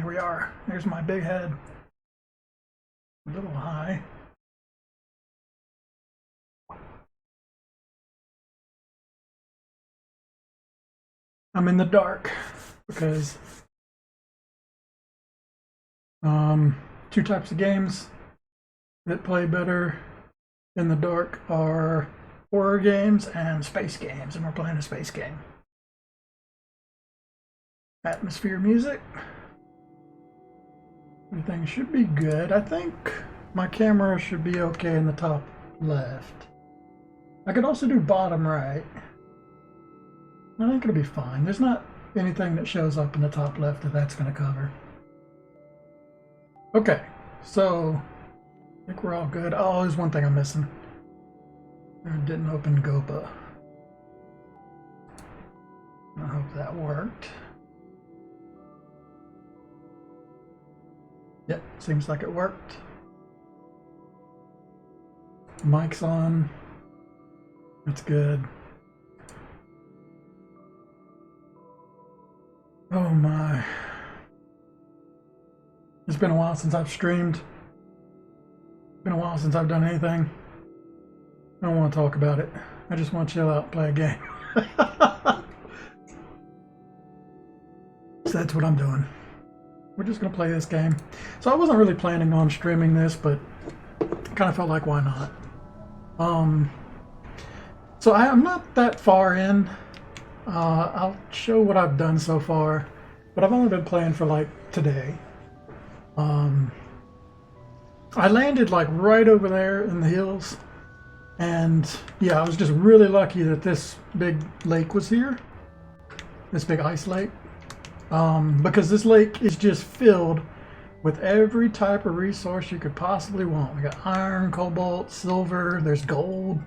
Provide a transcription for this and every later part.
Here we are. There's my big head. A little high. I'm in the dark because two types of games that play better in the dark are horror games and space games, and we're playing a space game. Atmosphere music. Everything should be good. I think my camera should be okay in the top left. I could also do bottom right. I think it'll be fine. There's not anything that shows up in the top left that that's going to cover. Okay, so I think we're all good. Oh, there's one thing I'm missing. I didn't open Gopa. I hope that worked. Yep, seems like it worked. Mic's on. That's good. Oh my. It's been a while since I've streamed. It's been a while since I've done anything. I don't want to talk about it. I just want to chill out and play a game. So that's what I'm doing. We're just going to play this game. So I wasn't really planning on streaming this, but kind of felt like why not. So I'm not that far in. I'll show what I've done so far, but I've only been playing for like today. I landed like right over there in the hills, and yeah, I was just really lucky that this big lake was here, this big ice lake, because this lake is just filled with every type of resource you could possibly want. We got iron, cobalt, silver, there's gold,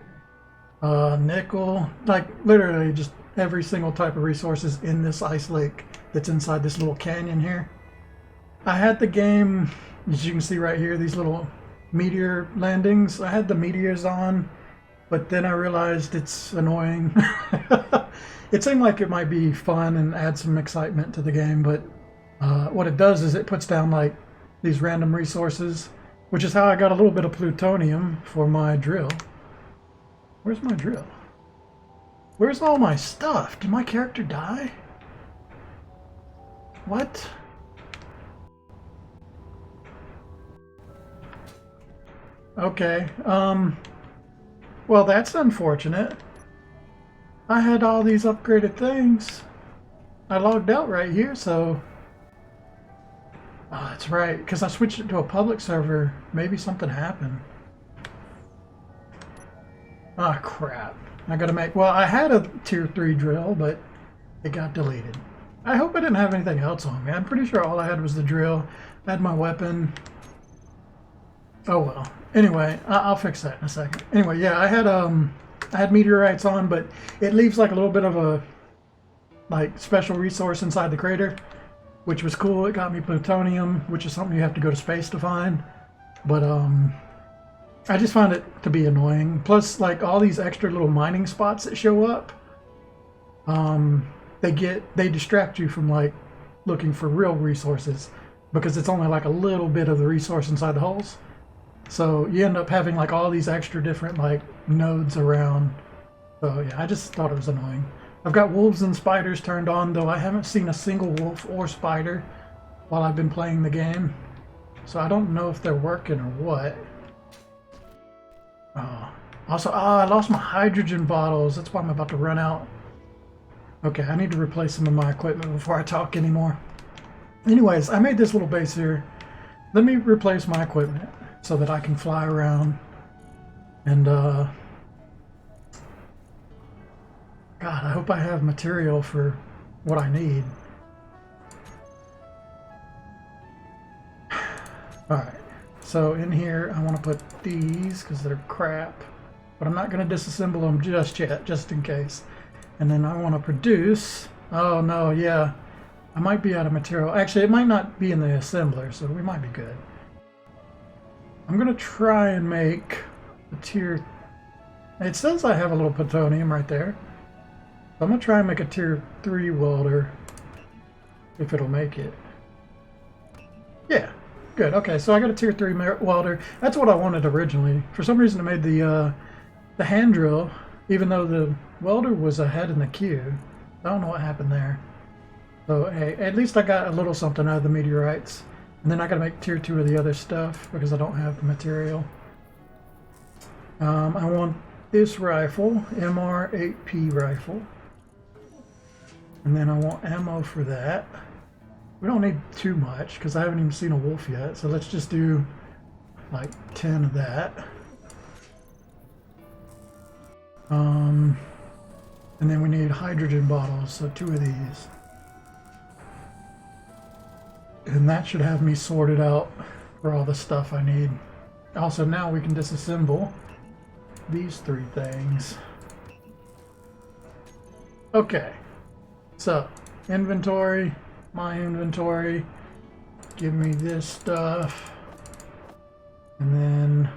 nickel, like literally just every single type of resources in this ice lake that's inside this little canyon here. I had the game, as you can see right here, these little meteor landings. I had the meteors on, but then I realized it's annoying. It seemed like it might be fun and add some excitement to the game, but what it does is it puts down like these random resources, which is how I got a little bit of plutonium for my drill. Where's my drill? Where's all my stuff? Did my character die? What? Okay, well that's unfortunate. I had all these upgraded things. I logged out right here, so... Oh, that's right, because I switched it to a public server. Maybe something happened. Ah, crap. I gotta make... Well, I had a tier 3 drill, but it got deleted. I hope I didn't have anything else on me. I'm pretty sure all I had was the drill. I had my weapon. Oh well. Anyway, I'll fix that in a second. Anyway, yeah, I had meteorites on, but it leaves like a little bit of a like special resource inside the crater, which was cool. It got me plutonium, which is something you have to go to space to find. But I just found it to be annoying. Plus, like all these extra little mining spots that show up, they distract you from like looking for real resources because it's only like a little bit of the resource inside the holes. So you end up having like all these extra different like nodes around. So yeah, I just thought it was annoying. I've got wolves and spiders turned on, though I haven't seen a single wolf or spider while I've been playing the game. So I don't know if they're working or what. Also, I lost my hydrogen bottles. That's why I'm about to run out. Okay, I need to replace some of my equipment before I talk anymore. Anyways, I made this little base here. Let me replace my equipment so that I can fly around and God, I hope I have material for what I need. Alright, so in here I want to put these because they're crap, but I'm not going to disassemble them just yet, just in case. And then I want to produce, oh no, yeah, I might be out of material. Actually, it might not be in the assembler, so we might be good. I'm going to try and make a tier... It says I have a little plutonium right there. So I'm going to try and make a tier 3 welder, if it'll make it. Yeah, good. Okay, so I got a tier 3 welder. That's what I wanted originally. For some reason, I made the hand drill, even though the welder was ahead in the queue. I don't know what happened there. So hey, at least I got a little something out of the meteorites. And then I gotta make tier 2 of the other stuff because I don't have the material. I want this rifle, MR8P rifle. And then I want ammo for that. We don't need too much because I haven't even seen a wolf yet. So let's just do like 10 of that. And then we need hydrogen bottles, so 2 of these. And that should have me sorted out for all the stuff I need. Also, now we can disassemble these 3 things. Okay, so inventory, my inventory, give me this stuff. And then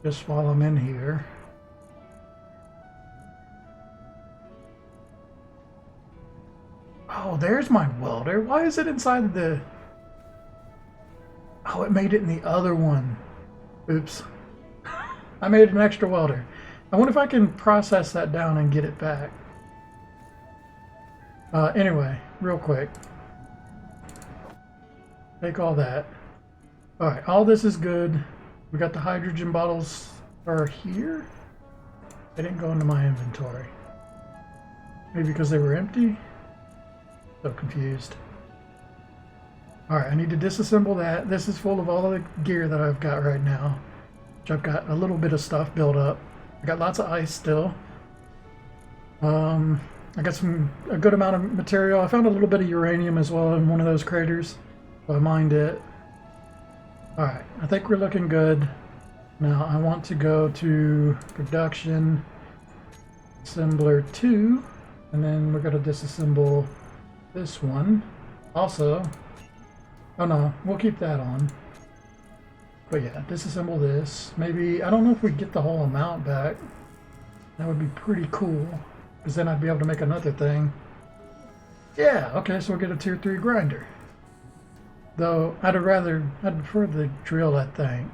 just while I'm in here, oh, there's my welder. Why is it inside the... Oh, it made it in the other one. Oops. I made an extra welder. I wonder if I can process that down and get it back. Anyway, real quick. Take all that. Alright, all this is good. We got the hydrogen bottles are here. They didn't go into my inventory. Maybe because they were empty? So confused. Alright, I need to disassemble that. This is full of all of the gear that I've got right now. Which I've got a little bit of stuff built up. I got lots of ice still. I got a good amount of material. I found a little bit of uranium as well in one of those craters. So I mined it. Alright, I think we're looking good. Now I want to go to production, assembler 2, and then we're going to disassemble this one. Also, oh no, we'll keep that on. But yeah, disassemble this. Maybe, I don't know if we get the whole amount back. That would be pretty cool, because then I'd be able to make another thing. Yeah, okay, so we'll get a tier 3 grinder. Though, I'd prefer the drill, I think.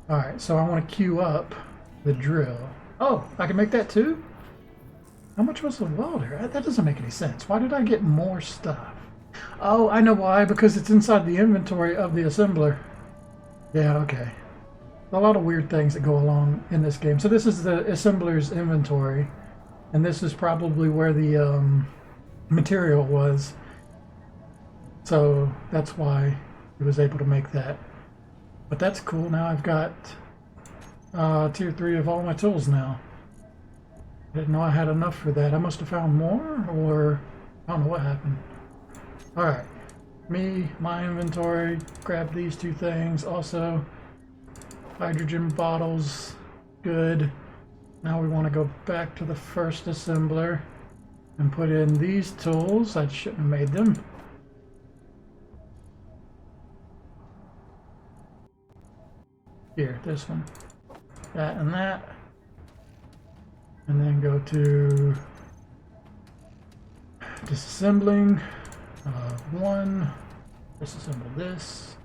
Alright, so I want to queue up the drill. Oh, I can make that too? How much was the welder? That doesn't make any sense. Why did I get more stuff? Oh, I know why. Because it's inside the inventory of the assembler. Yeah, okay. A lot of weird things that go along in this game. So this is the assembler's inventory. And this is probably where the material was. So that's why he was able to make that. But that's cool. Now I've got tier 3 of all my tools now. I didn't know I had enough for that. I must have found more, or I don't know what happened. Alright. My inventory, grab these 2 things. Also, hydrogen bottles. Good. Now we want to go back to the first assembler and put in these tools. I shouldn't have made them. Here, this one. That and that. And then go to disassembling. 1. Disassemble this.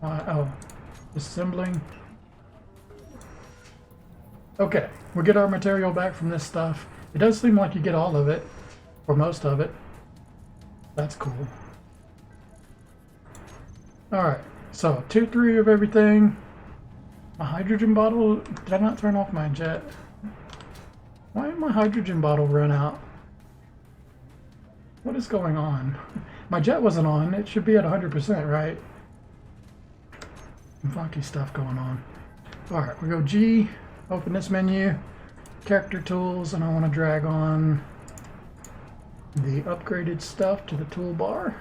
Oh, disassembling. Okay, we get our material back from this stuff. It does seem like you get all of it, or most of it. That's cool. Alright, so 2, 3 of everything. My hydrogen bottle, did I not turn off my jet? Why did my hydrogen bottle run out? What is going on? My jet wasn't on, it should be at 100%, right? Some funky stuff going on. Alright, we go G, open this menu, character tools, and I want to drag on the upgraded stuff to the toolbar.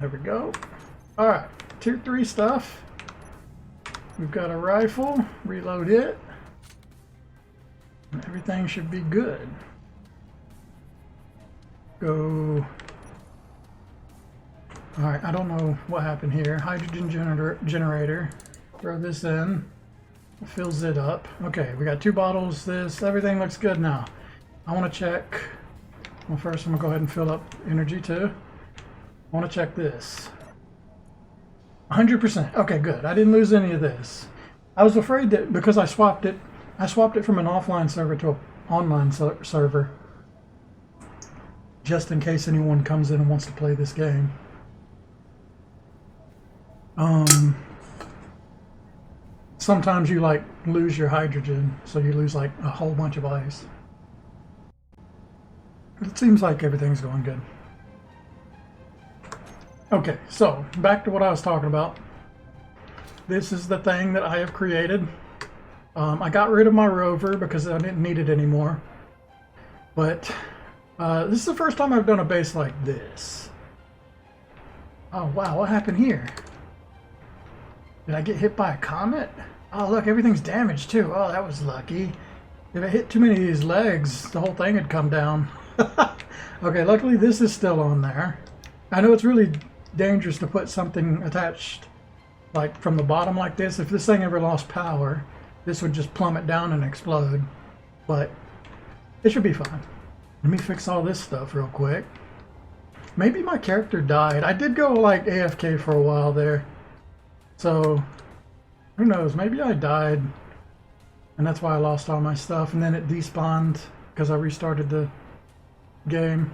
There we go. Alright, tier 3 stuff. We've got a rifle, reload it, and everything should be good. Go. Alright, I don't know what happened here. Hydrogen generator. Throw this in. Fills it up. Okay, we got 2 bottles, this. Everything looks good now. I want to check. Well, first I'm gonna go ahead and fill up energy too. I want to check this. 100%. Okay, good. I didn't lose any of this. I was afraid that because I swapped it from an offline server to an online server, just in case anyone comes in and wants to play this game. Sometimes you like lose your hydrogen, so you lose like a whole bunch of ice. It seems like everything's going good. Okay, so back to what I was talking about. This is the thing that I have created. I got rid of my rover because I didn't need it anymore. But this is the first time I've done a base like this. Oh wow, what happened here? Did I get hit by a comet? Oh look, everything's damaged too. Oh, that was lucky. If I hit too many of these legs, the whole thing would come down. Okay, luckily this is still on there. I know it's really dangerous to put something attached like from the bottom like this. If this thing ever lost power, this would just plummet down and explode. But it should be fine. Let me fix all this stuff real quick. Maybe my character died. I did go like AFK for a while there. So, who knows? Maybe I died. And that's why I lost all my stuff. And then it despawned because I restarted the game.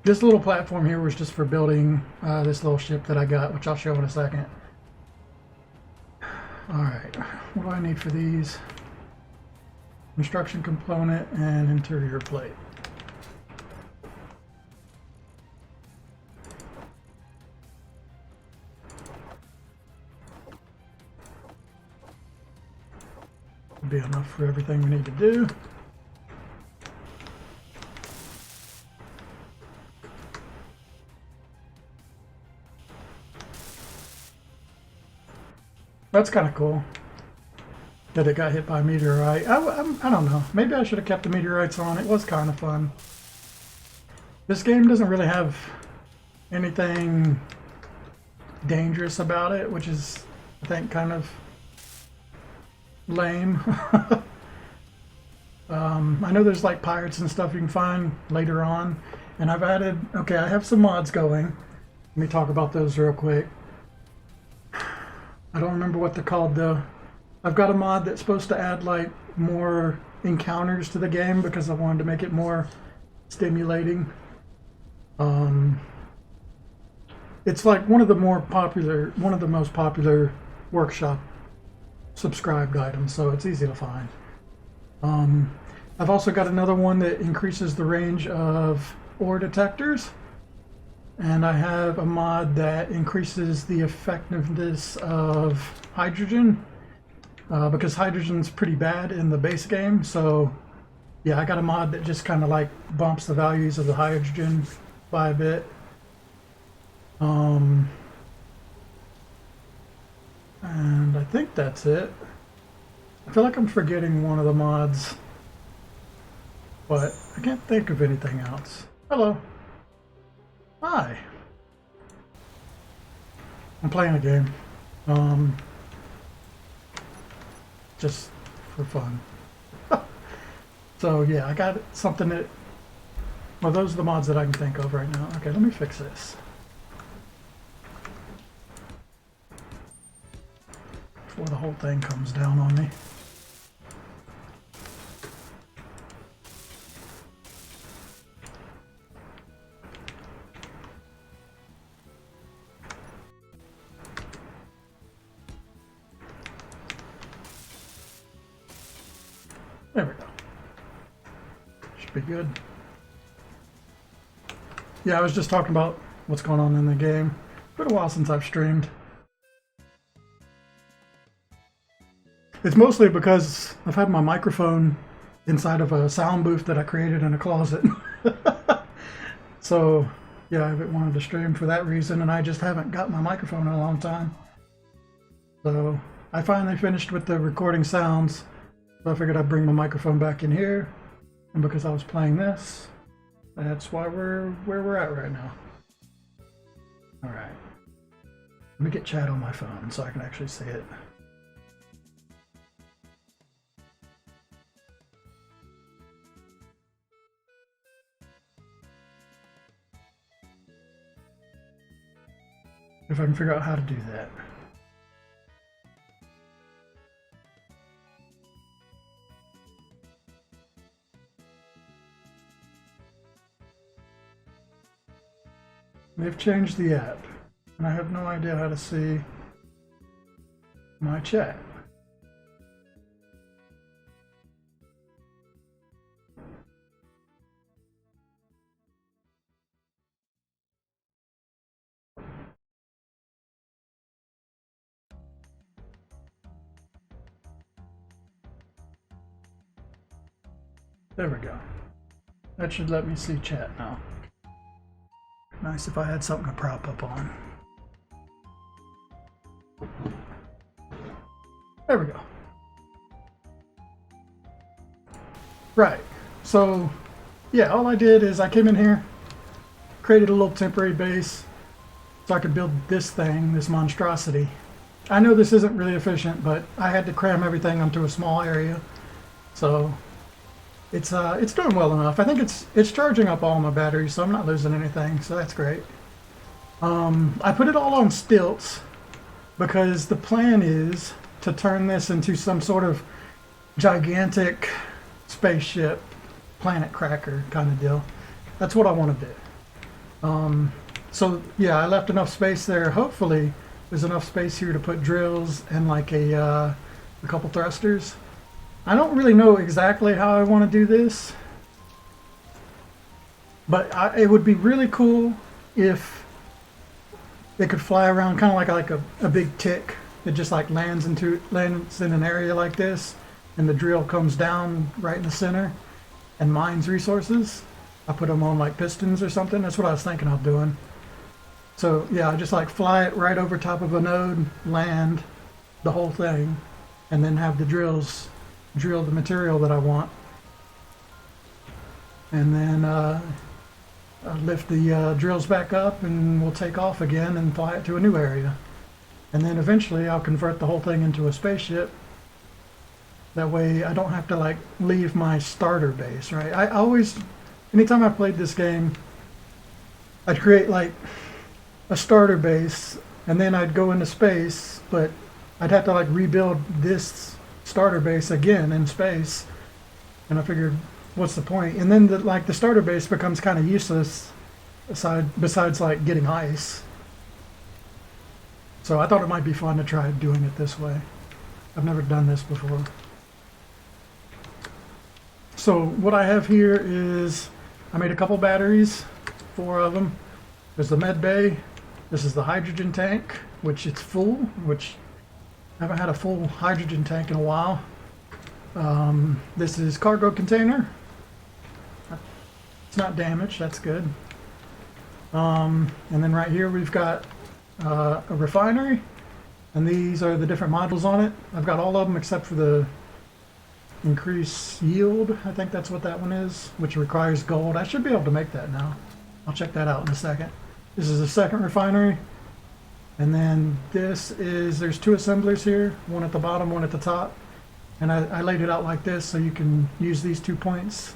This little platform here was just for building this little ship that I got, which I'll show in a second. Alright, what do I need for these? Construction component and interior plate. Will be enough for everything we need to do. That's kind of cool that it got hit by a meteorite. I don't know. Maybe I should have kept the meteorites on. It was kind of fun. This game doesn't really have anything dangerous about it, which is, I think, kind of lame. I know there's like pirates and stuff you can find later on. And I've added, okay, I have some mods going. Let me talk about those real quick. I don't remember what they're called though. I've got a mod that's supposed to add like more encounters to the game because I wanted to make it more stimulating. It's like one of the most popular workshop subscribed items, so it's easy to find. I've also got another one that increases the range of ore detectors. And I have a mod that increases the effectiveness of hydrogen because hydrogen's pretty bad in the base game. So yeah, I got a mod that just kind of like bumps the values of the hydrogen by a bit. And I think that's it. I feel like I'm forgetting one of the mods, but I can't think of anything else. Hello. Hi. I'm playing a game. Just for fun. So yeah, I got something that, well, those are the mods that I can think of right now. Okay, let me fix this. Before the whole thing comes down on me. There we go. Should be good. Yeah, I was just talking about what's going on in the game. It's been a while since I've streamed. It's mostly because I've had my microphone inside of a sound booth that I created in a closet. So, yeah, I haven't wanted to stream for that reason, and I just haven't got my microphone in a long time. So, I finally finished with the recording sounds. So I figured I'd bring my microphone back in here, and because I was playing this, that's why we're where we're at right now. All right, let me get chat on my phone so I can actually see it. If I can figure out how to do that. They've changed the app, and I have no idea how to see my chat. There we go. That should let me see chat now. Nice if I had something to prop up on. There we go. Right. So, yeah, all I did is I came in here, created a little temporary base so I could build this thing, this monstrosity. I know this isn't really efficient, but I had to cram everything onto a small area. So it's doing well enough. I think it's charging up all my batteries, so I'm not losing anything, so that's great. I put it all on stilts because the plan is to turn this into some sort of gigantic spaceship, planet cracker kind of deal. That's what I want to do. So yeah, I left enough space there. Hopefully there's enough space here to put drills and like a couple thrusters. I don't really know exactly how I want to do this, but it would be really cool if it could fly around kind of like a big tick that just like lands in an area like this, and the drill comes down right in the center and mines resources. I put them on like pistons or something. That's what I was thinking of doing. So yeah, I just like fly it right over top of a node, land the whole thing, and then have the drills drill the material that I want, and then lift the drills back up, and we'll take off again and fly it to a new area. And then eventually I'll convert the whole thing into a spaceship. That way I don't have to like leave my starter base, right? I always, anytime I played this game, I'd create like a starter base and then I'd go into space, but I'd have to like rebuild this starter base again in space. And I figured, what's the point? And then the starter base becomes kind of useless besides like getting ice. So I thought it might be fun to try doing it this way. I've never done this before. So what I have here is I made a couple batteries, 4 of them. There's the med bay. This is the hydrogen tank, which it's full, which I haven't had a full hydrogen tank in a while. This is cargo container. It's not damaged, that's good. And then right here we've got a refinery, and these are the different modules on it. I've got all of them except for the increase yield. I think that's what that one is, which requires gold. I should be able to make that now. I'll check that out in a second. This is the second refinery. And then this is, there's 2 assemblers here, one at the bottom, one at the top. And I laid it out like this so you can use these 2 points.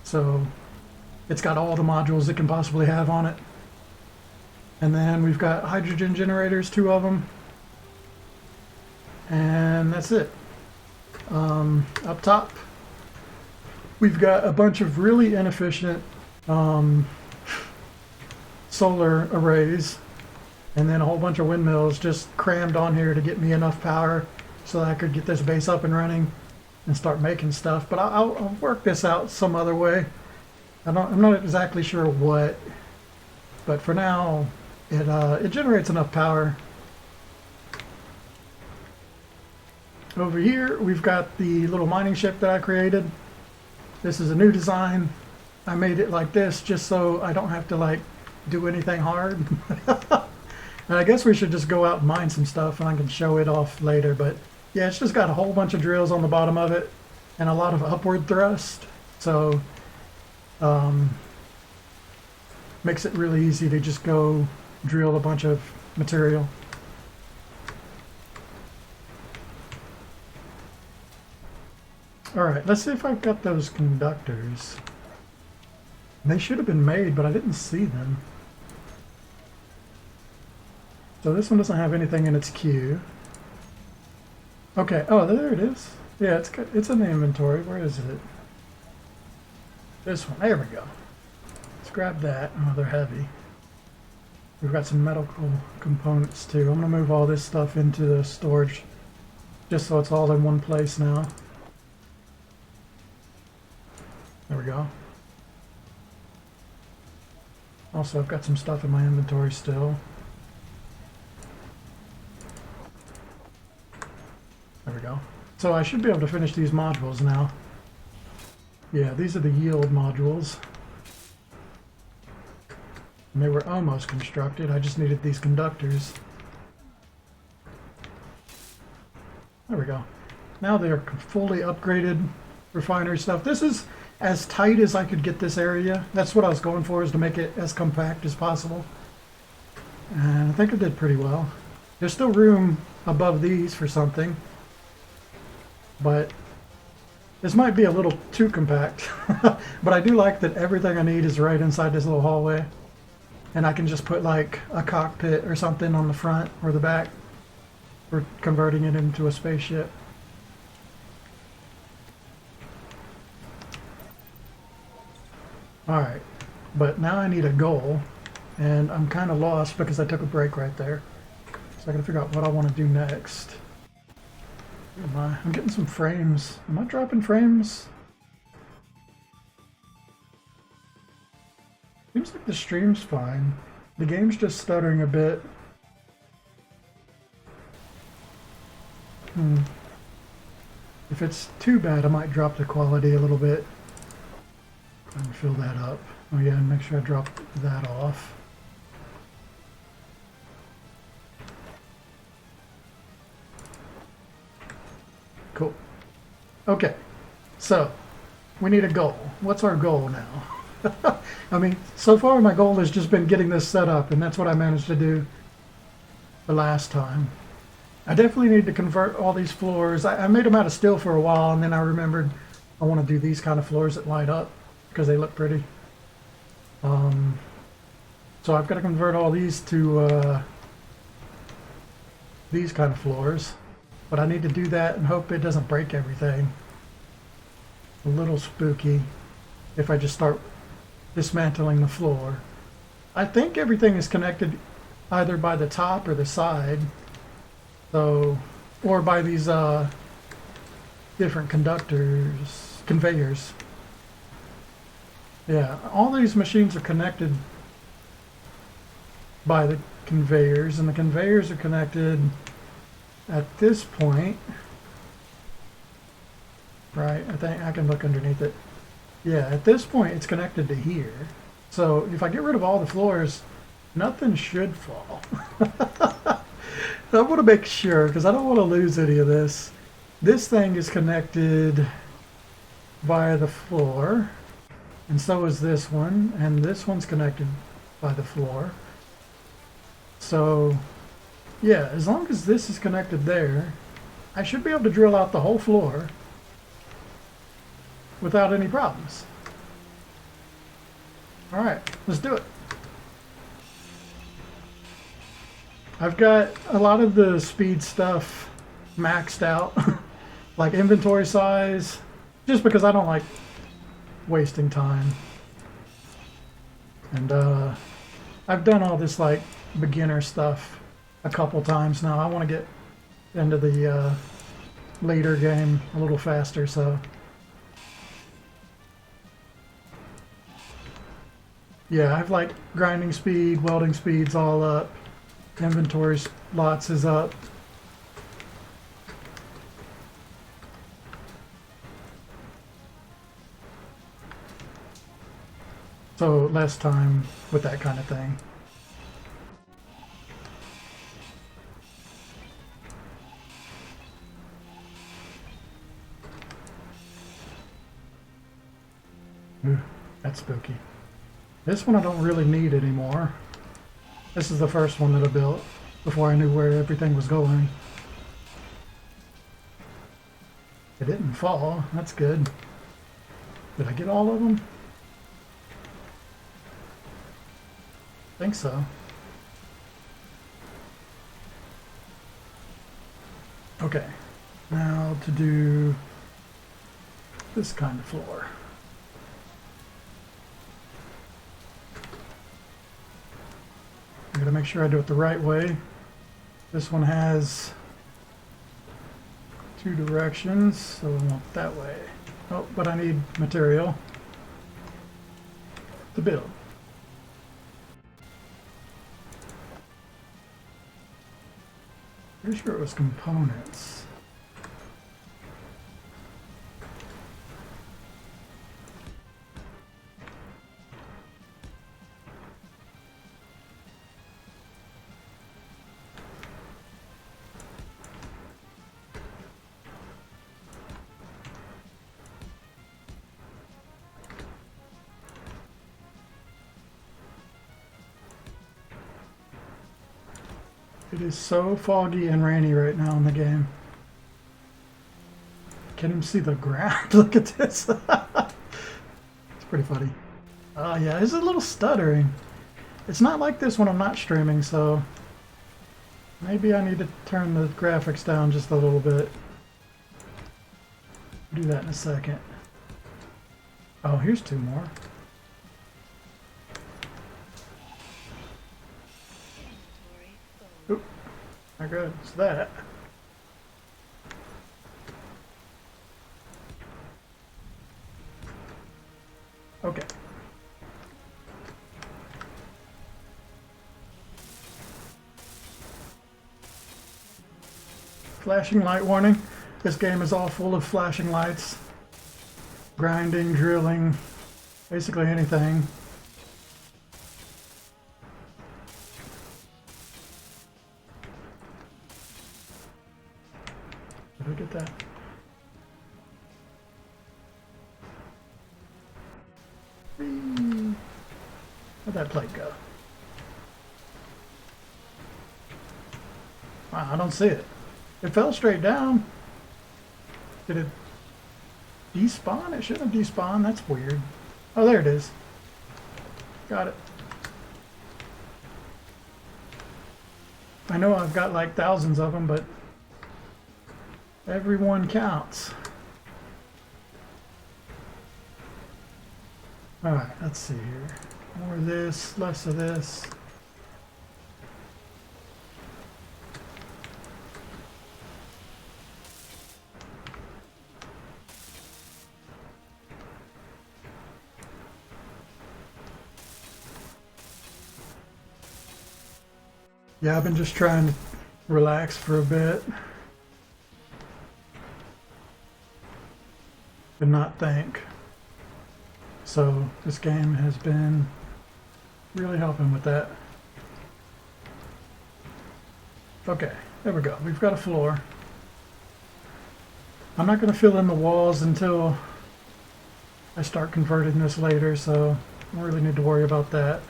So it's got all the modules it can possibly have on it. And then we've got hydrogen generators, 2 of them. And that's it. Up top, we've got a bunch of really inefficient solar arrays, and then a whole bunch of windmills just crammed on here to get me enough power so that I could get this base up and running and start making stuff. But I'll work this out some other way. I'm not exactly sure what, but for now it generates enough power. Over here we've got the little mining ship that I created. This is a new design. I made it like this just so I don't have to like do anything hard. And I guess we should just go out and mine some stuff and I can show it off later. But yeah, it's just got a whole bunch of drills on the bottom of it and a lot of upward thrust. So makes it really easy to just go drill a bunch of material. Alright, let's see if I've got those conductors. They should have been made, but I didn't see them. So this one doesn't have anything in its queue. Okay, oh, there it is. Yeah, it's in the inventory. Where is it? This one. There we go. Let's grab that. Oh, they're heavy. We've got some medical components too. I'm going to move all this stuff into the storage just so it's all in one place now. There we go. Also, I've got some stuff in my inventory still. There we go. So I should be able to finish these modules now. Yeah, these are the yield modules. And they were almost constructed. I just needed these conductors. There we go. Now they're fully upgraded refinery stuff. This is as tight as I could get this area. That's what I was going for, is to make it as compact as possible. And I think I did pretty well. There's still room above these for something. But this might be a little too compact. But I do like that everything I need is right inside this little hallway. And I can just put like a cockpit or something on the front or the back for converting it into a spaceship. Alright, but now I need a goal, and I'm kind of lost because I took a break right there. So I gotta figure out what I want to do next. I'm getting some frames. Am I dropping frames? Seems like the stream's fine. The game's just stuttering a bit. If it's too bad, I might drop the quality a little bit. And fill that up. Oh yeah, and make sure I drop that off. Cool. Okay, so we need a goal. What's our goal now? I mean, so far my goal has just been getting this set up, and that's what I managed to do the last time. I definitely need to convert all these floors. I made them out of steel for a while, and then I remembered I want to do these kind of floors that light up because they look pretty. So I've got to convert all these to these kind of floors. But I need to do that and hope it doesn't break everything. A little spooky if I just start dismantling the floor. I think everything is connected either by the top or the side. So, or by these different conveyors. Yeah, all these machines are connected by the conveyors, and the conveyors are connected at this point, right? I think I can look underneath it. Yeah, at this point it's connected to here. So if I get rid of all the floors, nothing should fall. I want to make sure, because I don't want to lose any of this. This thing is connected via the floor, and so is this one, and this one's connected by the floor. So yeah, as long as this is connected there, I should be able to drill out the whole floor without any problems. Alright, let's do it. I've got a lot of the speed stuff maxed out, like inventory size, just because I don't like wasting time. And I've done all this like beginner stuff a couple times now. I want to get into the later game a little faster, so yeah, I've like grinding speed, welding speeds all up, inventory lots is up. So less time with that kind of thing. Ooh, that's spooky. This one I don't really need anymore. This is the first one that I built before I knew where everything was going. It didn't fall. That's good. Did I get all of them? I think so. Okay, now to do this kind of floor. I gotta make sure I do it the right way. This one has two directions, so I want that way. Oh, but I need material to build. Pretty sure it was components. It is so foggy and rainy right now in the game. Can't even see the ground. Look at this. It's pretty funny. Oh yeah, it's a little stuttering. It's not like this when I'm not streaming, so maybe I need to turn the graphics down just a little bit. Do that in a second. Oh, here's two more. Oop, there goes that. Okay. Flashing light warning. This game is all full of flashing lights. Grinding, drilling, basically anything. Did I get that? Where'd that plate go? Wow, I don't see it. It fell straight down. Did it despawn? It shouldn't have despawned. That's weird. Oh, there it is. Got it. I know I've got like thousands of them, but every one counts. Alright, let's see here. More of this, less of this. Yeah, I've been just trying to relax for a bit and not think. So this game has been really helping with that. Okay, there we go. We've got a floor. I'm not going to fill in the walls until I start converting this later, so I don't really need to worry about that.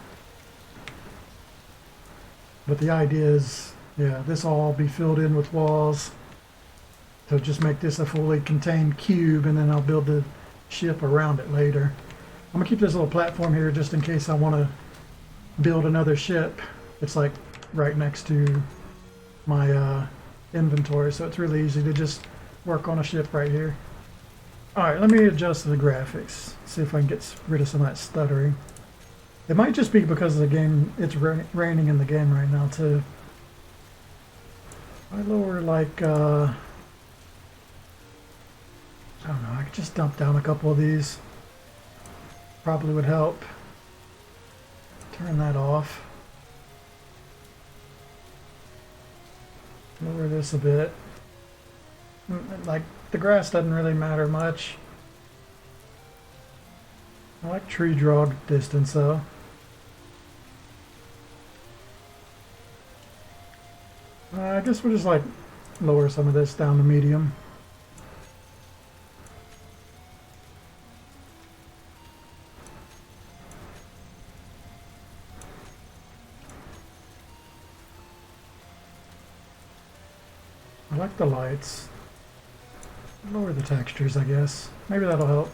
But the idea is, yeah, this will all be filled in with walls to just make this a fully contained cube, and then I'll build the ship around it later. I'm gonna keep this little platform here just in case I want to build another ship. It's like right next to my inventory, so it's really easy to just work on a ship right here. Alright, let me adjust the graphics, see if I can get rid of some of that stuttering. It might just be because of the game, it's raining in the game right now too. I lower like, I don't know, I could just dump down a couple of these. Probably would help. Turn that off. Lower this a bit. Like, the grass doesn't really matter much. I like tree draw distance though. I guess we'll just like lower some of this down to medium. I like the lights. Lower the textures, I guess. Maybe that'll help.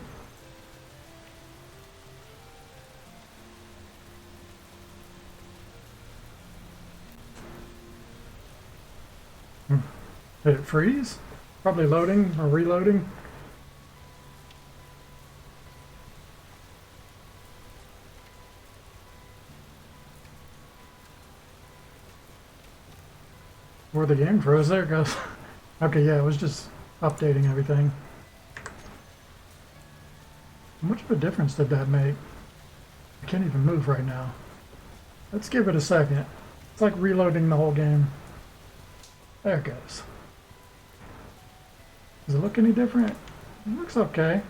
Did it freeze? Probably loading or reloading. Or the game froze. There it goes. Okay, yeah, it was just updating everything. How much of a difference did that make? I can't even move right now. Let's give it a second. It's like reloading the whole game. There it goes. Does it look any different? It looks okay.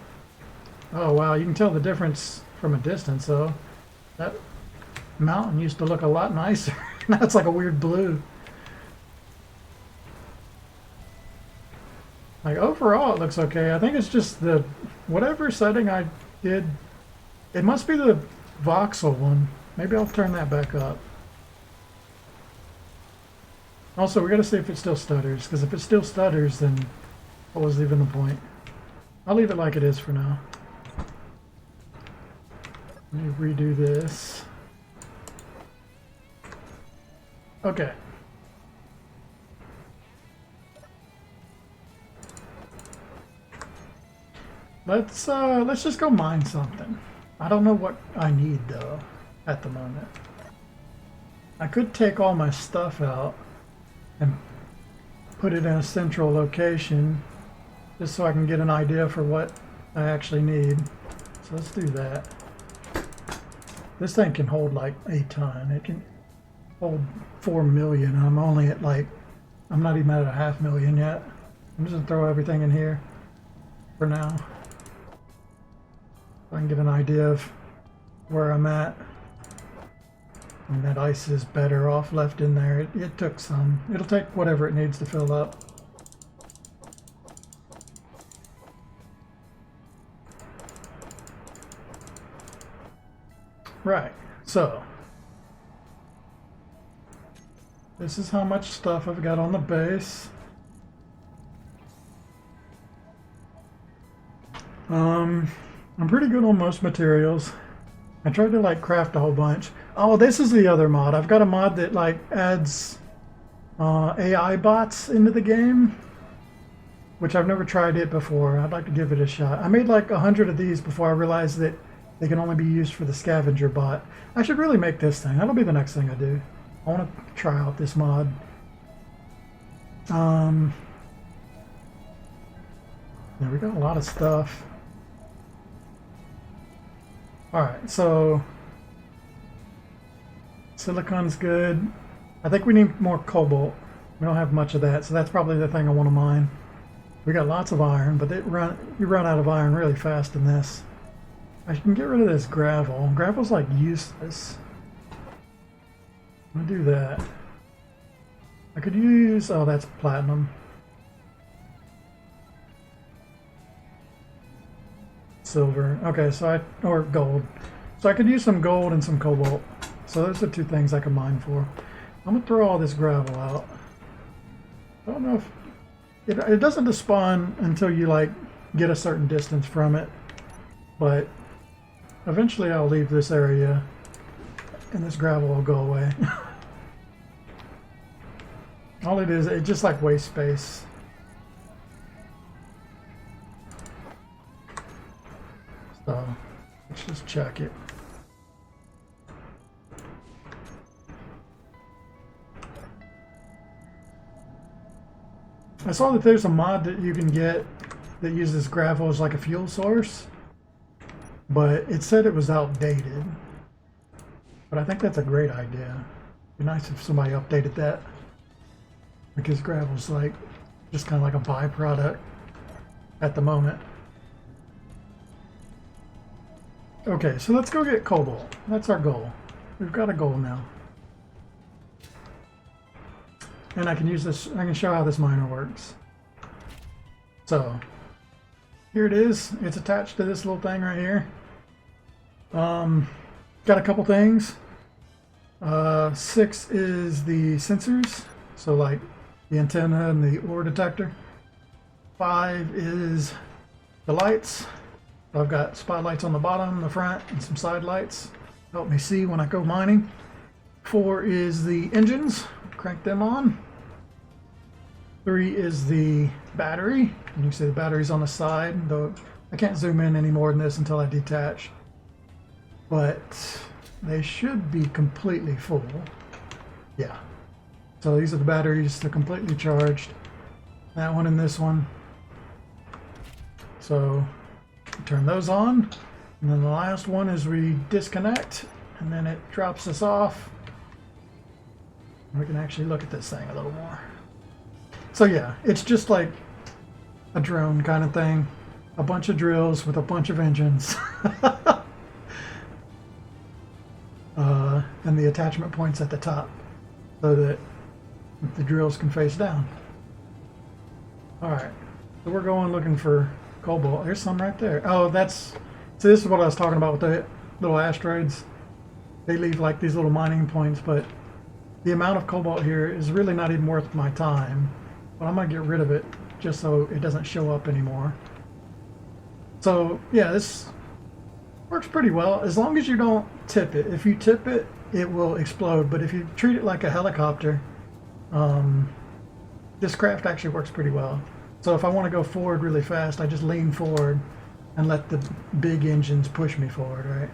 Oh wow, you can tell the difference from a distance though. That mountain used to look a lot nicer. Now it's like a weird blue. Like overall it looks okay. I think it's just the whatever setting I did. It must be the voxel one. Maybe I'll turn that back up. Also, we gotta see if it still stutters, because if it still stutters, then what was even the point? I'll leave it like it is for now. Let me redo this. Okay. Let's just go mine something. I don't know what I need though at the moment. I could take all my stuff out and put it in a central location just so I can get an idea for what I actually need. So let's do that. This thing can hold like a ton. It can hold 4 million. I'm only at like, I'm not even at a 500,000 yet. I'm just gonna throw everything in here for now. So I can get an idea of where I'm at. And that ice is better off left in there. It took some. It'll take whatever it needs to fill up. Right, so this is how much stuff I've got on the base. I'm pretty good on most materials. I tried to like craft a whole bunch. Oh, this is the other mod. I've got a mod that like adds AI bots into the game, which I've never tried it before. I'd like to give it a shot. I made like 100 of these before I realized that they can only be used for the scavenger bot. I should really make this thing. That'll be the next thing I do. I want to try out this mod. There we go, a lot of stuff. Alright, so silicon's good. I think we need more cobalt. We don't have much of that, so that's probably the thing I want to mine. We got lots of iron, but you run out of iron really fast in this. I can get rid of this gravel. Gravel's like useless. I'm gonna do that. I could use, oh, that's platinum. Silver. Okay, so or gold. So I could use some gold and some cobalt. So those are two things I can mine for. I'm gonna throw all this gravel out. I don't know if it doesn't despawn until you like get a certain distance from it, but eventually I'll leave this area and this gravel will go away. All it is, it's just like waste space. So let's just check it. I saw that there's a mod that you can get that uses gravel as like a fuel source, but it said it was outdated. But I think that's a great idea. It'd be nice if somebody updated that, because gravel's like just kind of like a byproduct at the moment. Okay, so let's go get cobalt. That's our goal. We've got a goal now. And I can use this, I can show how this miner works. So, here it is. It's attached to this little thing right here. Got a couple things. 6 is the sensors, so like the antenna and the ore detector. 5 is the lights. I've got spotlights on the bottom, the front, and some side lights. Help me see when I go mining. 4 is the engines. Crank them on. 3 is the battery, and you can see the battery's on the side, though I can't zoom in any more than this until I detach. But they should be completely full. Yeah. So these are the batteries, they're completely charged. That one and this one. So turn those on. And then the last one is we disconnect, and then it drops us off. We can actually look at this thing a little more. So yeah, it's just like a drone kind of thing. A bunch of drills with a bunch of engines. And the attachment points at the top so that the drills can face down. Alright, so we're going looking for cobalt. There's some right there. Oh, so this is what I was talking about with the little asteroids. They leave like these little mining points, but the amount of cobalt here is really not even worth my time. But I'm going to get rid of it just so it doesn't show up anymore. So yeah, this works pretty well as long as you don't tip it. If you tip it, it will explode. But if you treat it like a helicopter, this craft actually works pretty well. So if I want to go forward really fast, I just lean forward and let the big engines push me forward, right?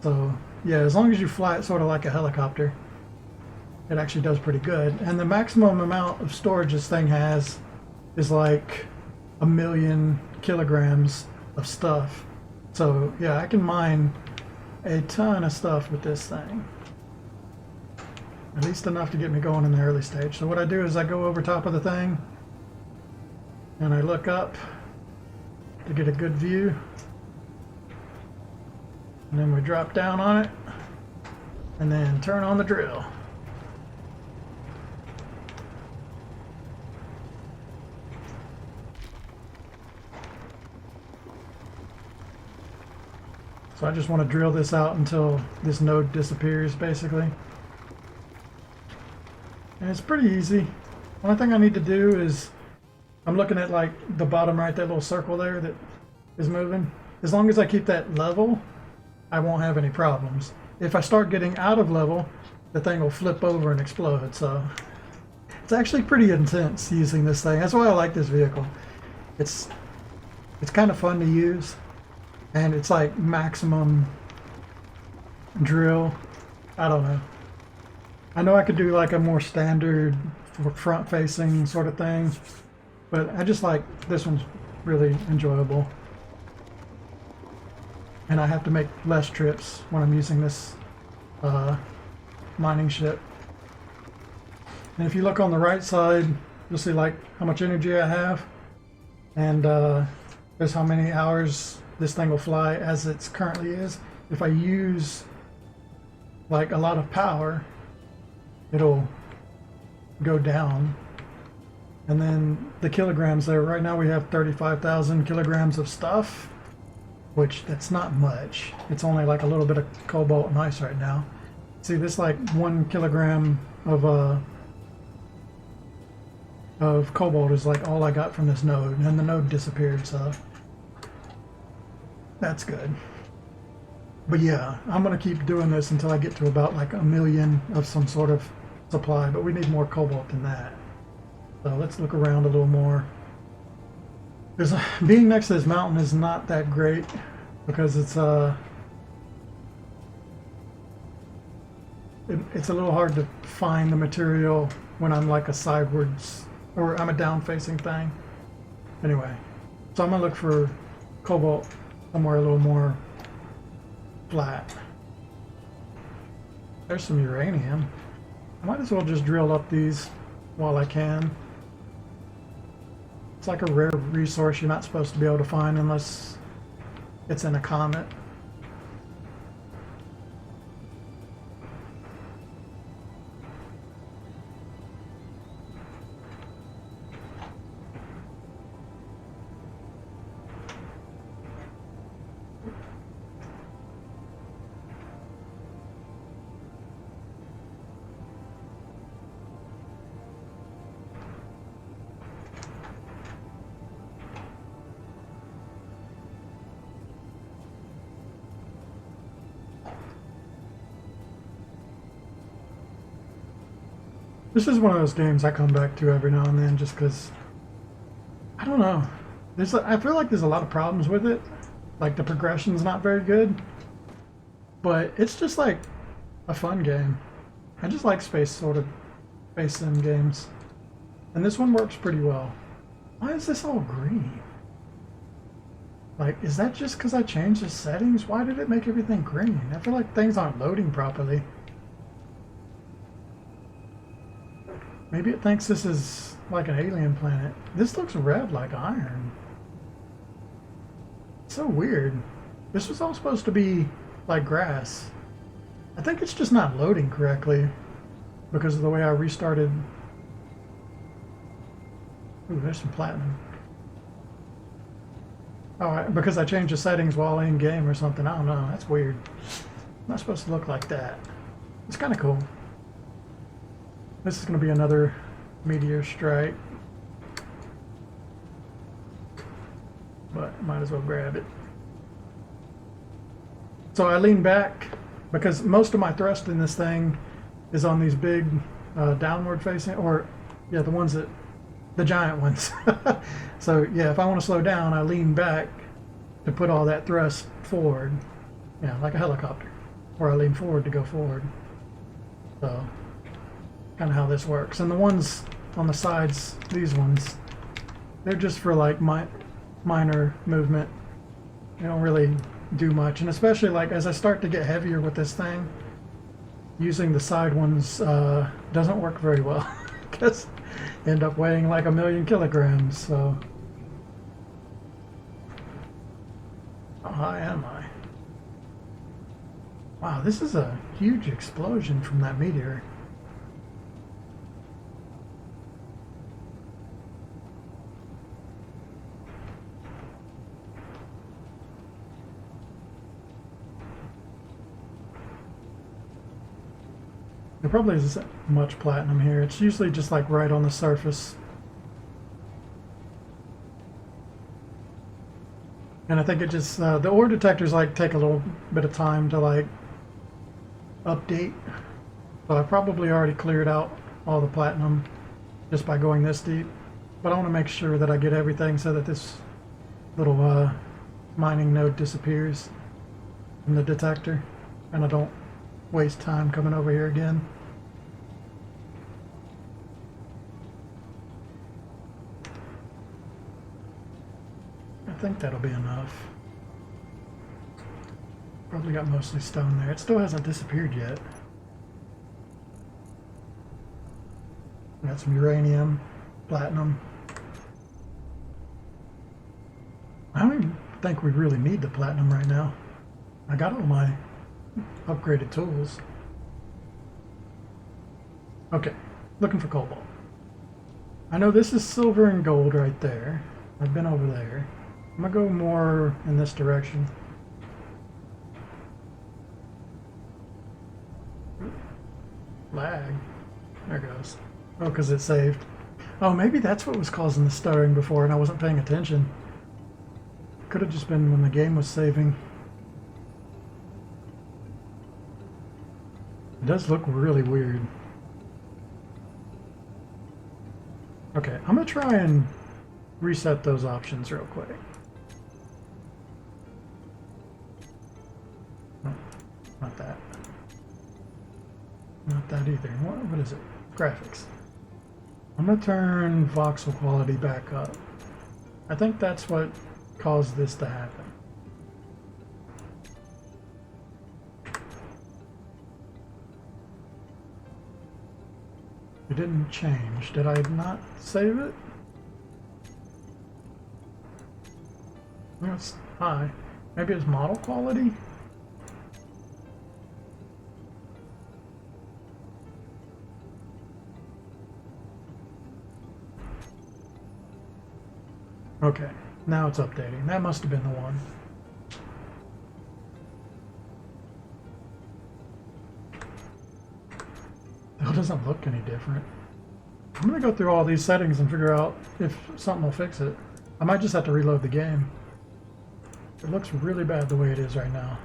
So yeah, as long as you fly it sort of like a helicopter, it actually does pretty good. And the maximum amount of storage this thing has is like 1,000,000 kilograms of stuff. So yeah, I can mine a ton of stuff with this thing. At least enough to get me going in the early stage. So what I do is I go over top of the thing and I look up to get a good view. And then we drop down on it and then turn on the drill. So I just want to drill this out until this node disappears, basically. And it's pretty easy. One thing I need to do is, I'm looking at like the bottom right, that little circle there that is moving. As long as I keep that level, I won't have any problems. If I start getting out of level, the thing will flip over and explode. So it's actually pretty intense using this thing. That's why I like this vehicle. It's kind of fun to use. And it's like maximum drill. I don't know. I know I could do like a more standard front facing sort of thing, but I just like this one's really enjoyable. And I have to make less trips when I'm using this mining ship. And if you look on the right side, you'll see like how much energy I have. And there's how many hours this thing will fly as it currently is. If I use like a lot of power, it'll go down. And then the kilograms there, right now we have 35,000 kilograms of stuff, which that's not much. It's only like a little bit of cobalt and ice right now. See, this like 1 kilogram of cobalt is like all I got from this node, and the node disappeared, so that's good. But yeah, I'm gonna keep doing this until I get to about like 1,000,000 of some sort of supply, but we need more cobalt than that. So let's look around a little more. Being next to this mountain is not that great because it's a little hard to find the material when I'm like a sidewards or I'm a down-facing thing. Anyway, so I'm gonna look for cobalt somewhere a little more flat. There's some uranium. I might as well just drill up these while I can. It's like a rare resource you're not supposed to be able to find unless it's in a comet. This is one of those games I come back to every now and then just because, I don't know. I feel like there's a lot of problems with it. Like the progression's not very good. But it's just like a fun game. I just like space sim games. And this one works pretty well. Why is this all green? Like, is that just because I changed the settings? Why did it make everything green? I feel like things aren't loading properly. Maybe it thinks this is like an alien planet. This looks red like iron. So weird. This was all supposed to be like grass. I think it's just not loading correctly because of the way I restarted. Ooh, there's some platinum. Oh, because I changed the settings while in game or something. I don't know. That's weird. Not supposed to look like that. It's kind of cool. This is going to be another meteor strike. But might as well grab it. So I lean back because most of my thrust in this thing is on these big downward facing, or yeah, the giant ones. So yeah, if I want to slow down, I lean back to put all that thrust forward. Yeah, like a helicopter. Or I lean forward to go forward. So kind of how this works. And the ones on the sides, these ones, they're just for like minor movement. They don't really do much. And especially like as I start to get heavier with this thing, using the side ones doesn't work very well. Because end up weighing like 1,000,000 kilograms. So how high am I? Wow, this is a huge explosion from that meteor. There probably isn't much platinum here. It's usually just like right on the surface. And I think it just, the ore detectors like take a little bit of time to like update. So I probably already cleared out all the platinum just by going this deep. But I want to make sure that I get everything so that this little mining node disappears from the detector. And I don't waste time coming over here again. I think that'll be enough. Probably got mostly stone there. It still hasn't disappeared yet. Got some uranium, platinum. I don't even think we really need the platinum right now. I got all my upgraded tools. Okay, looking for cobalt. I know this is silver and gold right there. I've been over there. I'm gonna go more in this direction. Lag. There it goes. Oh, because it saved. Oh, maybe that's what was causing the stuttering before and I wasn't paying attention. Could have just been when the game was saving. It does look really weird. Okay, I'm gonna try and reset those options real quick. No, not that. Not that either. What is it? Graphics. I'm gonna turn voxel quality back up. I think that's what caused this to happen. It didn't change. Did I not save it? That's high. Maybe it's model quality? Okay, now it's updating. That must have been the one. It doesn't look any different. I'm gonna go through all these settings and figure out if something will fix it. I might just have to reload the game. It looks really bad the way it is right now.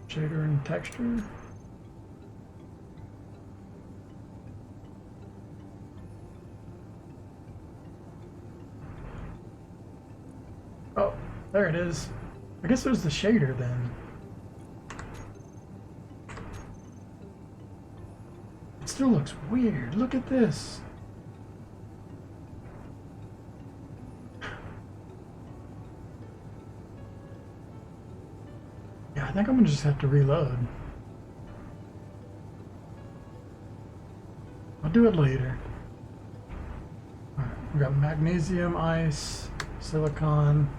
Shader and texture. There it is. I guess it was the shader then. It still looks weird. Look at this. Yeah, I think I'm gonna just have to reload. I'll do it later. Alright, we got magnesium, ice, silicon.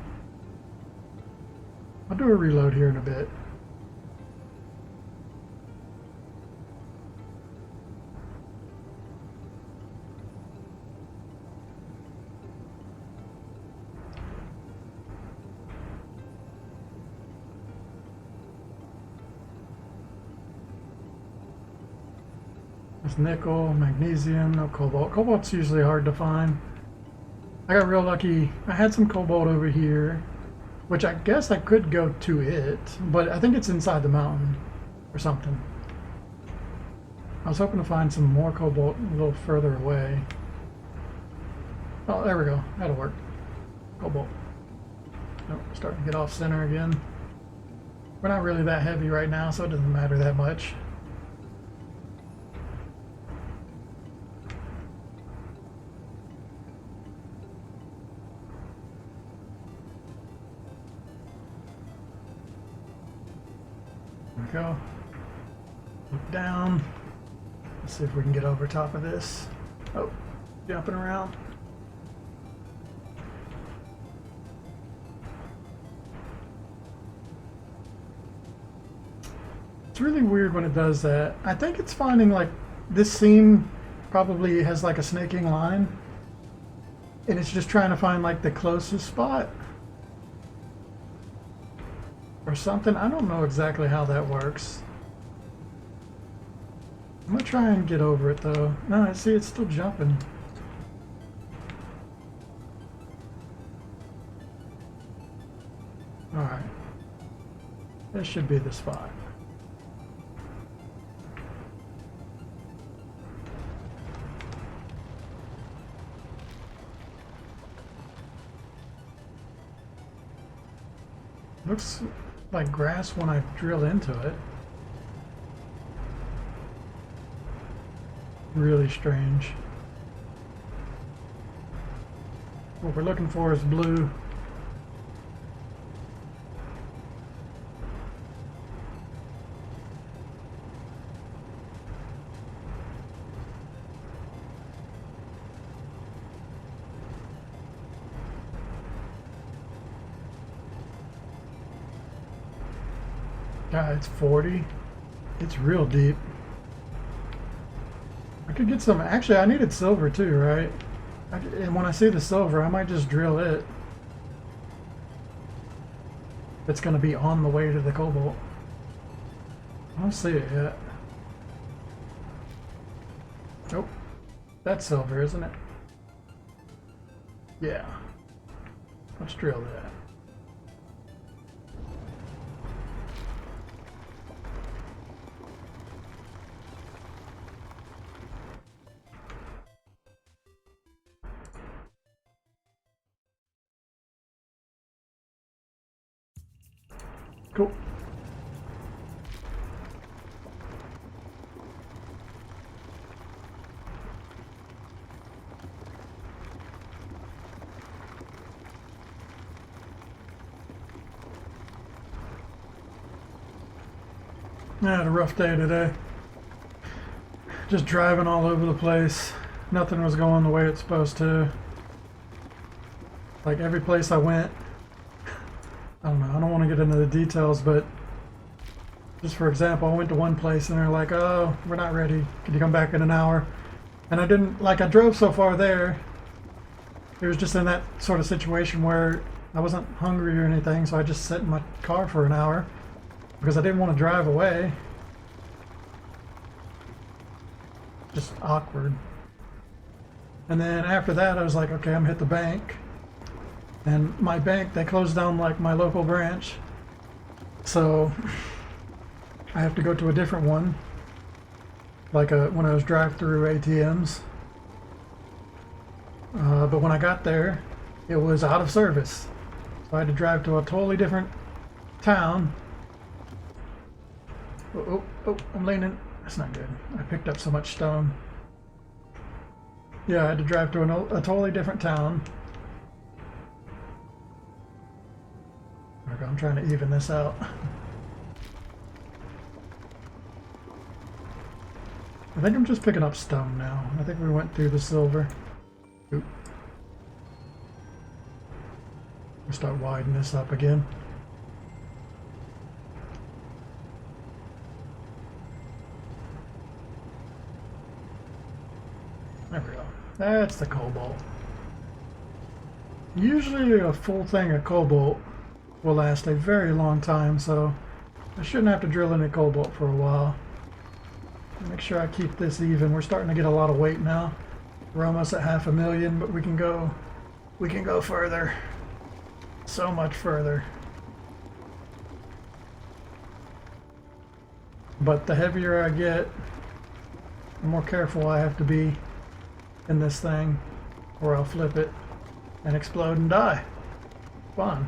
I'll do a reload here in a bit. There's nickel, magnesium, no cobalt. Cobalt's usually hard to find. I got real lucky. I had some cobalt over here, which I guess I could go to it, but I think it's inside the mountain or something. I was hoping to find some more cobalt a little further away. Oh, there we go. That'll work. Cobalt. Nope, starting to get off center again. We're not really that heavy right now, so it doesn't matter that much. There we go. Look down. Let's see if we can get over top of this. Oh, jumping around. It's really weird when it does that. I think it's finding like this seam probably has like a snaking line, and it's just trying to find like the closest spot or something. I don't know exactly how that works. I'm gonna try and get over it though. No, I see it's still jumping. Alright. This should be the spot. Looks like grass when I drill into it. Really strange. What we're looking for is blue. God, it's 40. It's real deep. I could get some. Actually, I needed silver too, right? And when I see the silver, I might just drill it. It's going to be on the way to the cobalt. I don't see it yet. Nope. That's silver, isn't it? Yeah. Let's drill that. Cool. I had a rough day today. Just driving all over the place. Nothing was going the way it's supposed to. Like every place I went, I don't know, I don't want to get into the details, but just for example, I went to one place and they're like, oh, we're not ready. Can you come back in an hour? And I didn't, like I drove so far there. It was just in that sort of situation where I wasn't hungry or anything, so I just sat in my car for an hour because I didn't want to drive away. Just awkward. And then after that, I was like, okay, I'm gonna hit the bank. And my bank, they closed down like my local branch. So I have to go to a different one. Like one of those drive-through ATMs. But when I got there, it was out of service. So I had to drive to a totally different town. Oh, I'm leaning. That's not good. I picked up so much stone. Yeah, I had to drive to a totally different town. Okay, I'm trying to even this out. I think I'm just picking up stone now. I think we went through the silver. Oop. We'll start widening this up again. There we go. That's the cobalt. Usually a full thing of cobalt will last a very long time, so I shouldn't have to drill any cobalt for a while. Make sure I keep this even. We're starting to get a lot of weight now. We're almost at 500,000, but we can go further. So much further. But the heavier I get, the more careful I have to be in this thing, or I'll flip it and explode and die. Fun.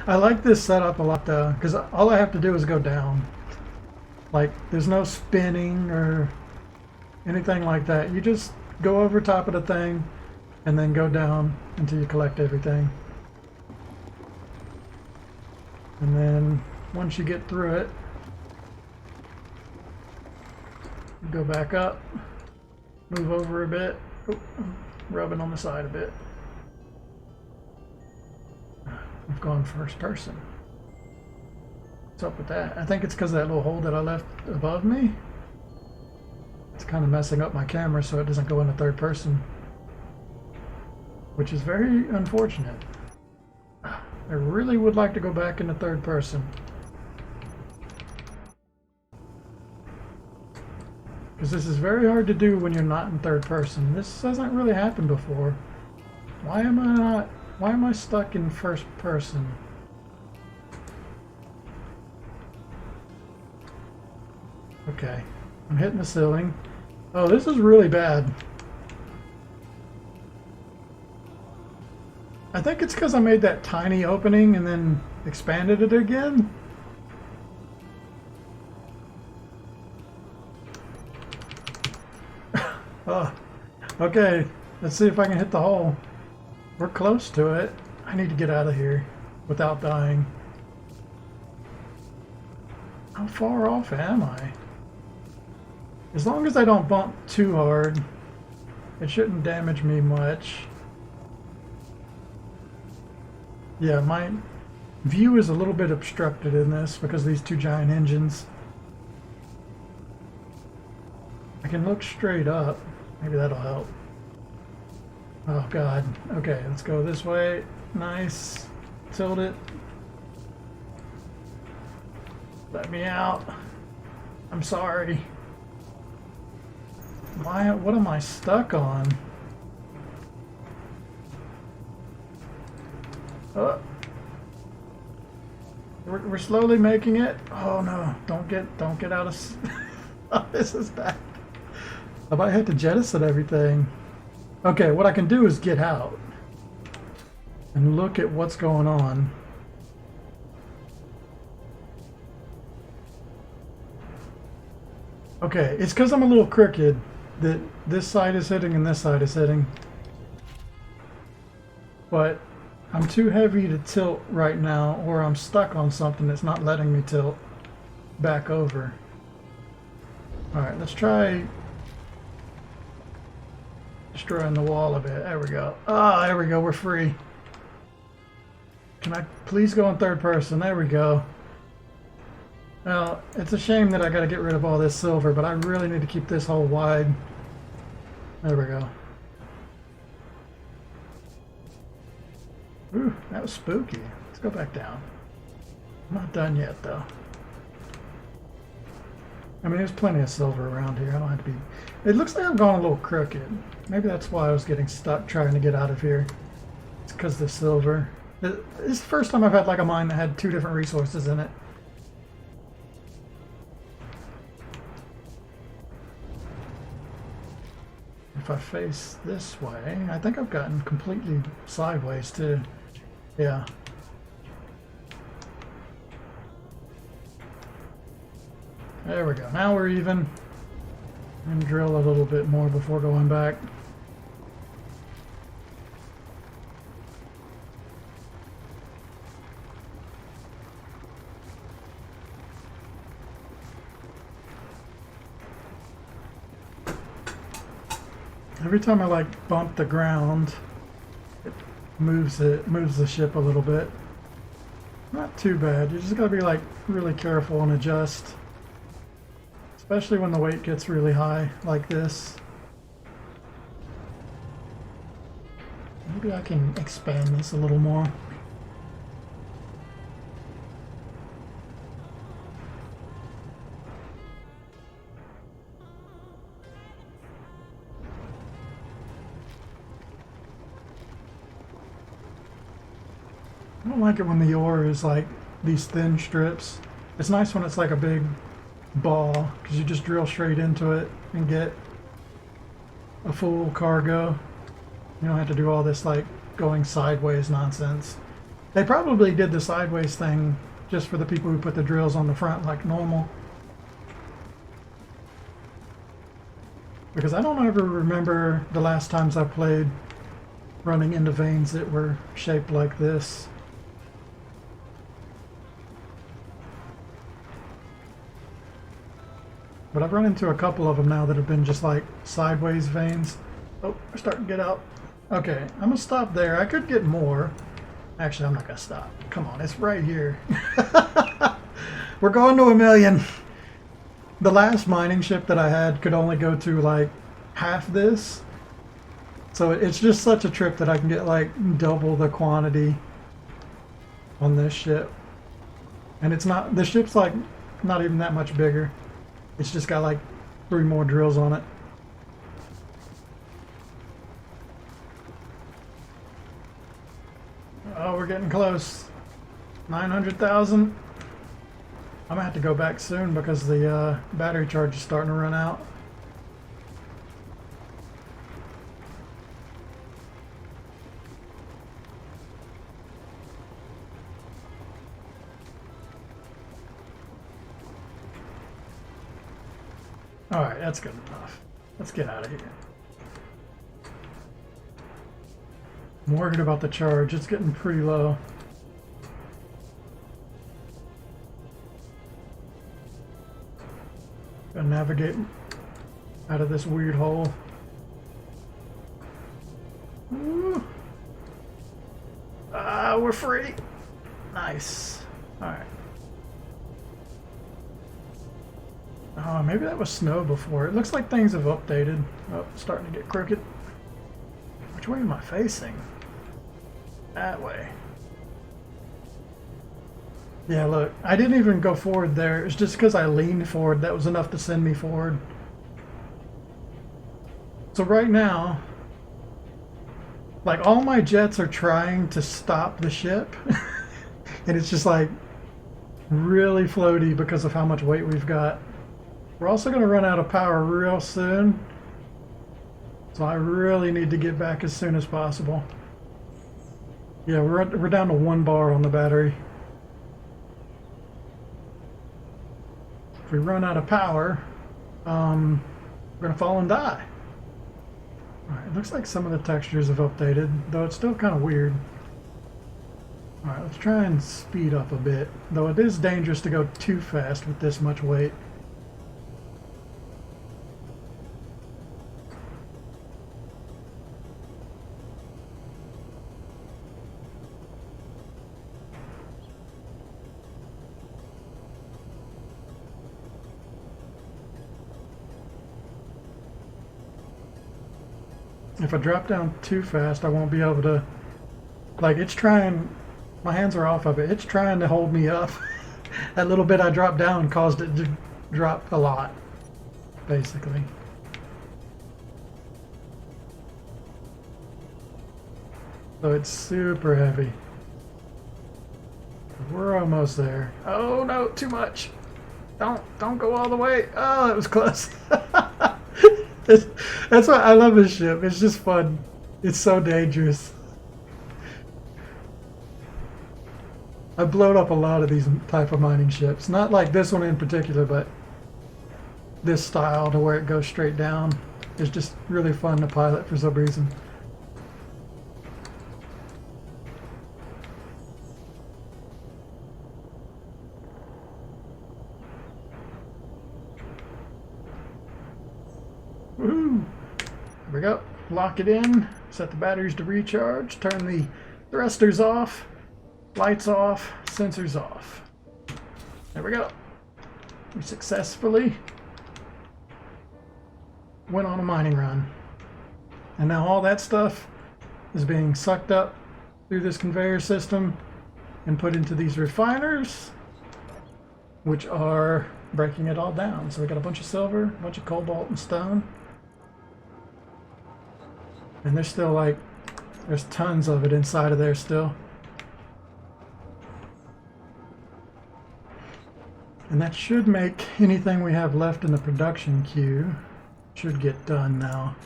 I like this setup a lot though, because all I have to do is go down. Like, there's no spinning or anything like that. You just go over top of the thing and then go down until you collect everything. And then once you get through it, you go back up, move over a bit. Oh, I'm rubbing on the side a bit. I've gone first person. What's up with that? I think it's because of that little hole that I left above me. It's kind of messing up my camera so it doesn't go into third person, which is very unfortunate. I really would like to go back into third person, because this is very hard to do when you're not in third person. This hasn't really happened before. Why am I stuck in first person? Okay, I'm hitting the ceiling. Oh, this is really bad. I think it's because I made that tiny opening and then expanded it again. Oh, okay, let's see if I can hit the hole. We're close to it. I need to get out of here without dying. How far off am I? As long as I don't bump too hard, it shouldn't damage me much. Yeah, my view is a little bit obstructed in this because of these two giant engines. I can look straight up. Maybe that'll help. Oh God. Okay, let's go this way. Nice. Tilt it. Let me out. I'm sorry. What am I stuck on? Oh. We're slowly making it. Oh no, don't get out of oh, this is bad. I might have to jettison everything. Okay, what I can do is get out and look at what's going on. Okay, it's because I'm a little crooked that this side is hitting and this side is hitting. But I'm too heavy to tilt right now, or I'm stuck on something that's not letting me tilt back over. Alright, let's try destroying the wall a bit. There we go. Ah, there we go. We're free. Can I please go in third person? There we go. Well, it's a shame that I got to get rid of all this silver, but I really need to keep this hole wide. There we go. Ooh, that was spooky. Let's go back down. I'm not done yet, though. I mean, there's plenty of silver around here. I don't have to be... It looks like I'm going a little crooked. Maybe that's why I was getting stuck trying to get out of here. It's because of the silver. This is the first time I've had like a mine that had two different resources in it. If I face this way, I think I've gotten completely sideways too. Yeah. There we go. Now we're even. And drill a little bit more before going back. Every time I like bump the ground, it moves the ship a little bit. Not too bad. You just gotta be like really careful and adjust. Especially when the weight gets really high like this. Maybe I can expand this a little more. I don't like it when the ore is like these thin strips. It's nice when it's like a big ball because you just drill straight into it and get a full cargo. You don't have to do all this like going sideways nonsense. They probably did the sideways thing just for the people who put the drills on the front like normal. Because I don't ever remember the last times I played running into veins that were shaped like this. But I've run into a couple of them now that have been just like sideways veins. Oh, we're starting to get out. Okay, I'm gonna stop there. I could get more. Actually, I'm not gonna stop. Come on, it's right here. We're going to 1,000,000. The last mining ship that I had could only go to like half this. So it's just such a trip that I can get like double the quantity on this ship. And it's not, the ship's like not even that much bigger. It's just got like 3 more drills on it. Oh, we're getting close. 900,000. I'm gonna have to go back soon because the battery charge is starting to run out. Alright, that's good enough. Let's get out of here. I'm worried about the charge. It's getting pretty low. Gotta navigate out of this weird hole. Woo. Ah, we're free. Nice. Alright. Oh, maybe that was snow before. It looks like things have updated. Oh, it's starting to get crooked. Which way am I facing? That way. Yeah, look, I didn't even go forward there. It's just because I leaned forward. That was enough to send me forward. So right now, like all my jets are trying to stop the ship. And it's just like really floaty because of how much weight we've got. We're also going to run out of power real soon. So I really need to get back as soon as possible. Yeah, we're down to 1 bar on the battery. If we run out of power, we're going to fall and die. Alright, it looks like some of the textures have updated, though it's still kind of weird. Alright, let's try and speed up a bit, though it is dangerous to go too fast with this much weight. If I drop down too fast, I won't be able to, like it's trying, my hands are off of it, it's trying to hold me up. That little bit I dropped down caused it to drop a lot, basically. So it's super heavy. We're almost there. Oh no, too much. Don't go all the way. Oh, that was close. That's why I love this ship. It's just fun. It's so dangerous. I've blown up a lot of these type of mining ships. Not like this one in particular, but this style to where it goes straight down is just really fun to pilot for some reason. Woohoo! There we go. Lock it in, set the batteries to recharge, turn the thrusters off, lights off, sensors off. There we go. We successfully went on a mining run. And now all that stuff is being sucked up through this conveyor system and put into these refiners, which are breaking it all down. So we got a bunch of silver, a bunch of cobalt and stone. And there's still like, there's tons of it inside of there still. And that should make anything we have left in the production queue should get done now.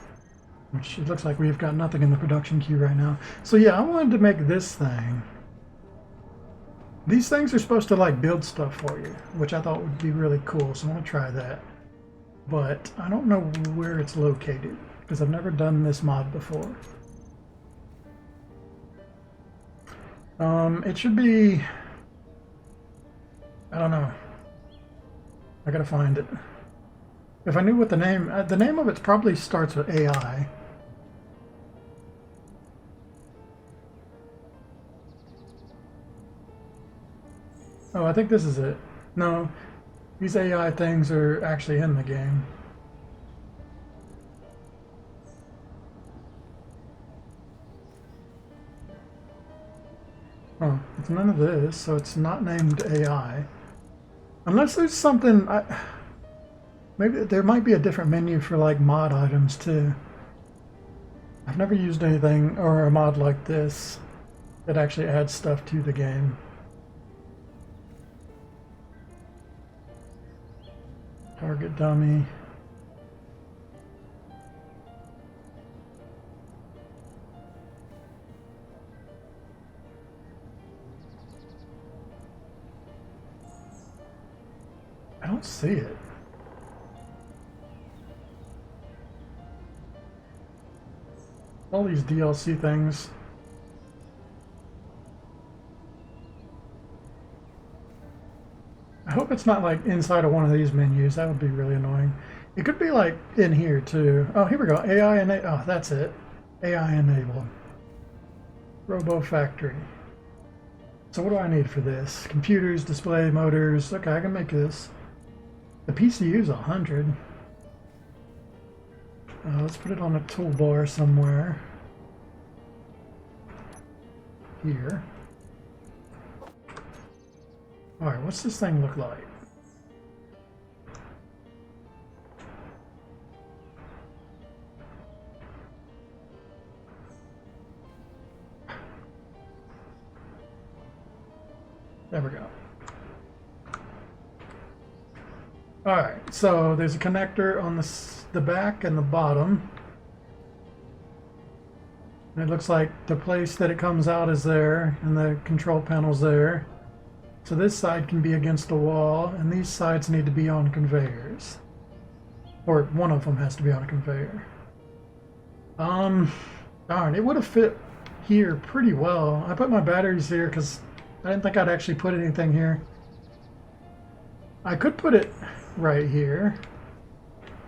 Which it looks like we've got nothing in the production queue right now. So yeah, I wanted to make this thing. These things are supposed to like build stuff for you, which I thought would be really cool. So I want to try that. But I don't know where it's located, because I've never done this mod before. It should be, I don't know. I gotta find it. If I knew what the name of it probably starts with AI. Oh, I think this is it. No, these AI things are actually in the game. Oh, it's none of this, so it's not named AI. Unless there's something, maybe there might be a different menu for like mod items too. I've never used anything or a mod like this that actually adds stuff to the game. Target dummy. I don't see it. All these DLC things. I hope it's not like inside of one of these menus. That would be really annoying. It could be like in here too. Oh, here we go. AI enable. Oh, that's it. AI enabled. Robo Factory. So what do I need for this? Computers, display, motors. Okay, I can make this. The PCU is 100. Let's put it on a toolbar somewhere. Here. Alright, what's this thing look like? There we go. Alright, so there's a connector on the back and the bottom. And it looks like the place that it comes out is there, and the control panel's there. So this side can be against the wall, and these sides need to be on conveyors. Or one of them has to be on a conveyor. Darn, it would have fit here pretty well. I put my batteries here because I didn't think I'd actually put anything here. I could put it right here.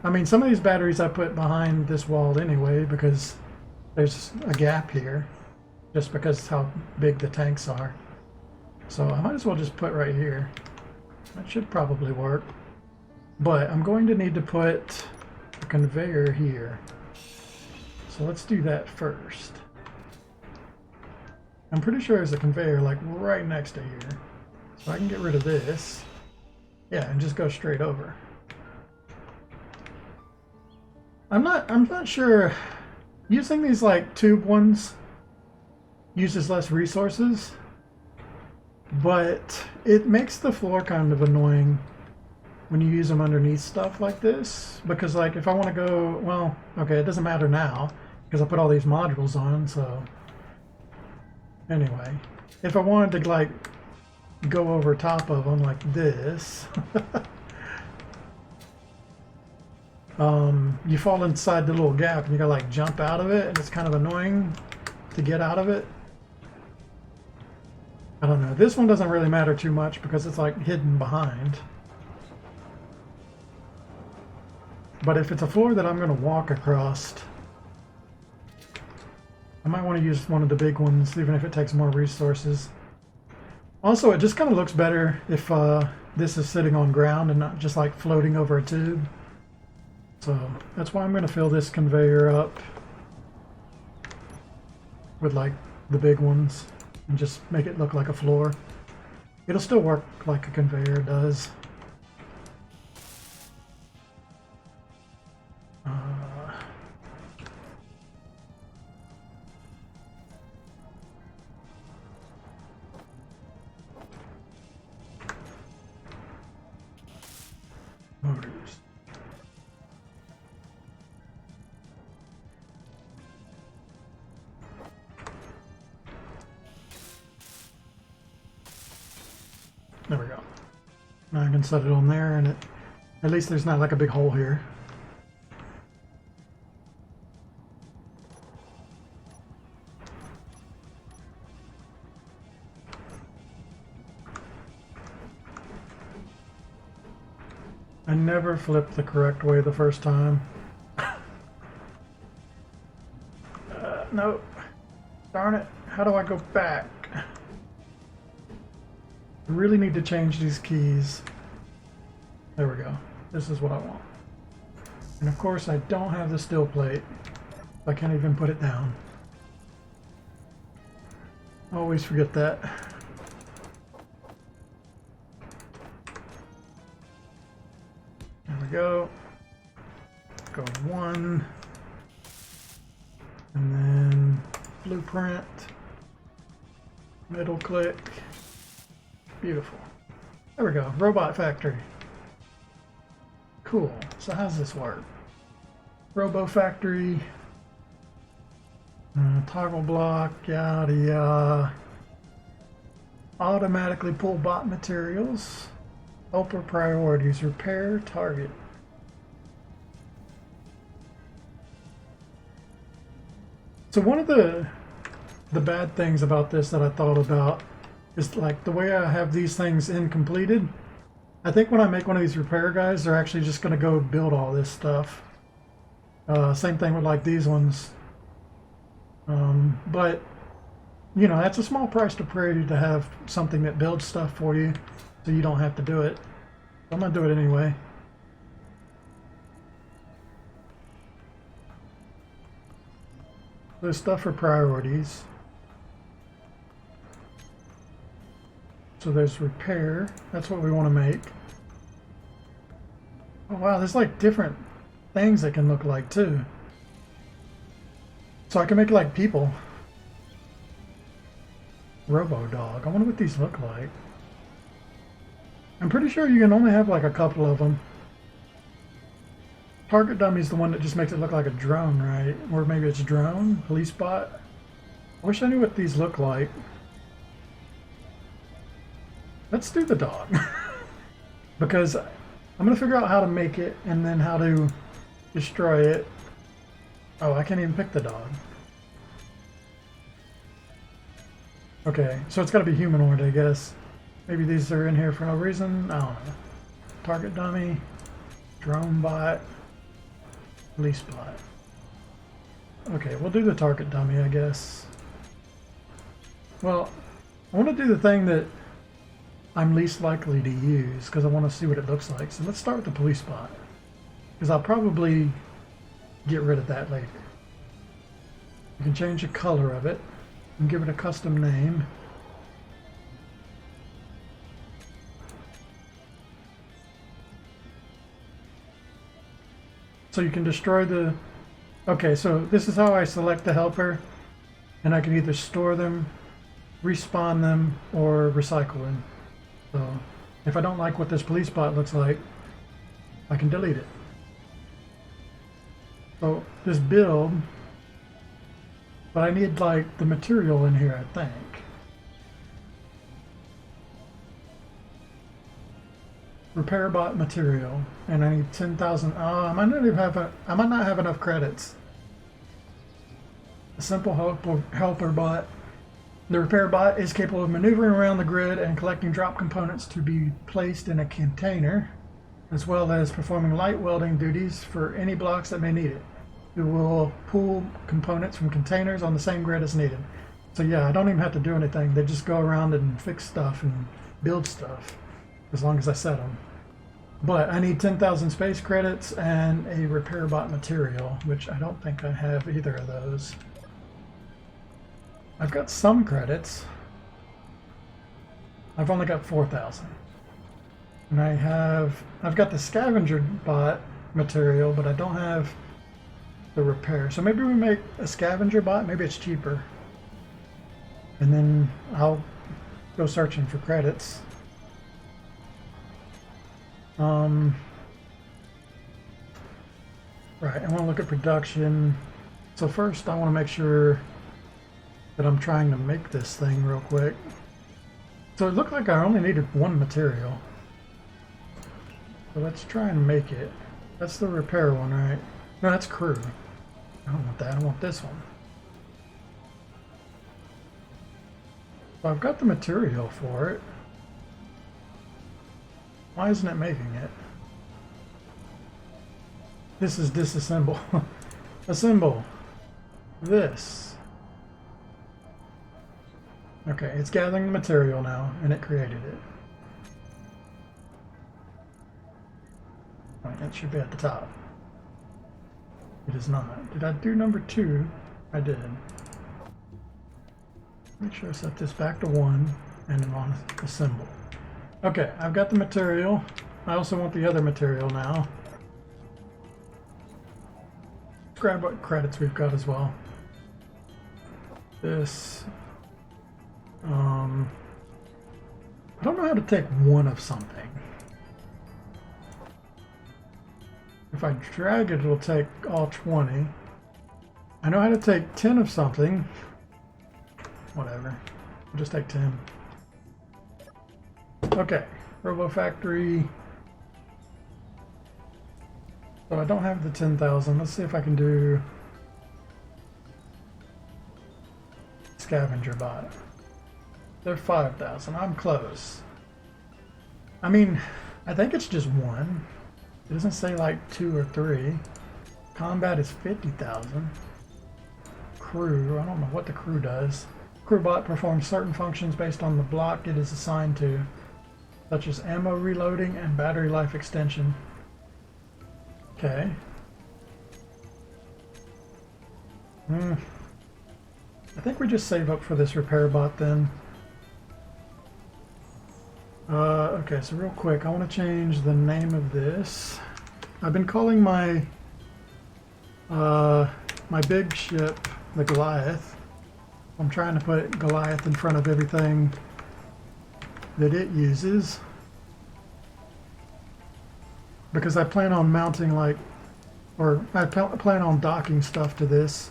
I mean, some of these batteries I put behind this wall anyway because there's a gap here, just because how big the tanks are. So I might as well just put right here. That should probably work. But I'm going to need to put a conveyor here. So let's do that first. I'm pretty sure there's a conveyor like right next to here. So I can get rid of this. Yeah, and just go straight over. I'm not sure. Using these like tube ones uses less resources, but it makes the floor kind of annoying when you use them underneath stuff like this, because like if I want to go, well, okay, it doesn't matter now because I put all these modules on. So anyway, if I wanted to like go over top of them like this, you fall inside the little gap and you gotta like jump out of it, and it's kind of annoying to get out of it. I don't know. This one doesn't really matter too much because it's like hidden behind. But if it's a floor that I'm going to walk across, I might want to use one of the big ones, even if it takes more resources. Also, it just kind of looks better if this is sitting on ground and not just like floating over a tube. So that's why I'm going to fill this conveyor up with like the big ones and just make it look like a floor. It'll still work like a conveyor does. Motors. There we go. Now I can set it on there, and at least there's not like a big hole here. I never flipped the correct way the first time. No. Darn it. How do I go back? I really need to change these keys. There we go. This is what I want. And of course I don't have the steel plate. I can't even put it down. I always forget that. There we go. Go 1. And then blueprint. Middle click. Beautiful. There we go. Robot factory. Cool. So how's this work? Robo factory. Toggle block. Yada yada. Automatically pull bot materials. Helper priorities. Repair target. So one of the bad things about this that I thought about is like the way I have these things incompleted. I think when I make one of these repair guys, they're actually just going to go build all this stuff. Same thing with like these ones. But, you know, that's a small price to pay to have something that builds stuff for you so you don't have to do it. I'm going to do it anyway. There's stuff for priorities. So there's repair. That's what we want to make. Oh wow, there's like different things that can look like too. So I can make like people. Robo dog. I wonder what these look like. I'm pretty sure you can only have like a couple of them. Target dummy is the one that just makes it look like a drone, right? Or maybe it's a drone, police bot. I wish I knew what these look like. Let's do the dog. Because I'm going to figure out how to make it and then how to destroy it. Oh, I can't even pick the dog. Okay, so it's got to be humanoid, I guess. Maybe these are in here for no reason. I don't know. Target dummy, drone bot, police bot. Okay, we'll do the target dummy, I guess. Well, I want to do the thing that I'm least likely to use because I want to see what it looks like. So let's start with the police bot, because I'll probably get rid of that later. You can change the color of it and give it a custom name. So you can destroy the... Okay, so this is how I select the helper, and I can either store them, respawn them, or recycle them. So if I don't like what this police bot looks like, I can delete it. So this build, but I need like the material in here, I think. repair bot material, and I need 10,000. I might not even have I might not have enough credits. A simple helper bot. The repair bot is capable of maneuvering around the grid and collecting drop components to be placed in a container, as well as performing light welding duties for any blocks that may need it. It will pull components from containers on the same grid as needed. So yeah, I don't even have to do anything. They just go around and fix stuff and build stuff, as long as I set them. But I need 10,000 space credits and a repair bot material, which I don't think I have either of those. I've got some credits. I've only got 4,000. And I've got the scavenger bot material, but I don't have the repair. So maybe we make a scavenger bot, maybe it's cheaper. And then I'll go searching for credits. Right, I want to look at production. So first I want to make sure that I'm trying to make this thing real quick. So it looked like I only needed one material. So let's try and make it. That's the repair one, right? No, that's crew. I don't want that, I want this one. So I've got the material for it. Why isn't it making it? This is disassemble. Assemble. This. Okay, it's gathering the material now, and it created it. Right, it should be at the top. It is not. Did I do number 2? I did. Make sure I set this back to 1, and then on assemble. Okay, I've got the material. I also want the other material now. Let's grab what credits we've got as well. This. I don't know how to take one of something. If I drag it, it'll take all 20. I know how to take 10 of something. Whatever. I'll just take 10. Okay, Robo Factory. So I don't have the 10,000. Let's see if I can do Scavenger Bot. They're 5,000. I'm close. I mean, I think it's just 1. It doesn't say like 2 or 3. Combat is 50,000. Crew, I don't know what the crew does. Crewbot performs certain functions based on the block it is assigned to, such as ammo reloading and battery life extension. Okay. I think we just save up for this repair bot then. Okay, so real quick, I want to change the name of this. I've been calling my my big ship the Goliath. I'm trying to put Goliath in front of everything that it uses, because I plan on mounting I plan on docking stuff to this.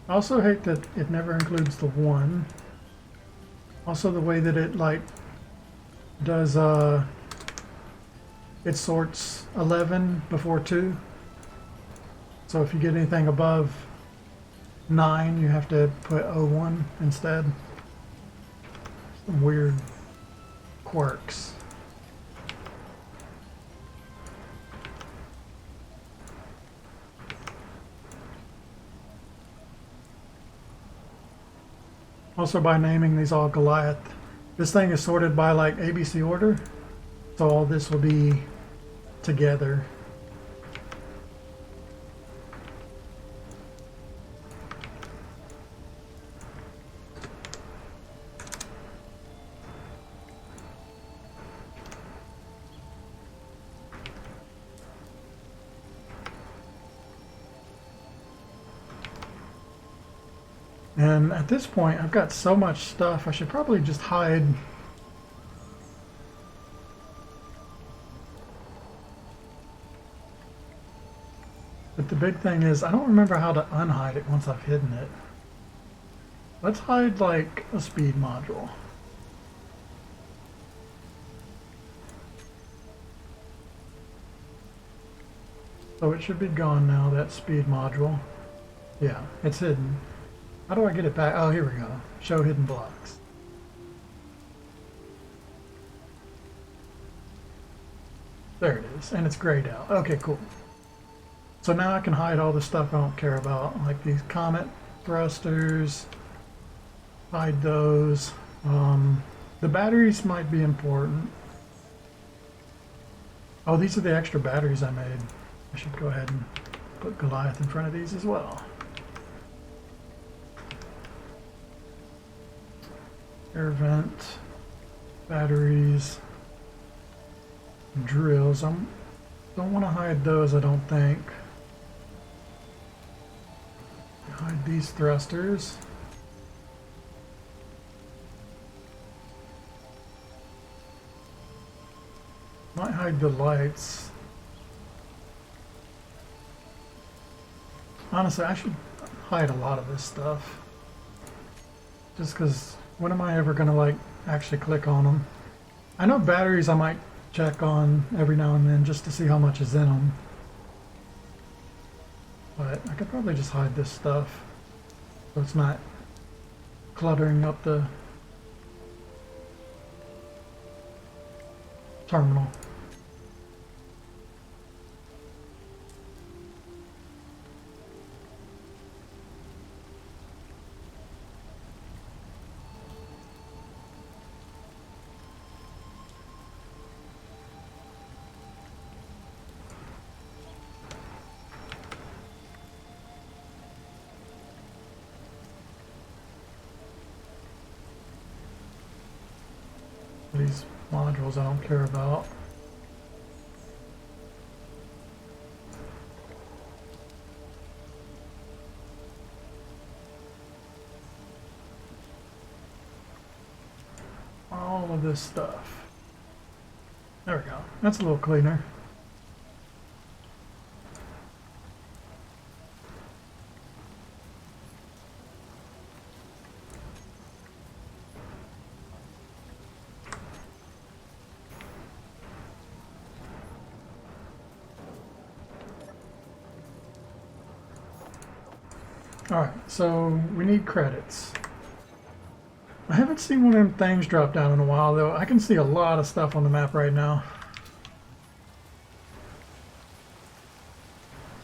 I also hate that it never includes the 1. Also the way that it does it sorts 11 before 2. So if you get anything above 9, you have to put 01 instead. Some weird quirks. Also, by naming these all Goliath, this thing is sorted by like ABC order, so all this will be together. And at this point, I've got so much stuff, I should probably just hide. But the big thing is, I don't remember how to unhide it once I've hidden it. Let's hide like a speed module. So it should be gone now, that speed module. Yeah, it's hidden. How do I get it back? Oh, here we go. Show hidden blocks. There it is, and it's grayed out. Okay, cool. So now I can hide all the stuff I don't care about, like these comet thrusters. Hide those. The batteries might be important. Oh, these are the extra batteries I made. I should go ahead and put Goliath in front of these as well. Air vent, batteries, drills. I don't want to hide those, I don't think. Hide these thrusters. Might hide the lights. Honestly, I should hide a lot of this stuff. Just because, when am I ever going to, like, actually click on them? I know batteries I might check on every now and then just to see how much is in them. But I could probably just hide this stuff so it's not cluttering up the terminal. These modules I don't care about. All of this stuff. There we go. That's a little cleaner. Alright, so we need credits. I haven't seen one of them things drop down in a while, though. I can see a lot of stuff on the map right now.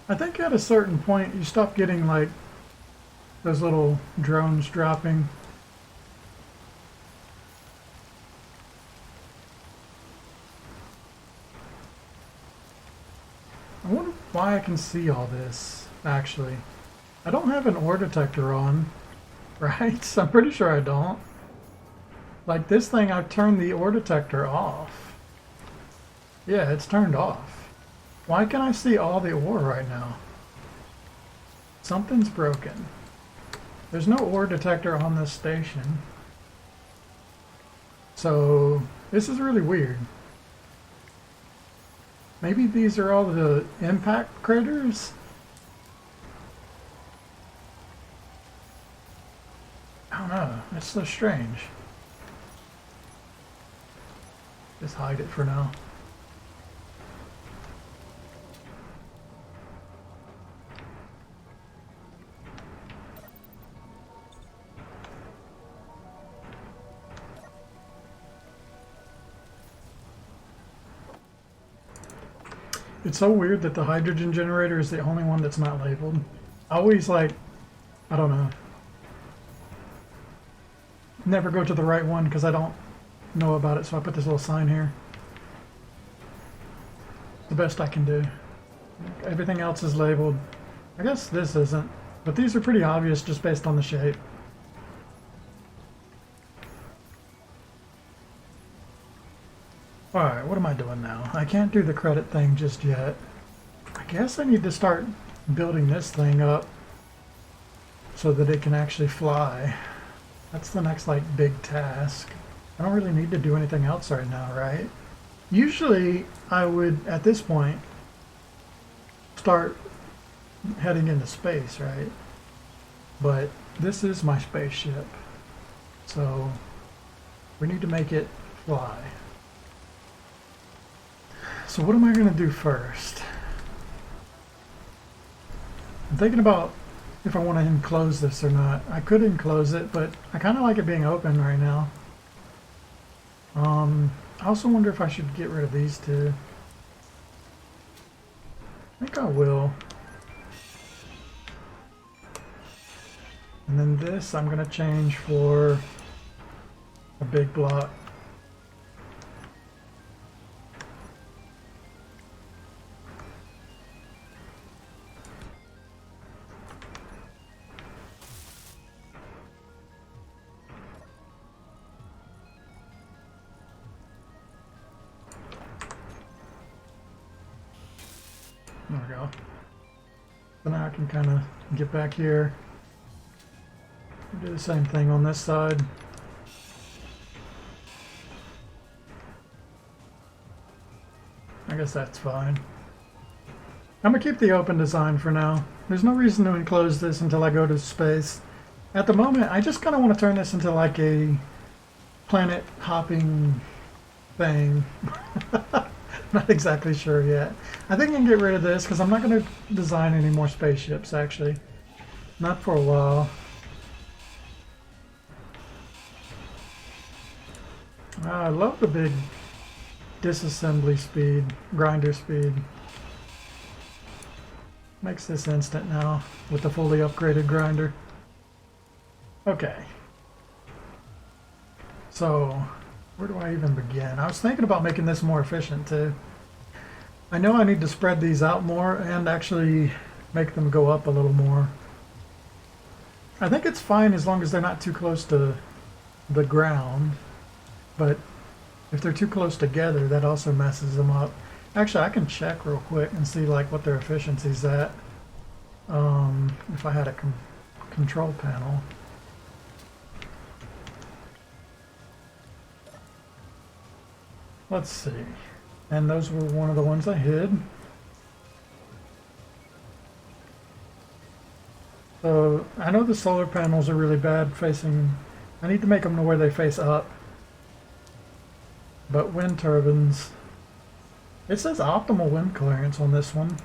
I think at a certain point you stop getting, like, those little drones dropping. I wonder why I can see all this, actually. I don't have an ore detector on, right? So I'm pretty sure I don't. Like this thing, I've turned the ore detector off. Yeah, it's turned off. Why can I see all the ore right now? Something's broken. There's no ore detector on this station. So this is really weird. Maybe these are all the impact craters? I don't know. It's so strange. Just hide it for now. It's so weird that the hydrogen generator is the only one that's not labeled. I always, like, I don't know, never go to the right one because I don't know about it, so I put this little sign here. The best I can do. Everything else is labeled. I guess this isn't, but these are pretty obvious just based on the shape. Alright, what am I doing now? I can't do the credit thing just yet. I guess I need to start building this thing up so that it can actually fly. That's the next, like, big task. I don't really need to do anything else right now, right? Usually, I would, at this point, start heading into space, right? But this is my spaceship, so we need to make it fly. So what am I going to do first? I'm thinking about if I want to enclose this or not. I could enclose it, but I kind of like it being open right now. I also wonder if I should get rid of these two. I think I will. And then this I'm going to change for a big block. There we go. So now I can kind of get back here. Do the same thing on this side. I guess that's fine. I'm gonna keep the open design for now. There's no reason to enclose this until I go to space. At the moment, I just kind of want to turn this into like a planet hopping thing. Not exactly sure yet. I think I can get rid of this because I'm not going to design any more spaceships, actually. Not for a while. I love the big disassembly speed, grinder speed. Makes this instant now with the fully upgraded grinder. Okay. So, where do I even begin? I was thinking about making this more efficient too. I know I need to spread these out more and actually make them go up a little more. I think it's fine as long as they're not too close to the ground, but if they're too close together, that also messes them up. Actually, I can check real quick and see like what their efficiency's at. If I had a control panel. Let's see. And those were one of the ones I hid. So I know the solar panels are really bad facing. I need to make them to where they face up. But wind turbines. It says optimal wind clearance on this one.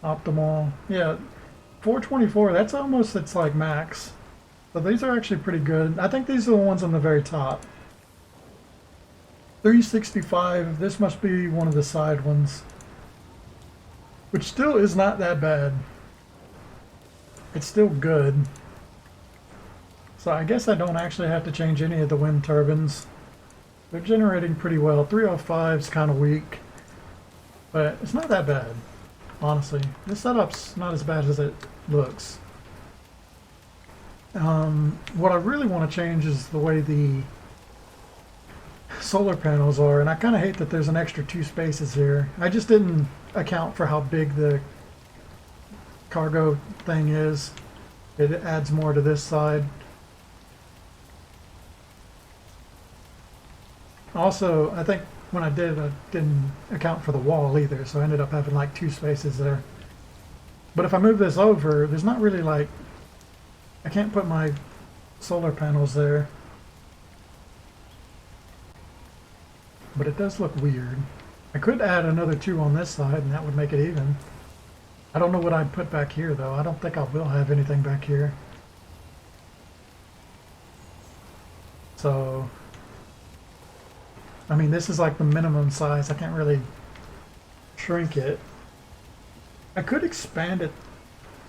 Optimal. Yeah. 424. That's almost its like max. So these are actually pretty good. I think these are the ones on the very top. 365, this must be one of the side ones. Which still is not that bad. It's still good. So I guess I don't actually have to change any of the wind turbines. They're generating pretty well. 305 is kind of weak. But it's not that bad, honestly. This setup's not as bad as it looks. What I really want to change is the way the solar panels are, and I kind of hate that there's an extra 2 spaces here. I just didn't account for how big the cargo thing is. It adds more to this side. Also, I think when I didn't account for the wall either, so I ended up having like 2 spaces there. But if I move this over, there's not really like, I can't put my solar panels there. But it does look weird. I could add another 2 on this side and that would make it even. I don't know what I'd put back here though. I don't think I will have anything back here. So, I mean, this is like the minimum size. I can't really shrink it. I could expand it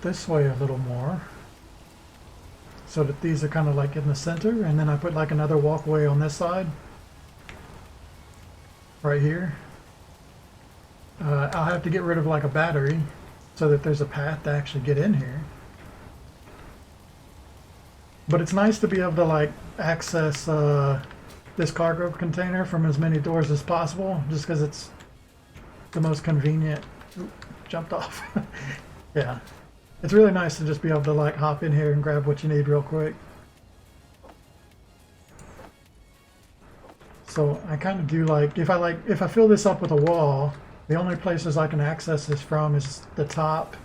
this way a little more so that these are kind of like in the center, and then I put like another walkway on this side right here. I'll have to get rid of like a battery so that there's a path to actually get in here. But it's nice to be able to like access this cargo container from as many doors as possible, just because it's the most convenient. Oop, jumped off. Yeah, it's really nice to just be able to like hop in here and grab what you need real quick. So I kind of do like if I fill this up with a wall, the only places I can access this from is the top,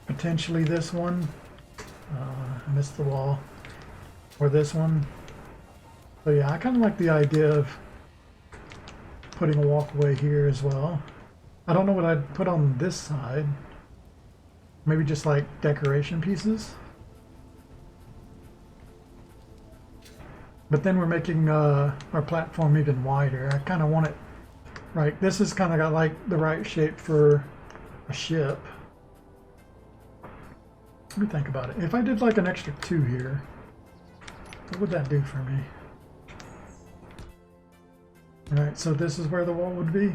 potentially this one. I missed the wall, or this one. So yeah, I kind of like the idea of putting a walkway here as well. I don't know what I'd put on this side. Maybe just like decoration pieces. But then we're making our platform even wider. I kind of want it, right, this is kind of got like the right shape for a ship. Let me think about it. If I did like an extra 2 here, what would that do for me? Alright, so this is where the wall would be.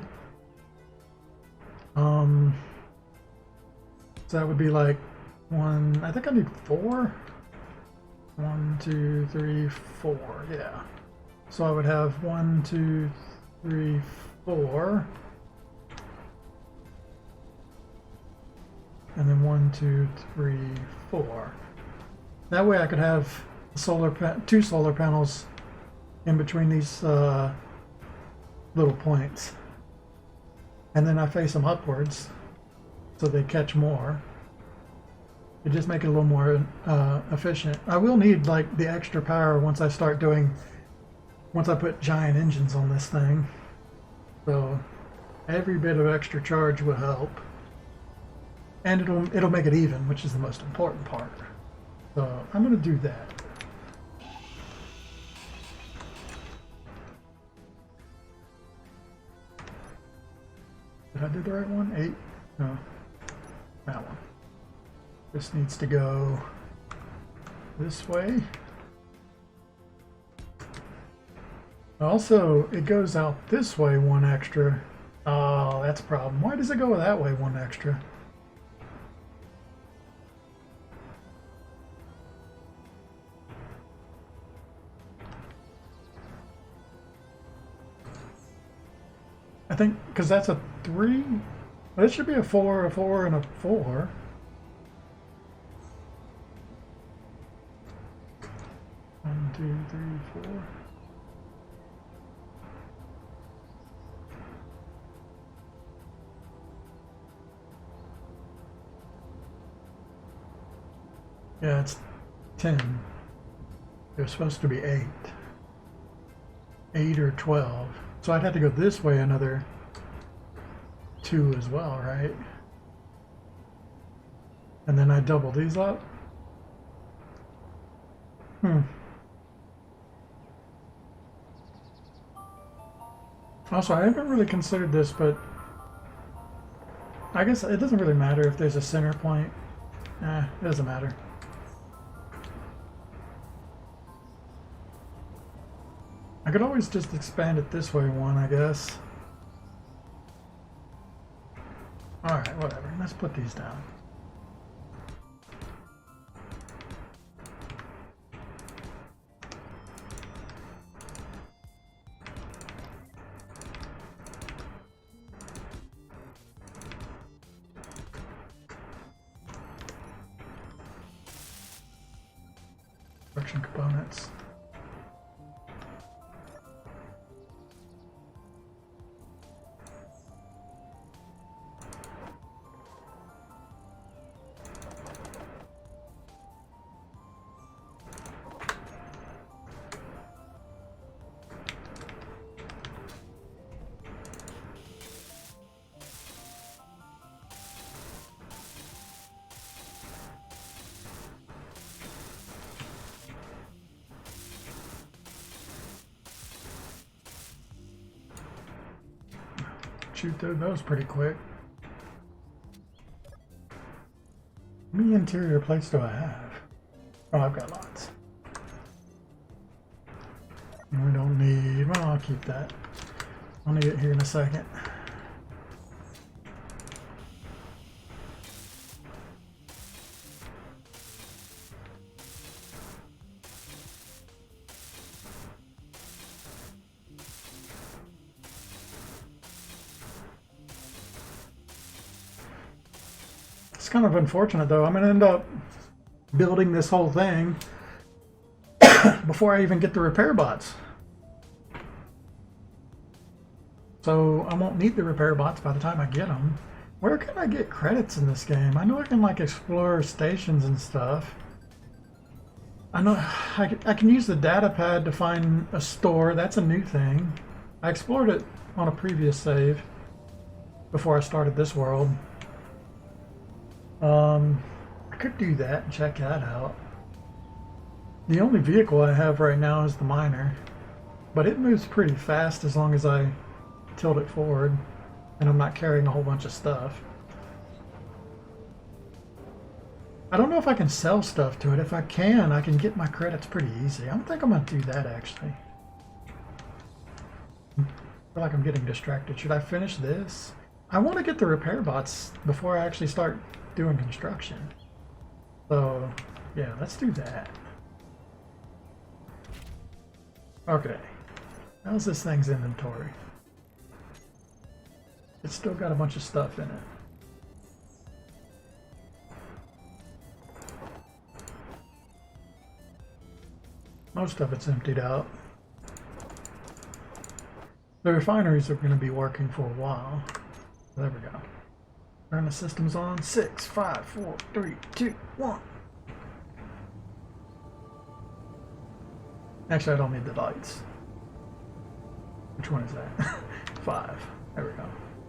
So that would be like 1, I think I need 4. 1, 2, 3, 4, yeah. So I would have 1, 2, 3, 4. And then 1, 2, 3, 4. That way I could have two solar panels in between these little points. And then I face them upwards so they catch more. It just make it a little more efficient. I will need like the extra power once I put giant engines on this thing. So every bit of extra charge will help. And it'll make it even, which is the most important part. So I'm gonna do that. Did I do the right one? 8? No. That one. This needs to go this way. Also, it goes out this way 1 extra. Oh, that's a problem. Why does it go that way 1 extra? I think because that's a 3. Well, it should be a 4, a 4, and a 4. One, 2, 3, 4. Yeah, it's 10. It was supposed to be 8. 8 or 12. So I'd have to go this way another 2 as well, right? And then I double these up. Also, I haven't really considered this, but I guess it doesn't really matter if there's a center point. It doesn't matter. I could always just expand it this way 1, I guess. Alright, whatever. Let's put these down. Construction components. Shoot through those pretty quick. How many interior plates do I have? Oh, I've got lots. And we don't need, well, I'll keep that. I'll need it here in a second. It's kind of unfortunate though. I'm gonna end up building this whole thing before I even get the repair bots. So I won't need the repair bots by the time I get them. Where can I get credits in this game? I know I can like explore stations and stuff. I know I can use the data pad to find a store. That's a new thing. I explored it on a previous save before I started this world. I could do that and check that out. The only vehicle I have right now is the miner, but it moves pretty fast as long as I tilt it forward and I'm not carrying a whole bunch of stuff. I don't know if I can sell stuff to it. If I can get my credits pretty easy. I don't think I'm going to do that, actually. I feel like I'm getting distracted. Should I finish this? I want to get the repair bots before I actually start doing construction. So, yeah, let's do that. Okay. How's this thing's inventory? It's still got a bunch of stuff in it. Most of it's emptied out. The refineries are going to be working for a while. There we go. Turn the systems on. 6, 5, 4, 3, 2, 1. Actually, I don't need the lights. Which one is that? 5. There we go.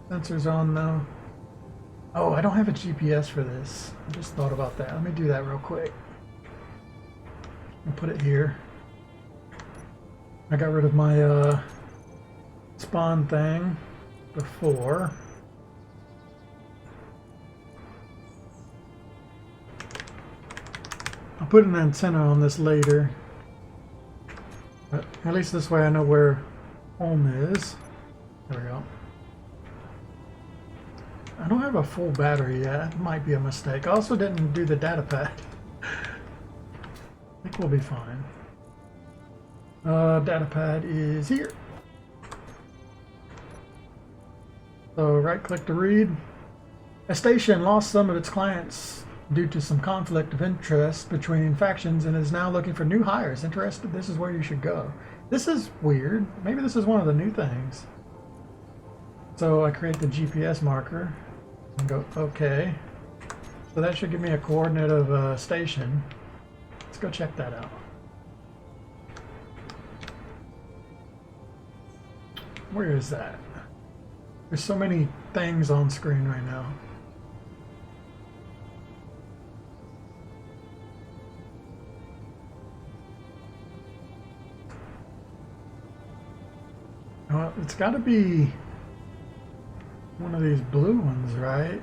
Sensors on though. Oh, I don't have a GPS for this. I just thought about that. Let me do that real quick. I'll put it here. I got rid of my spawn thing before. I'll put an antenna on this later. But at least this way I know where home is. There we go. I don't have a full battery yet. It might be a mistake. I also didn't do the data pad. I think we'll be fine. Data pad is here. So right click to read. A station lost some of its clients due to some conflict of interest between factions and is now looking for new hires. Interested? This is where you should go. This is weird. Maybe this is one of the new things. So I create the GPS marker and go OK. So that should give me a coordinate of a station. Let's go check that out. Where is that? There's so many things on screen right now. Well, it's got to be one of these blue ones, right?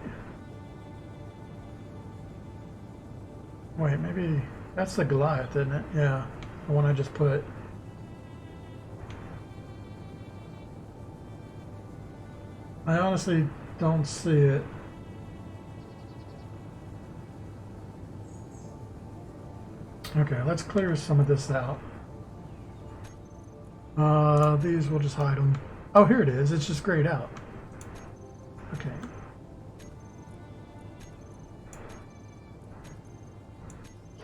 Wait, maybe that's the Goliath, isn't it? Yeah, the one I just put. I honestly don't see it. Okay, let's clear some of this out. These we'll just hide them. Oh, here it is. It's just grayed out. Okay.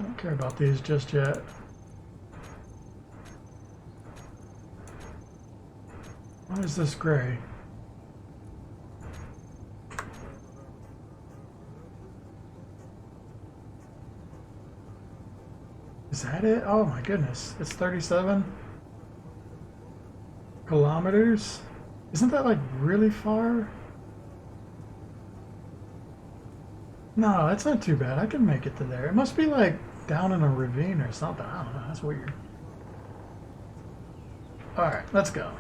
I don't care about these just yet. Why is this gray? Is that it? Oh my goodness. It's 37 kilometers? Isn't that like really far? No, that's not too bad. I can make it to there. It must be like down in a ravine or something. I don't know. That's weird. Alright, let's go.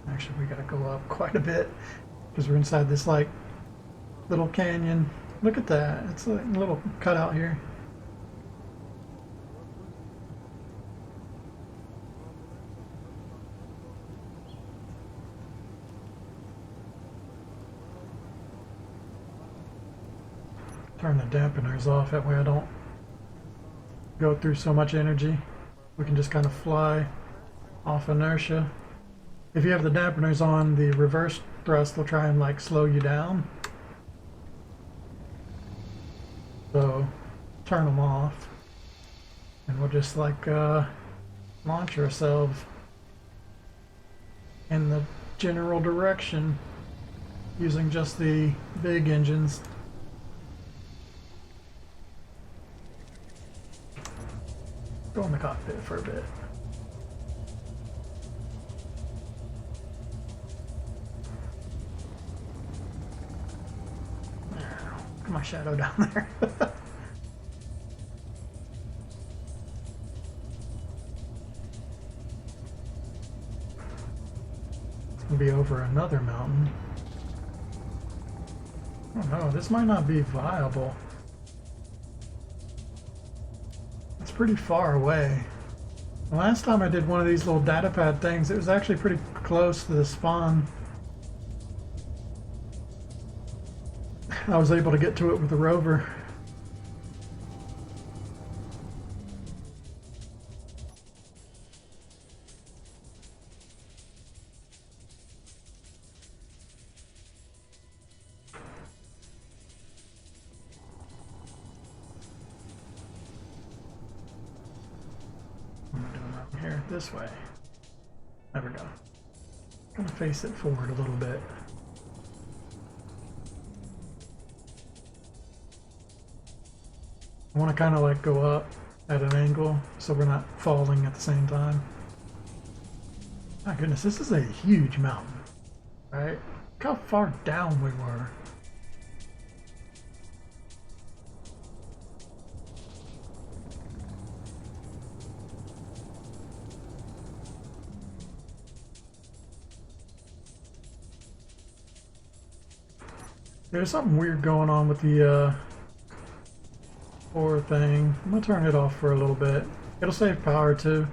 Actually, we gotta go up quite a bit because we're inside this like little canyon. Look at that. It's like a little cutout here. Turn the dampeners off, that way I don't go through so much energy. We can just kind of fly off inertia. If you have the dampeners on, the reverse thrust will try and like slow you down. So turn them off and we'll just like launch ourselves in the general direction using just the big engines. Go in the cockpit for a bit. There. Look at my shadow down there. It's gonna be over another mountain. Oh no, this might not be viable. It's pretty far away. The last time I did one of these little data pad things, it was actually pretty close to the spawn. I was able to get to it with the rover. This way. There we go. Gonna face it forward a little bit. I want to kind of like go up at an angle so we're not falling at the same time. My goodness, this is a huge mountain, right? Look how far down we were. There's something weird going on with the ore thing. I'm gonna turn it off for a little bit. It'll save power too.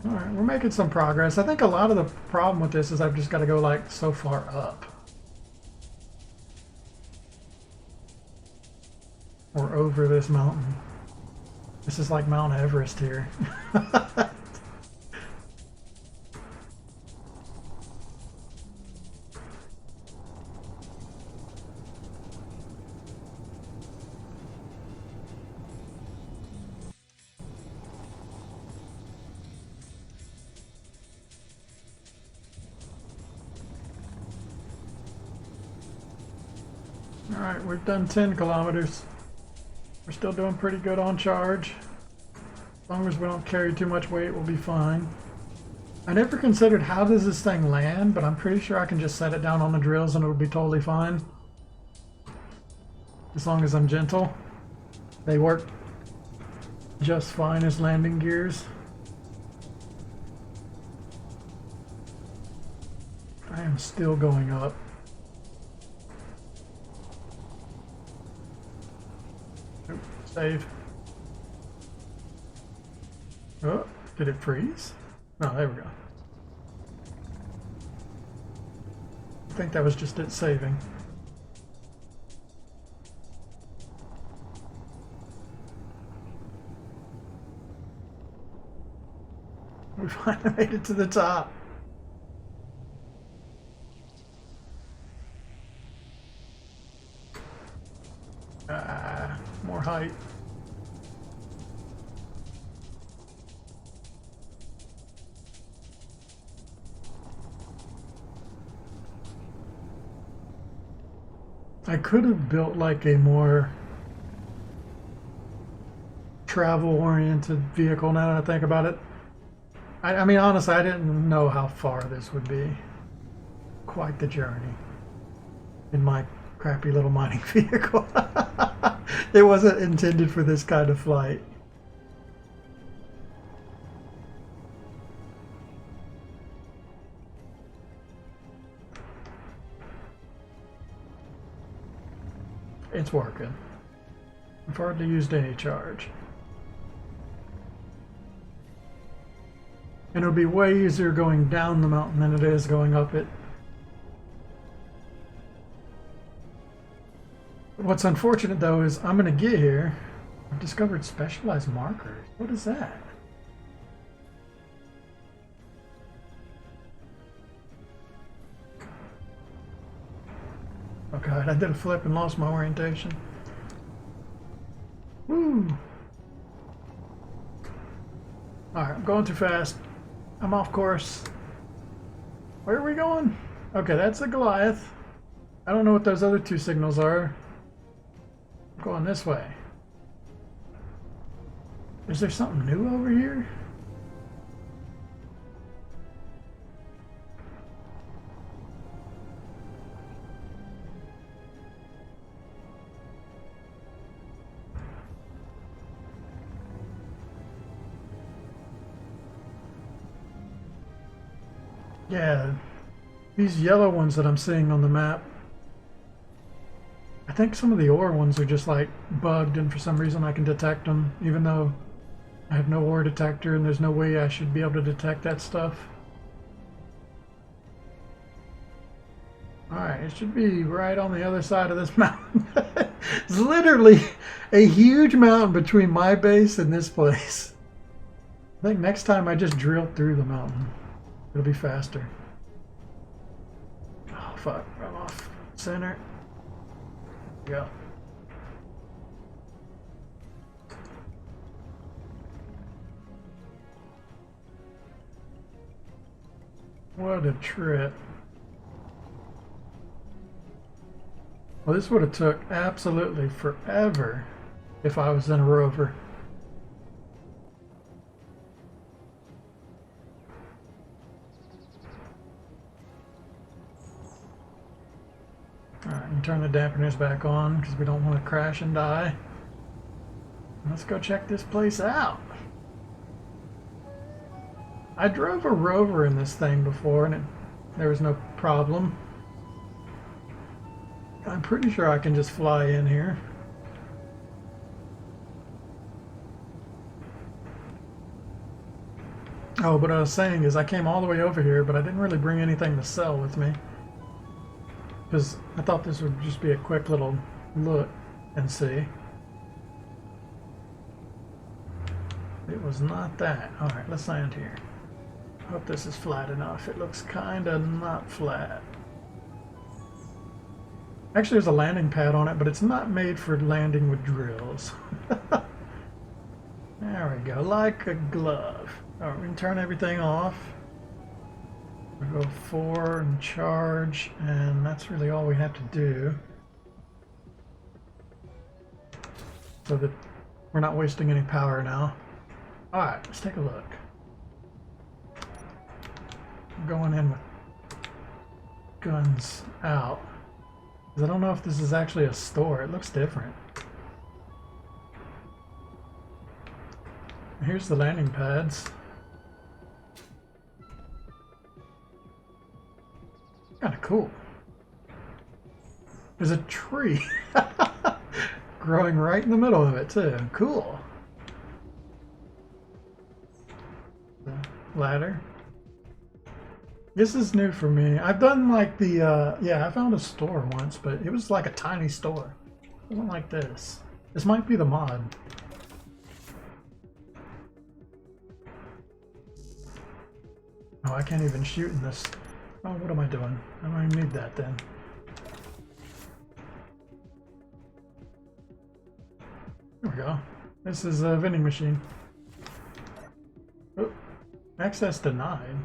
Alright, we're making some progress. I think a lot of the problem with this is I've just got to go like so far up. Or over this mountain. This is like Mount Everest here. Alright, we've done 10 kilometers. We're still doing pretty good on charge. As long as we don't carry too much weight, we'll be fine. I never considered how does this thing land, but I'm pretty sure I can just set it down on the drills and it'll be totally fine. As long as I'm gentle. They work just fine as landing gears. I am still going up. Save. Oh, did it freeze? Oh, there we go. I think that was just it saving. We finally made it to the top. More height. I could have built like a more travel-oriented vehicle now that I think about it. I mean, honestly, I didn't know how far this would be. Quite the journey in my crappy little mining vehicle. It wasn't intended for this kind of flight. It's working. I've hardly used any charge. And it'll be way easier going down the mountain than it is going up it. What's unfortunate though is I'm going to get here. I've discovered specialized markers. What is that? Oh god, I did a flip and lost my orientation. Woo! Alright, I'm going too fast. I'm off course. Where are we going? Okay, that's a Goliath. I don't know what those other two signals are. I'm going this way. Is there something new over here? Yeah, these yellow ones that I'm seeing on the map, I think some of the ore ones are just like bugged, and for some reason I can detect them, even though I have no ore detector and there's no way I should be able to detect that stuff. Alright, it should be right on the other side of this mountain. It's literally a huge mountain between my base and this place. I think next time I just drill through the mountain. It'll be faster. Oh fuck, I'm off center. Go. What a trip. Well, this would have took absolutely forever if I was in a rover. Alright, and turn the dampeners back on because we don't want to crash and die. Let's go check this place out. I drove a rover in this thing before and there was no problem. I'm pretty sure I can just fly in here. Oh, but what I was saying is I came all the way over here, but I didn't really bring anything to sell with me. Because I thought this would just be a quick little look and see. It was not that. Alright, let's land here. Hope this is flat enough. It looks kinda not flat. Actually, there's a landing pad on it, but it's not made for landing with drills. There we go, like a glove. Alright, we can turn everything off. We'll go 4 and charge, and that's really all we have to do. So that we're not wasting any power now. Alright, let's take a look. I'm going in with guns out. I don't know if this is actually a store. It looks different. Here's the landing pads. Kind of cool. There's a tree growing right in the middle of it too. Cool. The ladder. This is new for me. I've done like the, yeah, I found a store once, but it was like a tiny store. It wasn't like this. This might be the mod. Oh, I can't even shoot in this. Oh, what am I doing? I don't even need that then. There we go. This is a vending machine. Oh, access denied.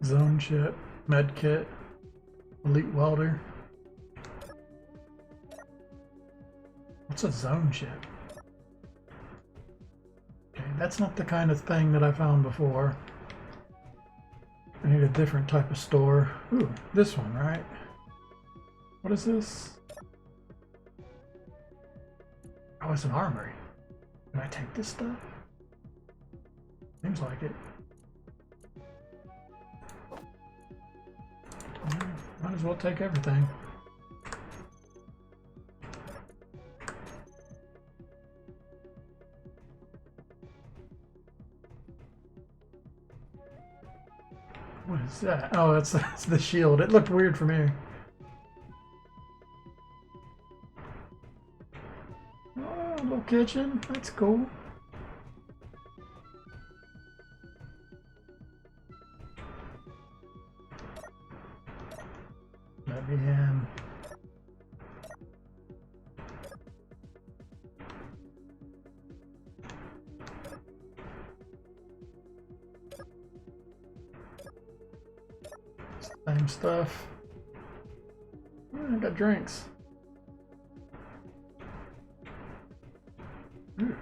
Zone chip, med kit, elite welder. What's a zone chip? Okay, that's not the kind of thing that I found before. I need a different type of store. Ooh, this one, right? What is this? Oh, it's an armory. Can I take this stuff? Seems like it. Might as well take everything. What is that? Oh, that's the shield. It looked weird for me. Oh, a little kitchen. That's cool. Let me in. Same stuff. I got drinks. Ooh.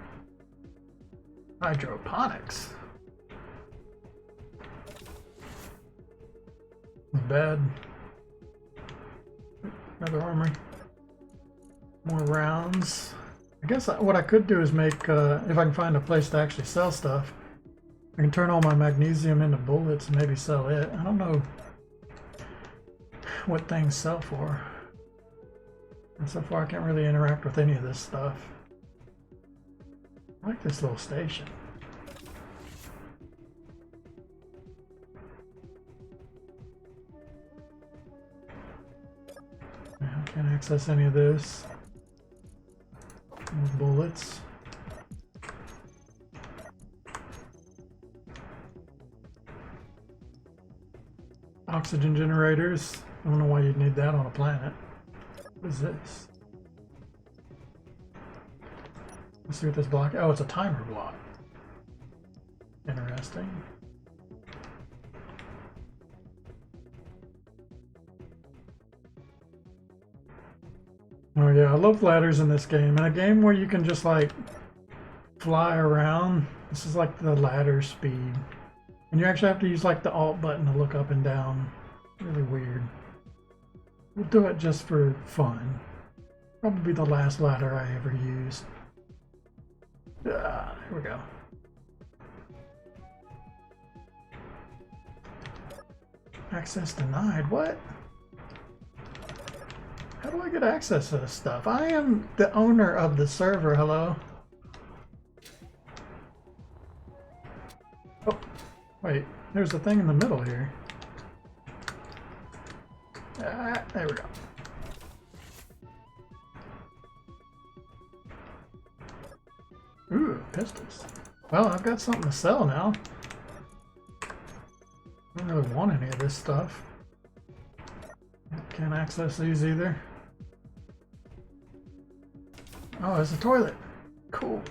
Hydroponics. Not bad. Another armory. More rounds. I guess what I could do is make, if I can find a place to actually sell stuff, I can turn all my magnesium into bullets and maybe sell it. I don't know what things sell for. And so far I can't really interact with any of this stuff. I like this little station. I can't access any of this. More bullets. Oxygen generators. I don't know why you'd need that on a planet. What is this? Let's see what this block. Oh, it's a timer block. Interesting. Oh yeah, I love ladders in this game. In a game where you can just like fly around, this is like the ladder speed. And you actually have to use like the Alt button to look up and down. Really weird. We'll do it just for fun. Probably the last ladder I ever used. Ah, here we go. Access denied. What? How do I get access to this stuff? I am the owner of the server. Hello? Oh, wait. There's a thing in the middle here. Ah, there we go. Ooh, pistols. Well, I've got something to sell now. I don't really want any of this stuff. Can't access these either. Oh, there's a toilet. Cool.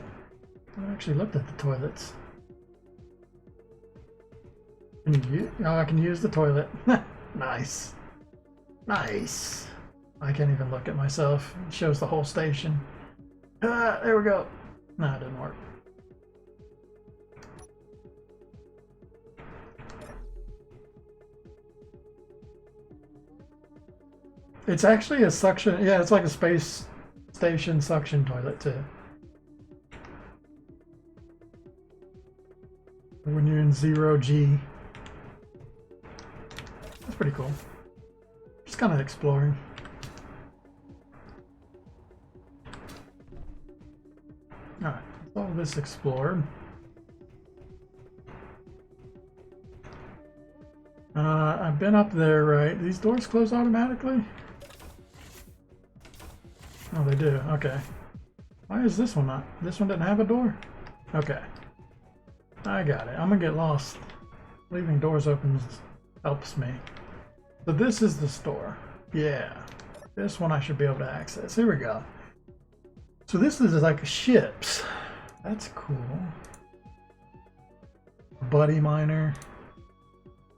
I actually looked at the toilets. Oh, I can use the toilet. Nice. Nice. I can't even look at myself. It shows the whole station. Ah, there we go. No, it didn't work. It's actually a suction. Yeah, it's like a space station suction toilet too. When you're in 0G. That's pretty cool. Just kind of exploring. Alright, all this explored. I've been up there, right? These doors close automatically? Oh, they do. Okay. Why is this one not? This one didn't have a door? Okay. I got it. I'm gonna get lost. Leaving doors open helps me. So this is the store. Yeah. This one I should be able to access. Here we go. So this is like ships. That's cool. Buddy Miner.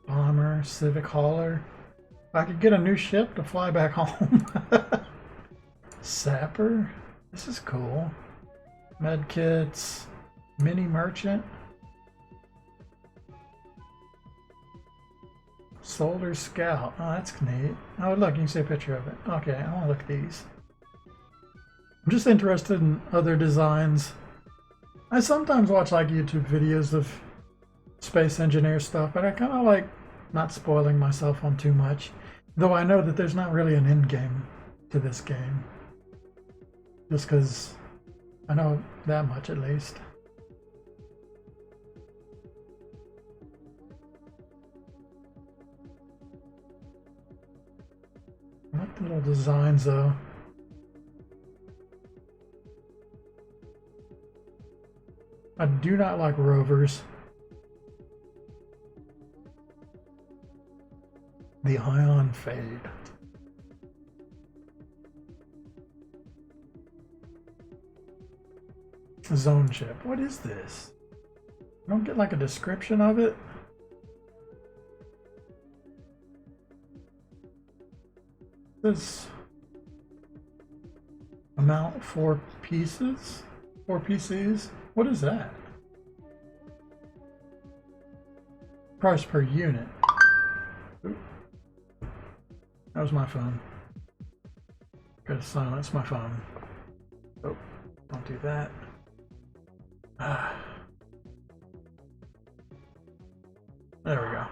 Bomber. Civic Hauler. I could get a new ship to fly back home. Sapper. This is cool. Medkits. Mini Merchant. Soldier Scout. Oh, that's neat. Oh, look, you can see a picture of it. Okay, I want to look at these. I'm just interested in other designs. I sometimes watch like YouTube videos of space engineer stuff, but I kind of like not spoiling myself on too much. Though I know that there's not really an end game to this game. Just because I know that much at least. I like the little designs though. I do not like rovers. The Ion Fade. Zone ship. What is this? I don't get like a description of it. This amount 4 pieces? 4 PCs? What is that? Price per unit. Oop. That was my phone. Gotta silence my phone. Oh, don't do that. There we go.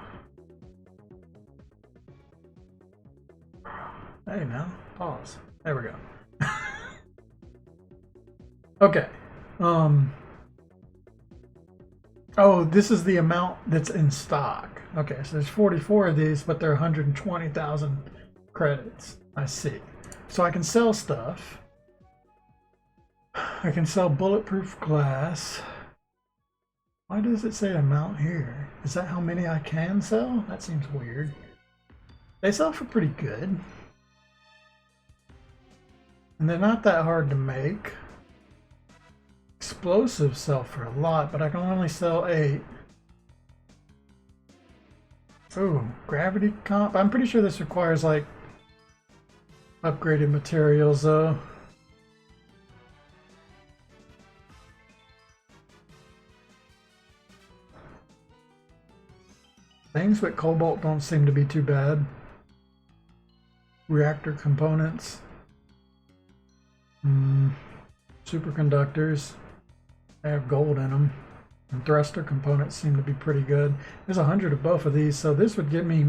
Hey now, pause. There we go. Okay. Oh, this is the amount that's in stock. Okay, so there's 44 of these, but they're 120,000 credits. I see. So I can sell stuff. I can sell bulletproof glass. Why does it say amount here? Is that how many I can sell? That seems weird. They sell for pretty good. And they're not that hard to make. Explosives sell for a lot, but I can only sell 8. Ooh, gravity comp. I'm pretty sure this requires like upgraded materials though. Things with cobalt don't seem to be too bad. Reactor components. Superconductors. They have gold in them. And thruster components seem to be pretty good. There's 100 of both of these, so this would get me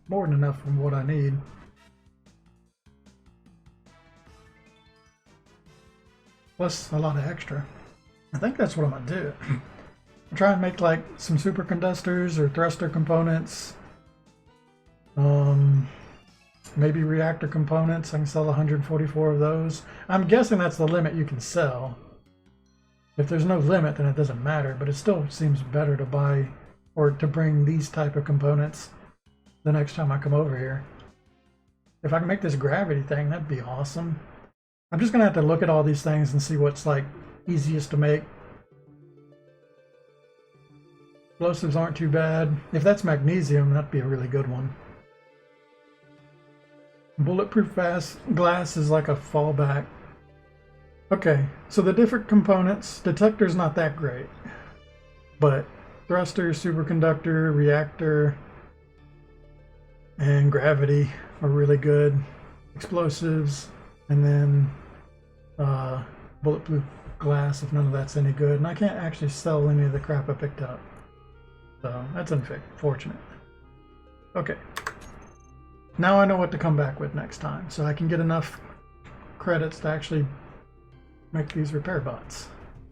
more than enough from what I need. Plus a lot of extra. I think that's what I'm gonna do. I'm trying to make like some superconductors or thruster components. Maybe reactor components. I can sell 144 of those. I'm guessing that's the limit you can sell. If there's no limit, then it doesn't matter, but it still seems better to buy or to bring these type of components the next time I come over here. If I can make this gravity thing, that'd be awesome. I'm just gonna have to look at all these things and see what's like easiest to make. Explosives aren't too bad. If that's magnesium, that'd be a really good one. Bulletproof glass is like a fallback. Okay, so the different components, detector's not that great, but thruster, superconductor, reactor, and gravity are really good. Explosives, and then bulletproof glass if none of that's any good. And I can't actually sell any of the crap I picked up. So that's unfortunate. Okay. Now I know what to come back with next time, so I can get enough credits to actually make these repair bots.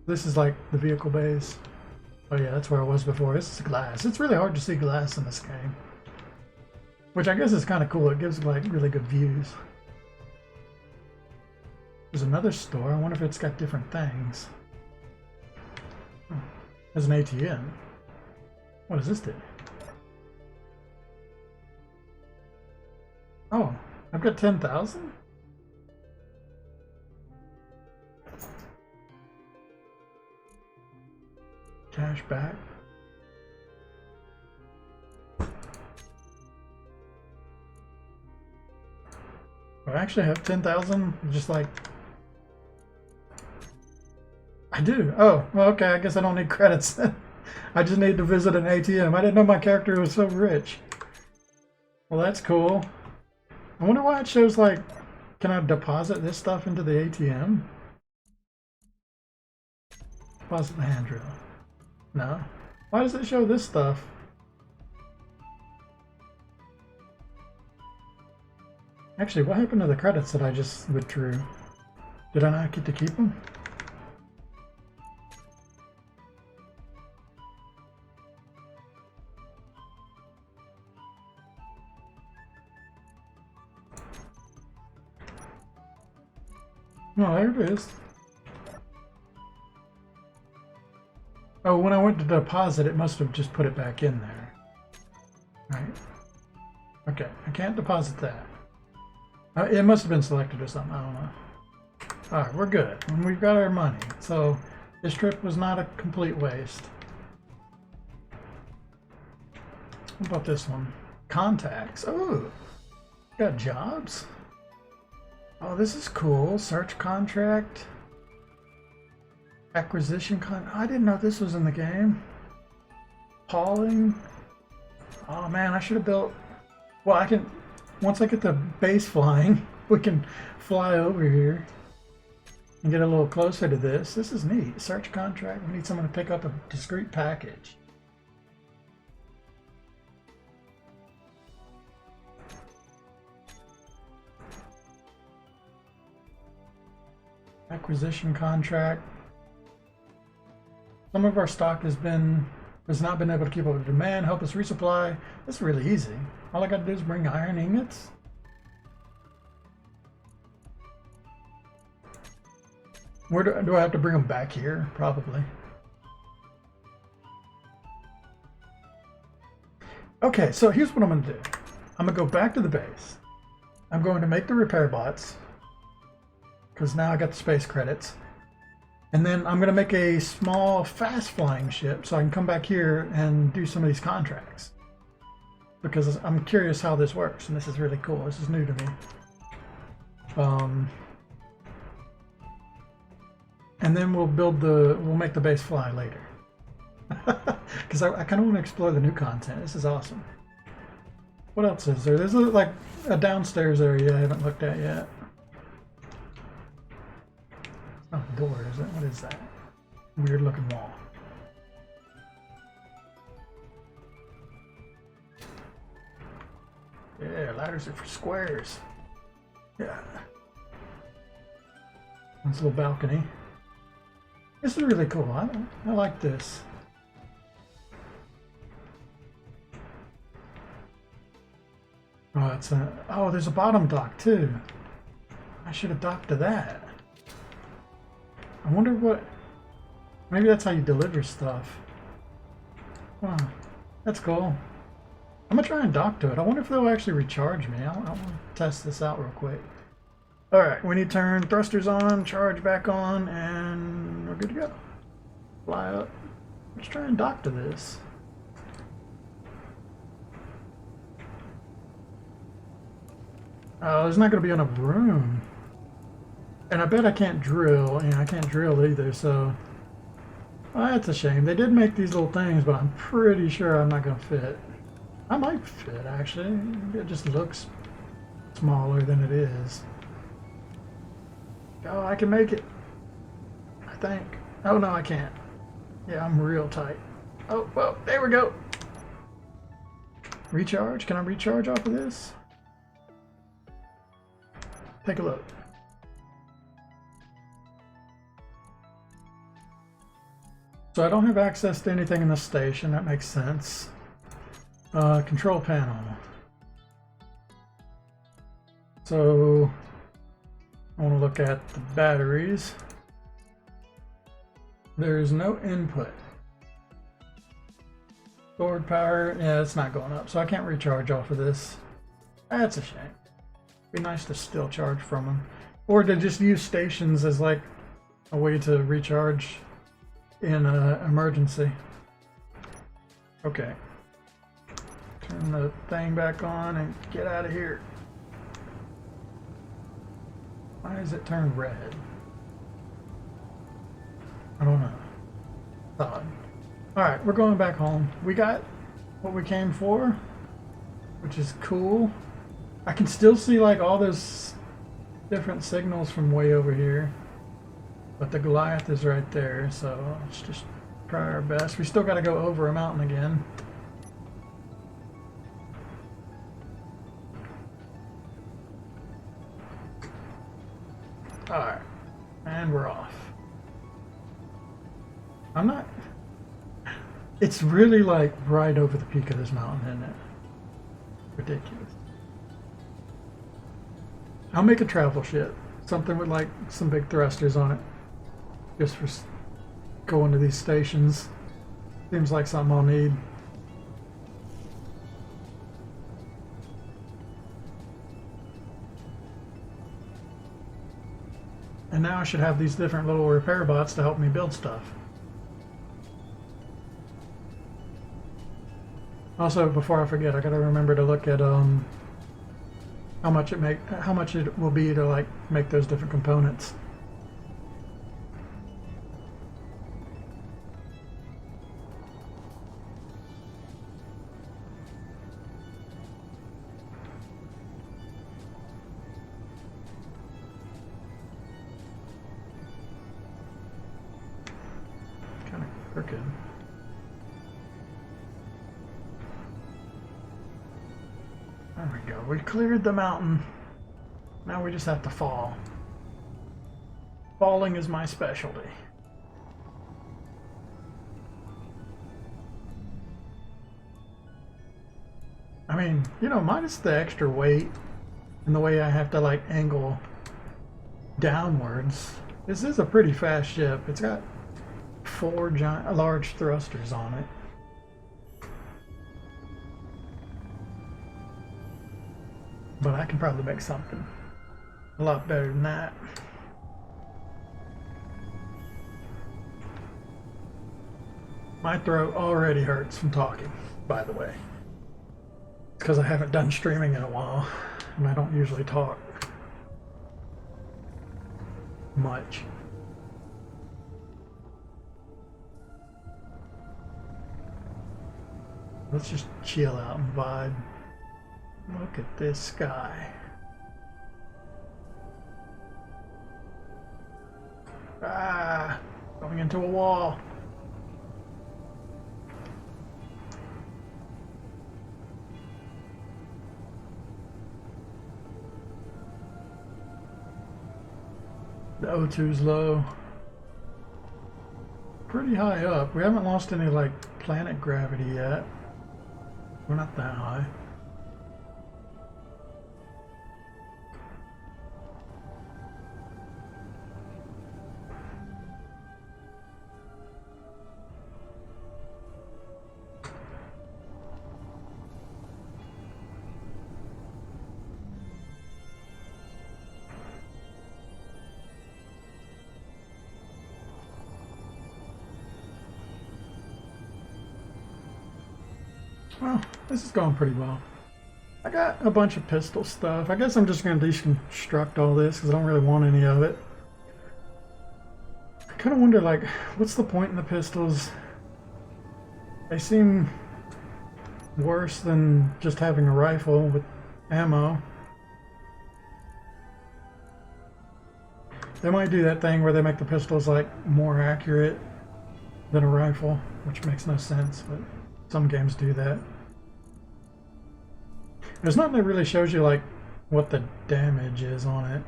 This is like the vehicle base. Oh yeah, that's where I was before. This is glass. It's really hard to see glass in this game. Which I guess is kind of cool. It gives like really good views. There's another store. I wonder if it's got different things. There's an ATM. What does this do? Oh, I've got 10,000? Cash back. I actually have 10,000, just like... I do. Oh, well, okay, I guess I don't need credits. I just need to visit an ATM. I didn't know my character was so rich. Well, that's cool. I wonder why it shows like, can I deposit this stuff into the ATM? Deposit the hand drill. No. Why does it show this stuff? Actually, what happened to the credits that I just withdrew? Did I not get to keep them? No, there it is. Oh, when I went to deposit, it must have just put it back in there. Right. Okay, I can't deposit that. It must have been selected or something, I don't know. Alright, we're good. And we've got our money. So, this trip was not a complete waste. What about this one? Contacts. Oh, got jobs? Oh, this is cool. Search contract. Acquisition con. I didn't know this was in the game. Hauling. Oh man, I should have built. Well, I can. Once I get the base flying, we can fly over here and get a little closer to this. This is neat. Search contract. We need someone to pick up a discrete package. Acquisition contract. Some of our stock has not been able to keep up with demand. Help us resupply. That's really easy. All I got to do is bring iron ingots. Where do I have to bring them back here? Probably. Okay, so here's what I'm going to do. I'm going to go back to the base. I'm going to make the repair bots, because now I got the space credits. And then I'm going to make a small fast flying ship so I can come back here and do some of these contracts. Because I'm curious how this works, and this is really cool. This is new to me. And then we'll make the base fly later. Because I kind of want to explore the new content. This is awesome. What else is there? There's like a downstairs area I haven't looked at yet. It's not a door, is it? What is that? Weird looking wall. Yeah, ladders are for squares. Yeah. This little balcony. This is really cool. I like this. Oh, there's a bottom dock too. I should have docked to that. I wonder what. Maybe that's how you deliver stuff. Wow, that's cool. I'm gonna try and dock to it. I wonder if they'll actually recharge me. I want to test this out real quick. All right, we need to turn thrusters on, charge back on, and we're good to go. Fly up. Let's try and dock to this. Oh, there's not going to be enough room. And I bet I can't drill. Yeah, I can't drill either, so... Well, that's a shame. They did make these little things, but I'm pretty sure I'm not going to fit. I might fit, actually. It just looks smaller than it is. Oh, I can make it. I think. Oh, no, I can't. Yeah, I'm real tight. Oh, well, there we go. Recharge? Can I recharge off of this? Take a look. So I don't have access to anything in the station. That makes sense. Control panel. So I want to look at the batteries. There's no input. Stored power, yeah, it's not going up, so I can't recharge off of this. That's a shame. Be nice to still charge from them, or to just use stations as like a way to recharge in an emergency. Okay, turn the thing back on and get out of here. Why is it turned red? I don't know. Odd. Alright, we're going back home. We got what we came for, which is cool. I can still see like all those different signals from way over here, but the Goliath is right there, so let's just try our best. We still got to go over a mountain again. Alright, and we're off. I'm not... It's really like right over the peak of this mountain, isn't it? Ridiculous. I'll make a travel ship. Something with like some big thrusters on it. Just for going to these stations. Seems like something I'll need. And now I should have these different little repair bots to help me build stuff. Also, before I forget, I gotta remember to look at, I how much it will be to like make those different components. Kind of crooked. There we go. We cleared the mountain. Now we just have to fall. Falling is my specialty. I mean, you know, minus the extra weight and the way I have to like angle downwards, this is a pretty fast ship. It's got 4 large thrusters on it. But I can probably make something a lot better than that. My throat already hurts from talking, by the way. It's because I haven't done streaming in a while, and I don't usually talk much. Let's just chill out and vibe. Look at this sky. Ah, going into a wall. The O2's low. Pretty high up. We haven't lost any like planet gravity yet. We're not that high. Well, this is going pretty well. I got a bunch of pistol stuff. I guess I'm just going to deconstruct all this because I don't really want any of it. I kind of wonder, like, what's the point in the pistols? They seem worse than just having a rifle with ammo. They might do that thing where they make the pistols, like, more accurate than a rifle, which makes no sense, but some games do that. There's nothing that really shows you like what the damage is on it.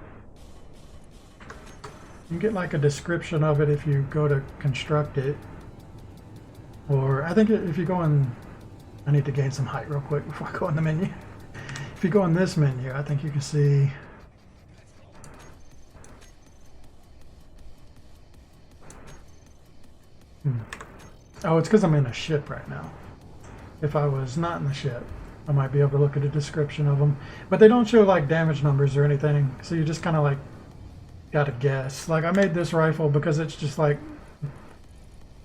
You get like a description of it if you go to construct it. Or I think if you go in, I need to gain some height real quick before I go in the menu. If you go in this menu, I think you can see Oh, it's because I'm in a ship right now. If I was not in the ship, I might be able to look at a description of them. But they don't show like damage numbers or anything, so you just kind of like gotta guess. Like I made this rifle because it's just like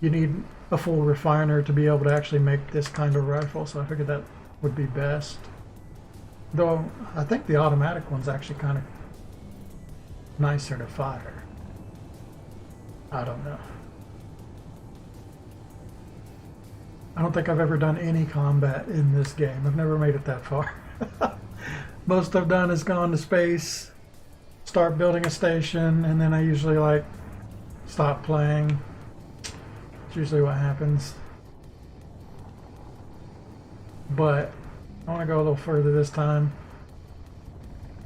you need a full refiner to be able to actually make this kind of rifle, so I figured that would be best. Though I think the automatic one's actually kind of nicer to fire. I don't know. I don't think I've ever done any combat in this game. I've never made it that far. Most I've done is gone to space, start building a station, and then I usually like stop playing. It's usually what happens. But I want to go a little further this time.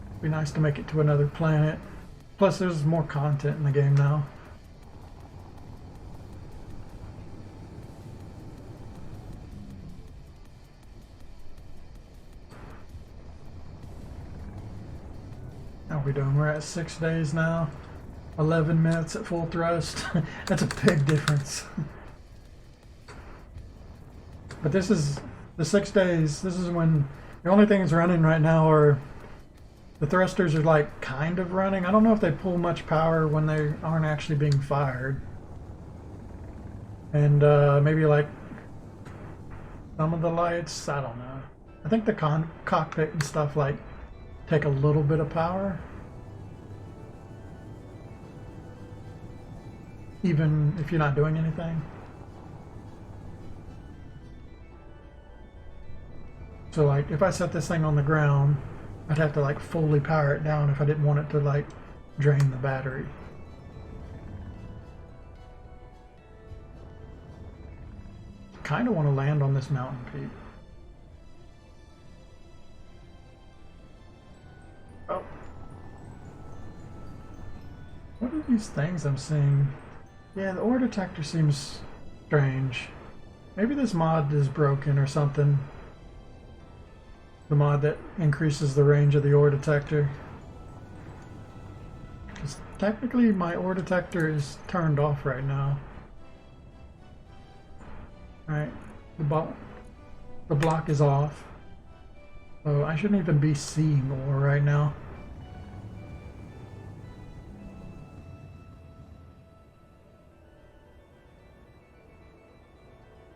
It'd be nice to make it to another planet. Plus there's more content in the game now. How are we doing? We're at 6 days now. 11 minutes at full thrust. That's a big difference. But this is the 6 days. This is when the only things running right now are the thrusters are like kind of running. I don't know if they pull much power when they aren't actually being fired. And maybe like some of the lights, I don't know. I think the cockpit and stuff like take a little bit of power. Even if you're not doing anything. So like if I set this thing on the ground, I'd have to like fully power it down if I didn't want it to like drain the battery. Kind of want to land on this mountain peak. Oh. What are these things I'm seeing? Yeah, the ore detector seems strange. Maybe this mod is broken or something. The mod that increases the range of the ore detector. Because technically my ore detector is turned off right now. Alright, the block is off. So I shouldn't even be seeing ore right now.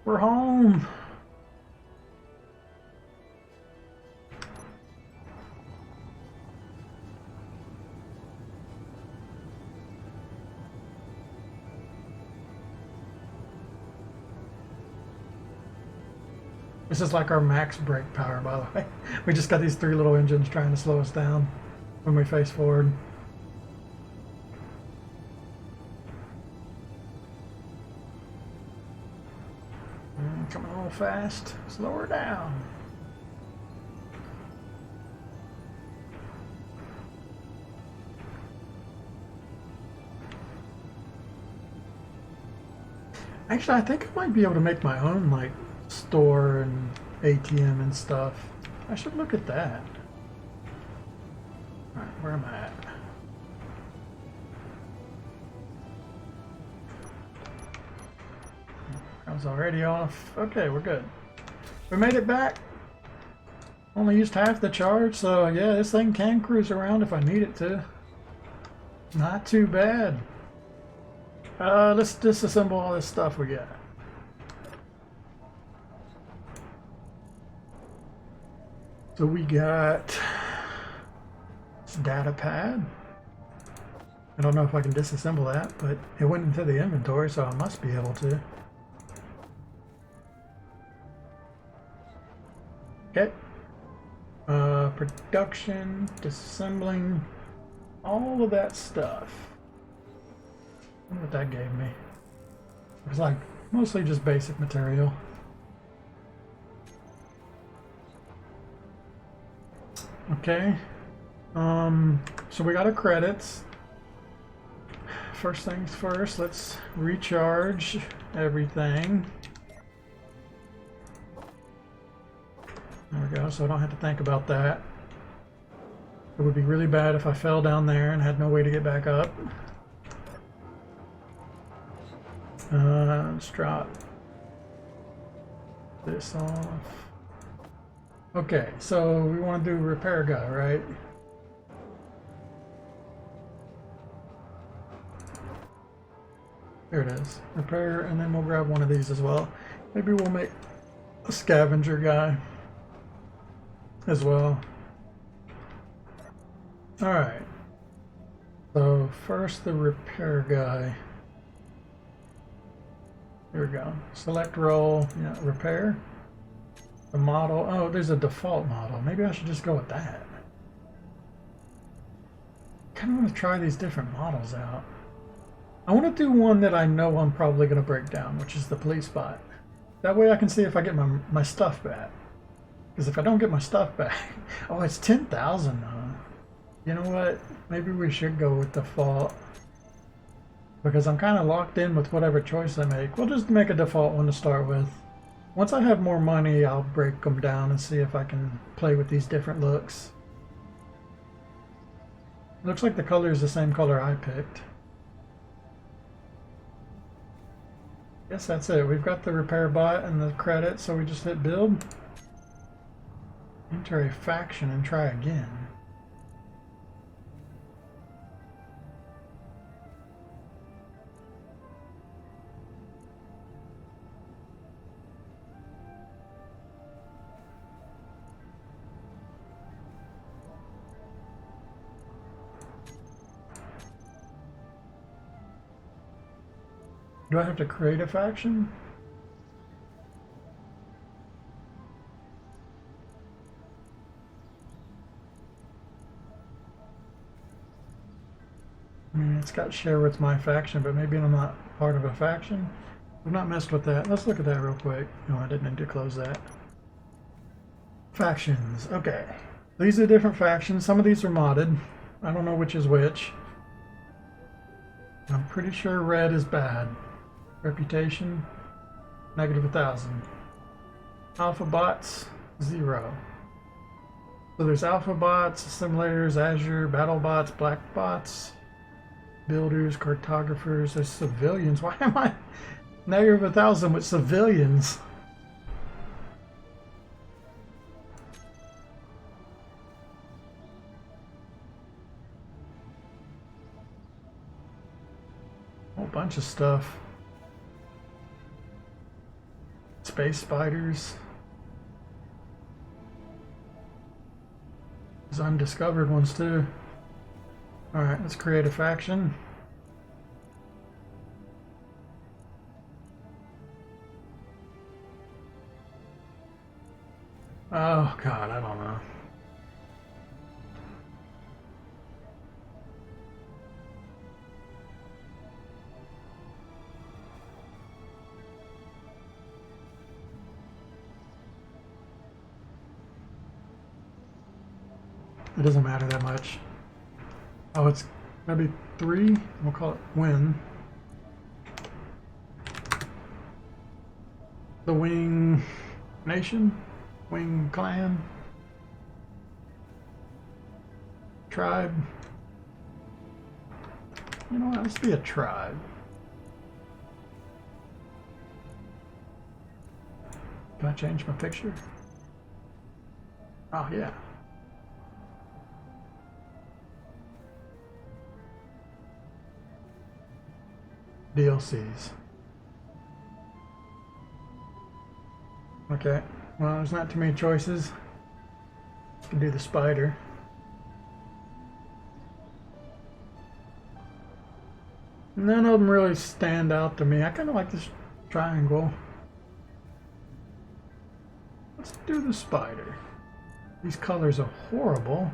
We're home! This is like our max brake power, by the way. We just got these 3 little engines trying to slow us down when we face forward. Coming a little fast. Slow her down. Actually, I think I might be able to make my own, like, store and ATM and stuff. I should look at that. Alright, where am I at? I was already off. Okay, we're good. We made it back. Only used half the charge, so yeah, this thing can cruise around if I need it to. Not too bad. Let's disassemble all this stuff we got. So we got this data pad. I don't know if I can disassemble that, but it went into the inventory, so I must be able to. Okay. Production, disassembling, all of that stuff. I wonder what that gave me. It was like mostly just basic material. Okay. So we got our credits. First things first, let's recharge everything. There we go, so I don't have to think about that. It would be really bad if I fell down there and had no way to get back up. Let's drop this off. Okay, so we want to do repair guy, right? There it is. Repair, and then we'll grab one of these as well. Maybe we'll make a scavenger guy as well. Alright. So first the repair guy. Here we go. Select role, yeah, repair. The model. Oh, there's a default model. Maybe I should just go with that. Kind of want to try these different models out. I want to do one that I know I'm probably going to break down, which is the police bot. That way I can see if I get my stuff back. Because if I don't get my stuff back... Oh, it's 10,000 though. You know what? Maybe we should go with default. Because I'm kind of locked in with whatever choice I make. We'll just make a default one to start with. Once I have more money, I'll break them down and see if I can play with these different looks. Looks like the color is the same color I picked. Guess that's it. We've got the repair bot and the credit, so we just hit build. Enter a faction and try again. Do I have to create a faction? It's got share with my faction, but maybe I'm not part of a faction. I've not messed with that. Let's look at that real quick. No, I didn't need to close that. Factions. Okay. These are different factions. Some of these are modded. I don't know which is which. I'm pretty sure red is bad. Reputation, -1,000. Alpha bots, 0. So there's alpha bots, simulators, Azure, battle bots, black bots, builders, cartographers. There's civilians. Why am I -1,000 with civilians? Whole bunch of stuff. Space spiders. There's undiscovered ones too. Alright, let's create a faction. Oh god, I don't know. It doesn't matter that much. Oh, it's gonna be 3. We'll call it Win. The Wing Nation, Wing Clan, Tribe. You know what? Let's be a tribe. Can I change my picture? Oh yeah. DLCs. Okay, well, there's not too many choices. You can do the spider. None of them really stand out to me. I kind of like this triangle. Let's do the spider. These colors are horrible.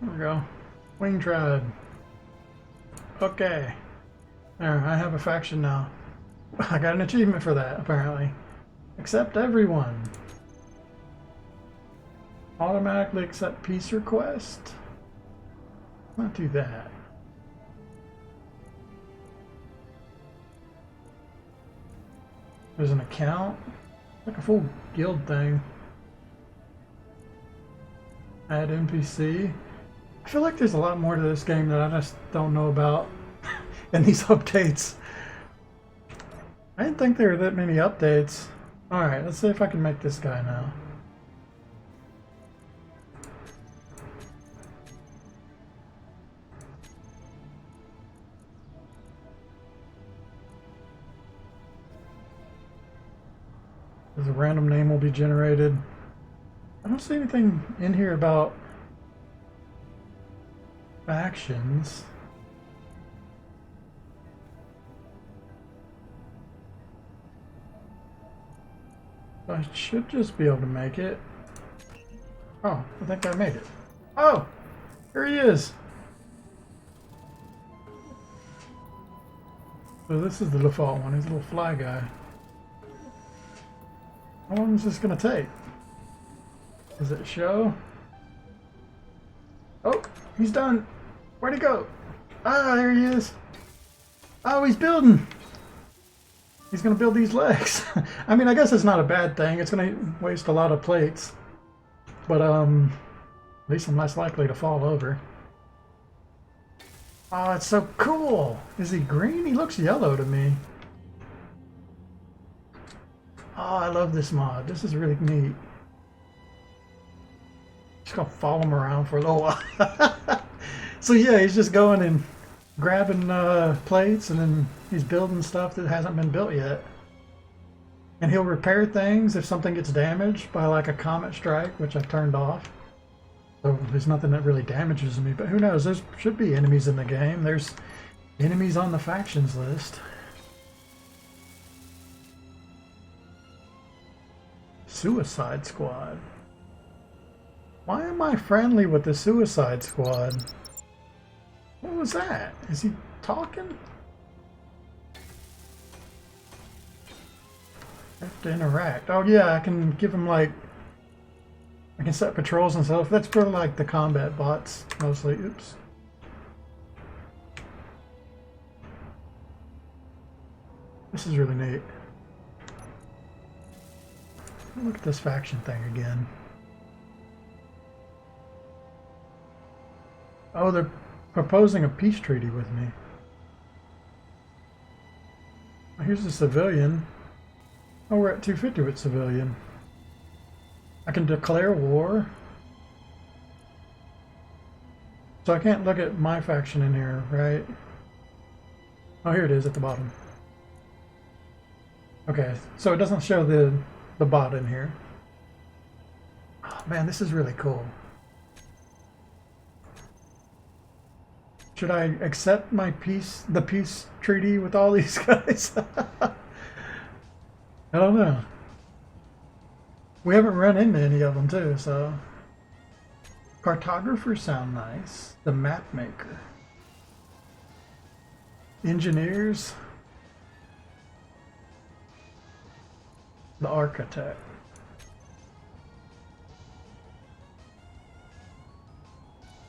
There we go. Wing Tribe. Okay. There, I have a faction now. I got an achievement for that, apparently. Accept everyone. Automatically accept peace request. Not do that. There's an account. Like a full guild thing. Add NPC. I feel like there's a lot more to this game that I just don't know about in these updates. I didn't think there were that many updates. Alright, let's see if I can make this guy now. There's a random name will be generated. I don't see anything in here about factions. I should just be able to make it. Oh, I think I made it. Oh, here he is. So this is the default one. He's a little fly guy. How long is this gonna take? Does it show? Oh, he's done. Where'd he go? Ah, there he is. Oh, he's building. He's gonna build these legs. I mean, I guess it's not a bad thing. It's gonna waste a lot of plates. But, at least I'm less likely to fall over. Oh, it's so cool. Is he green? He looks yellow to me. Oh, I love this mod. This is really neat. Just gonna follow him around for a little while. So yeah, he's just going and grabbing plates, and then he's building stuff that hasn't been built yet. And he'll repair things if something gets damaged by like a comet strike, which I've turned off. So there's nothing that really damages me, but who knows? There should be enemies in the game. There's enemies on the factions list. Suicide Squad. Why am I friendly with the Suicide Squad? What was that? Is he talking? Have to interact. Oh yeah, I can give him like... I can set patrols and stuff. That's for like the combat bots, mostly. Oops. This is really neat. Look at this faction thing again. Oh, they're proposing a peace treaty with me. Here's the civilian. Oh, we're at 250 with civilian. I can declare war. So I can't look at my faction in here, right? Oh, here it is at the bottom. Okay, so it doesn't show the bot in here. Oh man, this is really cool. Should I accept my the peace treaty with all these guys? I don't know. We haven't run into any of them too, so. Cartographers sound nice. The map maker. Engineers. The architect.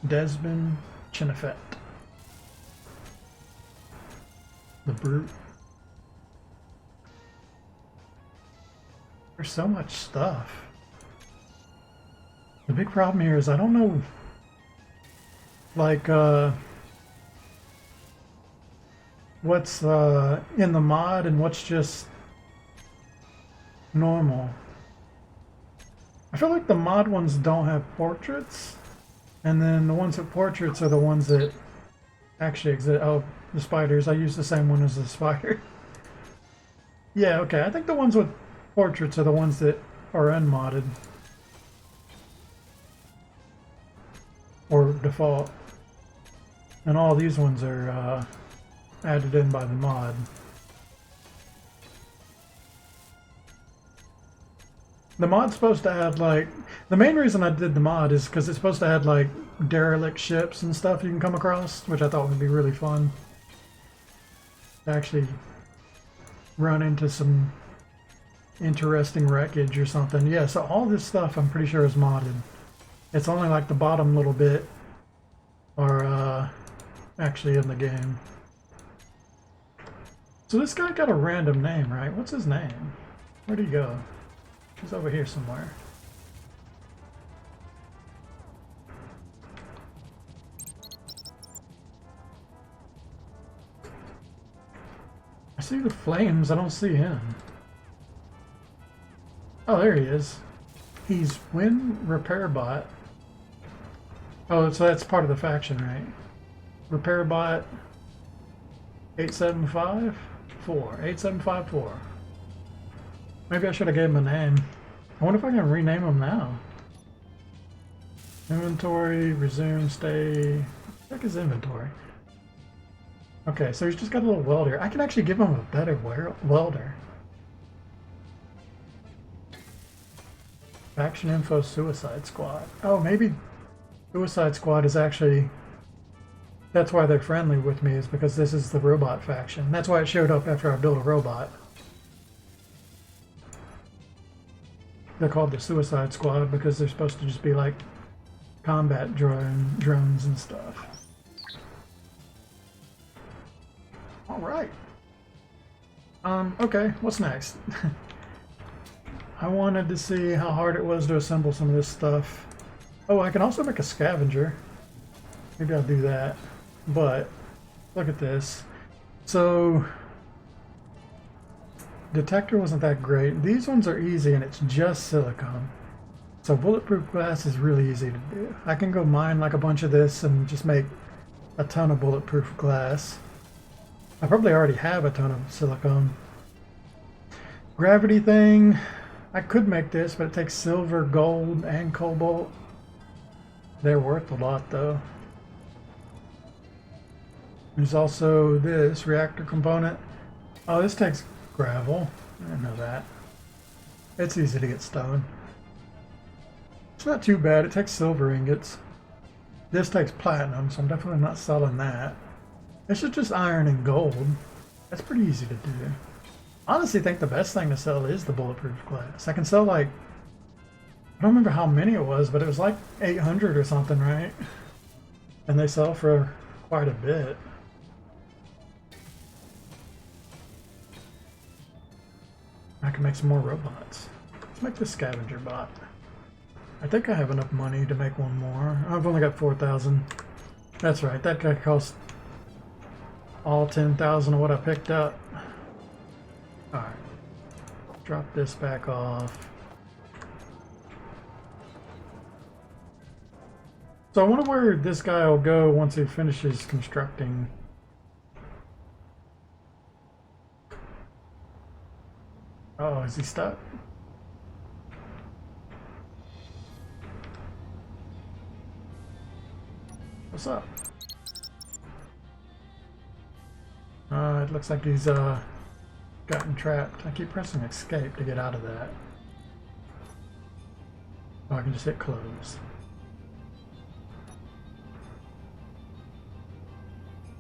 Desmond Chenefet. The brute. There's so much stuff. The big problem here is I don't know, like, what's in the mod and what's just normal. I feel like the mod ones don't have portraits, and then the ones with portraits are the ones that actually exist. Oh, the spiders. I use the same one as the spider. Yeah, okay. I think the ones with portraits are the ones that are unmodded. Or default. And all these ones are added in by the mod. The mod's supposed to add, like... The main reason I did the mod is because it's supposed to add, like, derelict ships and stuff you can come across, which I thought would be really fun. To actually run into some interesting wreckage or something. Yeah, so all this stuff I'm pretty sure is modded. It's only like the bottom little bit are actually in the game. So this guy got a random name, right? What's his name? Where'd he go? He's over here somewhere. I see the flames, I don't see him. Oh, there he is. He's Win Repair Bot. Oh, so that's part of the faction, right? Repair Bot 8754. 8754. Maybe I should have gave him a name. I wonder if I can rename him now. Inventory, resume, stay. Check his inventory. Okay, so he's just got a little welder. I can actually give him a better welder. Faction info Suicide Squad. Oh, maybe Suicide Squad is actually... That's why they're friendly with me, is because this is the robot faction. That's why it showed up after I built a robot. They're called the Suicide Squad because they're supposed to just be like combat drones and stuff. Alright. Okay, what's next? I wanted to see how hard it was to assemble some of this stuff. Oh, I can also make a scavenger. Maybe I'll do that. But, look at this. So, detector wasn't that great. These ones are easy and it's just silicone. So bulletproof glass is really easy to do. I can go mine like a bunch of this and just make a ton of bulletproof glass. I probably already have a ton of silicone. Gravity thing, I could make this, but it takes silver, gold, and cobalt. They're worth a lot though. There's also this reactor component. Oh, this takes gravel. I didn't know that. It's easy to get stone. It's not too bad. It takes silver ingots. This takes platinum, so I'm definitely not selling that. This is just iron and gold. That's pretty easy to do. I honestly think the best thing to sell is the bulletproof glass. I can sell like, I don't remember how many it was, but it was like 800 or something, right? And they sell for quite a bit. I can make some more robots. Let's make the scavenger bot. I think I have enough money to make one more. I've only got 4,000. That's right, that guy cost all 10,000 of what I picked up. Alright. Drop this back off. So I wonder where this guy will go once he finishes constructing. Oh, is he stuck? What's up? It looks like he's gotten trapped. I keep pressing escape to get out of that. Oh, I can just hit close.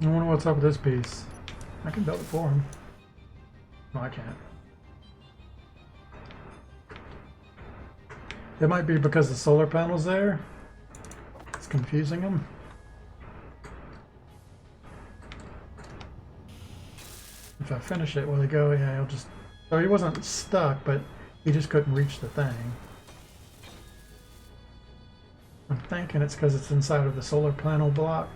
I wonder what's up with this piece. I can build it for him. No, I can't. It might be because the solar panel's there. It's confusing him. If I finish it, will he go? Yeah, he'll just... So he wasn't stuck, but he just couldn't reach the thing. I'm thinking it's because it's inside of the solar panel block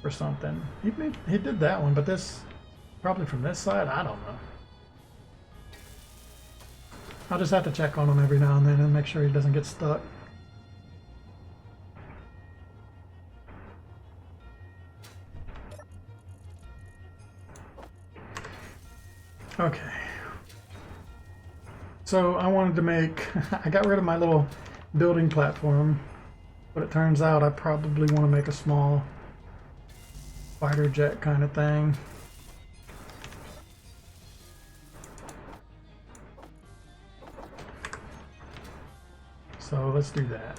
or something. He did that one, but this... Probably from this side? I don't know. I'll just have to check on him every now and then and make sure he doesn't get stuck. Okay. So I wanted to make... I got rid of my little building platform, but it turns out I probably want to make a small fighter jet kind of thing. So let's do that.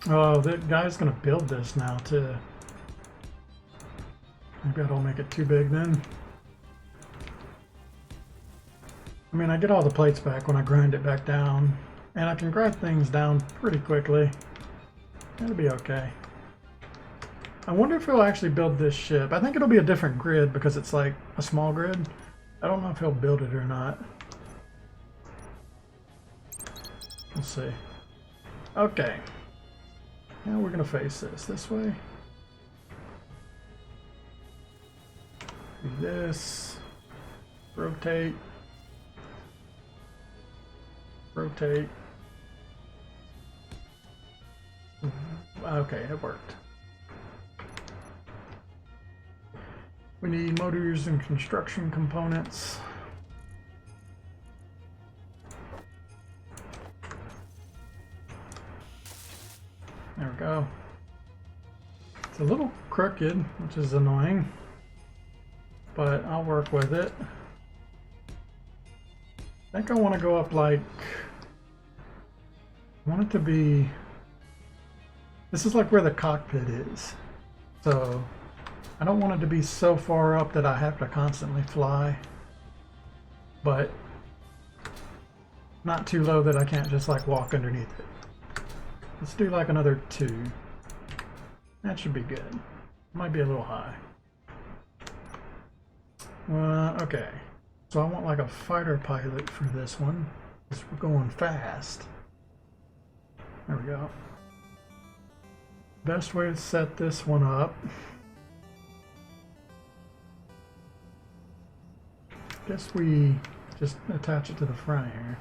Oh, that guy's gonna build this now too. Maybe I don't make it too big then. I mean, I get all the plates back when I grind it back down, and I can grind things down pretty quickly. It'll be okay. I wonder if he'll actually build this ship. I think it'll be a different grid because it's like a small grid. I don't know if he'll build it or not. We'll see. Okay. Now we're gonna face this way. Do this. Rotate. Rotate. Okay, it worked. We need motors and construction components. There we go. It's a little crooked, which is annoying, but I'll work with it. I think I want to go up like... I want it to be... This is like where the cockpit is. So... I don't want it to be so far up that I have to constantly fly, but not too low that I can't just like walk underneath it. Let's do like another 2. That should be good. Might be a little high. Okay. So I want like a fighter pilot for this one, because we're going fast. There we go. Best way to set this one up. Guess we just attach it to the front here.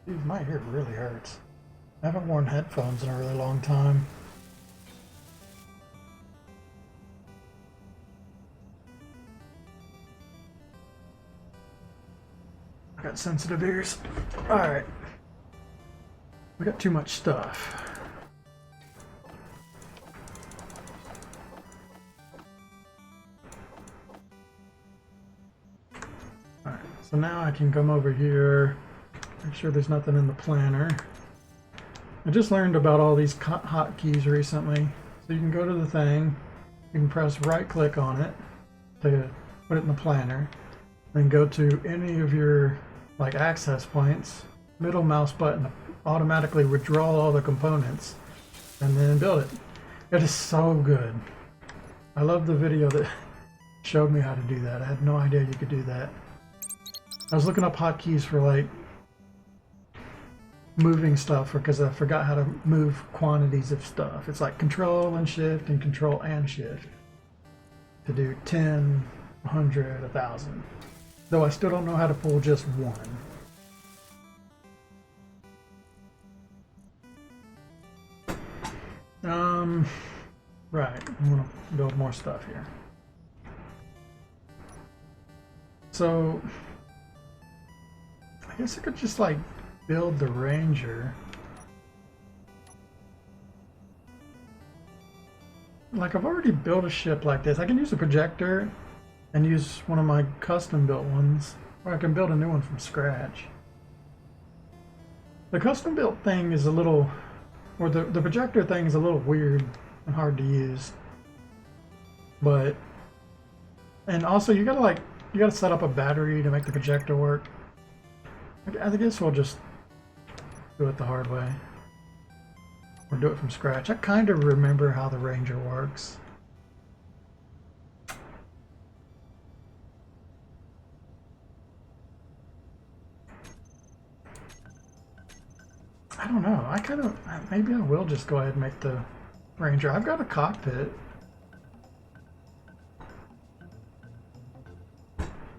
Dude, my ear really hurts. I haven't worn headphones in a really long time. I got sensitive ears. Alright. We got too much stuff. Alright, so now I can come over here. Make sure there's nothing in the planner. I just learned about all these hotkeys recently. So you can go to the thing, you can press right click on it to put it in the planner, then go to any of your like access points, middle mouse button, automatically withdraw all the components, and then build it. It is so good. I love the video that showed me how to do that. I had no idea you could do that. I was looking up hotkeys for like moving stuff because I forgot how to move quantities of stuff. It's like control and shift and control and shift to do 10, 100, 1,000. Though I still don't know how to pull just one. Right, I'm gonna build more stuff here. So I guess I could just like build the Ranger. Like I've already built a ship like this. I can use a projector and use one of my custom built ones, or I can build a new one from scratch. The custom built thing is a little, or the projector thing is a little weird and hard to use. But, and also you gotta set up a battery to make the projector work. I guess we'll just do it the hard way. Or do it from scratch. I kind of remember how the Ranger works. I don't know. I kind of, maybe I will just go ahead and make the Ranger. I've got a cockpit.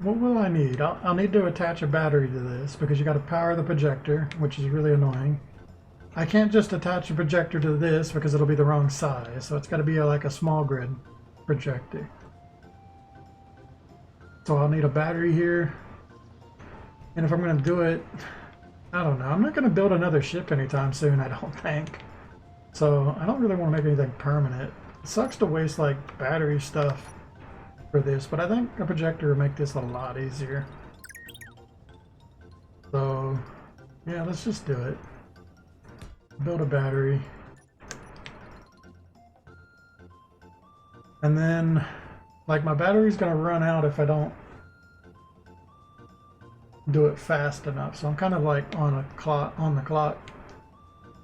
What will I need? I'll need to attach a battery to this because you got to power the projector, which is really annoying. I can't just attach a projector to this because it'll be the wrong size, so it's got to be like a small grid projector. So I'll need a battery here, and if I'm going to do it, I don't know. I'm not going to build another ship anytime soon, I don't think. So I don't really want to make anything permanent. It sucks to waste like battery stuff for this, but I think a projector would make this a lot easier. So yeah, let's just do it. Build a battery. And then like my battery's gonna run out if I don't do it fast enough. So I'm kind of like on the clock.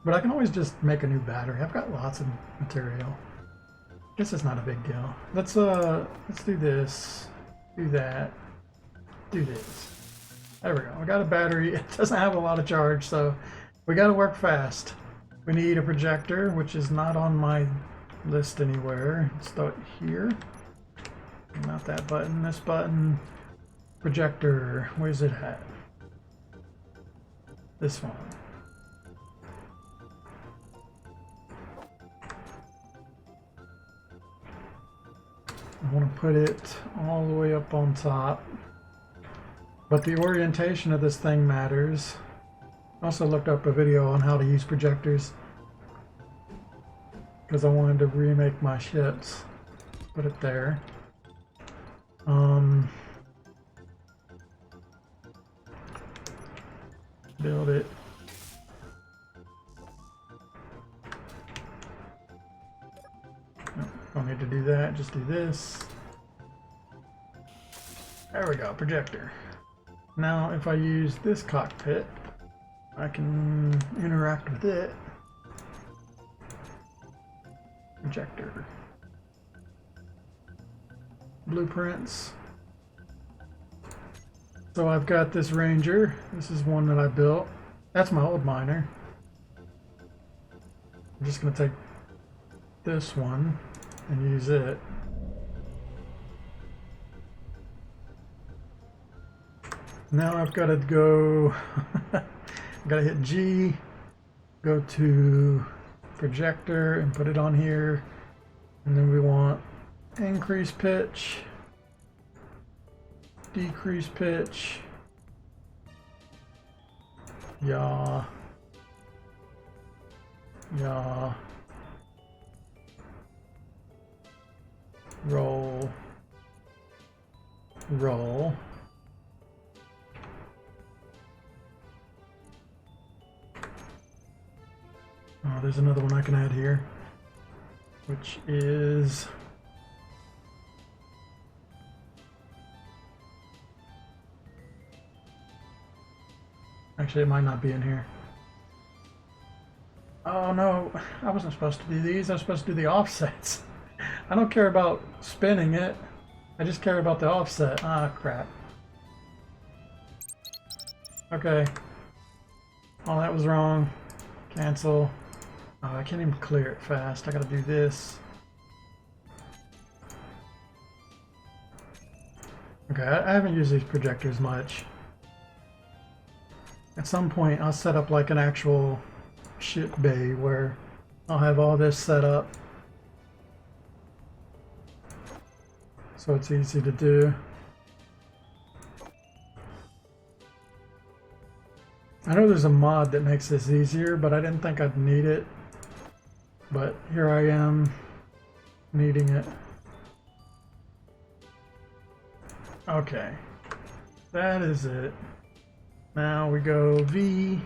But I can always just make a new battery. I've got lots of material. Guess it's not a big deal. Let's do this, do that, do this. There we go. I got a battery. It doesn't have a lot of charge, so we got to work fast. We need a projector, which is not on my list anywhere. Start here. Not that button. This button. Projector. Where's it at? This one. I want to put it all the way up on top, but the orientation of this thing matters. I also looked up a video on how to use projectors because I wanted to remake my ships. Put it there. Build it Don't need to do that, just do this. There we go, projector. Now if I use this cockpit, I can interact with it. Projector. Blueprints. So I've got this Ranger. This is one that I built. That's my old miner. I'm just going to take this one and use it. Now I've got to go, I've got to hit G, go to projector and put it on here. And then we want increase pitch, decrease pitch, yaw, yaw, roll, roll. Oh, there's another one I can add here, which is actually, it might not be in here. Oh no, I wasn't supposed to do these. I was supposed to do the offsets. I don't care about spinning it. I just care about the offset. Ah, crap. Okay. Oh, that was wrong. Cancel. Oh, I can't even clear it fast. I gotta do this. Okay, I haven't used these projectors much. At some point, I'll set up like an actual ship bay where I'll have all this set up. So it's easy to do. I know there's a mod that makes this easier, but I didn't think I'd need it. But here I am, needing it. Okay, that is it. Now we go V,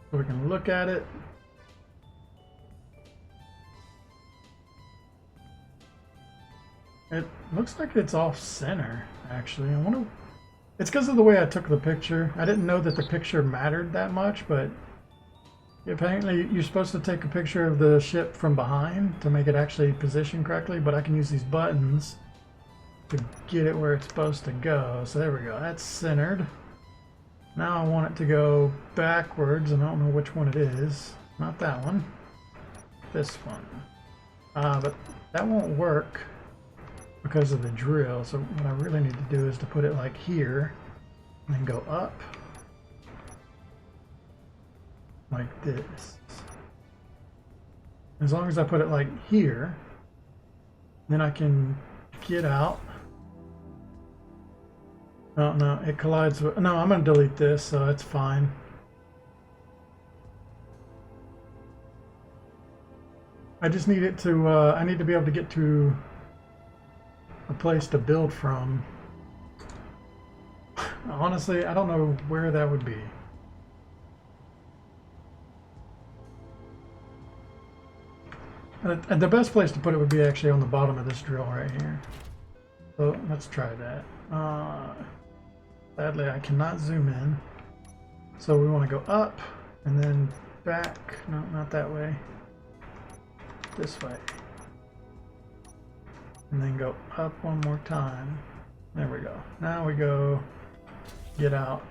so we can look at it. It looks like it's off center, actually. I wonder, it's because of the way I took the picture. I didn't know that the picture mattered that much, but apparently you're supposed to take a picture of the ship from behind to make it actually position correctly, but I can use these buttons to get it where it's supposed to go. So there we go, that's centered. Now I want it to go backwards, and I don't know which one it is. Not that one. This one. But that won't work because of the drill. So what I really need to do is to put it like here, and then go up. Like this. As long as I put it like here, then I can get out. Oh no, it collides with, no, I'm gonna delete this, so it's fine. I just need it to, I need to be able to get to a place to build from. Honestly, I don't know where that would be. And the best place to put it would be actually on the bottom of this drill right here. So let's try that. Sadly, I cannot zoom in. So we want to go up and then back. No, not that way. This way. And then go up one more time. There we go. Now we go get out.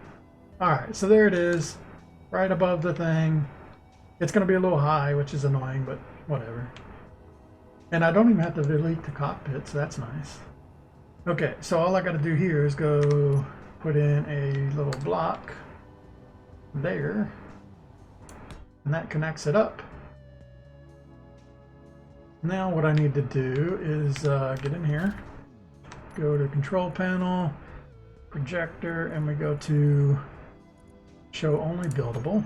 Alright, so there it is. Right above the thing. It's going to be a little high, which is annoying, but whatever. And I don't even have to delete the cockpit, so that's nice. Okay, so all I got to do here is go put in a little block there, and that connects it up. Now what I need to do is get in here, go to control panel, projector, and we go to show only buildable.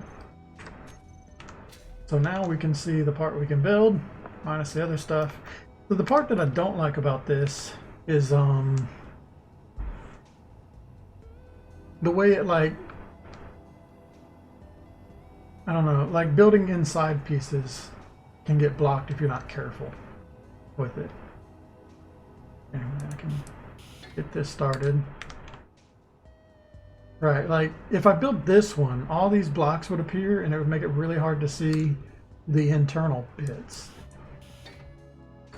So now we can see the part we can build, minus the other stuff. So the part that I don't like about this is the way it, like, I don't know, like building inside pieces can get blocked if you're not careful with it. Anyway, I can get this started. Right, like if I built this one, all these blocks would appear and it would make it really hard to see the internal bits.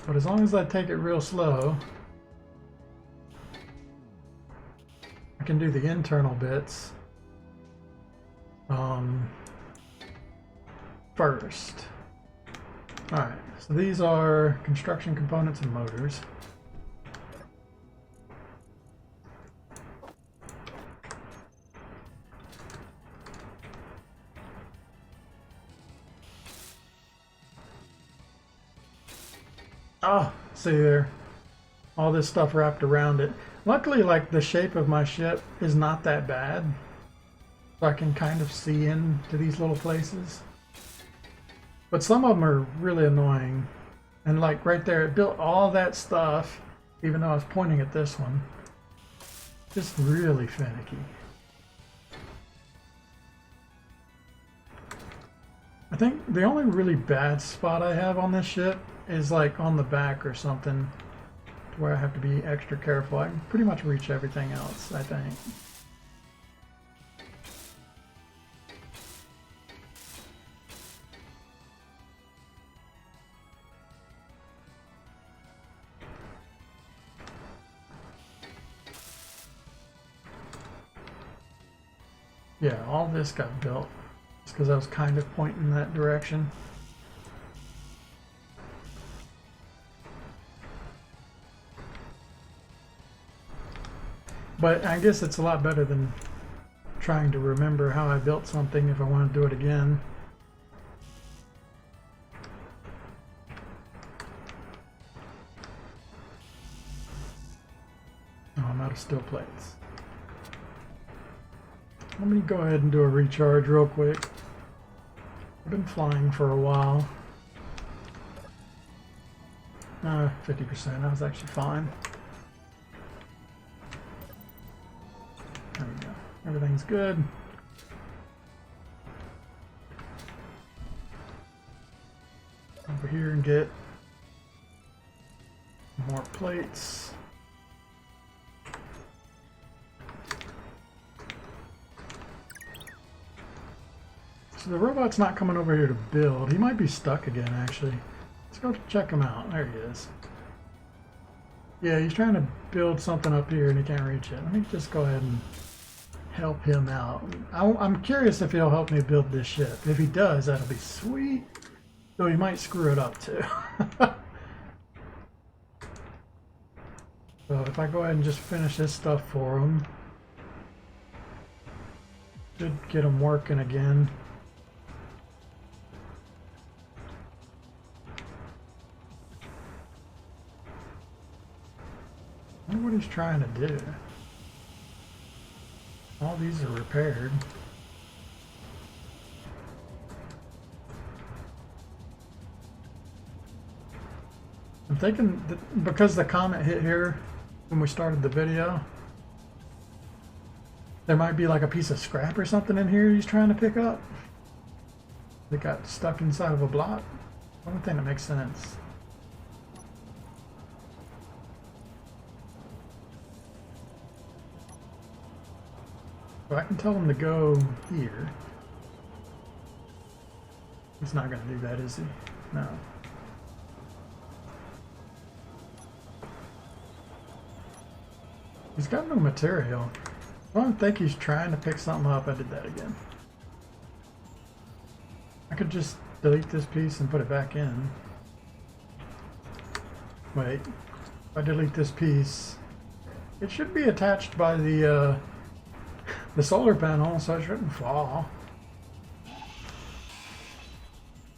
But as long as I take it real slow, I can do the internal bits first. Alright, so these are construction components and motors. Oh, see there. All this stuff wrapped around it. Luckily, like, the shape of my ship is not that bad. So I can kind of see into these little places. But some of them are really annoying. And like right there, it built all that stuff, even though I was pointing at this one. Just really finicky. I think the only really bad spot I have on this ship is like on the back or something, where I have to be extra careful. I can pretty much reach everything else, I think. Yeah, all this got built just because I was kind of pointing in that direction. But I guess it's a lot better than trying to remember how I built something if I want to do it again. Oh, I'm out of steel plates. Let me go ahead and do a recharge real quick. I've been flying for a while. 50%, I was actually fine. There we go. Everything's good. Over here and get more plates. So the robot's not coming over here to build. He might be stuck again, actually. Let's go check him out. There he is. Yeah, he's trying to build something up here and he can't reach it. Let me just go ahead and help him out. I'm curious if he'll help me build this ship. If he does, that'll be sweet. Though he might screw it up too. So if I go ahead and just finish this stuff for him, should get him working again. I wonder what he's trying to do. All these are repaired. I'm thinking that because the comet hit here when we started the video, there might be like a piece of scrap or something in here he's trying to pick up. It got stuck inside of a block. One thing that makes sense. So I can tell him to go here. He's not going to do that, is he? No. He's got no material. I don't think he's trying to pick something up. I did that again. I could just delete this piece and put it back in. Wait. If I delete this piece, it should be attached by the solar panel, so it shouldn't fall.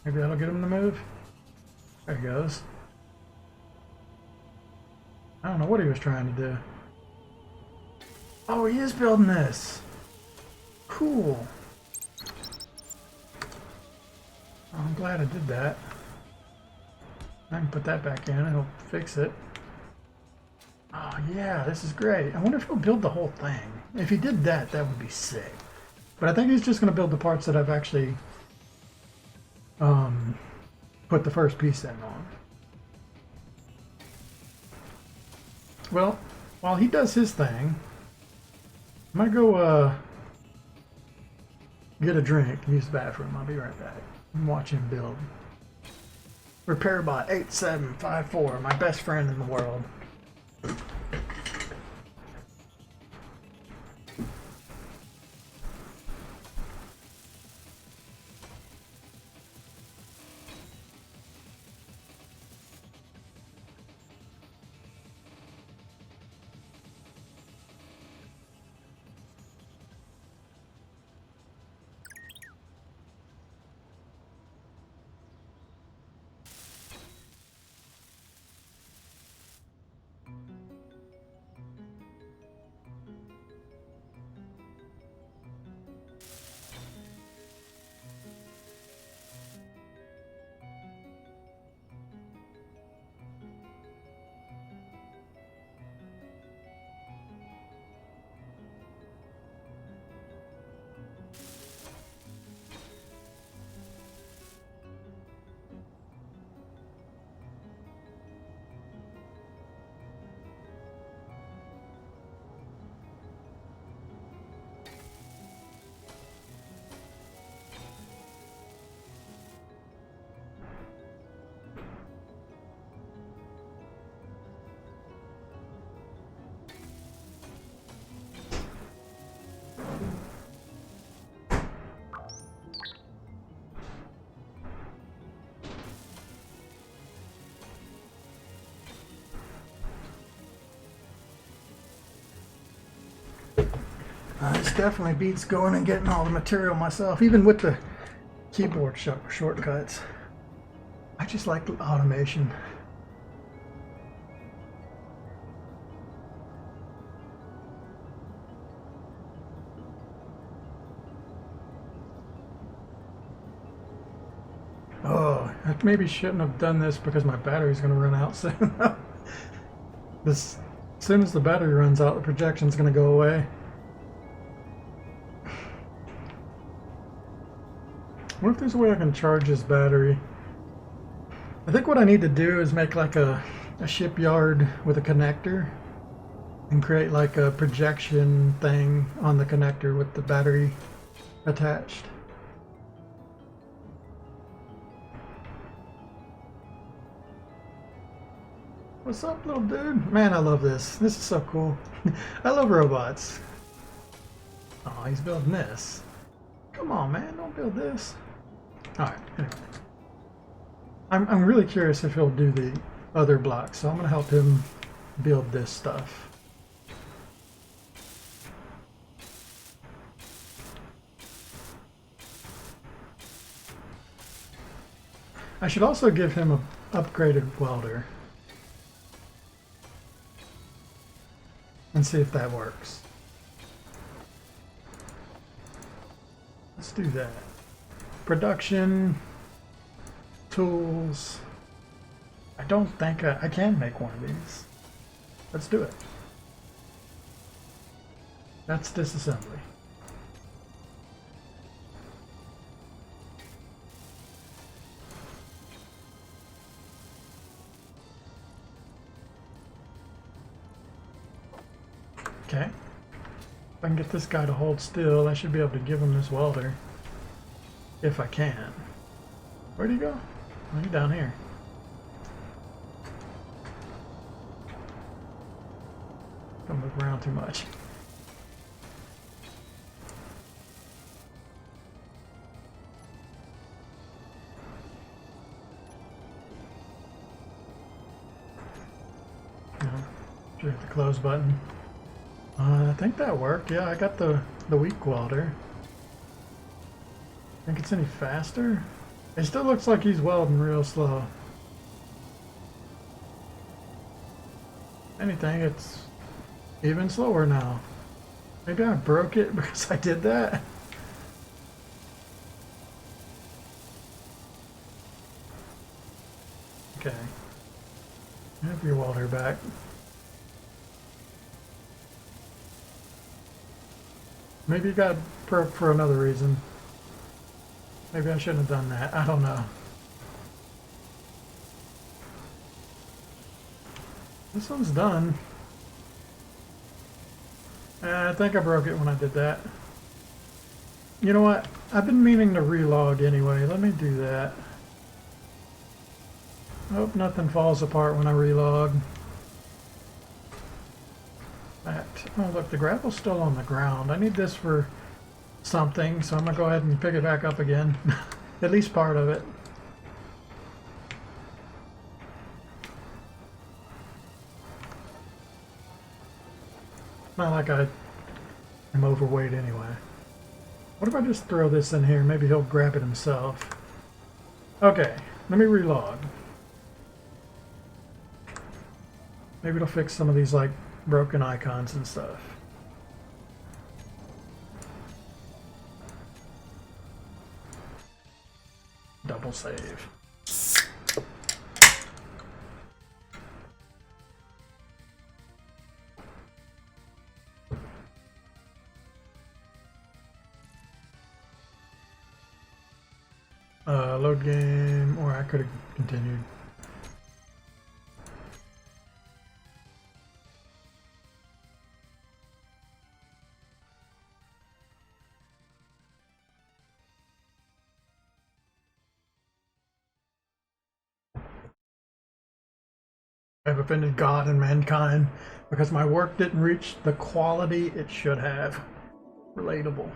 Maybe that'll get him to move. There he goes. I don't know what he was trying to do. Oh, he is building this. Cool. Oh, I'm glad I did that. I can put that back in and it'll fix it. Oh yeah, this is great. I wonder if he'll build the whole thing. If he did that, that would be sick. But I think he's just going to build the parts that I've actually put the first piece in on. Well, while he does his thing, I might go get a drink, use the bathroom. I'll be right back. And watch him build. RepairBot 8754, my best friend in the world. This definitely beats going and getting all the material myself, even with the keyboard shortcuts. I just like the automation. Oh, I maybe shouldn't have done this because my battery's going to run out soon. As soon as the battery runs out, the projection's going to go away. What if there's a way I can charge this battery? I think what I need to do is make like a shipyard with a connector and create like a projection thing on the connector with the battery attached. What's up, little dude? Man, I love this. This is so cool. I love robots. Oh, he's building this. Come on, man, don't build this. Alright, anyway. I'm really curious if he'll do the other blocks, so I'm going to help him build this stuff. I should also give him an upgraded welder and see if that works. Let's do that. Production, tools. I don't think I can make one of these. Let's do it. That's disassembly. Okay. If I can get this guy to hold still, I should be able to give him this welder. If I can. Where'd he go? Oh, he's down here. Don't move around too much. Should hit the close button. I think that worked. Yeah, I got the weak welder. Think it's any faster? It still looks like he's welding real slow. Anything, it's even slower now. Maybe I broke it because I did that. Okay. Have your welder back. Maybe you got broke for another reason. Maybe I shouldn't have done that. I don't know. This one's done. I think I broke it when I did that. You know what? I've been meaning to relog anyway. Let me do that. I hope nothing falls apart when I relog. Oh look, the gravel's still on the ground. I need this for something, so I'm gonna go ahead and pick it back up again. At least part of it. Not like I am overweight anyway. What if I just throw this in here? Maybe he'll grab it himself. Okay, let me relog. Maybe it'll fix some of these like broken icons and stuff. Double save. Load game, or I could have continued. I've offended God and mankind because my work didn't reach the quality it should have. Relatable.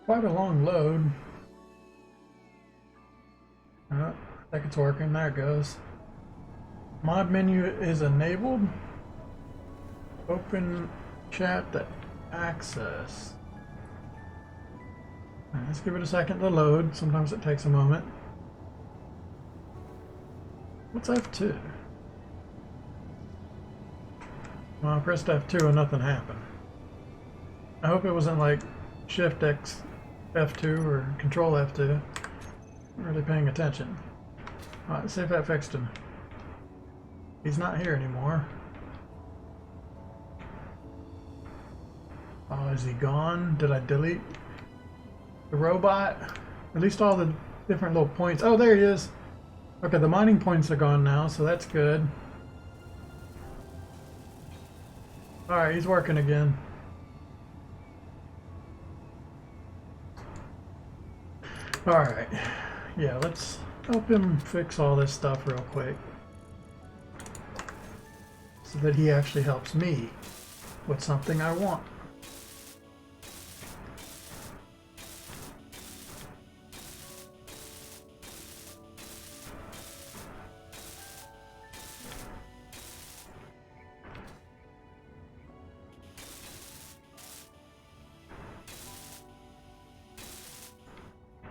Quite a long load. I think it's working. There it goes. Mod menu is enabled. Open chat to access. Right, let's give it a second to load. Sometimes it takes a moment. What's F2? Well, I pressed F2 and nothing happened. I hope it wasn't like Shift X F2 or Control F2. I'm really paying attention. Alright, let's see if that fixed him. He's not here anymore. Oh, is he gone? Did I delete the robot? At least all the different little points. Oh, there he is. Okay, the mining points are gone now, so that's good. Alright, he's working again. Alright, yeah, let's help him fix all this stuff real quick. So that he actually helps me with something I want.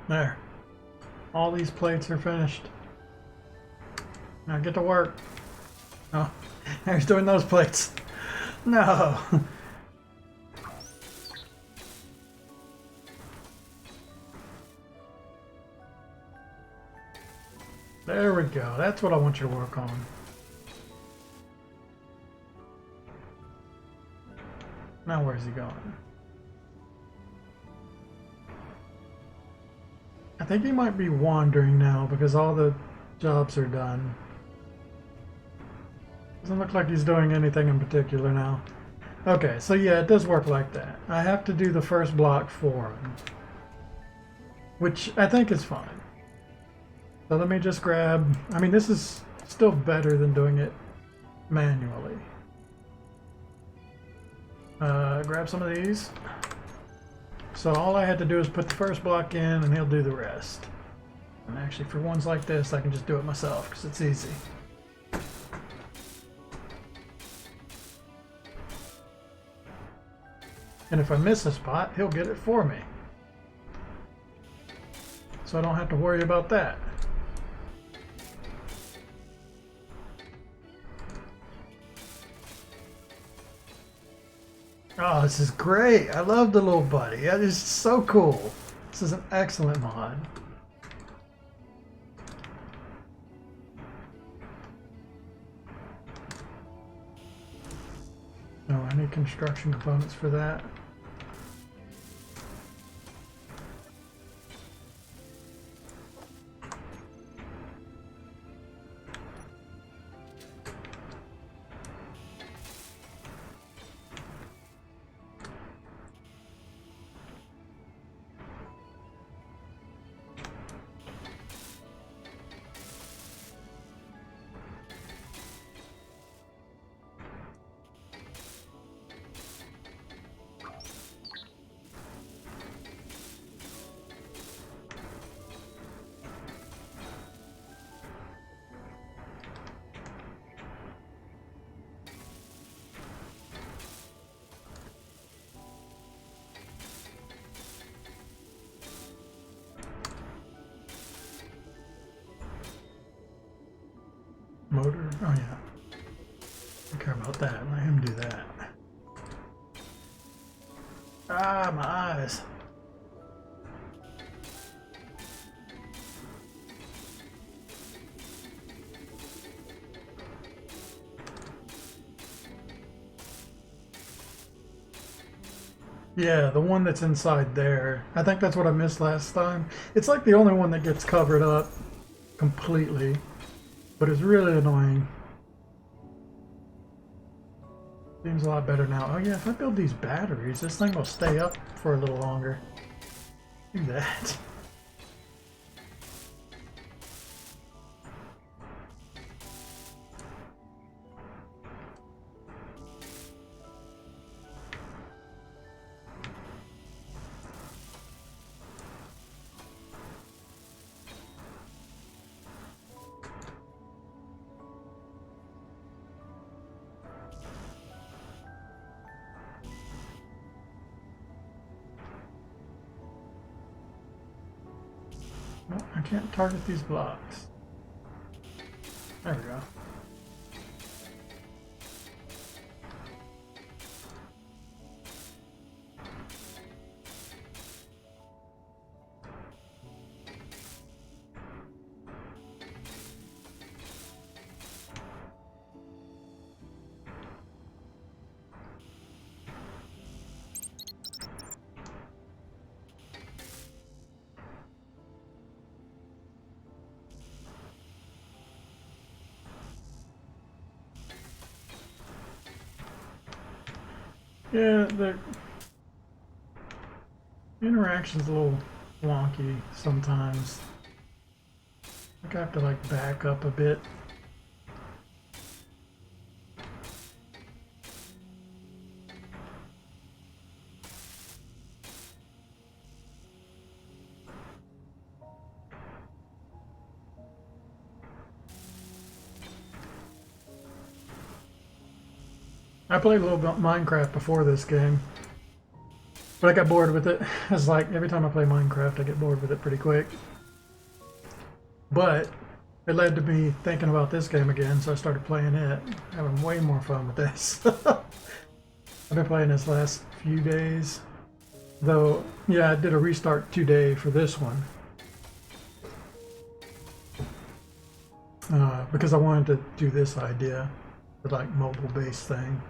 There. All these plates are finished. Now get to work. Oh, he's doing those plates. No. There we go. That's what I want you to work on. Now where's he going? I think he might be wandering now because all the jobs are done. Doesn't look like he's doing anything in particular now. Okay, so yeah, it does work like that. I have to do the first block for him, which I think is fine. So let me just grab, I mean, this is still better than doing it manually. Grab some of these. So all I had to do is put the first block in and he'll do the rest. And actually for ones like this, I can just do it myself because it's easy. And if I miss a spot, he'll get it for me. So I don't have to worry about that. Oh, this is great. I love the little buddy. That is so cool. This is an excellent mod. Oh, I need construction components for that. Motor, oh yeah. Don't care about that. Let him do that. Ah, my eyes. Yeah, the one that's inside there. I think that's what I missed last time. It's like the only one that gets covered up completely, but it's really annoying. Seems a lot better now. Oh yeah, if I build these batteries, this thing will stay up for a little longer. Do that. No, I can't target these blocks. There we go. Yeah, the interaction's a little wonky sometimes. I think I have to like back up a bit. I played a little bit Minecraft before this game, but I got bored with it. It's like every time I play Minecraft, I get bored with it pretty quick. But it led to me thinking about this game again, so I started playing it, having way more fun with this. I've been playing this last few days, though. Yeah, I did a restart today for this one because I wanted to do this idea, the like mobile-based thing.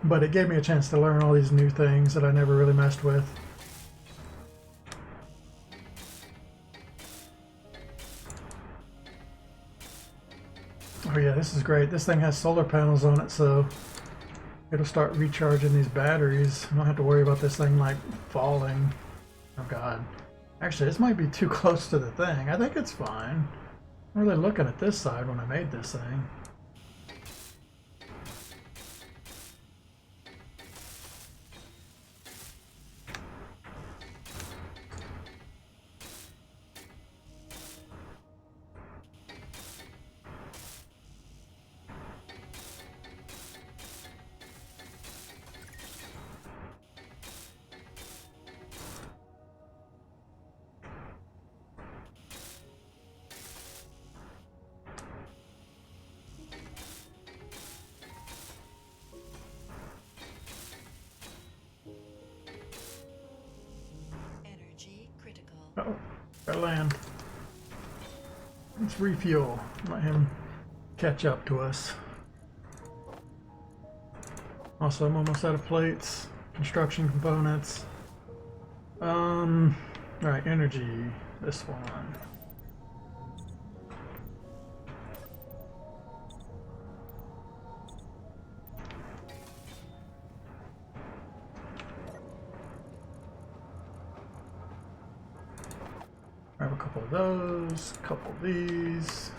But it gave me a chance to learn all these new things that I never really messed with. Oh yeah, this is great. This thing has solar panels on it, so it'll start recharging these batteries. I don't have to worry about this thing like falling. Oh god. Actually, this might be too close to the thing. I think it's fine. I'm really looking at this side when I made this thing. Uh-oh, gotta land. Let's refuel. Let him catch up to us. Also, I'm almost out of plates, construction components. Alright, energy. This one. Grab a couple of those, a couple of these.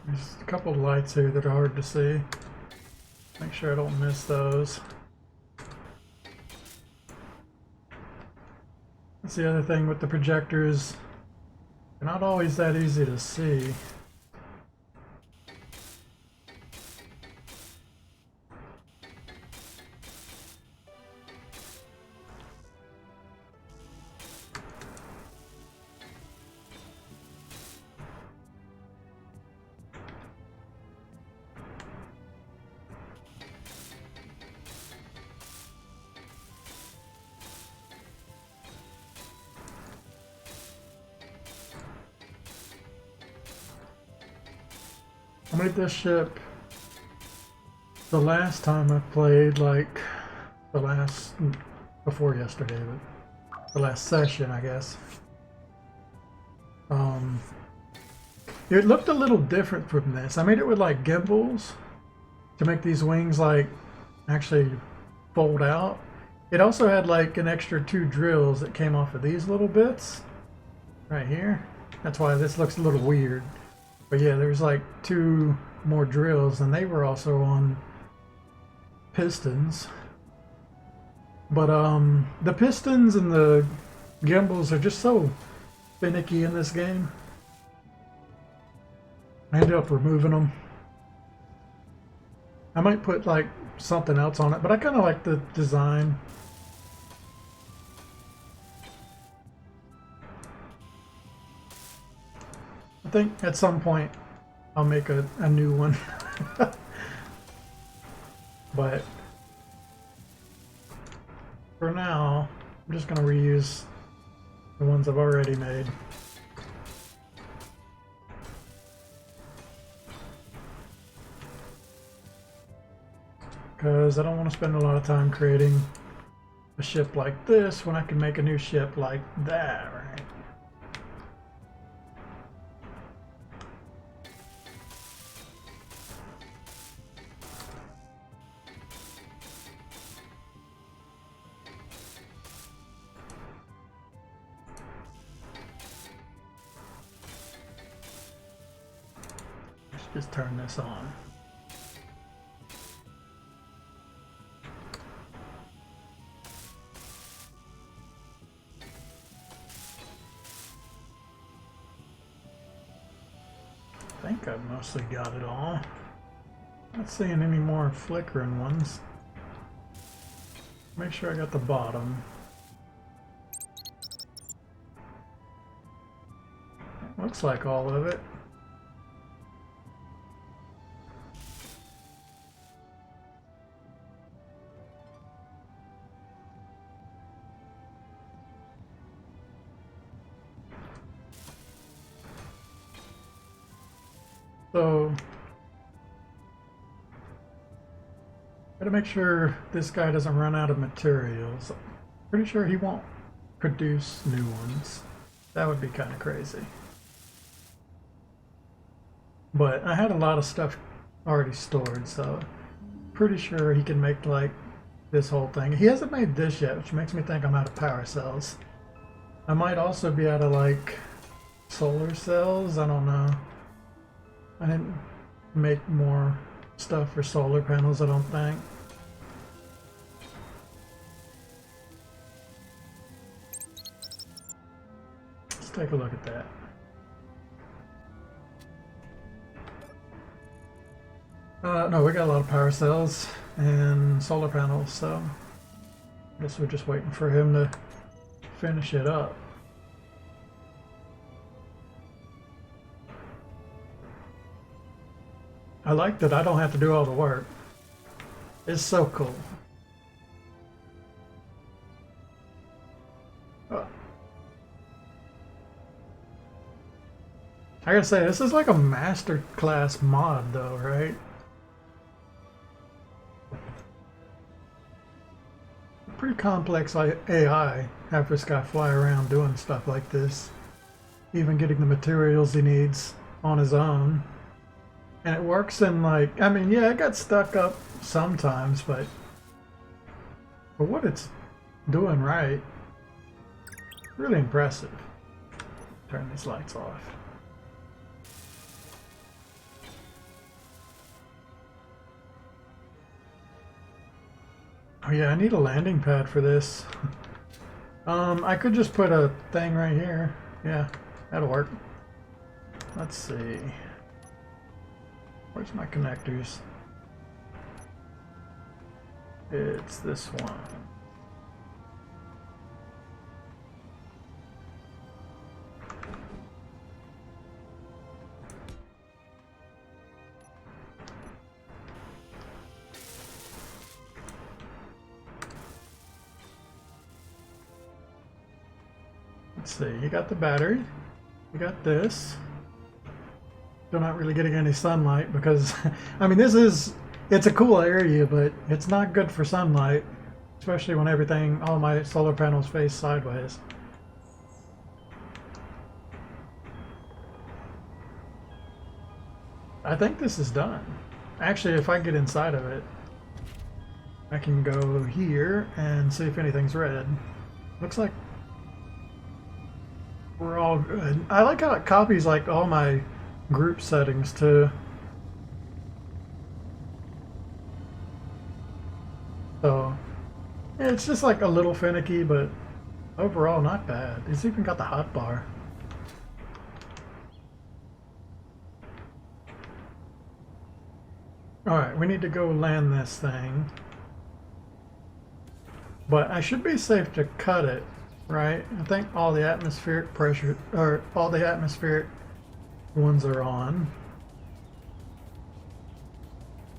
There's a couple of lights here that are hard to see. Make sure I don't miss those. That's the other thing with the projectors. They're not always that easy to see. I made this ship the last time I played, like before yesterday, but the last session, I guess. It looked a little different from this. I made it with like gimbals to make these wings like actually fold out. It also had like an extra 2 drills that came off of these little bits right here. That's why this looks a little weird. But yeah, there's like 2 more drills, and they were also on pistons. But the pistons and the gimbals are just so finicky in this game. I ended up removing them. I might put like something else on it, but I kind of like the design. I think at some point I'll make a new one. But for now, I'm just going to reuse the ones I've already made. Because I don't want to spend a lot of time creating a ship like this when I can make a new ship like that, right? Let's just turn this on. I think I've mostly got it all. Not seeing any more flickering ones. Make sure I got the bottom. Looks like all of it. So, gotta make sure this guy doesn't run out of materials. Pretty sure he won't produce new ones. That would be kind of crazy. But I had a lot of stuff already stored, so pretty sure he can make like this whole thing. He hasn't made this yet, which makes me think I'm out of power cells. I might also be out of like solar cells, I don't know. I didn't make more stuff for solar panels, I don't think. Let's take a look at that. No, we got a lot of power cells and solar panels, so I guess we're just waiting for him to finish it up. I like that I don't have to do all the work. It's so cool. I gotta say, this is like a master class mod though, right? Pretty complex AI have this guy fly around doing stuff like this. Even getting the materials he needs on his own. And it works in like, I mean, yeah, it got stuck up sometimes, but for what it's doing right, really impressive. Turn these lights off. Oh yeah, I need a landing pad for this. I could just put a thing right here. Yeah, that'll work. Let's see. Where's my connectors? It's this one. Let's see, you got the battery, you got this. Still not really getting any sunlight because, I mean, it's a cool area, but it's not good for sunlight, especially when all my solar panels face sideways. I think this is done. Actually, if I get inside of it, I can go here and see if anything's red. Looks like we're all good. I like how it copies like all my group settings too. So yeah, it's just like a little finicky, but overall not bad. It's even got the hot bar. Alright, we need to go land this thing. But I should be safe to cut it, right? I think all the atmospheric pressure, or all the atmospheric ones are on.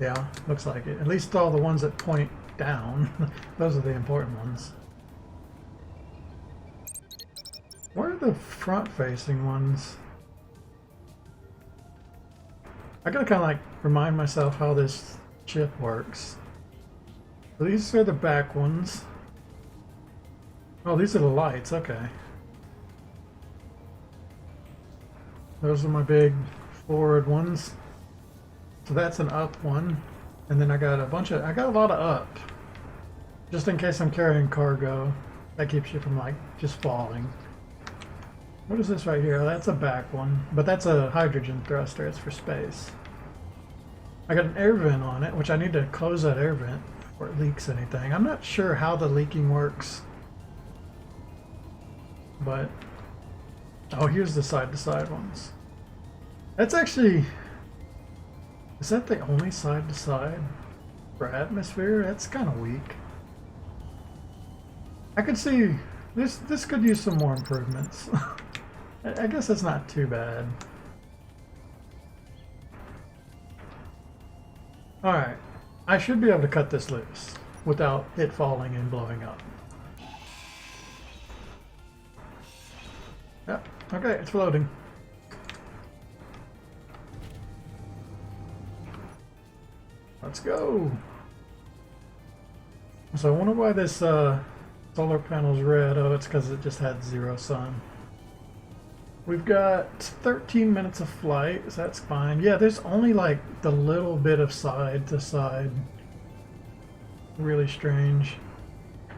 Yeah, looks like it. At least all the ones that point down. Those are the important ones. Where are the front-facing ones? I gotta kind of like remind myself how this chip works. So these are the back ones. Oh, these are the lights, okay. Those are my big forward ones. So that's an up one. And then I got a lot of up. Just in case I'm carrying cargo. That keeps you from like just falling. What is this right here? That's a back one, but that's a hydrogen thruster. It's for space. I got an air vent on it, which I need to close that air vent before it leaks anything. I'm not sure how the leaking works. But, oh, here's the side-to-side ones. That's actually, is that the only side-to-side for atmosphere? That's kind of weak. I could see, this could use some more improvements. I guess that's not too bad. Alright, I should be able to cut this loose without it falling and blowing up. Yep, okay, it's floating. Let's go. So I wonder why this solar panel's red. Oh, it's because it just had 0 sun. We've got 13 minutes of flight, so that's fine. Yeah, there's only like the little bit of side to side. Really strange.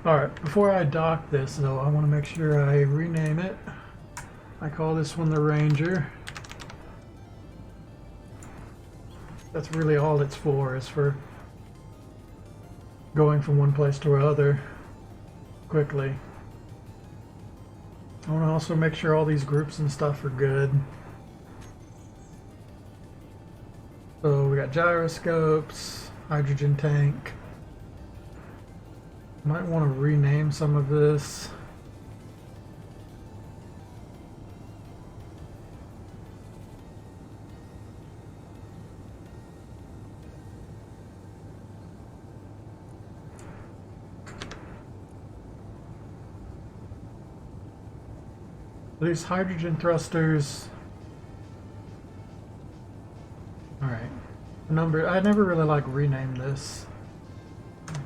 Alright, before I dock this though, I want to make sure I rename it. I call this one the Ranger. That's really all it's for, is for going from one place to another quickly. I want to also make sure all these groups and stuff are good. So we got gyroscopes, hydrogen tank. Might want to rename some of this. These hydrogen thrusters. Alright. Number, I never really like rename this.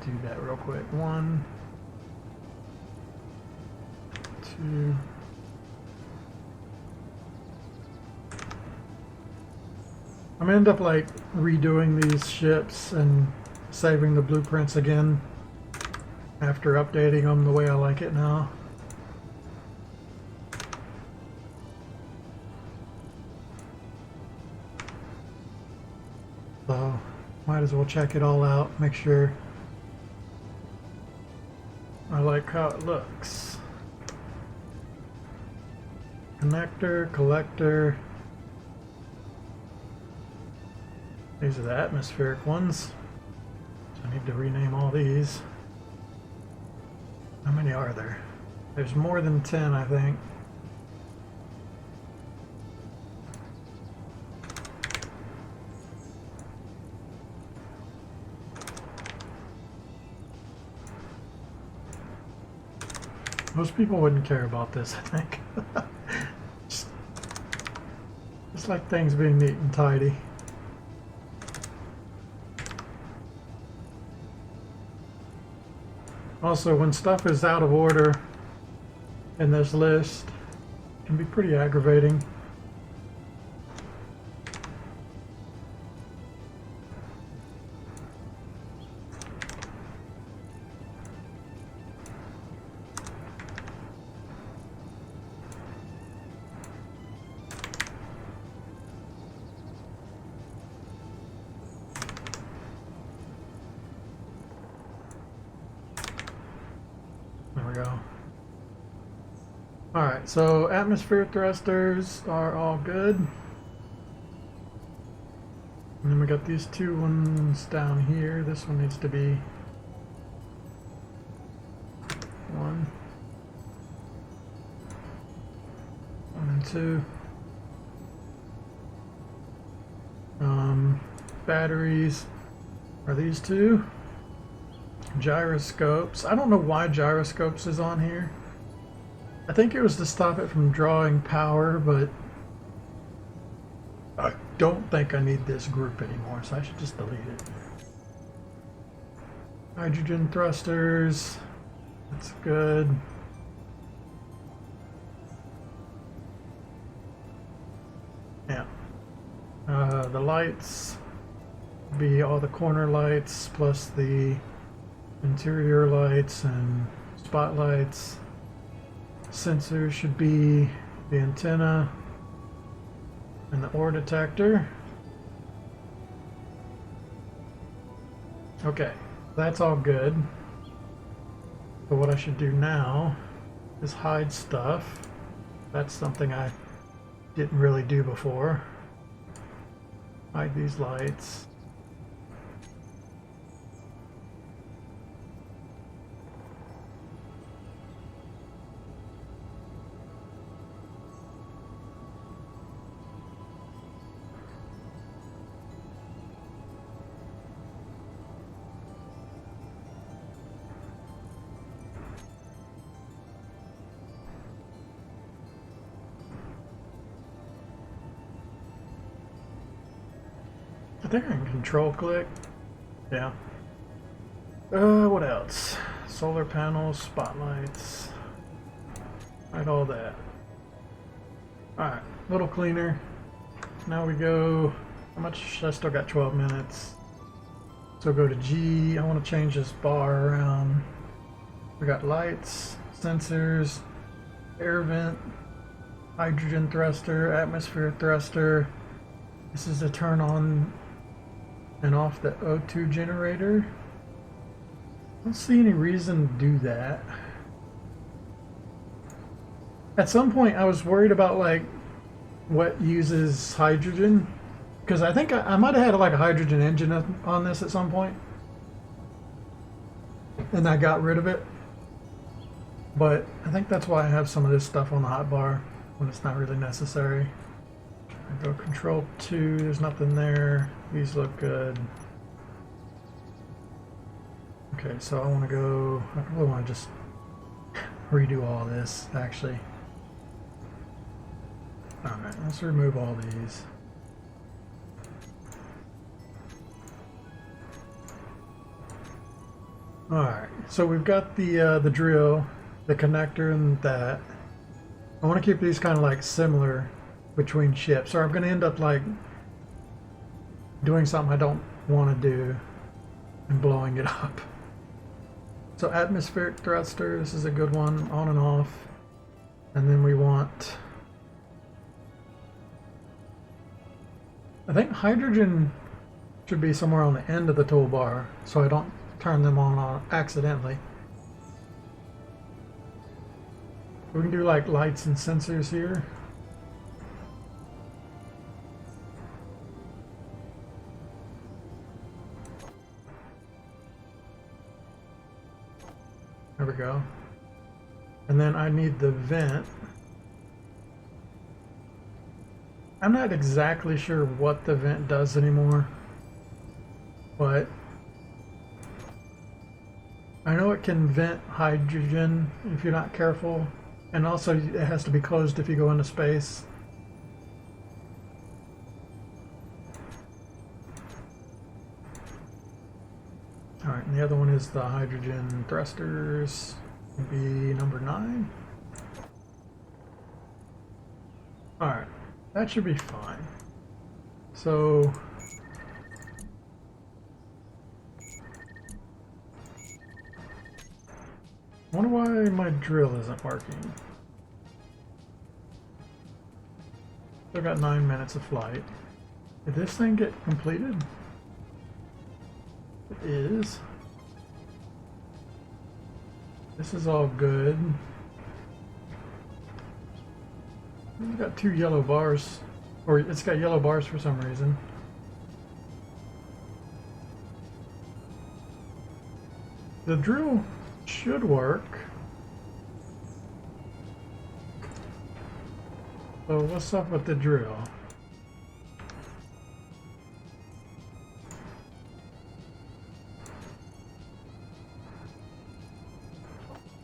Do that real quick. 1, 2. I'm gonna end up like redoing these ships and saving the blueprints again after updating them the way I like it now. So might as well check it all out, make sure I like how it looks. Connector, collector. These are the atmospheric ones. So I need to rename all these. How many are there? There's more than 10, I think. Most people wouldn't care about this, I think. Just like things being neat and tidy. Also, when stuff is out of order in this list, it can be pretty aggravating. Alright, so atmosphere thrusters are all good. And then we got these two ones down here. This one needs to be 1 and 2. Batteries are these two. Gyroscopes. I don't know why gyroscopes is on here. I think it was to stop it from drawing power, but I don't think I need this group anymore, so I should just delete it. Hydrogen thrusters. That's good. Yeah. The lights be all the corner lights plus the interior lights and spotlights. Sensors should be the antenna and the ore detector. Okay, that's all good. So what I should do now is hide stuff. That's something I didn't really do before. Hide these lights. I think I can control click. Yeah. What else? Solar panels, spotlights. Right, all that. Alright, a little cleaner. Now we go. How much? I still got 12 minutes. So go to G. I want to change this bar around. We got lights, sensors, air vent, hydrogen thruster, atmosphere thruster. This is to turn on and off the O2 generator. I don't see any reason to do that. At some point I was worried about like what uses hydrogen, because I think I might have had like a hydrogen engine on this at some point and I got rid of it, but I think that's why I have some of this stuff on the hotbar when it's not really necessary. I go control 2, there's nothing there. These look good. Okay, so I want to go, I really want to just redo all this actually. Alright, let's remove all these. Alright, so we've got the drill, the connector, and that. I want to keep these kind of like similar between ships, or I'm going to end up like doing something I don't want to do and blowing it up. So atmospheric thrusters is a good one, on and off. And then we want, I think hydrogen should be somewhere on the end of the toolbar so I don't turn them on accidentally. We can do like lights and sensors here. There we go. And then I need the vent. I'm not exactly sure what the vent does anymore, but I know it can vent hydrogen if you're not careful, and also it has to be closed if you go into space. Alright, and the other one is the hydrogen thrusters, be number 9. Alright, that should be fine. So I wonder why my drill isn't working. Still got 9 minutes of flight. Did this thing get completed? It is. This is all good. It's got 2 yellow bars, or it's got yellow bars for some reason. The drill should work. So what's up with the drill?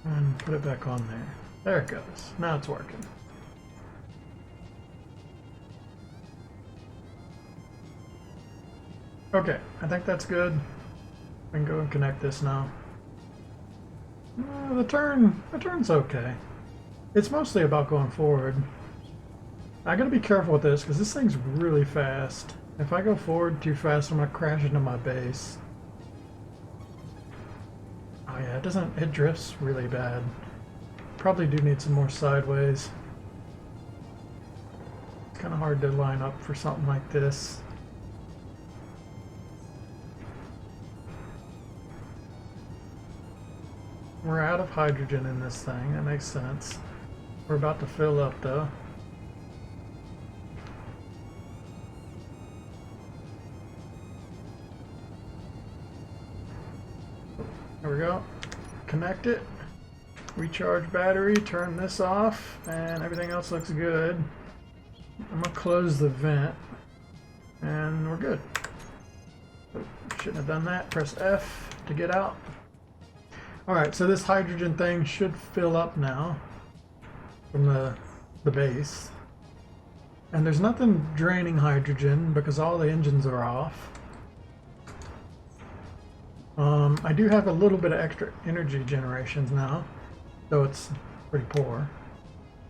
And put it back on there. There it goes. Now it's working. Okay, I think that's good. I can go and connect this now. The turn's okay. It's mostly about going forward. I gotta be careful with this because this thing's really fast. If I go forward too fast, I'm gonna crash into my base. Oh yeah, it drifts really bad. Probably do need some more sideways. It's kind of hard to line up for something like this. We're out of hydrogen in this thing, that makes sense. We're about to fill up though. There we go. Connect it. Recharge battery, turn this off, and everything else looks good. I'm gonna close the vent, and we're good. Shouldn't have done that. Press F to get out. Alright, so this hydrogen thing should fill up now from the base. And there's nothing draining hydrogen because all the engines are off. I do have a little bit of extra energy generations now, though it's pretty poor.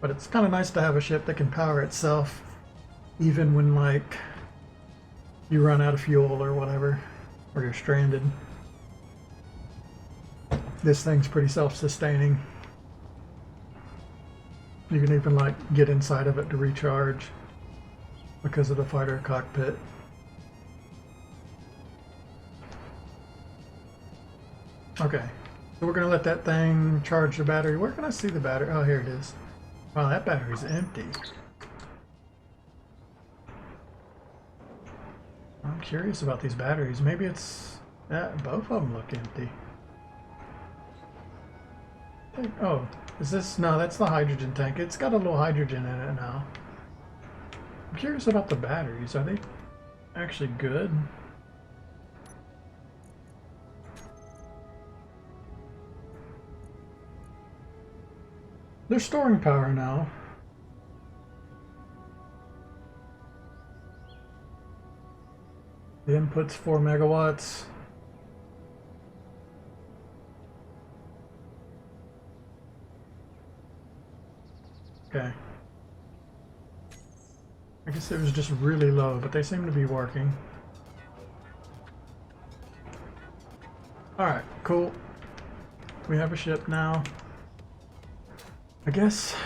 But it's kind of nice to have a ship that can power itself even when, like, you run out of fuel or whatever, or you're stranded. This thing's pretty self-sustaining. You can even, like, get inside of it to recharge because of the fighter cockpit. Okay, so we're gonna let that thing charge the battery. Where can I see the battery? Oh, here it is. Wow, that battery's empty. I'm curious about these batteries. Maybe it's... yeah, both of them look empty. Oh, is this... no, that's the hydrogen tank. It's got a little hydrogen in it now. I'm curious about the batteries. Are they actually good? They're storing power now. The input's 4 megawatts. Okay. I guess it was just really low, but they seem to be working. Alright, cool. We have a ship now. I guess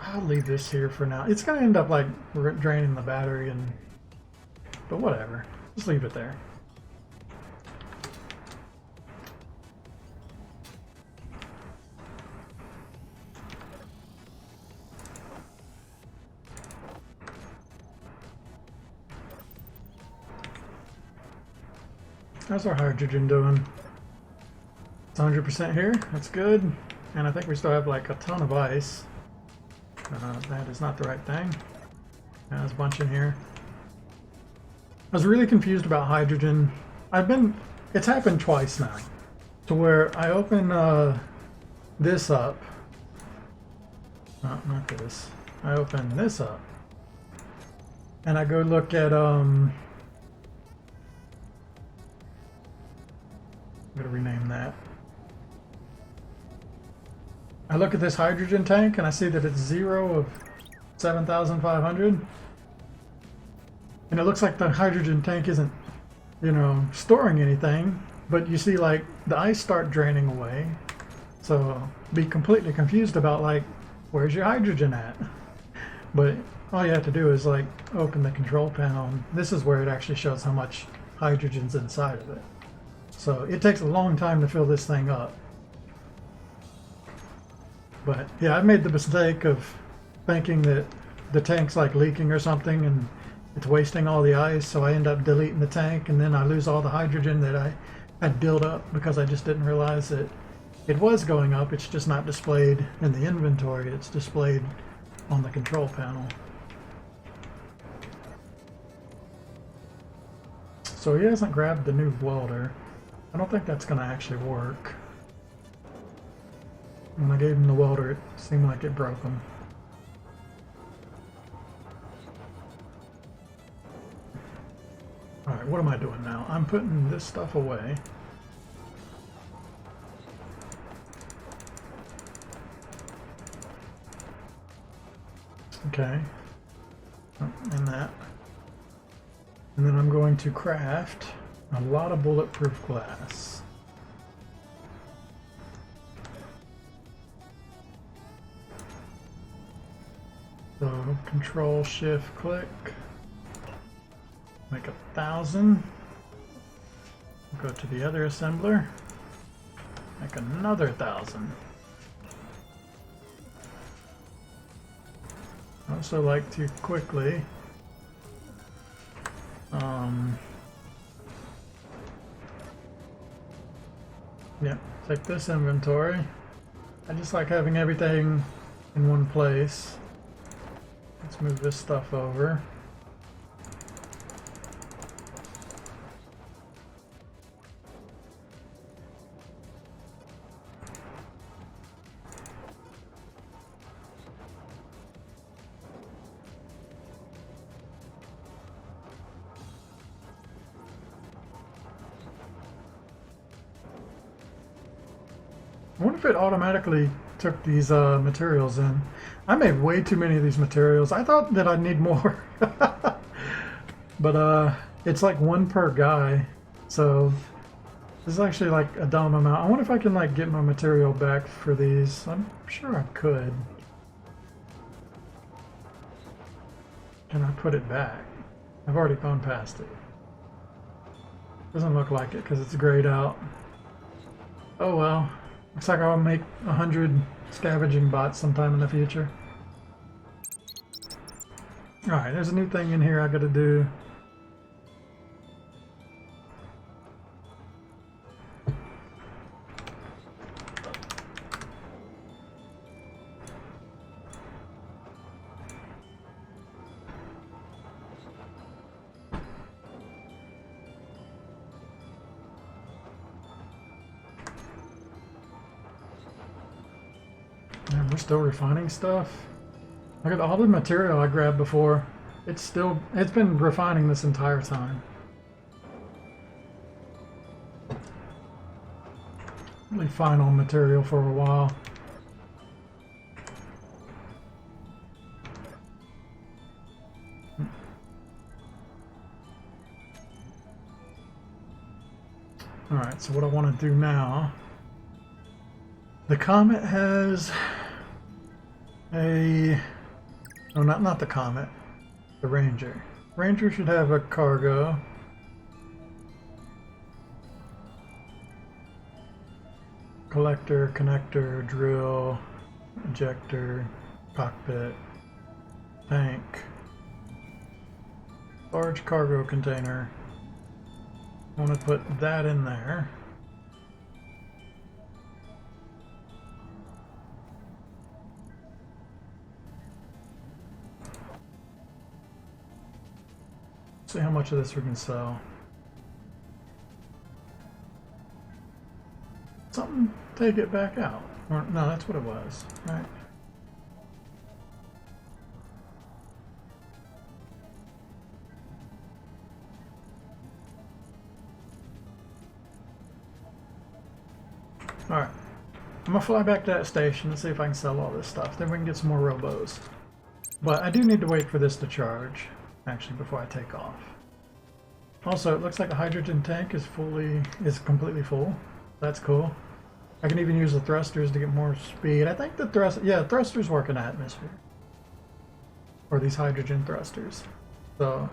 I'll leave this here for now. It's gonna end up like draining the battery but whatever. Just leave it there. How's our hydrogen doing? It's 100% here. That's good. And I think we still have like a ton of ice. That is not the right thing. There's a bunch in here. I was really confused about hydrogen. It's happened twice now. To where I open this up. Not this. I open this up. And I go look at I'm gonna rename that. I look at this hydrogen tank and I see that it's 0 of 7,500. And it looks like the hydrogen tank isn't, storing anything. But you see like the ice start draining away. So be completely confused about like, where's your hydrogen at? But all you have to do is like open the control panel, and this is where it actually shows how much hydrogen's inside of it. So it takes a long time to fill this thing up. But yeah, I made the mistake of thinking that the tank's like leaking or something and it's wasting all the ice, so I end up deleting the tank and then I lose all the hydrogen that I had built up because I just didn't realize that it was going up. It's just not displayed in the inventory, it's displayed on the control panel. So he hasn't grabbed the new welder. I don't think that's going to actually work. When I gave him the welder, it seemed like it broke him. Alright, what am I doing now? I'm putting this stuff away. Okay. And that. And then I'm going to craft a lot of bulletproof glass. So Control Shift click. Make 1,000. Go to the other assembler. Make another 1,000. I also like to quickly take this inventory. I just like having everything in one place. Let's move this stuff over. I wonder if it automatically took these materials in. I made way too many of these materials. I thought that I'd need more. But it's like 1 per guy. So this is actually like a dumb amount. I wonder if I can like get my material back for these. I'm sure I could. Can I put it back? I've already gone past it. Doesn't look like it because it's grayed out. Oh well. Looks like I'll make 100 scavenging bots sometime in the future. Alright, there's a new thing in here I gotta do. Man, we're still refining stuff. Look at all the material I grabbed before. It's been refining this entire time. really fine on material for a while. Alright, so what I want to do now, the Comet has a, no, not the Comet, the Ranger. Ranger should have a cargo. Collector, connector, drill, injector, cockpit, tank, large cargo container. I want to put that in there. See how much of this we can sell. Something, take it back out. Or, no, that's what it was, right? Alright, I'm gonna fly back to that station and see if I can sell all this stuff. Then we can get some more robos. But I do need to wait for this to charge, actually, before I take off. Also, it looks like the hydrogen tank is completely full. That's cool. I can even use the thrusters to get more speed. I think the thrusters work in atmosphere. Or these hydrogen thrusters. So,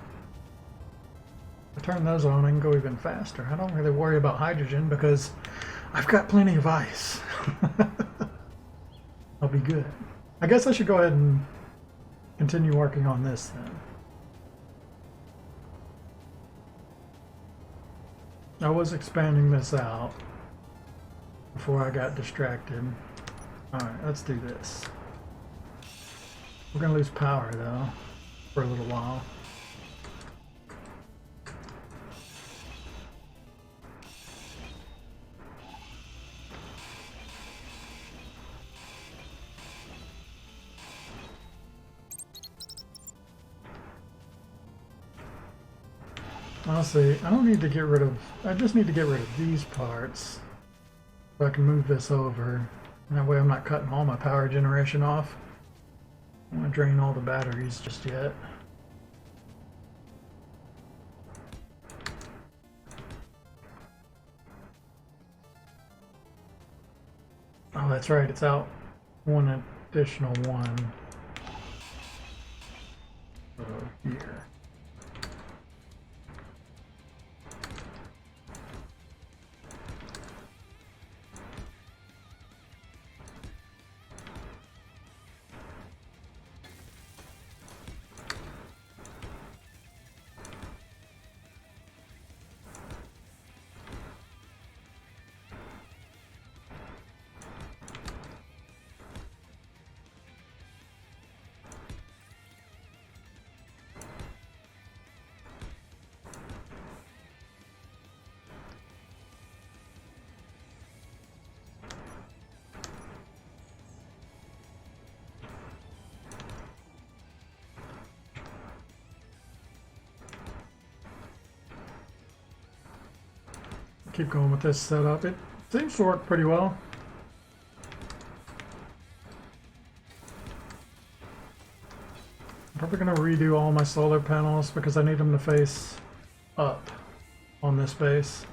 if I turn those on, I can go even faster. I don't really worry about hydrogen because I've got plenty of ice. I'll be good. I guess I should go ahead and continue working on this then. I was expanding this out before I got distracted. Alright, let's do this. We're gonna lose power though, for a little while. Honestly, I don't need to get rid of, I just need to get rid of these parts so I can move this over. And that way I'm not cutting all my power generation off. I don't want to drain all the batteries just yet. Oh, that's right, it's out one additional one. So here. Keep going with this setup. It seems to work pretty well. I'm probably going to redo all my solar panels because I need them to face up on this base.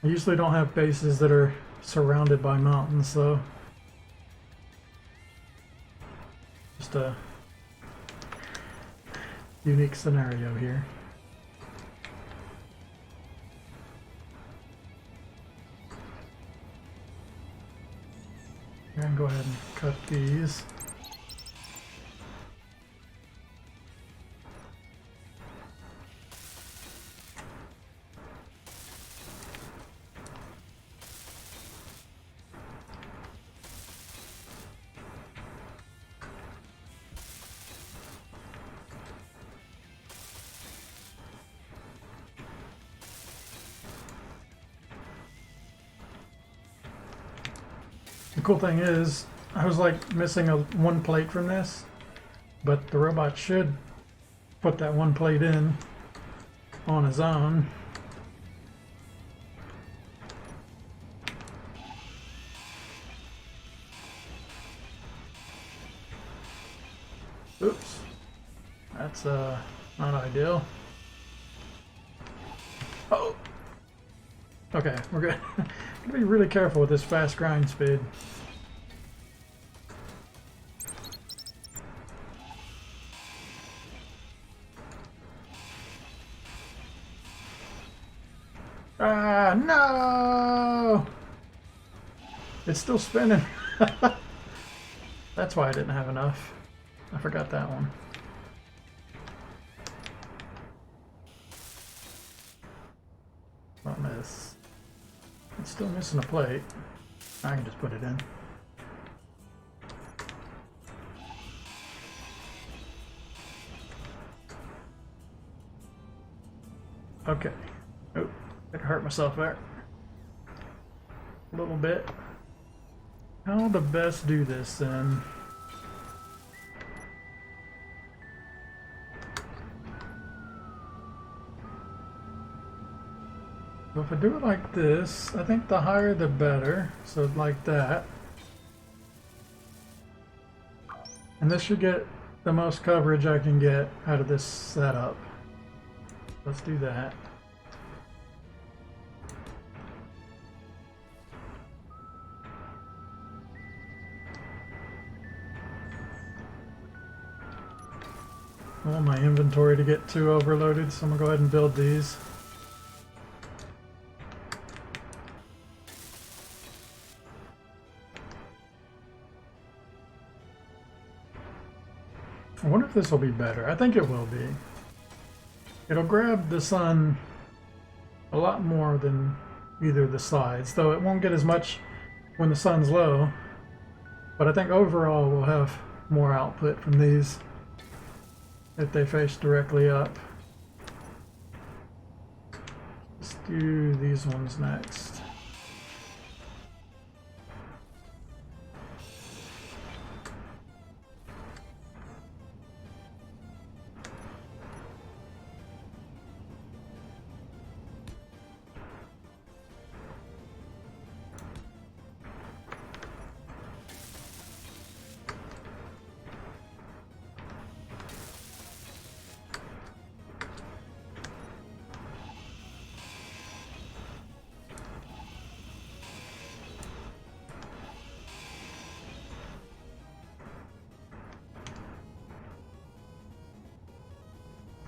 I usually don't have bases that are surrounded by mountains, so just a unique scenario here. And go ahead and cut these. The cool thing is, I was like missing one plate from this, but the robot should put that one plate in on his own. Oops. That's not ideal. Oh! Okay, we're good. Gotta be really careful with this fast grind speed. Ah, no! It's still spinning. That's why I didn't have enough. I forgot that one. Don't miss. It's still missing a plate. I can just put it in. Okay. Oh, I hurt myself there. A little bit. How to best do this then? So if I do it like this, I think the higher the better. So like that. And this should get the most coverage I can get out of this setup. Let's do that. I want my inventory to get too overloaded, so I'm gonna go ahead and build these. I wonder if this will be better. I think it will be. It'll grab the sun a lot more than either of the sides, though it won't get as much when the sun's low. But I think overall we'll have more output from these if they face directly up. Let's do these ones next.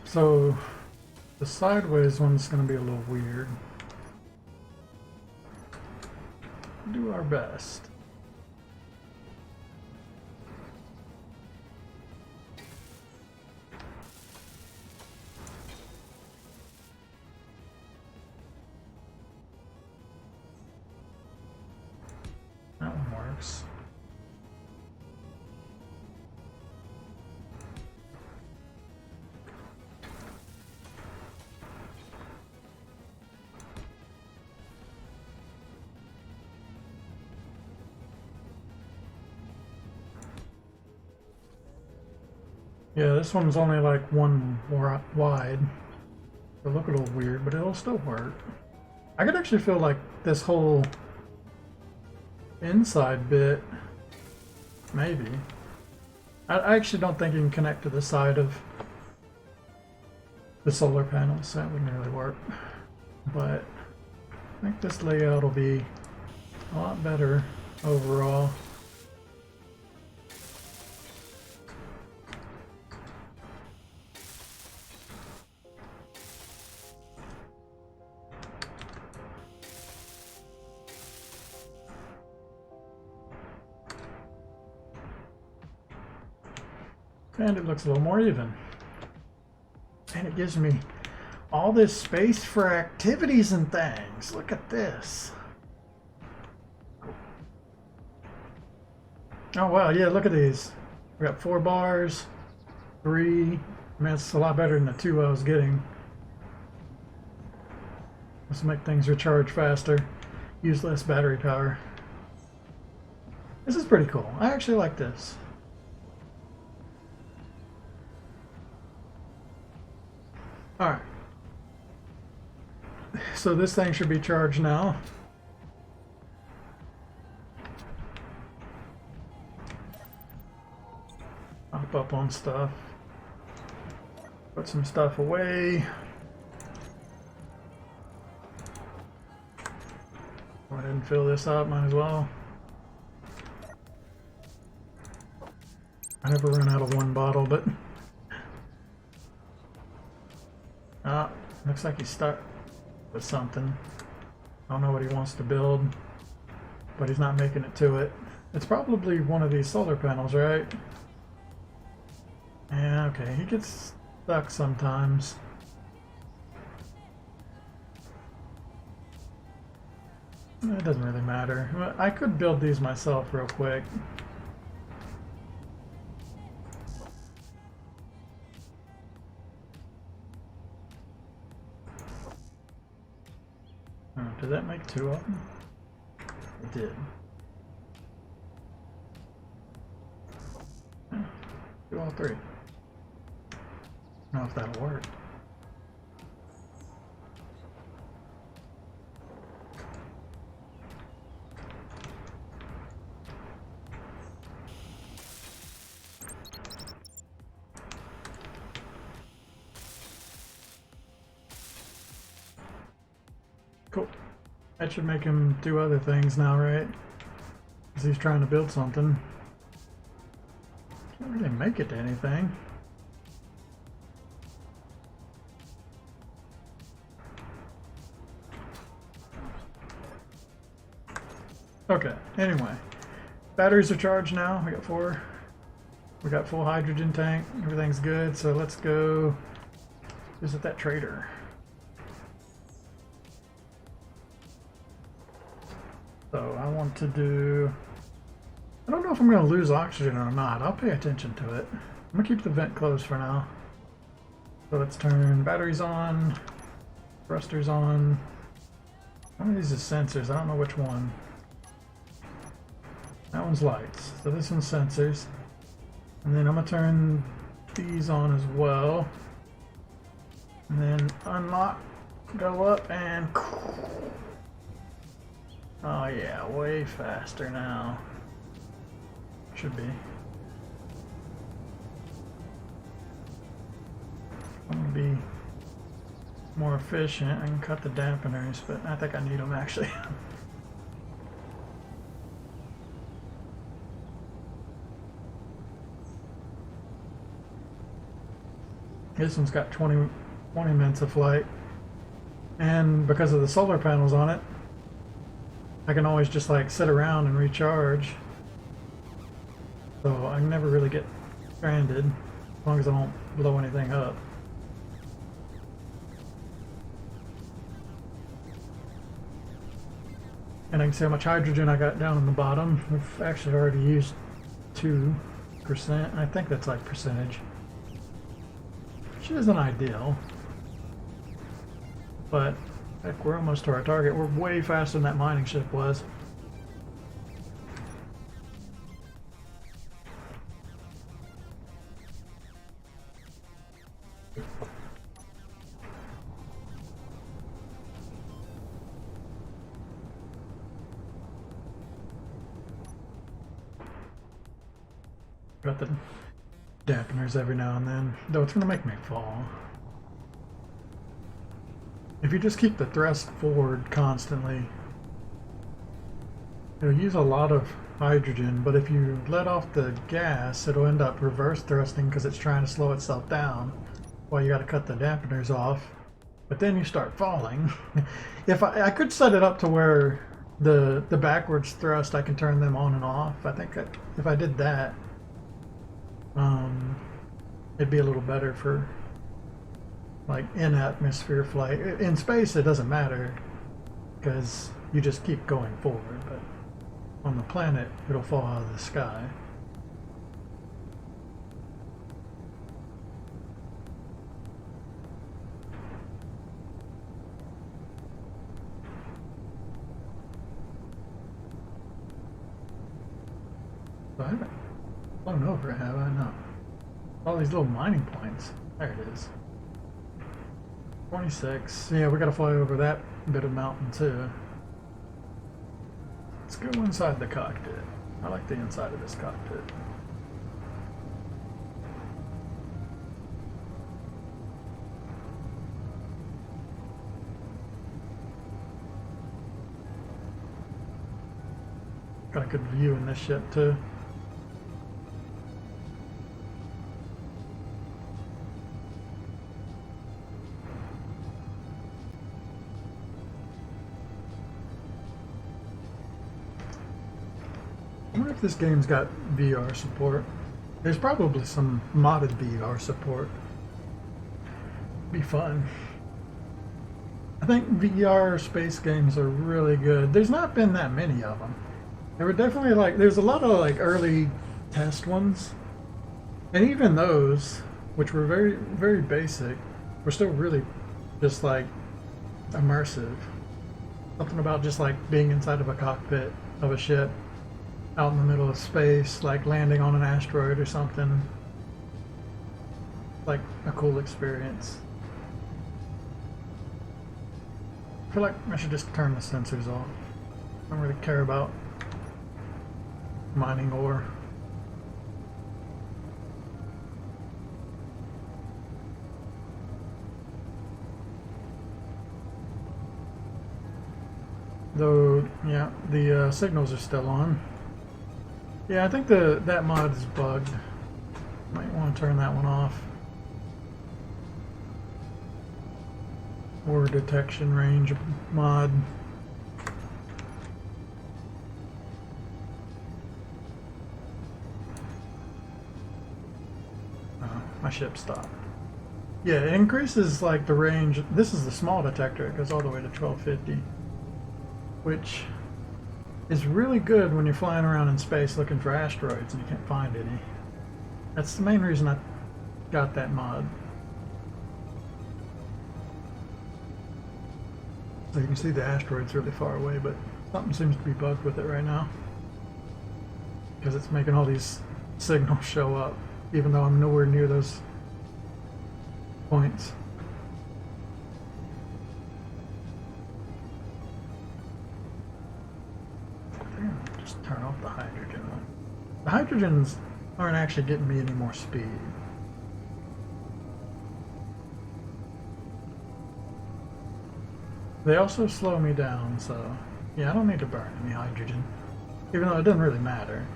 So the sideways one's going to be a little weird. Do our best. That one works. Yeah, this one's only like one more wide. It'll look a little weird, but it'll still work. I could actually feel like this whole inside bit, maybe. I actually don't think you can connect to the side of the solar panels. That wouldn't really work. But I think this layout will be a lot better overall. And it looks a little more even. And it gives me all this space for activities and things. Look at this. Oh wow, yeah, look at these. We got 4 bars, 3. I mean, it's a lot better than the 2 I was getting. Let's make things recharge faster, use less battery power. This is pretty cool. I actually like this. Alright. So this thing should be charged now. hop up on stuff. Put some stuff away. Go ahead and fill this up, might as well. I never run out of one bottle, but... looks like he's stuck with something. I don't know what he wants to build, but he's not making it to it. It's probably one of these solar panels, right? Yeah, okay, he gets stuck sometimes. It doesn't really matter. I could build these myself real quick. Oh, did that make two of them? It did. Yeah, do all three. I don't know if that'll work. Cool. That should make him do other things now, right? Because he's trying to build something. Can't really make it to anything. Okay, anyway. Batteries are charged now. We got 4. We got full hydrogen tank. Everything's good, so let's go visit that trader. So I want to do... I don't know if I'm going to lose oxygen or not. I'll pay attention to it. I'm going to keep the vent closed for now. So let's turn batteries on, thrusters on. One of these is sensors. I don't know which one. That one's lights. So this one's sensors. And then I'm going to turn these on as well. And then unlock, go up, and... Oh yeah, way faster now. Should be. I'm gonna be more efficient. I can cut the dampeners, but I think I need them actually. This one's got 20 minutes of flight. And because of the solar panels on it, I can always just like sit around and recharge. So I never really get stranded as long as I don't blow anything up. And I can see how much hydrogen I got down in the bottom. We've actually already used 2%. I think that's like percentage. Which isn't ideal. But heck, we're almost to our target. We're way faster than that mining ship was. Got the dampeners every now and then, though it's gonna make me fall. If you just keep the thrust forward constantly, it'll use a lot of hydrogen, but if you let off the gas, it'll end up reverse thrusting because it's trying to slow itself down while you got to cut the dampeners off. But then you start falling. If I could set it up to where the backwards thrust, I can turn them on and off. I think if I did that, it'd be a little better for like in atmosphere flight. In space it doesn't matter because you just keep going forward, but on the planet it'll fall out of the sky. So I haven't flown over it, have I? No. All these little mining points. There it is. 26. Yeah, we gotta fly over that bit of mountain too. Let's go inside the cockpit. I like the inside of this cockpit. got a good view in this shit too. I wonder if this game's got VR support. There's probably some modded VR support. Be fun. I think VR space games are really good. There's not been that many of them. There were definitely like, there's a lot of like early test ones. And even those, which were very, very basic, were still really just like immersive. Something about just like being inside of a cockpit of a ship out in the middle of space, like landing on an asteroid or something. Like a cool experience. I feel like I should just turn the sensors off. I don't really care about mining ore. Though, yeah, the signals are still on. Yeah, I think that mod is bugged. Might want to turn that one off. Or detection range mod. My ship stopped. Yeah, it increases like the range. This is the small detector. It goes all the way to 1250, which is really good when you're flying around in space looking for asteroids and you can't find any. That's the main reason I got that mod. So you can see the asteroids really far away, but something seems to be bugged with it right now. Because it's making all these signals show up, even though I'm nowhere near those points. Just turn off the hydrogen one. The hydrogens aren't actually getting me any more speed. They also slow me down, so yeah, I don't need to burn any hydrogen, even though it doesn't really matter.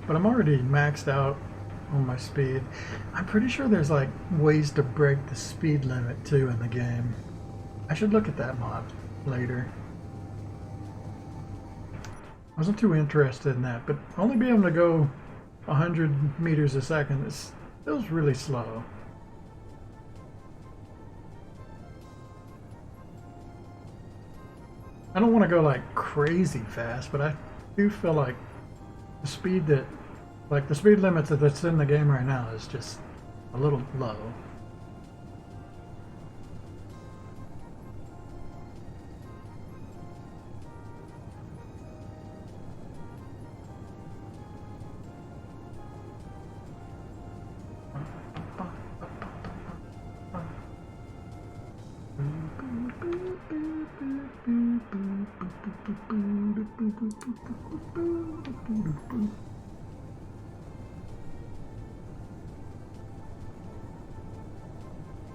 But I'm already maxed out on my speed. I'm pretty sure there's like ways to break the speed limit too in the game. I should look at that mod later. I wasn't too interested in that, but only being able to go 100 meters a second feels really slow. I don't want to go like crazy fast, but I do feel like the speed that, like the speed limit that's in the game right now is just a little low.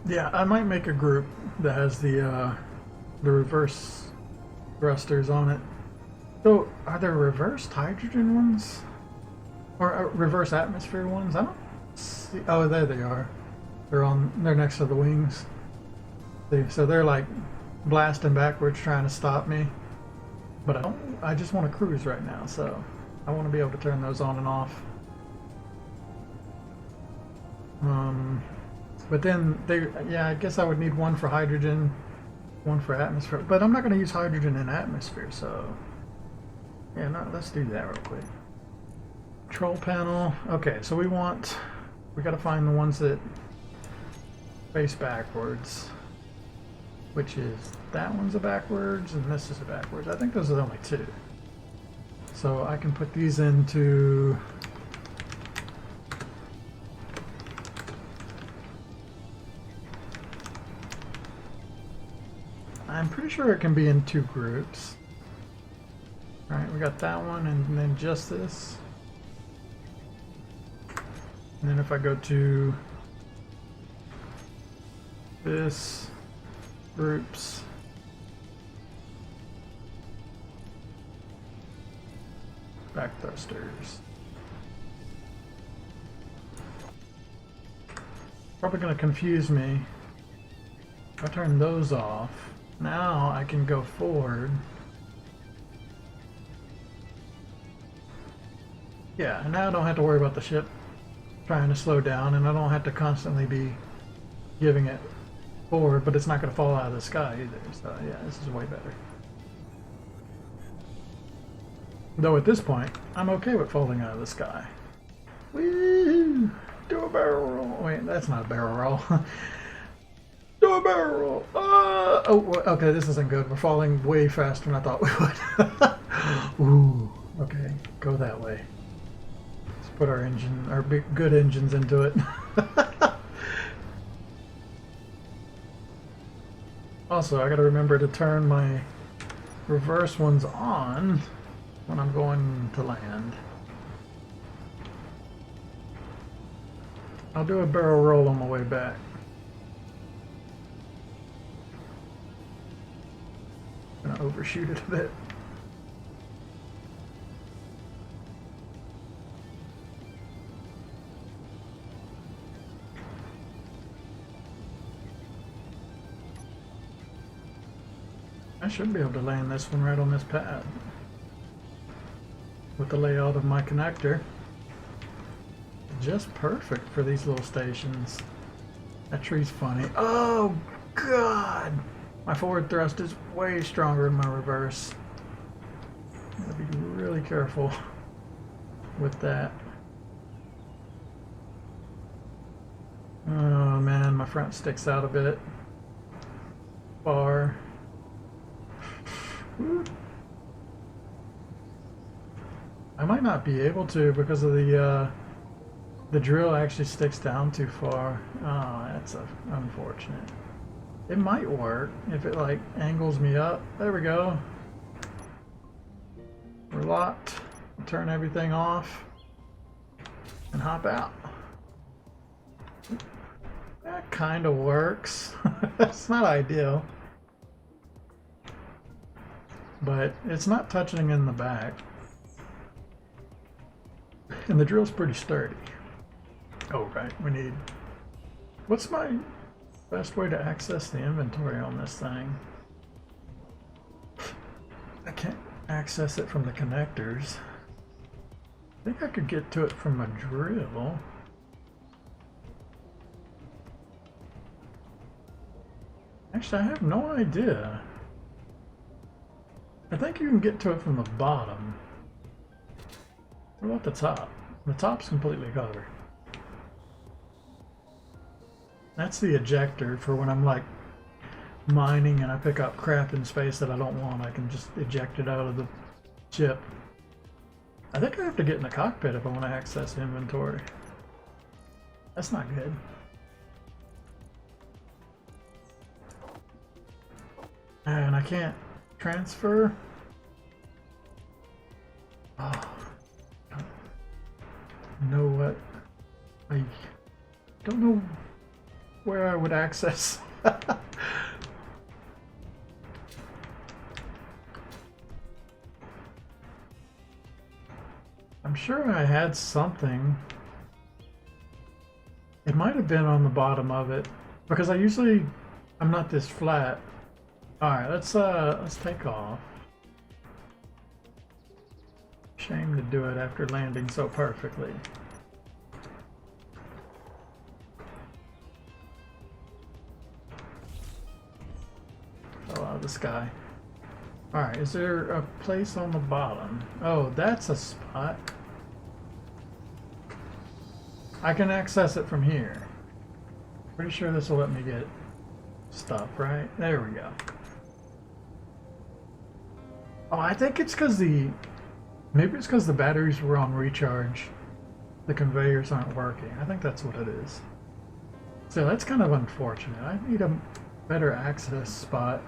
Yeah, I might make a group that has the reverse thrusters on it. So, are there reversed hydrogen ones? Or reverse atmosphere ones? I don't see. Oh, there they are. They're next to the wings. So they're like blasting backwards trying to stop me. But I just want to cruise right now, so I want to be able to turn those on and off. But then yeah, I guess I would need one for hydrogen, one for atmosphere. But I'm not going to use hydrogen in atmosphere, so yeah, no, let's do that real quick. Control panel. Okay, so we got to find the ones that face backwards, which is that one's a backwards and this is a backwards. I think those are the only two. So I can put these into I'm pretty sure it can be in two groups. Alright, we got that one and then just this. And then if I go to this, groups, back thrusters. Probably going to confuse me. If I turn those off, now I can go forward. Yeah, and now I don't have to worry about the ship trying to slow down, and I don't have to constantly be giving it forward, but it's not going to fall out of the sky either. So yeah, this is way better. Though at this point, I'm okay with falling out of the sky. Woo! Do a barrel roll. Wait, that's not a barrel roll. Do a barrel roll. Oh, okay, this isn't good. We're falling way faster than I thought we would. Ooh, okay, go that way. Let's put our big, good engines into it. Also, I gotta remember to turn my reverse ones on when I'm going to land. I'll do a barrel roll on my way back. I'm gonna overshoot it a bit. I should be able to land this one right on this pad with the layout of my connector. Just perfect for these little stations. That tree's funny. Oh God! My forward thrust is way stronger than my reverse. Gotta be really careful with that. Oh man, my front sticks out a bit. Far. I might not be able to because of the drill actually sticks down too far. Oh, that's unfortunate. It might work if it like angles me up. There we go. We're locked. Turn everything off and hop out. That kind of works. It's not ideal, but it's not touching in the back. And the drill's pretty sturdy. Oh, right, we need... What's my best way to access the inventory on this thing? I can't access it from the connectors. I think I could get to it from a drill. Actually, I have no idea. I think you can get to it from the bottom. What about the top? The top's completely covered. That's the ejector for when I'm like mining and I pick up crap in space that I don't want. I can just eject it out of the ship. I think I have to get in the cockpit if I want to access inventory. That's not good. And I can't transfer. Oh, I don't know what. I don't know where I would access. I'm sure I had something. It might have been on the bottom of it because I'm not this flat. All right, let's take off. Shame to do it after landing so perfectly. Fell out of the sky. All right, is there a place on the bottom? Oh, that's a spot. I can access it from here. Pretty sure this will let me get stuff, right? There we go. Oh, I think it's because maybe it's because the batteries were on recharge. The conveyors aren't working. I think that's what it is. So that's kind of unfortunate. I need a better access spot.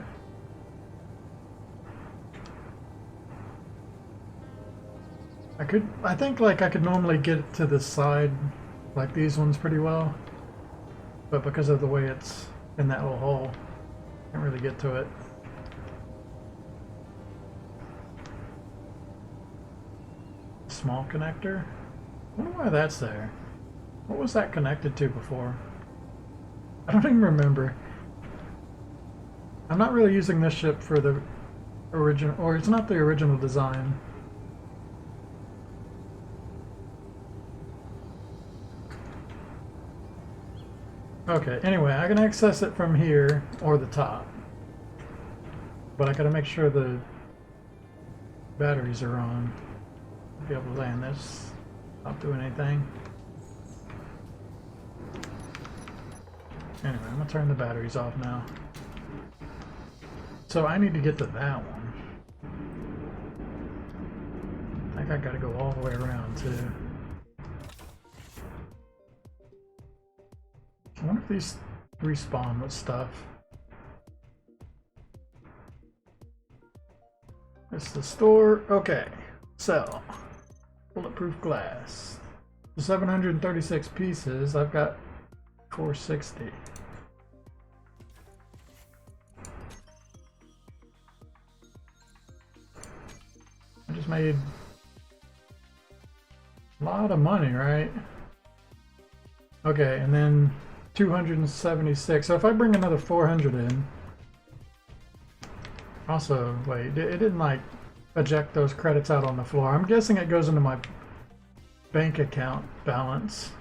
I think like I could normally get to the side like these ones pretty well. But because of the way it's in that little hole, I can't really get to it. small connector. I wonder why that's there. What was that connected to before? I don't even remember. I'm not really using this ship for the original, or it's not the original design. Okay, anyway, I can access it from here or the top. But I gotta make sure the batteries are on to be able to land this. Not doing anything. Anyway, I'm gonna turn the batteries off now. So I need to get to that one. I think I gotta go all the way around too. I wonder if these respawn with stuff. This is the store. Okay. Sell. Bulletproof glass. 736 pieces. I've got 460. I just made a lot of money, right? Okay, and then 276. So if I bring another 400 in, also, wait, it didn't like eject those credits out on the floor. I'm guessing it goes into my bank account balance.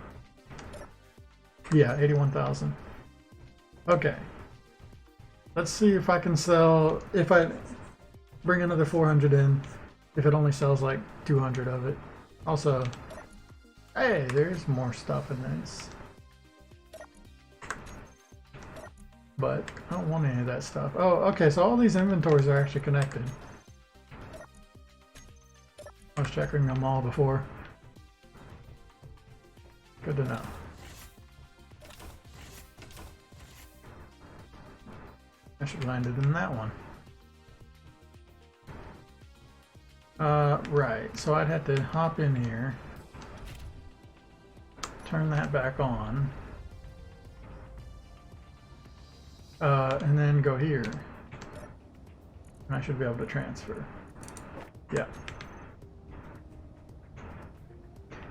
Yeah, 81,000. Okay. Let's see if I can sell, if I bring another 400 in, if it only sells like 200 of it. Also, hey, there's more stuff in this. But I don't want any of that stuff. Oh, okay, so all these inventories are actually connected. I was checking them all before. Good to know. I should have landed in that one. Right, so I'd have to hop in here, turn that back on. And then go here. And I should be able to transfer. Yeah.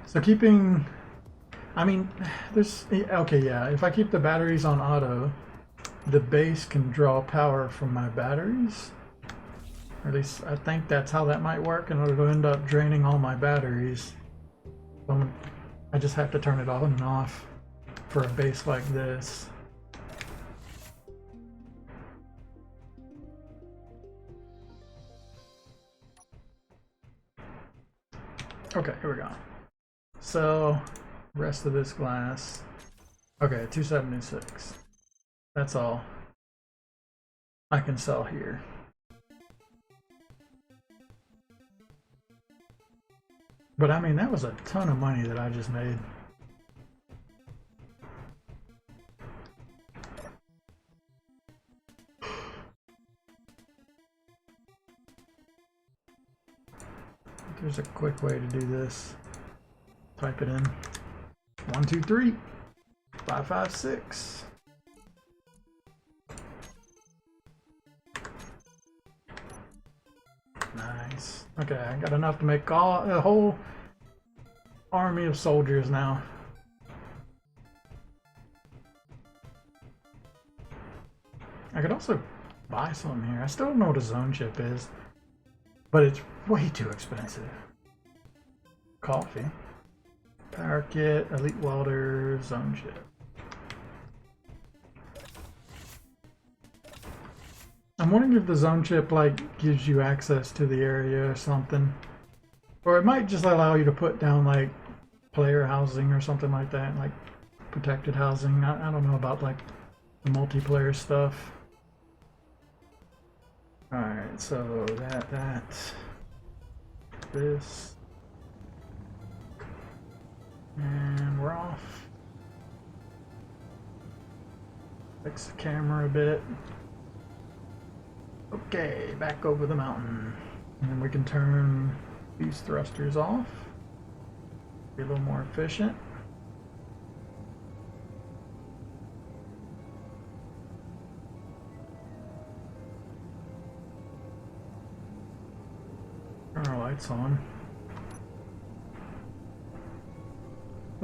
So keeping, I mean, there's, okay, yeah, if I keep the batteries on auto, the base can draw power from my batteries. Or at least I think that's how that might work, and it'll end up draining all my batteries. I just have to turn it on and off for a base like this. Okay, here we go. So, rest of this glass. Okay, 276. That's all I can sell here. But I mean, that was a ton of money that I just made. There's a quick way to do this. Type it in. 123 556. Nice. Okay, I got enough to make a whole army of soldiers now. I could also buy some here. I still don't know what a zone chip is, but it's way too expensive. Coffee. Power kit, elite welder, zone chip. I'm wondering if the zone chip like gives you access to the area or something. Or it might just allow you to put down like player housing or something like that, like protected housing. I don't know about like the multiplayer stuff. Alright, so this, and we're off. Fix the camera a bit. Okay, back over the mountain. And then we can turn these thrusters off. Be a little more efficient. Turn our lights on.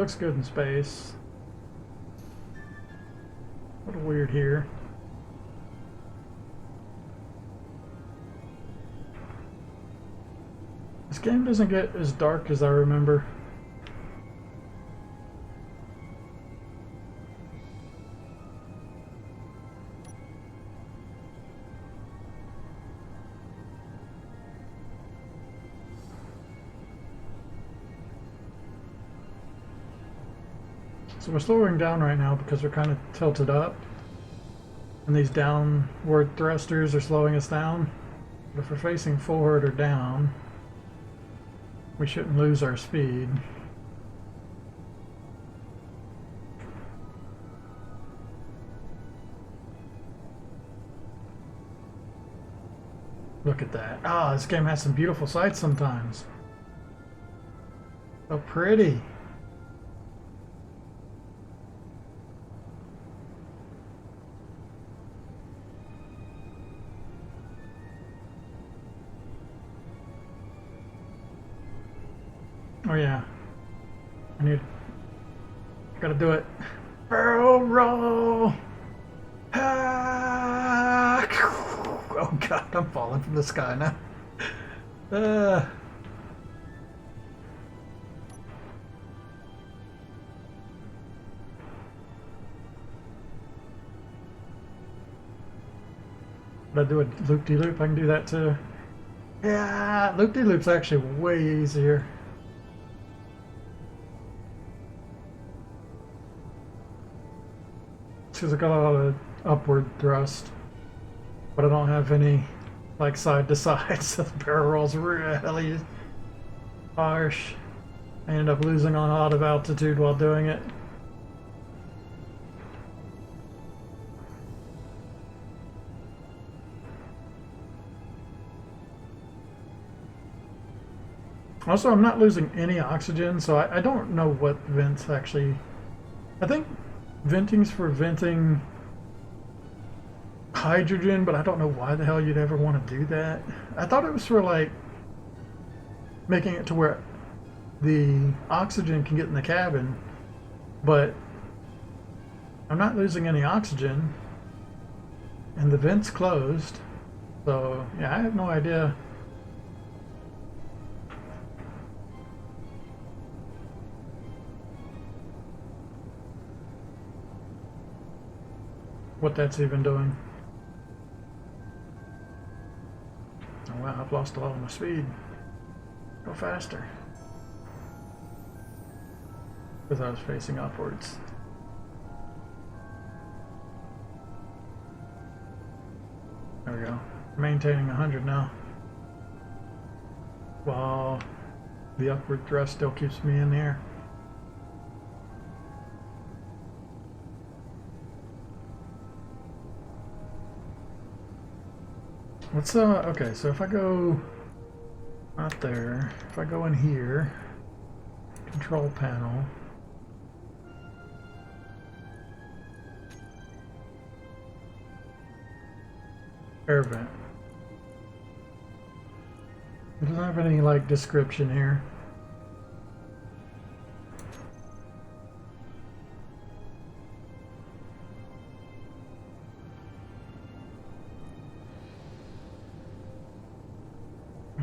Looks good in space. A little weird here. This game doesn't get as dark as I remember. So we're slowing down right now because we're kind of tilted up. And these downward thrusters are slowing us down. But if we're facing forward or down, we shouldn't lose our speed. Look at that. Ah, this game has some beautiful sights sometimes. So pretty. Oh yeah, gotta do it. Barrel roll! Ah! Oh god, I'm falling from the sky now. But I do a loop-de-loop, I can do that too. Yeah, loop-de-loop's actually way easier. Because I got a lot of upward thrust, but I don't have any like side to side, so the barrel roll's really harsh. I end up losing on a lot of altitude while doing it. Also, I'm not losing any oxygen, so I don't know what vents actually... I think venting's for venting hydrogen, but I don't know why the hell you'd ever want to do that. I thought it was for like making it to where the oxygen can get in the cabin, but I'm not losing any oxygen and the vent's closed, so yeah, I have no idea. What that's even doing. Oh wow, I've lost a lot of my speed. Go faster. Because I was facing upwards. There we go. Maintaining 100 now. While the upward thrust still keeps me in the air. Let's okay, so if I go out there, if I go in here, control panel, air vent. It doesn't have any like description here.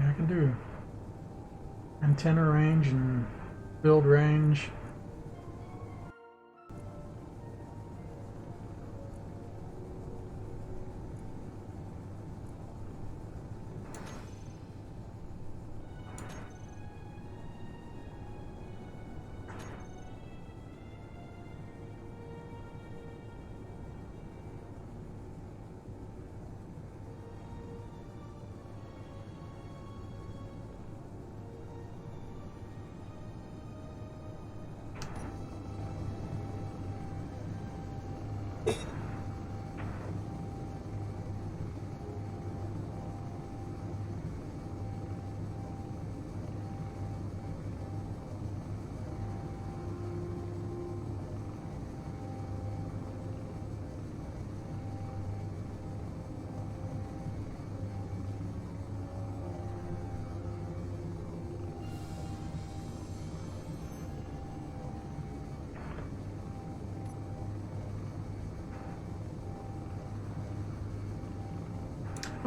I can do antenna range and build range.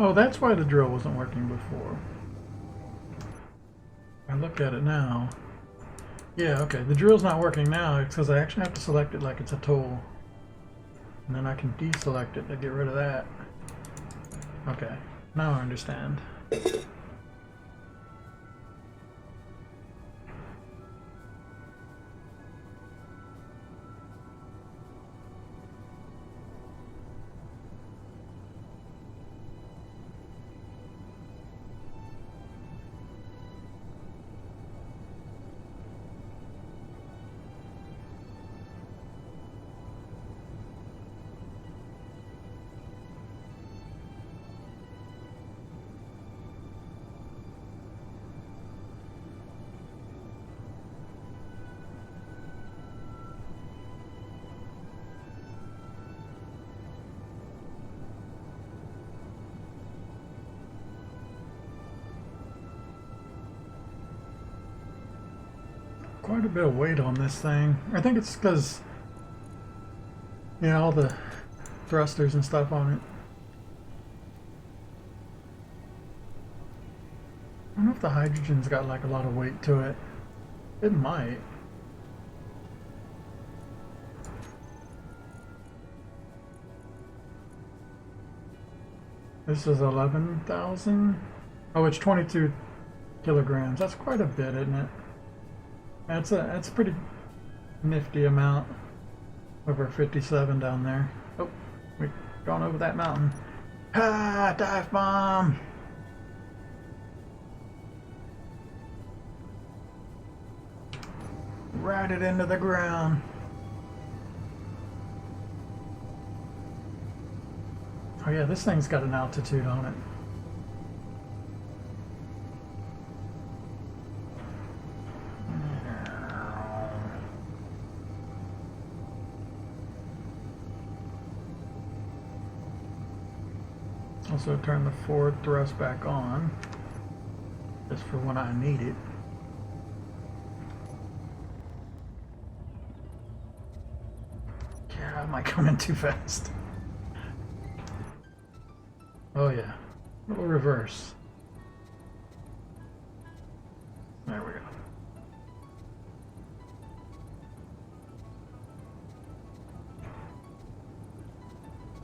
Oh, that's why the drill wasn't working before. I look at it now. Yeah, okay, the drill's not working now. It's because I actually have to select it like it's a tool. And then I can deselect it to get rid of that. Okay, now I understand. Quite a bit of weight on this thing. I think it's because, yeah, all the thrusters and stuff on it. I don't know if the hydrogen's got like a lot of weight to it. It might. This is 11,000. Oh, it's 22 kilograms. That's quite a bit, isn't it? That's a pretty nifty amount. Over 57 down there. Oh, we've gone over that mountain. Ah, dive bomb! Ride it into the ground. Oh yeah, this thing's got an altitude on it. Also turn the forward thrust back on, just for when I need it. Yeah, am I coming too fast? Oh yeah, little reverse. There we go.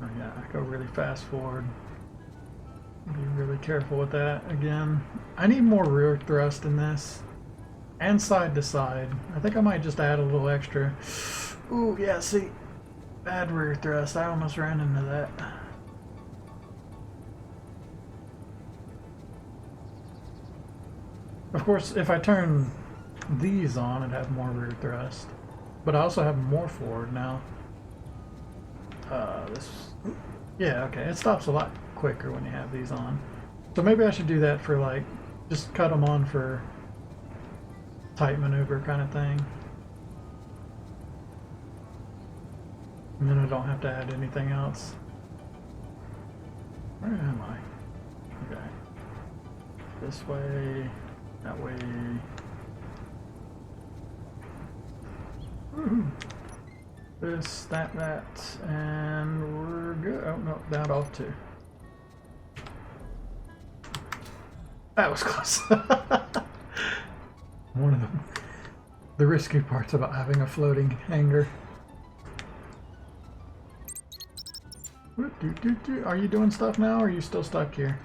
Oh yeah, I go really fast forward. Be really careful with that again. I need more rear thrust in this. And side to side. I think I might just add a little extra. Ooh, yeah, see. Bad rear thrust. I almost ran into that. Of course, if I turn these on, I'd have more rear thrust. But I also have more forward now. Yeah, okay, it stops a lot quicker when you have these on. So maybe I should do that for like, just cut them on for tight maneuver kind of thing. And then I don't have to add anything else. Where am I? Okay. This way, that way. Woohoo! This, that, and we're good. Oh no, that off too. That was close. One of the risky parts about having a floating hangar. Are you doing stuff now, or are you still stuck here?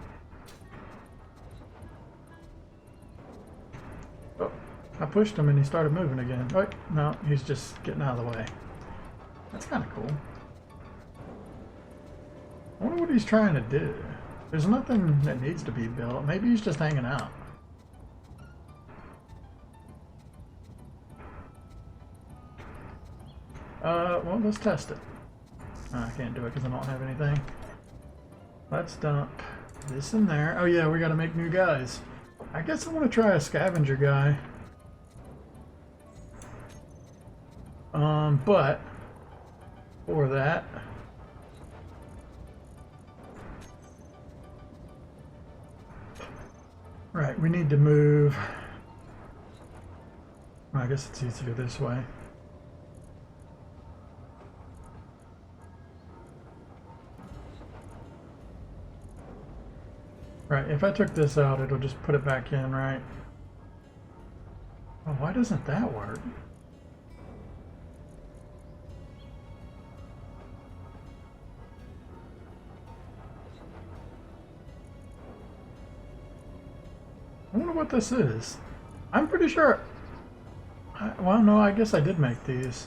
Oh, I pushed him and he started moving again. Oh, no, he's just getting out of the way. That's kind of cool. I wonder what he's trying to do. There's nothing that needs to be built. Maybe he's just hanging out. Well, let's test it. I can't do it because I don't have anything. Let's dump this in there. Oh yeah, we gotta make new guys. I guess I want to try a scavenger guy. But for that, right, we need to move. Well, I guess it's easier this way. Right, if I took this out, it'll just put it back in, right? Oh, why doesn't that work? I wonder what this is. I'm pretty sure... well, no, I guess I did make these.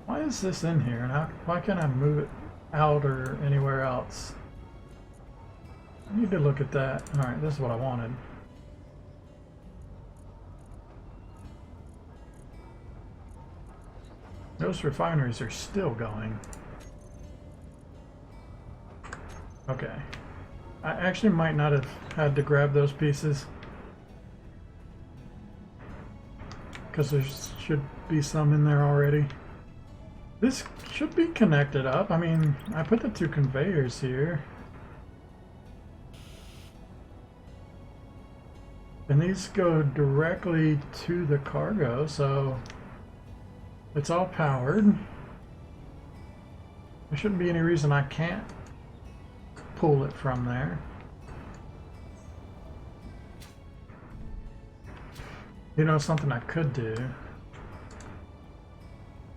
Why is this in here? And why can't I move it out or anywhere else? I need to look at that. Alright, this is what I wanted. Those refineries are still going. Okay. I actually might not have had to grab those pieces, because there should be some in there already. This should be connected up. I mean, I put the two conveyors here. And these go directly to the cargo, so it's all powered. There shouldn't be any reason I can't pull it from there. You know, something I could do.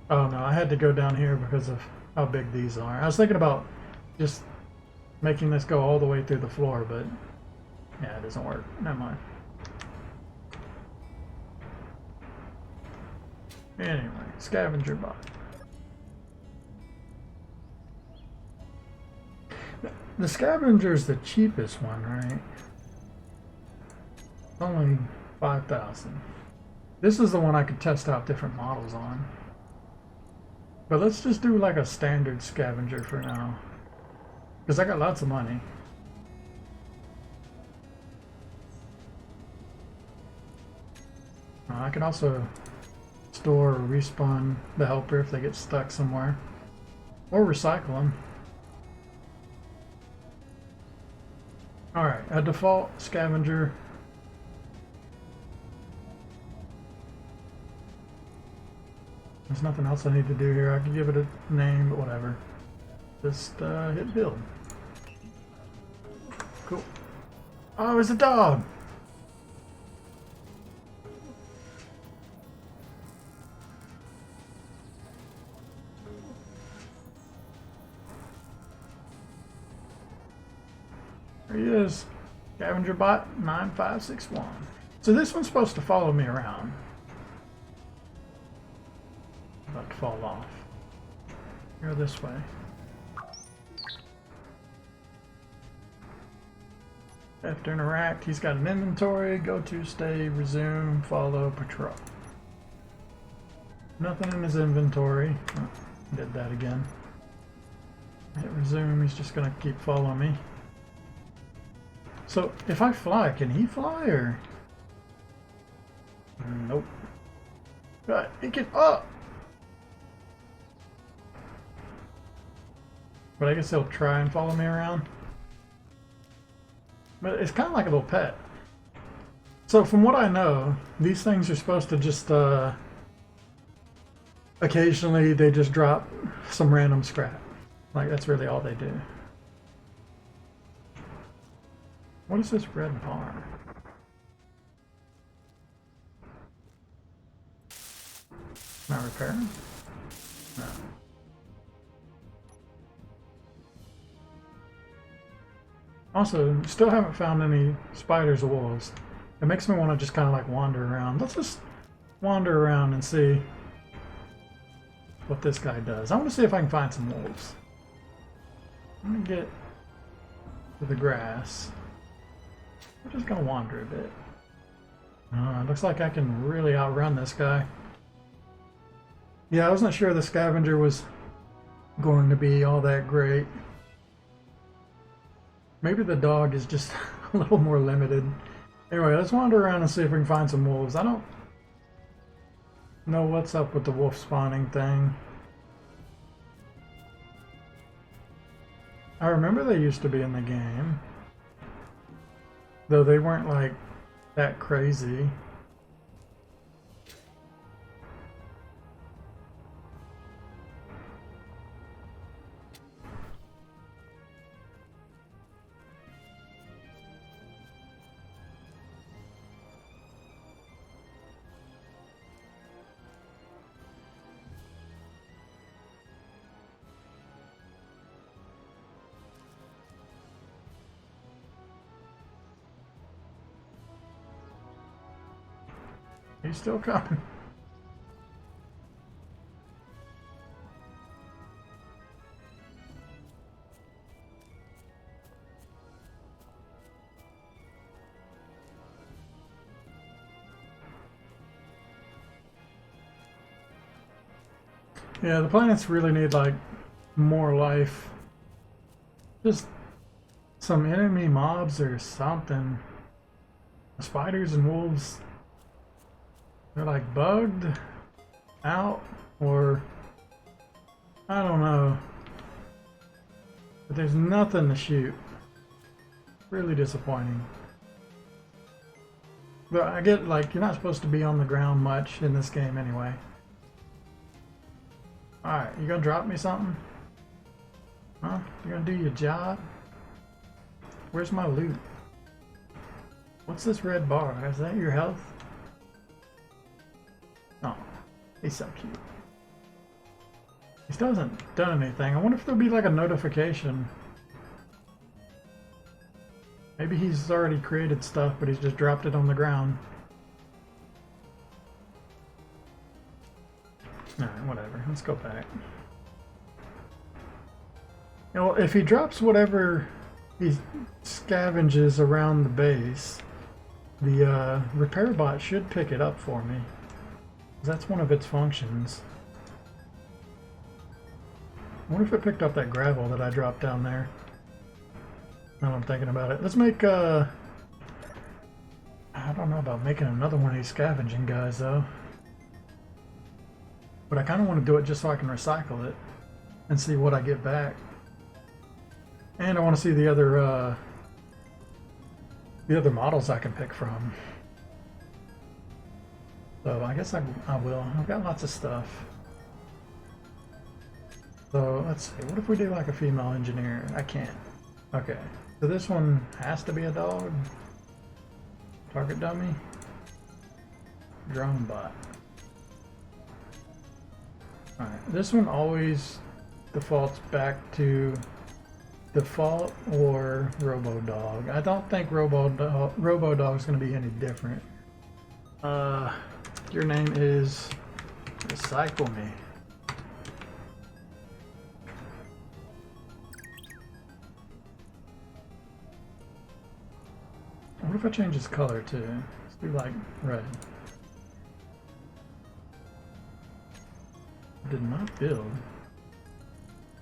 Oh no, I had to go down here because of how big these are. I was thinking about just making this go all the way through the floor, but yeah, it doesn't work. Never mind. Anyway, scavenger bot. The scavenger is the cheapest one, right? Only 5,000. This is the one I could test out different models on. But let's just do like a standard scavenger for now, because I got lots of money. I can also store or respawn the helper if they get stuck somewhere, or recycle them. Alright, a default scavenger. There's nothing else I need to do here. I can give it a name, but whatever. Just hit build. Cool. Oh, it's a dog! There he is. Scavenger bot 9561. So this one's supposed to follow me around. About to fall off. Go this way. After interact, he's got an inventory. Go to, stay, resume, follow, patrol. Nothing in his inventory. Oh, did that again. Hit resume, he's just gonna keep following me. So if I fly, can he fly or? Nope. Right, he can. Oh! But I guess he'll try and follow me around. But it's kind of like a little pet. So from what I know, these things are supposed to just occasionally they just drop some random scrap. Like that's really all they do. What is this red bar? Can I repair them? No. Also, still haven't found any spiders or wolves. It makes me want to just kind of like wander around. Let's just wander around and see what this guy does. I want to see if I can find some wolves. Let me get to the grass. I'm just going to wander a bit. It looks like I can really outrun this guy. Yeah, I wasn't sure the scavenger was going to be all that great. Maybe the dog is just a little more limited. Anyway, let's wander around and see if we can find some wolves. I don't know what's up with the wolf spawning thing. I remember they used to be in the game, though they weren't like that crazy. He's still coming. Yeah, the planets really need like more life. Just some enemy mobs or something. Spiders and wolves, they're like bugged out, or I don't know. But there's nothing to shoot. Really disappointing. But I get like you're not supposed to be on the ground much in this game anyway. Alright, you gonna drop me something? Huh? You gonna do your job? Where's my loot? What's this red bar? Is that your health? Oh, he's so cute. He still hasn't done anything. I wonder if there'll be like a notification. Maybe he's already created stuff, but he's just dropped it on the ground. Alright, whatever. Let's go back. You know, if he drops whatever he scavenges around the base, the repair bot should pick it up for me. That's one of its functions. I wonder if it picked up that gravel that I dropped down there. Now I'm thinking about it. Let's make, I don't know about making another one of these scavenging guys, though. But I kind of want to do it just so I can recycle it and see what I get back. And I want to see the other models I can pick from. So I guess I will. I've got lots of stuff. So let's see. What if we do like a female engineer? I can't. Okay. So this one has to be a dog. Target dummy. Drone bot. Alright. This one always defaults back to default or RoboDog. I don't think RoboDog is going to be any different. Your name is Recycle Me. What if I change his color too? Let's do like red. Did not build.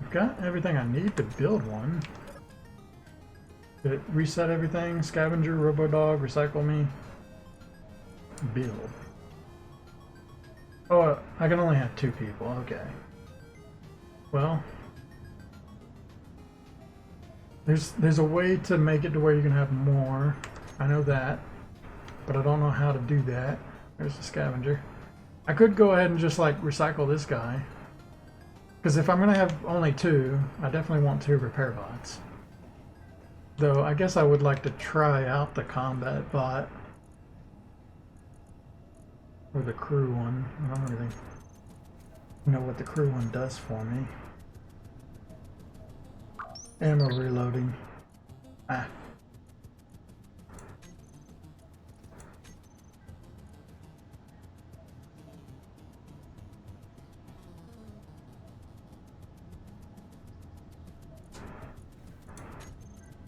I've got everything I need to build one. Did it reset everything? Scavenger, RoboDog, Recycle Me. Build. Oh, I can only have 2 people. Okay. Well, there's a way to make it to where you can have more. I know that, but I don't know how to do that. There's the scavenger. I could go ahead and just like recycle this guy, because if I'm gonna have only 2, I definitely want 2 repair bots. Though I guess I would like to try out the combat bot. Or the crew one. I don't really know what the crew one does for me. Ammo reloading. Ah.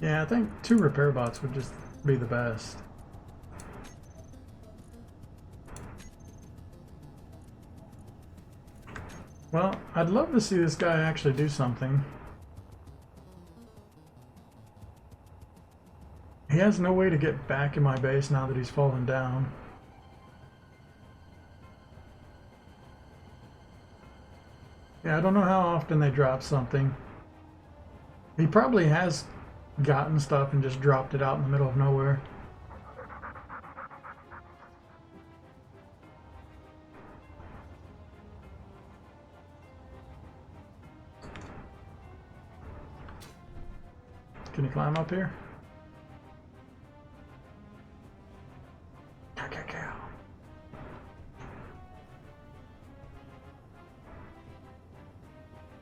Yeah, I think 2 repair bots would just be the best. Well, I'd love to see this guy actually do something. He has no way to get back in my base now that he's fallen down. Yeah, I don't know how often they drop something. He probably has gotten stuff and just dropped it out in the middle of nowhere. Can you climb up here?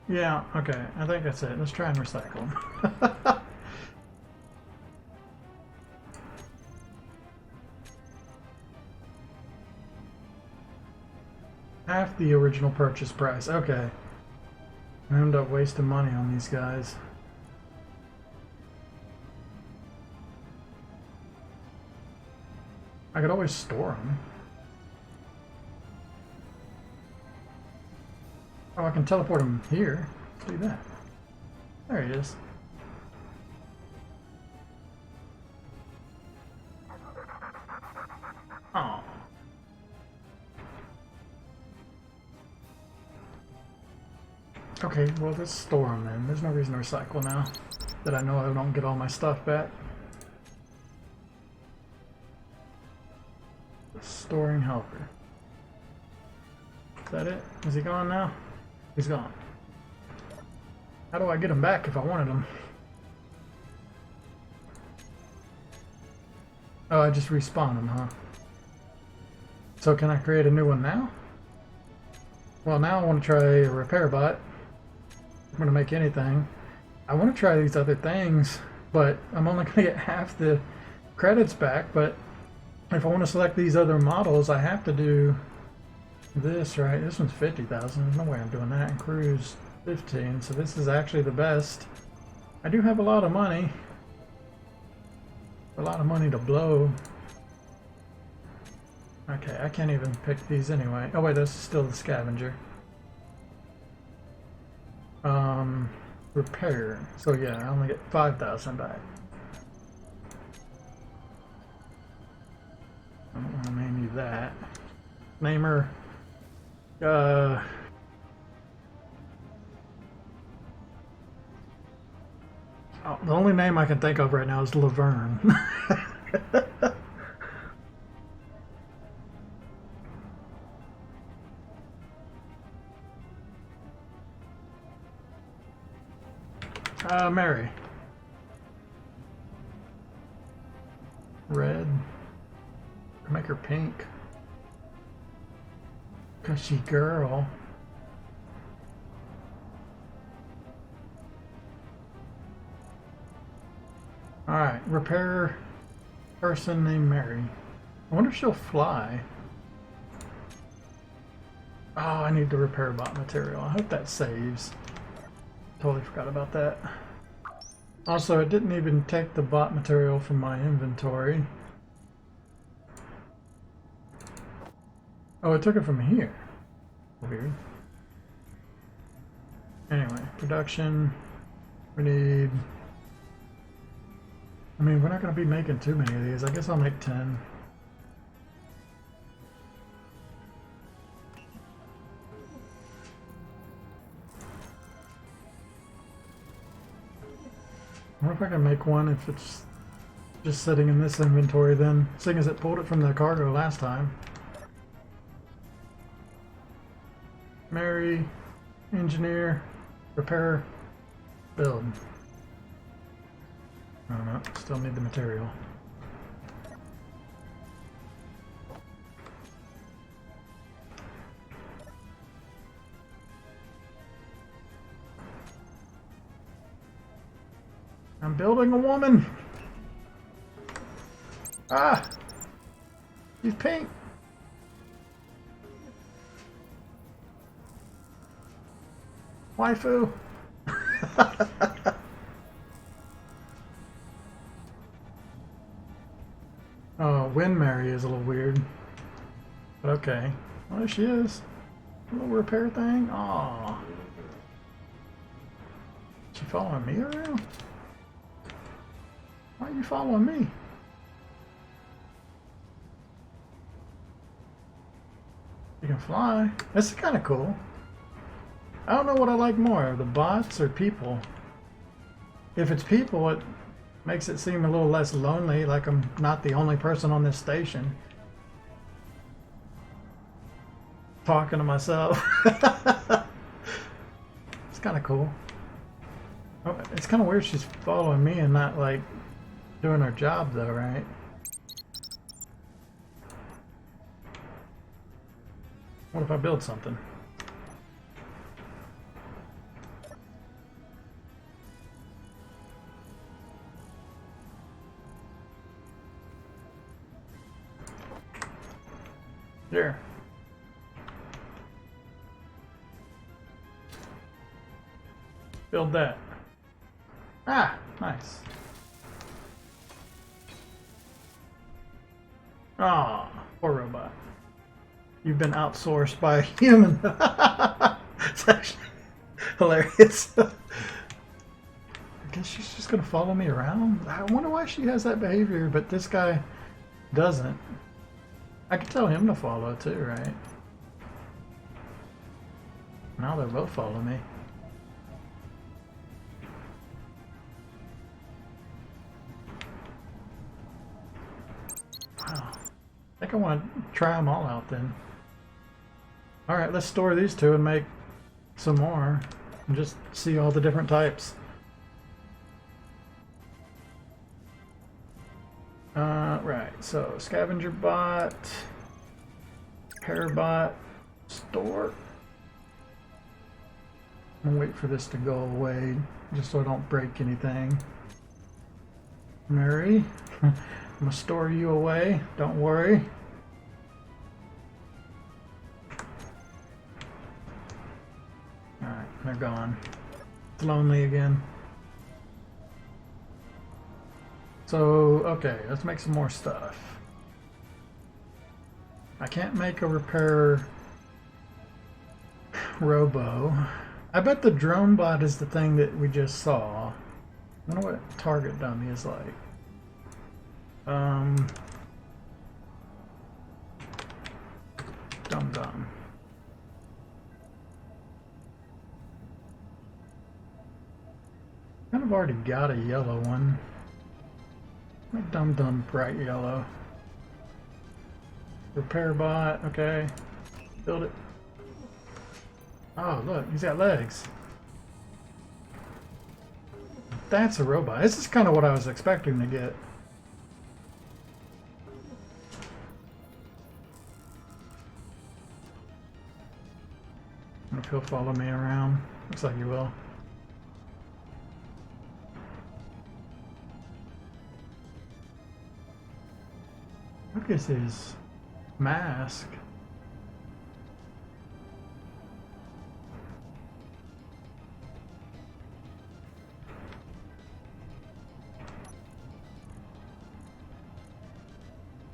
Yeah, okay. I think that's it. Let's try and recycle them. half the original purchase price. Okay. I ended up wasting money on these guys. I could always store them. Oh, I can teleport him here. Let's do that. There he is. Oh. Okay, well, let's store them then. There's no reason to recycle now that I know I don't get all my stuff back. Storing helper. Is that it? Is he gone now? He's gone. How do I get him back if I wanted him? Oh, I just respawn him, huh? So can I create a new one now? Well, now I want to try a repair bot. I'm going to make anything. I want to try these other things, but I'm only going to get half the credits back. But if I want to select these other models, I have to do this, right? This one's 50,000. There's no way I'm doing that. And cruise 15. So this is actually the best. I do have a lot of money. A lot of money to blow. Okay, I can't even pick these anyway. Oh wait, this is still the scavenger. Repair. So yeah, I only get 5,000 back. I don't want to name you that. Name her. Oh, the only name I can think of right now is Laverne. Mary. Red. Make her pink. Cause she girl. Alright, repair person named Mary. I wonder if she'll fly. Oh, I need the repair bot material. I hope that saves. Totally forgot about that. Also, it didn't even take the bot material from my inventory. Oh, it took it from here. Weird. Anyway, production. We need... I mean, we're not going to be making too many of these. I guess I'll make 10. I wonder if I can make one if it's just sitting in this inventory then, seeing as it pulled it from the cargo last time. Mary, engineer, repair, build. I don't know, still need the material. I'm building a woman! Ah! She's pink! Waifu! Oh, Wind Mary is a little weird. But okay. Well, there she is. A little repair thing. Aww. She following me around? Why are you following me? You can fly. This is kind of cool. I don't know what I like more, the bots or people. If it's people, it makes it seem a little less lonely, like I'm not the only person on this station. Talking to myself. It's kind of cool. Oh, it's kind of weird she's following me and not like doing her job though, right? What if I build something? There. Build that. Ah, nice. Ah, poor robot. You've been outsourced by a human. It's actually hilarious. I guess she's just gonna follow me around. I wonder why she has that behavior, but this guy doesn't. I could tell him to follow too, right? Now they're both following me. Wow. I think I want to try them all out then. Alright, let's store these two and make some more. And just see all the different types. Right, so scavenger bot, repair bot, store. I'm gonna wait for this to go away just so I don't break anything. Mary, I'm gonna store you away, don't worry. Alright, they're gone. It's lonely again. So, okay, let's make some more stuff. I can't make a repair robo. I bet the drone bot is the thing that we just saw. I wonder what target dummy is like. Dum-dum. Kind of already got a yellow one. Make Dum-Dum bright yellow. Repair bot, okay. Build it. Oh, look, he's got legs. That's a robot. This is kind of what I was expecting to get. I wonder if he'll follow me around. Looks like he will. Look at his mask.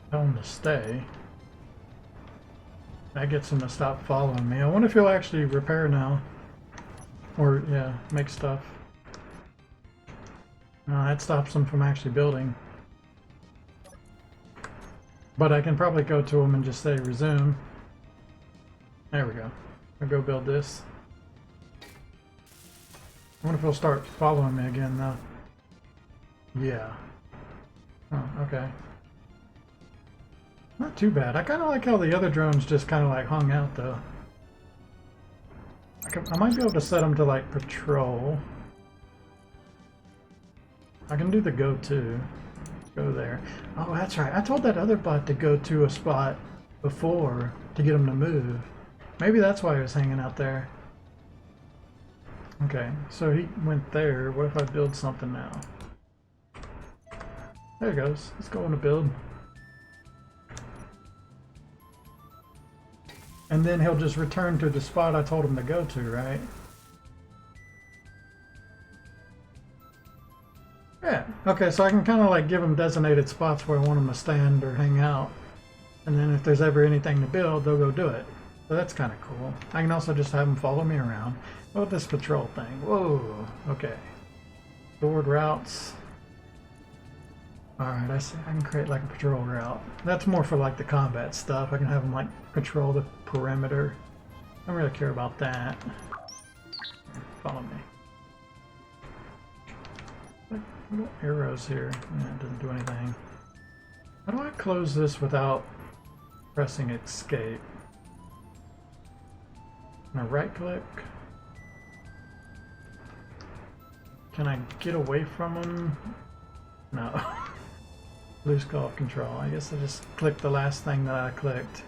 Tell him to stay. That gets him to stop following me. I wonder if he'll actually repair now. Or, yeah, make stuff. No, that stops him from actually building. But I can probably go to him and just say resume. There we go. I'll go build this. I wonder if he'll start following me again though. Yeah. Oh, okay. Not too bad. I kind of like how the other drones just kind of like hung out though. I might be able to set them to like patrol. I can do the go to. Go there. Oh, that's right. I told that other bot to go to a spot before to get him to move. Maybe that's why he was hanging out there. Okay, so he went there. What if I build something now? There it goes. Let's go into build. And then he'll just return to the spot I told him to go to, right? Yeah, okay, so I can kind of like give them designated spots where I want them to stand or hang out. And then if there's ever anything to build, they'll go do it. So that's kind of cool. I can also just have them follow me around. What about this patrol thing? Whoa, okay. Stored routes. Alright, I see. I can create like a patrol route. That's more for like the combat stuff. I can have them like patrol the perimeter. I don't really care about that. Follow me. Little arrows here. Yeah, it doesn't do anything. How do I close this without pressing escape? Can I right click? Can I get away from them? No. Lose call of control. I guess I just clicked the last thing that I clicked.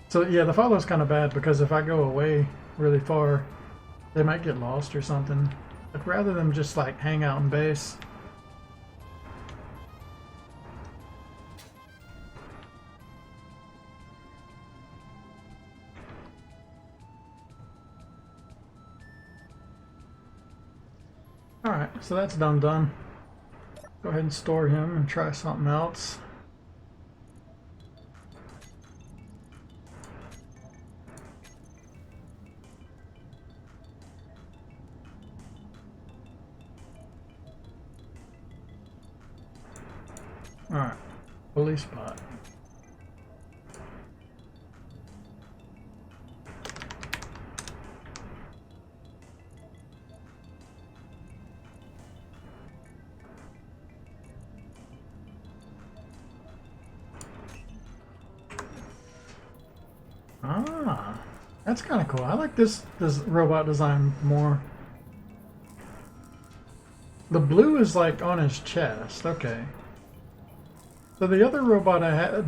So yeah, the follow is kind of bad because if I go away really far, they might get lost or something. But rather than just like hang out in base. Alright, so that's done. Go ahead and store him and try something else. Alright, police spot. Ah, that's kind of cool. I like this robot design more. The blue is like on his chest. Okay. So the other robot I had,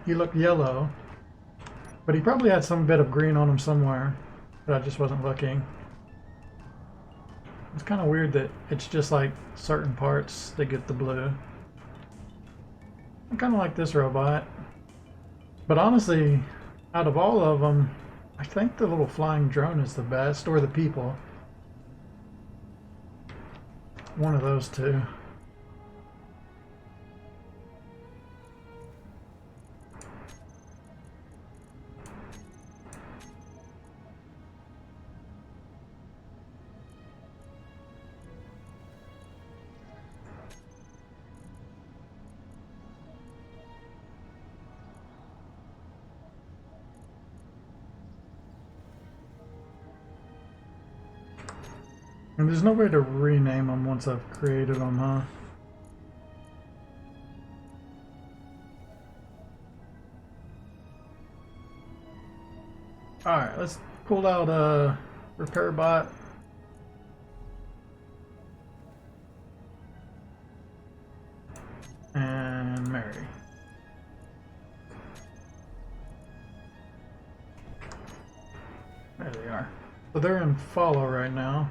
he looked yellow, but he probably had some bit of green on him somewhere, but I just wasn't looking. It's kind of weird that it's just like certain parts that get the blue. I kind of like this robot, but honestly, out of all of them, I think the little flying drone is the best, or the people. One of those two. And there's no way to rename them once I've created them, huh? Alright, let's pull out a repair bot. And Mary. There they are. So they're in follow right now.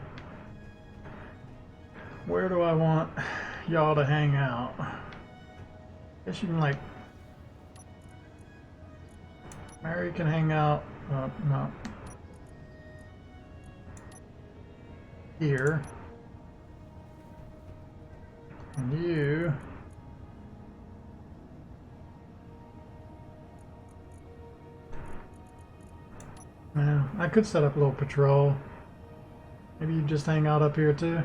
Where do I want y'all to hang out? Guess you can like... Mary can hang out... no. Here. And you... Yeah, I could set up a little patrol. Maybe you just hang out up here too.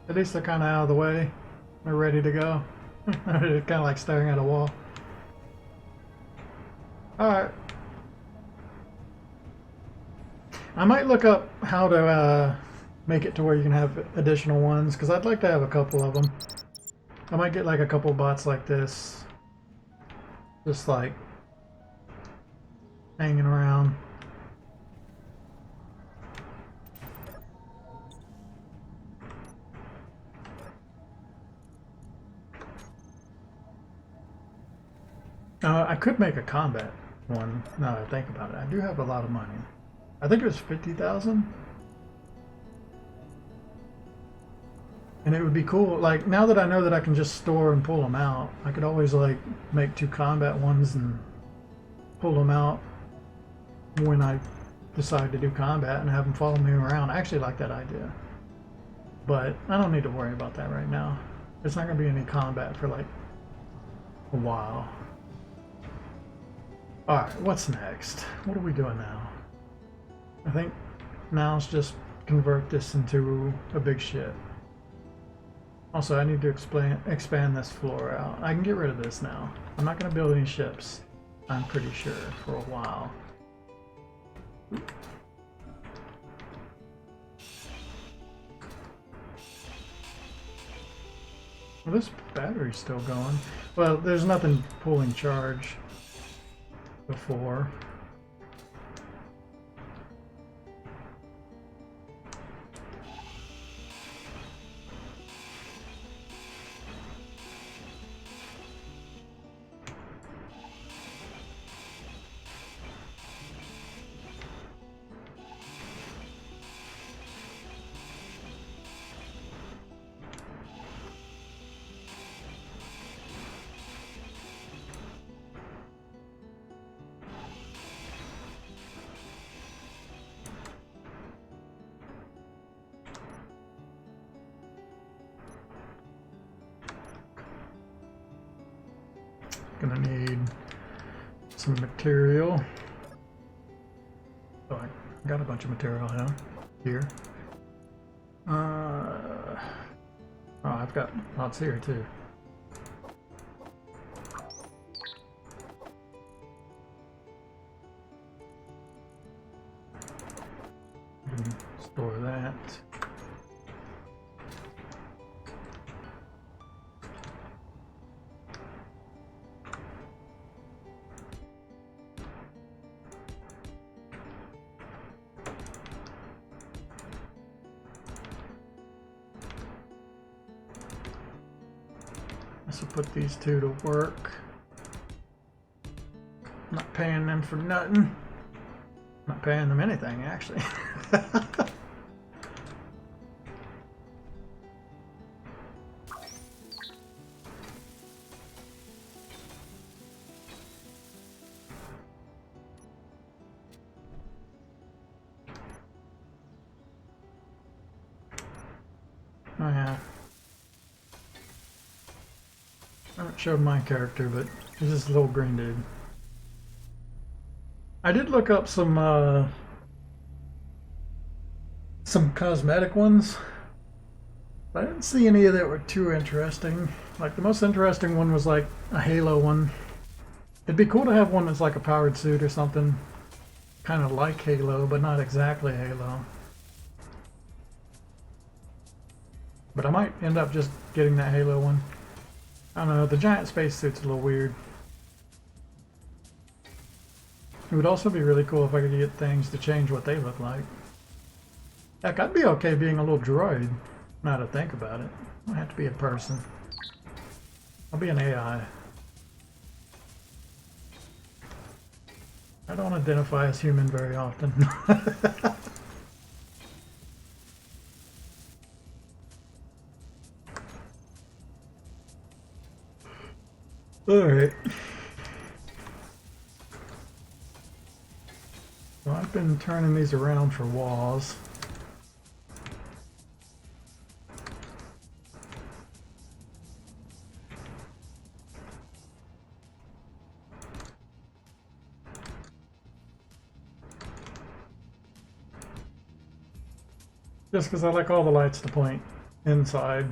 At least they're kind of out of the way. They're ready to go. They're kind of like staring at a wall. Alright. I might look up how to make it to where you can have additional ones, because I'd like to have a couple of them. I might get like a couple bots like this. Just like hanging around. I could make a combat one, now that I think about it. I do have a lot of money. I think it was 50,000. And it would be cool, like, now that I know that I can just store and pull them out, I could always, like, make 2 combat ones and pull them out when I decide to do combat and have them follow me around. I actually like that idea. But I don't need to worry about that right now. There's not going to be any combat for, like, a while. Alright, what's next? What are we doing now? I think now it's just convert this into a big ship. Also, I need to expand this floor out. I can get rid of this now. I'm not going to build any ships, I'm pretty sure, for a while. Well, this battery's still going. Well, there's nothing pulling charge before. gonna need some material. Oh, I got a bunch of material now here. Oh, I've got lots here too. Store that. This will put these two to work. Not paying them for nothing. Not paying them anything, actually. Oh yeah. I haven't showed my character, but he's this little green dude. I did look up some cosmetic ones, but I didn't see any that were too interesting. Like the most interesting one was like a Halo one. It'd be cool to have one that's like a powered suit or something, kind of like Halo, but not exactly Halo. But I might end up just getting that Halo one. I don't know, the giant spacesuit's a little weird. It would also be really cool if I could get things to change what they look like. Heck, I'd be okay being a little droid, now to think about it. I don't have to be a person. I'll be an AI. I don't identify as human very often. Alright. So I've been turning these around for walls. Just because I like all the lights to point inside.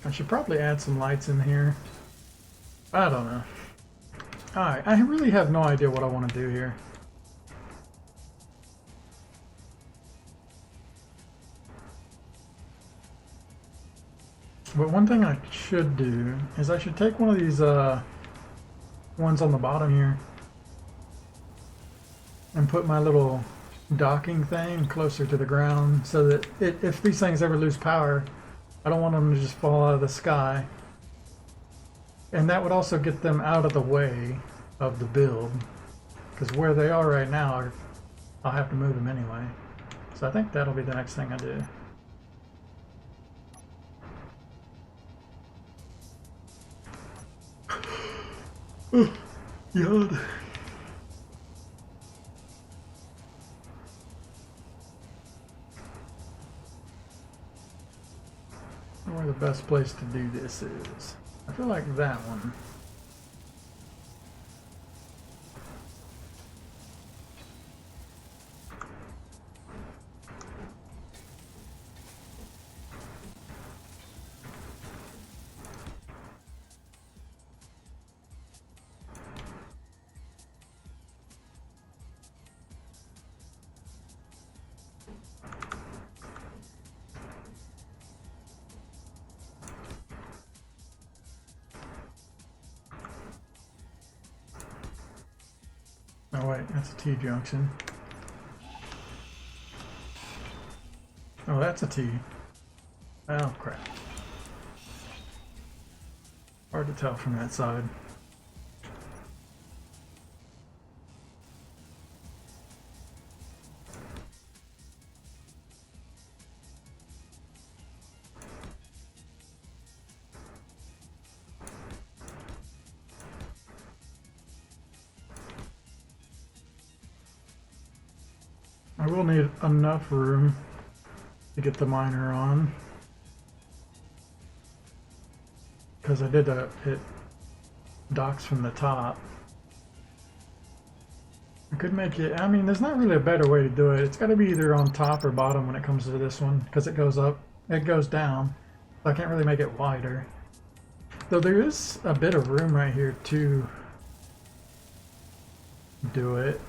I should probably add some lights in here. I don't know. Alright, I really have no idea what I want to do here. But one thing I should do is I should take one of these ones on the bottom here and put my little docking thing closer to the ground so that if these things ever lose power, I don't want them to just fall out of the sky. And that would also get them out of the way of the build, because where they are right now, I'll have to move them anyway. So I think that'll be the next thing I do. Oh, God. Where the best place to do this is. I feel like that one. Oh wait, that's a T-junction. Oh, that's a T. Oh crap. Hard to tell from that side. I will need enough room to get the miner on. Because I did it docks from the top. I could make it, I mean, there's not really a better way to do it. It's got to be either on top or bottom when it comes to this one, because it goes up, it goes down. So I can't really make it wider. Though there is a bit of room right here to do it.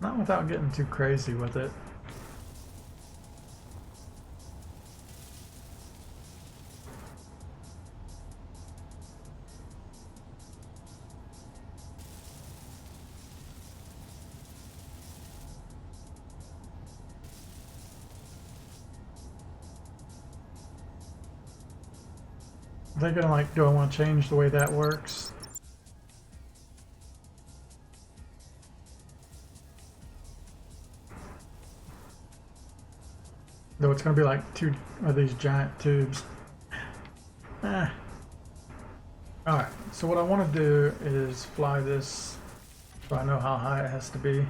Not without getting too crazy with it. I'm thinking like, do I want to change the way that works? Though it's going to be like two of these giant tubes. Alright, so what I want to do is fly this so I know how high it has to be.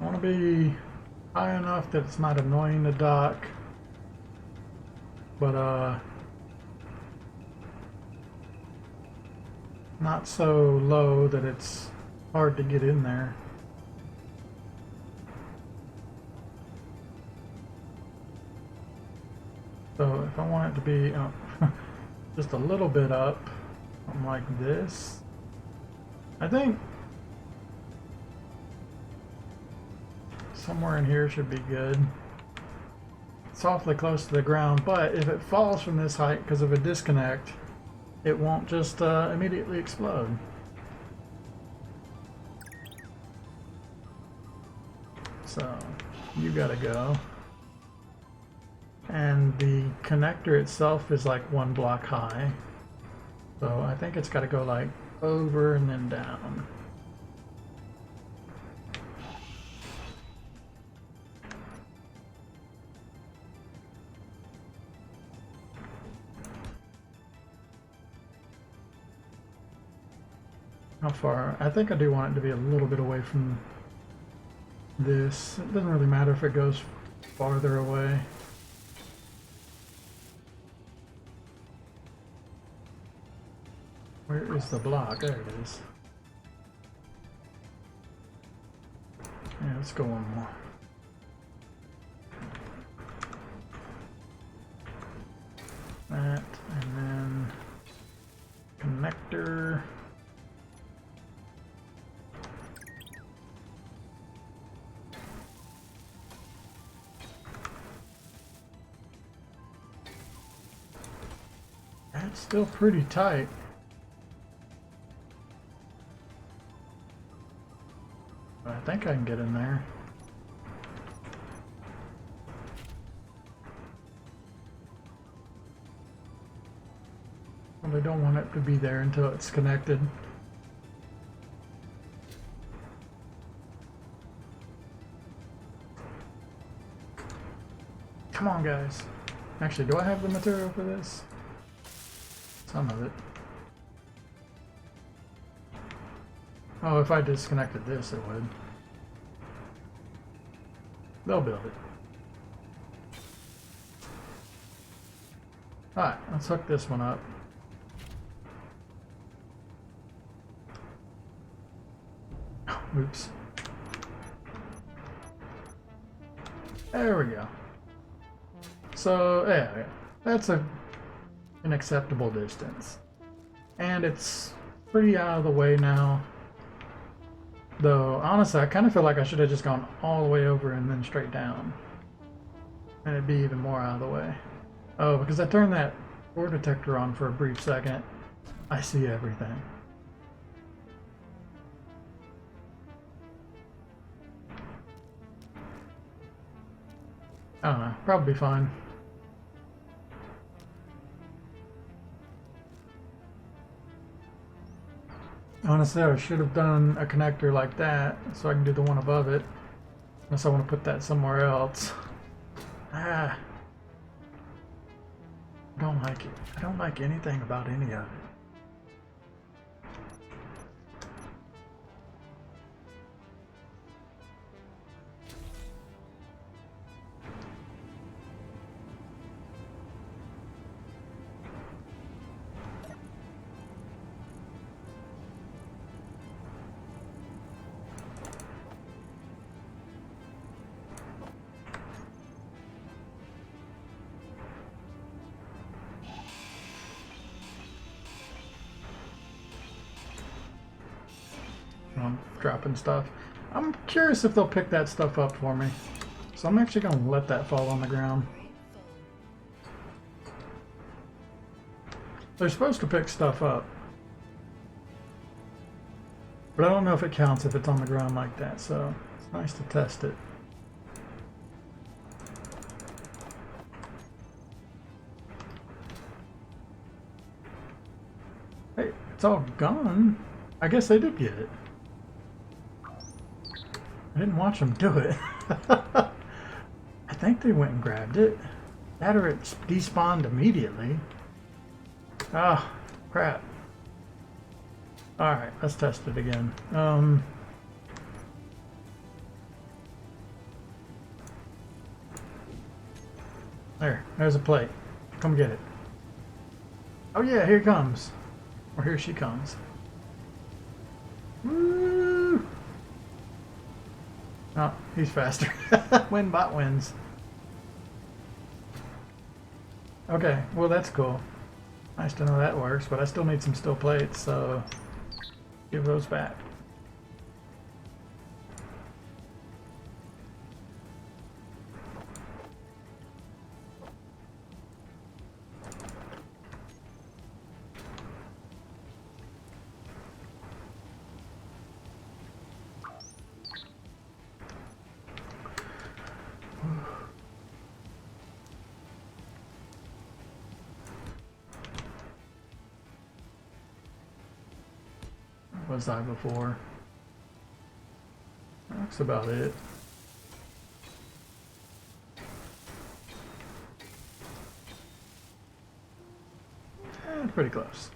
I want to be high enough that it's not annoying to dock, but not so low that it's hard to get in there. So if I want it to be just a little bit up, something like this, I think somewhere in here should be good. It's awfully close to the ground, but if it falls from this height because of a disconnect, it won't just immediately explode. So you gotta go. And the connector itself is like 1 block high. So I think it's gotta go like over and then down. How far? I think I do want it to be a little bit away from this. It doesn't really matter if it goes farther away. Where is the block? There it is. Yeah, let's go one more. That, and then connector. That's still pretty tight. But I think I can get in there. Well, I don't want it to be there until it's connected. Come on, guys. Actually, do I have the material for this? Some of it. Oh, if I disconnected this, it would. They'll build it. Alright, let's hook this one up. Oops. There we go. So, yeah, that's an acceptable distance. And it's pretty out of the way now. Though, honestly, I kind of feel like I should have just gone all the way over and then straight down. And it'd be even more out of the way. Oh, because I turned that ore detector on for a brief second. I see everything. I don't know, probably fine. Honestly, I should have done a connector like that so I can do the one above it. Unless I want to put that somewhere else. Ah, I don't like it. I don't like anything about any of it. I'm dropping stuff. I'm curious if they'll pick that stuff up for me. So I'm actually going to let that fall on the ground. They're supposed to pick stuff up. But I don't know if it counts if it's on the ground like that, so it's nice to test it. Hey, it's all gone. I guess they did get it. I didn't watch them do it. I think they went and grabbed it. That or it despawned immediately. Ah, crap. Alright, let's test it again. There's a plate. Come get it. Oh yeah, here it comes. Or here she comes. Woo! Oh, he's faster. Winbot wins. Okay, well that's cool. Nice to know that works, but I still need some steel plates, so give those back. Was I before? That's about it. Pretty close.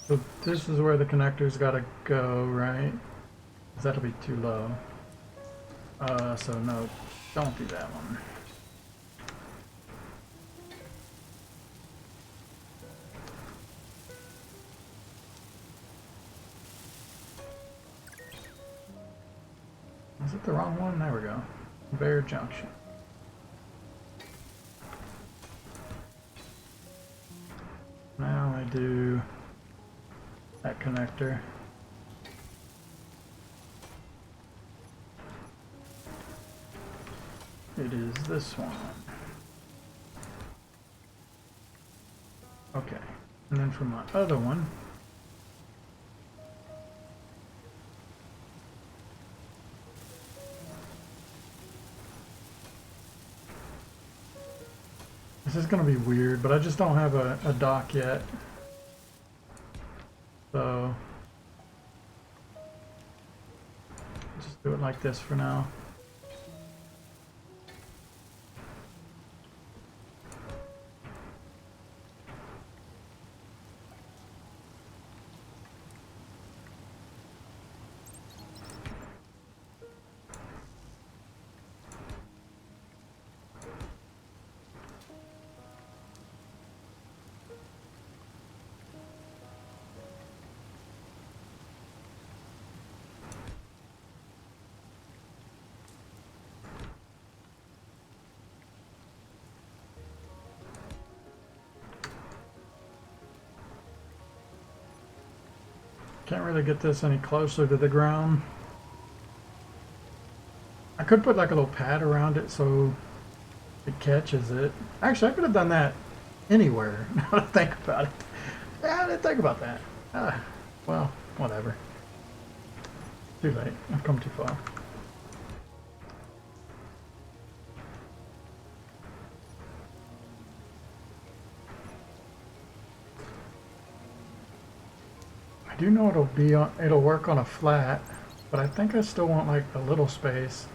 So this is where the connector's gotta go, right? 'Cause that'll be too low. So no, don't do that one. Is it the wrong one? There we go. Bear Junction. Now I do that connector. It is this one. Okay, and then for my other one, this is going to be weird, but I just don't have a dock yet. So, just do it like this for now. Can't really get this any closer to the ground. I could put like a little pad around it so it catches it. Actually, I could have done that anywhere. Now that I think about it. Yeah, I didn't think about that. Well, whatever. Too late. I've come too far. I do know it'll work on a flat, but I think I still want like a little space.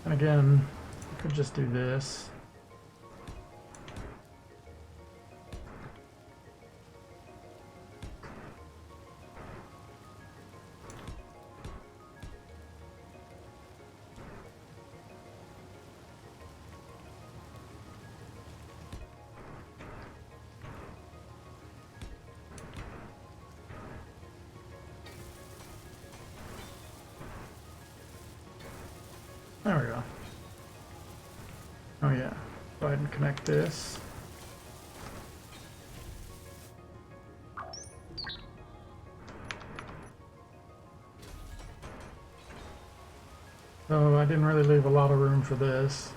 And again, I could just do this. There we go. Oh yeah, go ahead and connect this. So I didn't really leave a lot of room for this.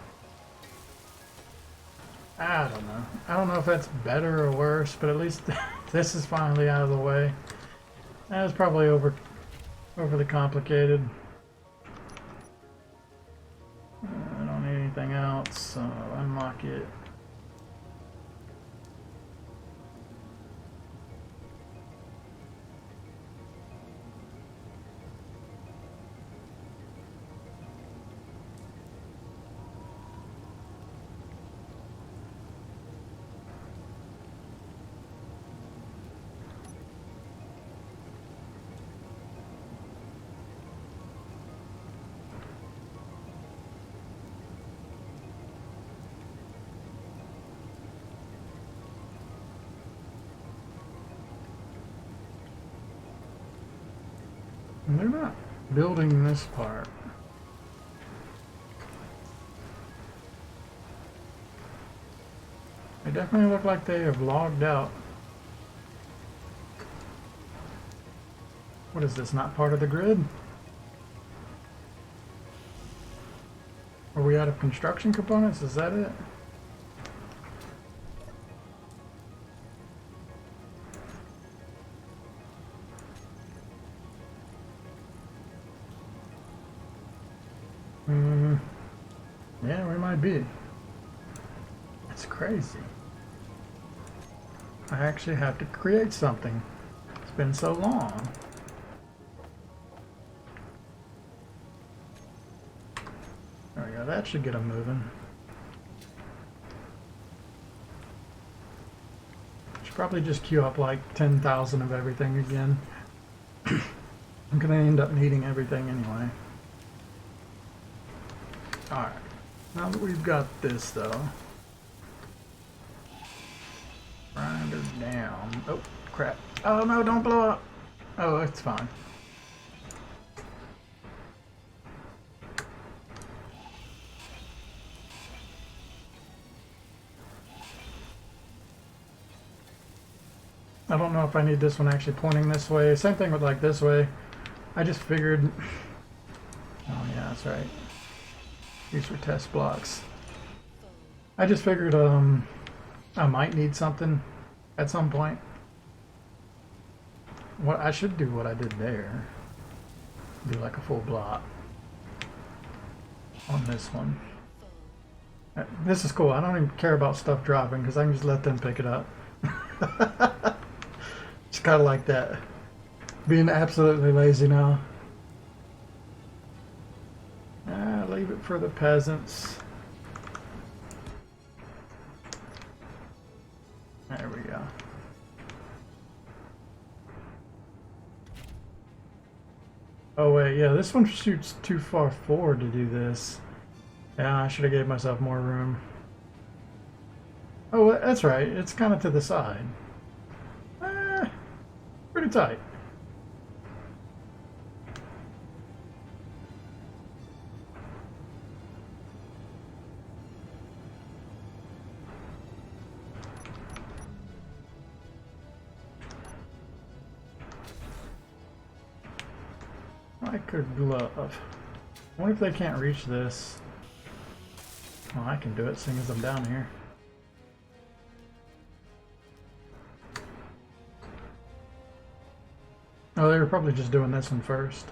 I don't know. I don't know if that's better or worse, but at least this is finally out of the way. That was probably overly complicated. I don't need anything else, so unlock it. And they're not building this part. They definitely look like they have logged out. What is this, not part of the grid? Are we out of construction components? Is that it? Yeah, we might be. That's crazy. I actually have to create something. It's been so long. There we go, that should get them moving. Should probably just queue up like 10,000 of everything again. I'm gonna end up needing everything anyway. Alright, now that we've got this though. Grinder down. Oh, crap. Oh no, don't blow up. Oh, it's fine. I don't know if I need this one actually pointing this way. Same thing with like this way. I just figured... Oh yeah, that's right. These were test blocks. I just figured I might need something at some point. What I should do what I did there. Do like a full block on this one. This is cool. I don't even care about stuff dropping because I can just let them pick it up. It's kind of like that. Being absolutely lazy now. Leave it for the peasants. There we go. Oh wait, yeah, this one shoots too far forward to do this. Yeah, I should have gave myself more room. Oh, that's right. It's kind of to the side. Pretty tight. I could love. I wonder if they can't reach this. Well, I can do it, seeing as I'm down here. Oh, they were probably just doing this one first.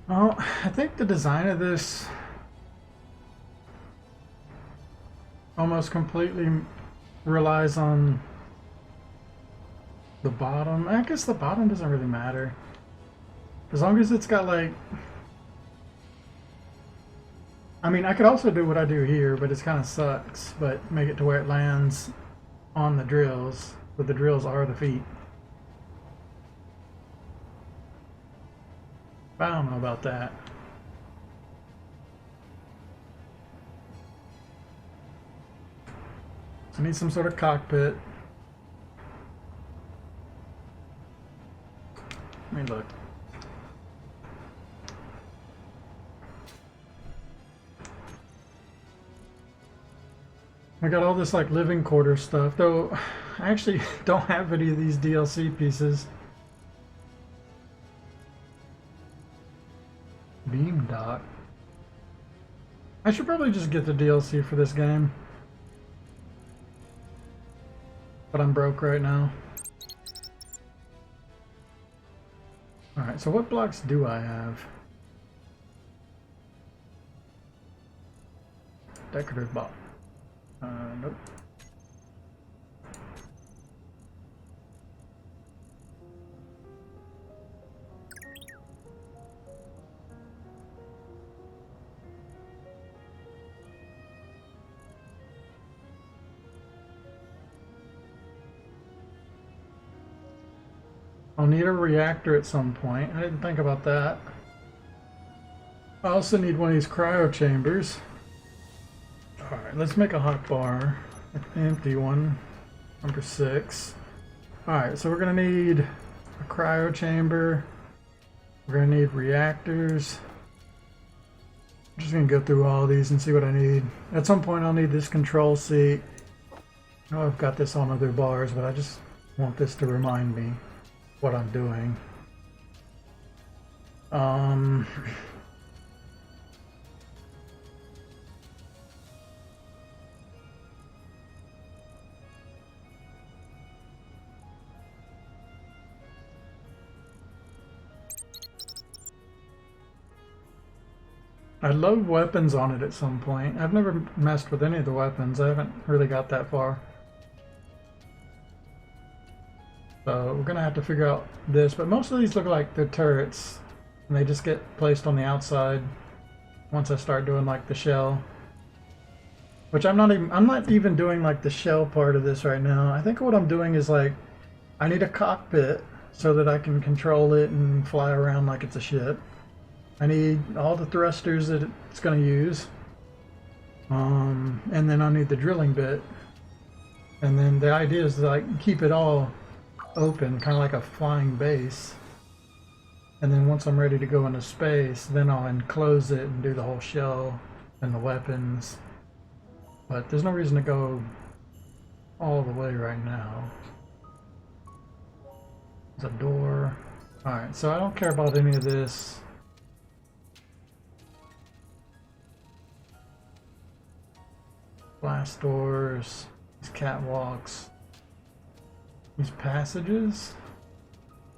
Well, I think the design of this almost completely relies on the bottom. I guess the bottom doesn't really matter. As long as it's got like... I mean, I could also do what I do here, but it's kind of sucks. But make it to where it lands on the drills, but the drills are the feet. I don't know about that. I need some sort of cockpit. Let me look. I got all this like living quarter stuff, though I actually don't have any of these DLC pieces. Beam dock. I should probably just get the DLC for this game. But I'm broke right now. Alright, so what blocks do I have? Decorative block. Nope. I'll need a reactor at some point. I didn't think about that. I also need one of these cryo chambers. Alright, let's make a hot bar. An empty one. Number 6. Alright, so we're going to need a cryo chamber. We're going to need reactors. I'm just going to go through all these and see what I need. At some point I'll need this control seat. I know I've got this on other bars, but I just want this to remind me what I'm doing. I'd love weapons on it at some point. I've never messed with any of the weapons. I haven't really got that far. So we're gonna have to figure out this, but most of these look like they're turrets, and they just get placed on the outside once I start doing like the shell. Which I'm not even doing like the shell part of this right now. I think what I'm doing is like, I need a cockpit so that I can control it and fly around like it's a ship. I need all the thrusters that it's gonna use. And then I need the drilling bit. And then the idea is to like keep it all open, kind of like a flying base, and then once I'm ready to go into space, then I'll enclose it and do the whole shell and the weapons. But there's no reason to go all the way right now. There's a door. Alright, so I don't care about any of this. Glass doors, these catwalks. These passages?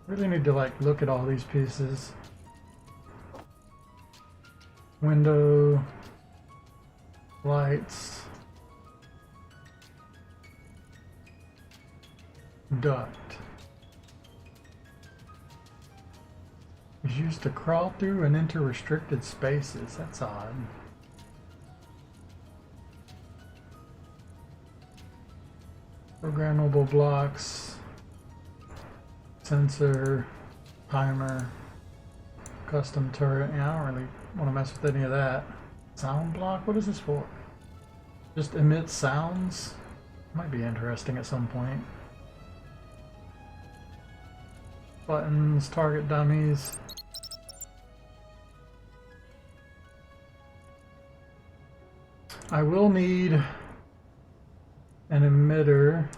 Really need to like look at all these pieces. Window, lights, duct. Is used to crawl through and enter restricted spaces. That's odd. Programmable blocks. Sensor, timer, custom turret. Yeah, I don't really want to mess with any of that. Sound block? What is this for? Just emit sounds? Might be interesting at some point. Buttons, target dummies. I will need an emitter.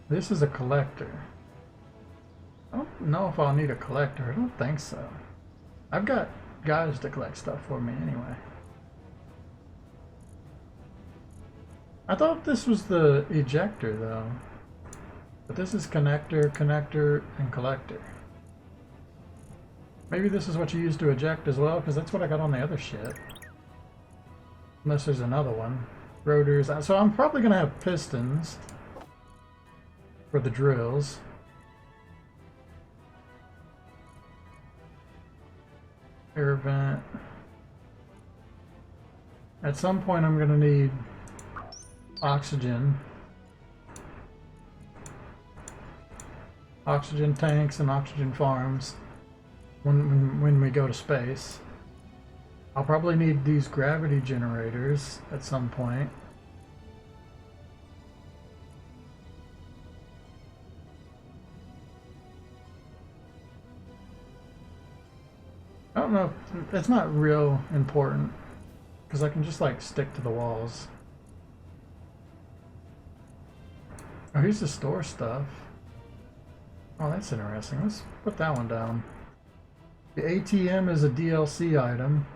This is a collector. I don't know if I'll need a collector. I don't think so. I've got guys to collect stuff for me anyway. I thought this was the ejector though. But this is connector, connector, and collector. Maybe this is what you use to eject as well, because that's what I got on the other shit. Unless there's another one. Rotors. So I'm probably going to have pistons for the drills. Air vent. At some point I'm going to need oxygen. Oxygen tanks and oxygen farms when we go to space. I'll probably need these gravity generators at some point. I don't know, it's not real important because I can just like stick to the walls. Oh, here's the store stuff. Oh, that's interesting. Let's put that one down. The ATM is a DLC item.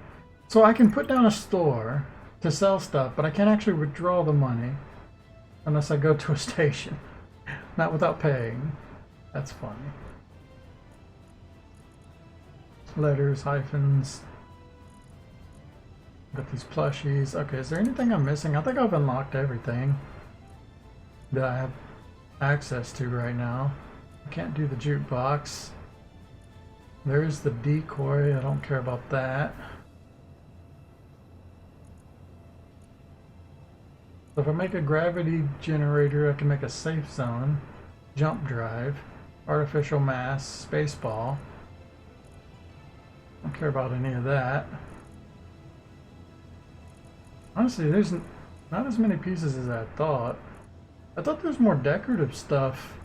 So I can put down a store to sell stuff, but I can't actually withdraw the money unless I go to a station. Not without paying. That's funny. Letters, hyphens. Got these plushies. Okay, is there anything I'm missing? I think I've unlocked everything that I have access to right now. I can't do the jukebox. There's the decoy. I don't care about that. So if I make a gravity generator, I can make a safe zone, jump drive, artificial mass, spaceball. Don't care about any of that. Honestly, there's not as many pieces as I thought. I thought there's more decorative stuff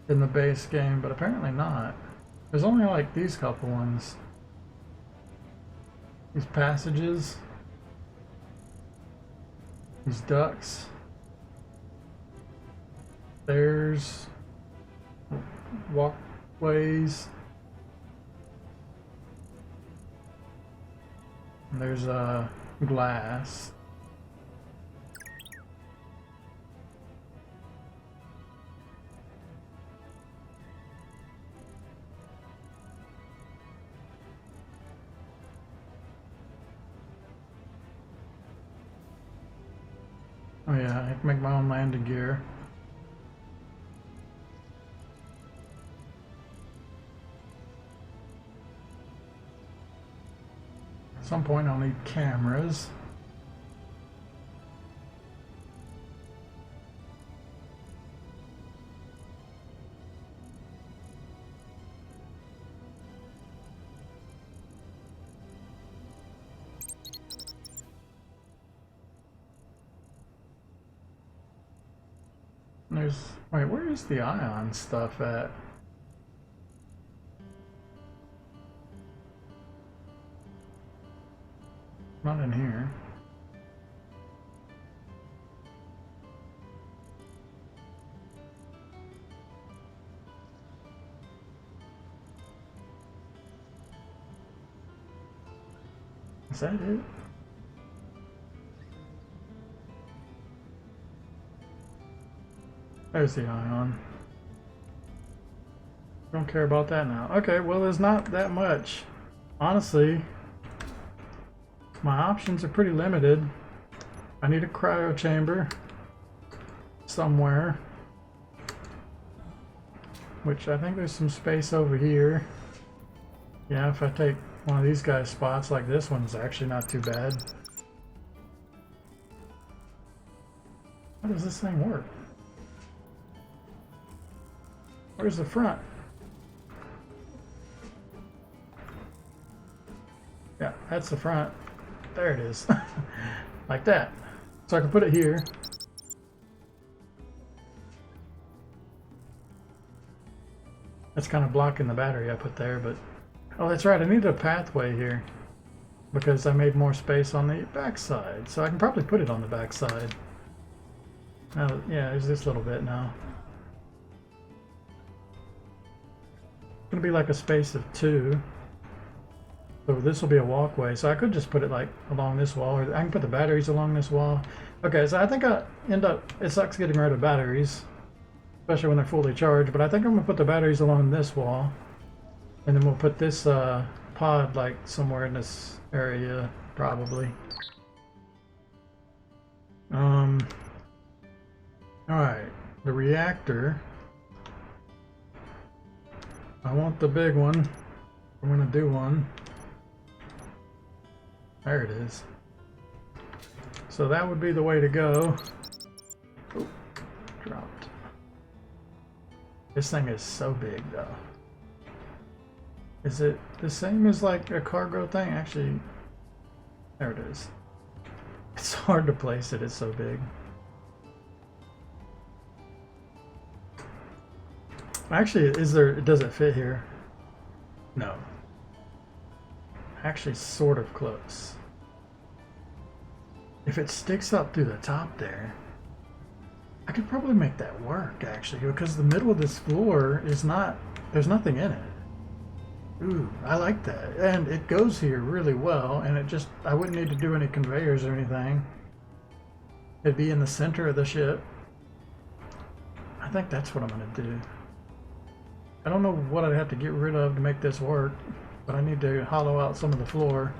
in the base game, but apparently not. There's only like these couple ones. These passages. These ducts. Stairs. Walkways. And there's a glass. Oh yeah, I can make my own landing gear. At some point I'll need cameras. Wait, where is the ion stuff at? Not in here. Is that it? There's the ion. Don't care about that now. Okay, well there's not that much. Honestly, my options are pretty limited. I need a cryo chamber somewhere. Which I think there's some space over here. Yeah, if I take one of these guys' spots, like this one's actually not too bad. does this thing work? Where's the front? Yeah, that's the front. There it is. Like that. So I can put it here. That's kind of blocking the battery I put there, but... Oh, that's right, I need a pathway here. Because I made more space on the backside. So I can probably put it on the backside. Now, yeah, there's this little bit now. It's gonna be like a space of 2. So this will be a walkway. So I could just put it like along this wall, or I can put the batteries along this wall. Okay, so I think I end up, it sucks getting rid of batteries, especially when they're fully charged, but I think I'm gonna put the batteries along this wall. And then we'll put this pod like somewhere in this area, probably. Alright, the reactor. I want the big one. I'm gonna do one. There it is. So that would be the way to go. Oop, dropped. This thing is so big though. Is it the same as like a cargo thing? Actually, there it is. It's hard to place it, it's so big. Actually, does it fit here? No. Actually, sort of close. If it sticks up through the top there, I could probably make that work actually, because the middle of this floor is not, there's nothing in it. Ooh, I like that. And it goes here really well, and it just, I wouldn't need to do any conveyors or anything. It'd be in the center of the ship. I think that's what I'm gonna do. I don't know what I'd have to get rid of to make this work, but I need to hollow out some of the floor.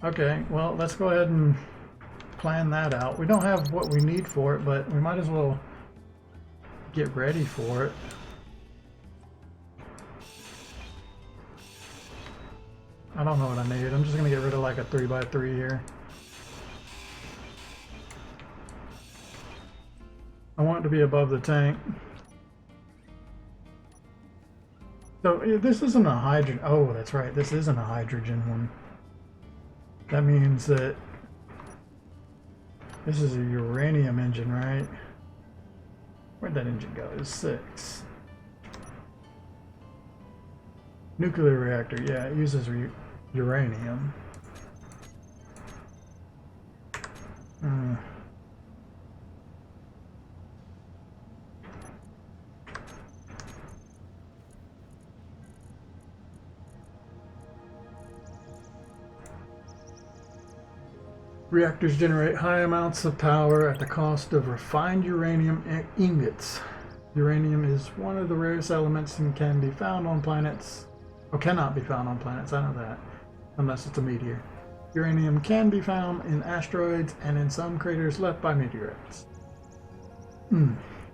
Okay, well, let's go ahead and plan that out. We don't have what we need for it, but we might as well get ready for it. I don't know what I need. I'm just gonna get rid of like a 3x3 here. I want it to be above the tank. So this isn't a hydrogen. Oh, that's right. This isn't a hydrogen one. That means that this is a uranium engine, right? Where'd that engine go? It's 6. Nuclear reactor. Yeah, it uses uranium. Reactors generate high amounts of power at the cost of refined uranium ingots. Uranium is one of the rarest elements and can be found on planets, or cannot be found on planets, I know that, unless it's a meteor. Uranium can be found in asteroids and in some craters left by meteorites.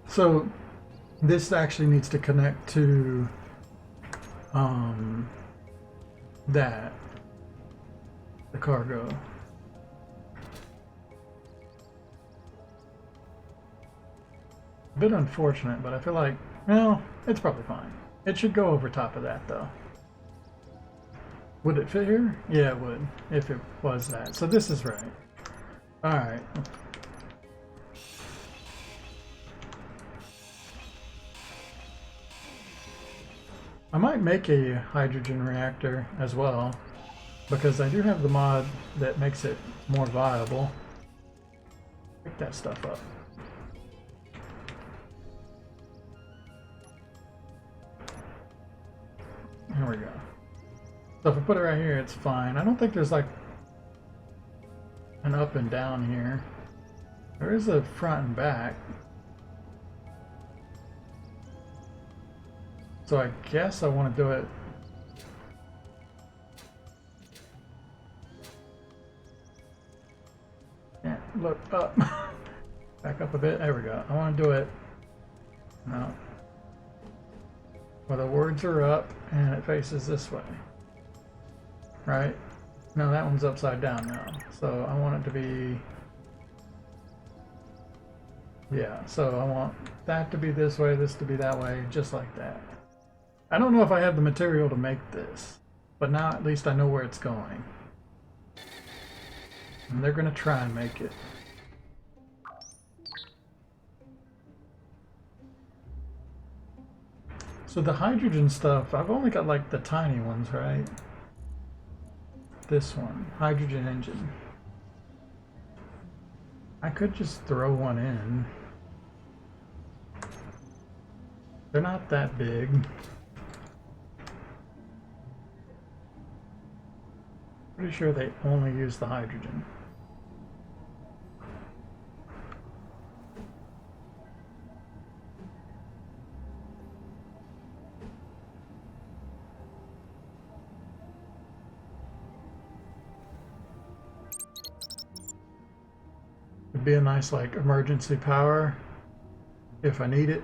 So this actually needs to connect to the cargo. A bit unfortunate, but I feel like, well, it's probably fine. It should go over top of that, though. Would it fit here? Yeah, it would, if it was that. So this is right. Alright. I might make a hydrogen reactor as well, because I do have the mod that makes it more viable. Pick that stuff up. There we go. So if I put it right here, it's fine. I don't think there's like an up and down here. There is a front and back. So I guess I want to do it. Yeah, look up. Back up a bit. There we go. I want to do it. No. Well, the words are up and it faces this way. Right? No, that one's upside down now. So I want it to be Yeah, so I want that to be this way, this to be that way, just like that. I don't know if I have the material to make this, but now at least I know where it's going. And they're gonna try and make it. So the hydrogen stuff, I've only got like the tiny ones, right? This one, hydrogen engine. I could just throw one in. They're not that big. Pretty sure they only use the hydrogen. It'd be a nice like emergency power if I need it.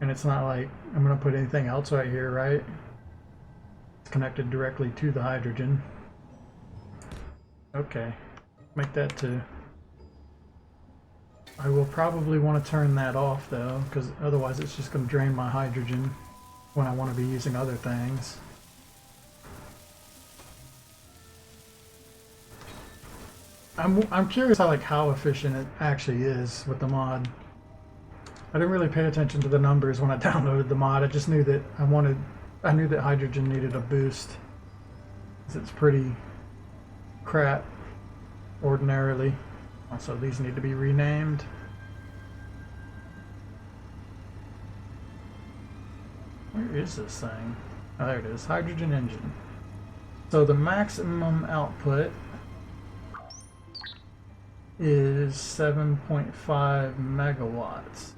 And it's not like I'm gonna put anything else right here, right? It's connected directly to the hydrogen. Okay, make that too. I will probably want to turn that off though, because otherwise it's just going to drain my hydrogen when I want to be using other things. I'm curious how efficient it actually is with the mod. I didn't really pay attention to the numbers when I downloaded the mod. I just knew that I knew that hydrogen needed a boost, because it's pretty crap ordinarily. Also, these need to be renamed. Where is this thing? Oh, there it is. Hydrogen engine. So the maximum output is 7.5 megawatts.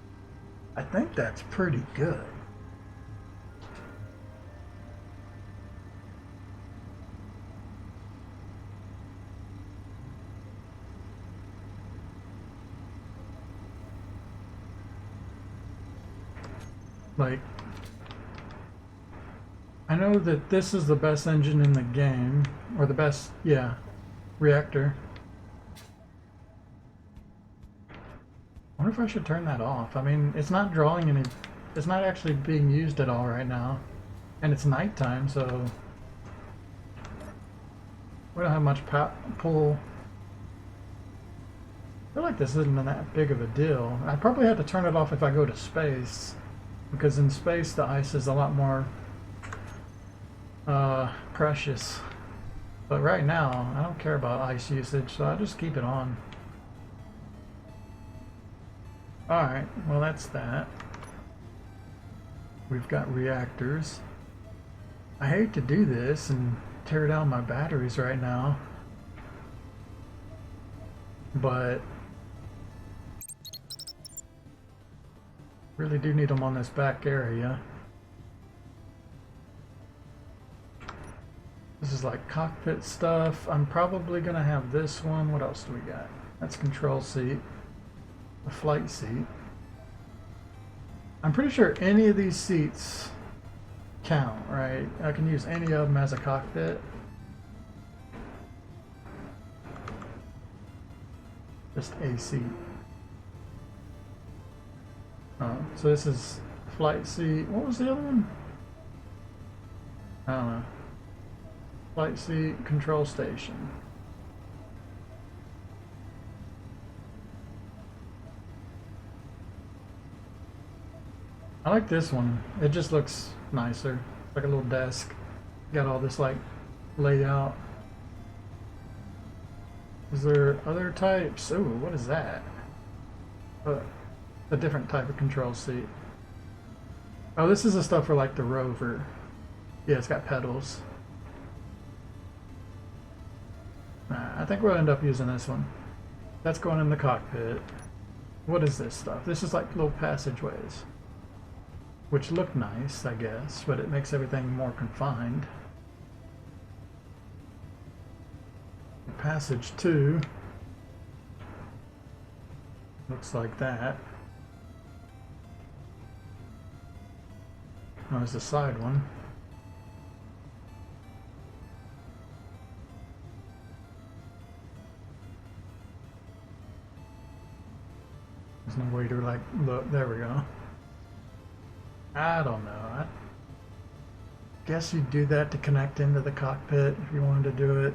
I think that's pretty good. Like, I know that this is the best engine in the game, or the best, yeah, reactor. I wonder if I should turn that off. I mean, it's not drawing any, it's not actually being used at all right now. And it's nighttime, so we don't have much pull. I feel like this isn't that big of a deal. I probably have to turn it off if I go to space, because in space the ice is a lot more precious. But right now, I don't care about ice usage, so I'll just keep it on. Alright, well that's that. We've got reactors. I hate to do this and tear down my batteries right now, but really do need them on this back area. This is like cockpit stuff. I'm probably gonna have this one. What else do we got? That's control seat. A flight seat. I'm pretty sure any of these seats count, right? I can use any of them as a cockpit. Just a seat. Oh, so this is flight seat. What was the other one? I don't know. Flight seat, control station. I like this one. It just looks nicer. Like a little desk. Got all this like layout. Is there other types? Ooh, what is that? A different type of control seat. Oh, this is the stuff for like the rover. Yeah, it's got pedals. I think we'll end up using this one. That's going in the cockpit. What is this stuff? This is like little passageways, which look nice, I guess, but it makes everything more confined. Passage 2 looks like that. Oh, there's a side one. There's no way to like look. There we go. I don't know. I guess you'd do that to connect into the cockpit if you wanted to do it.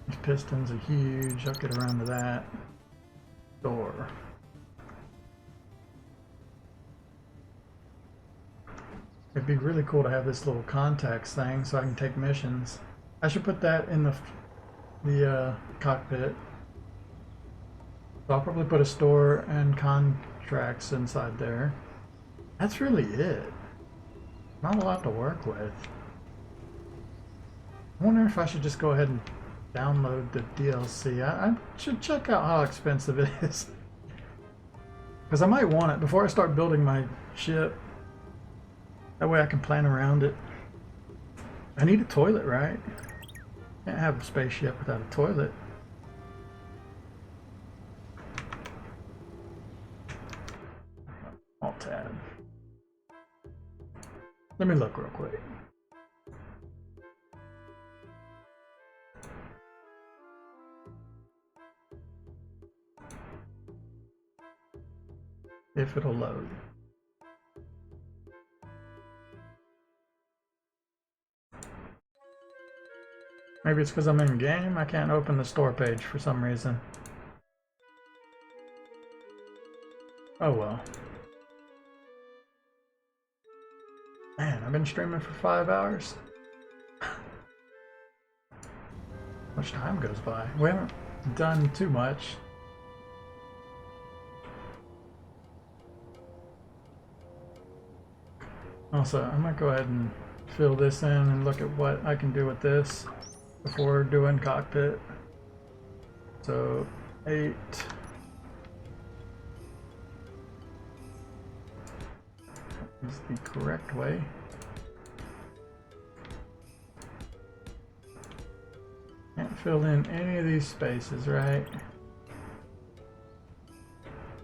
These pistons are huge. I'll get around to that. Door. It'd be really cool to have this little contacts thing so I can take missions. I should put that in the cockpit. So I'll probably put a store and contracts inside there. That's really it. Not a lot to work with. I wonder if I should just go ahead and download the DLC. I should check out how expensive it is. Because I might want it before I start building my ship. That way I can plan around it. I need a toilet, right? Can't have a spaceship without a toilet. Alt tab. Let me look real quick. If it'll load. Maybe it's because I'm in game. I can't open the store page for some reason. Oh well. Man, I've been streaming for 5 hours. Much time goes by. We haven't done too much. Also, I might go ahead and fill this in and look at what I can do with this before doing cockpit. So 8. Is the correct way. Can't fill in any of these spaces, right?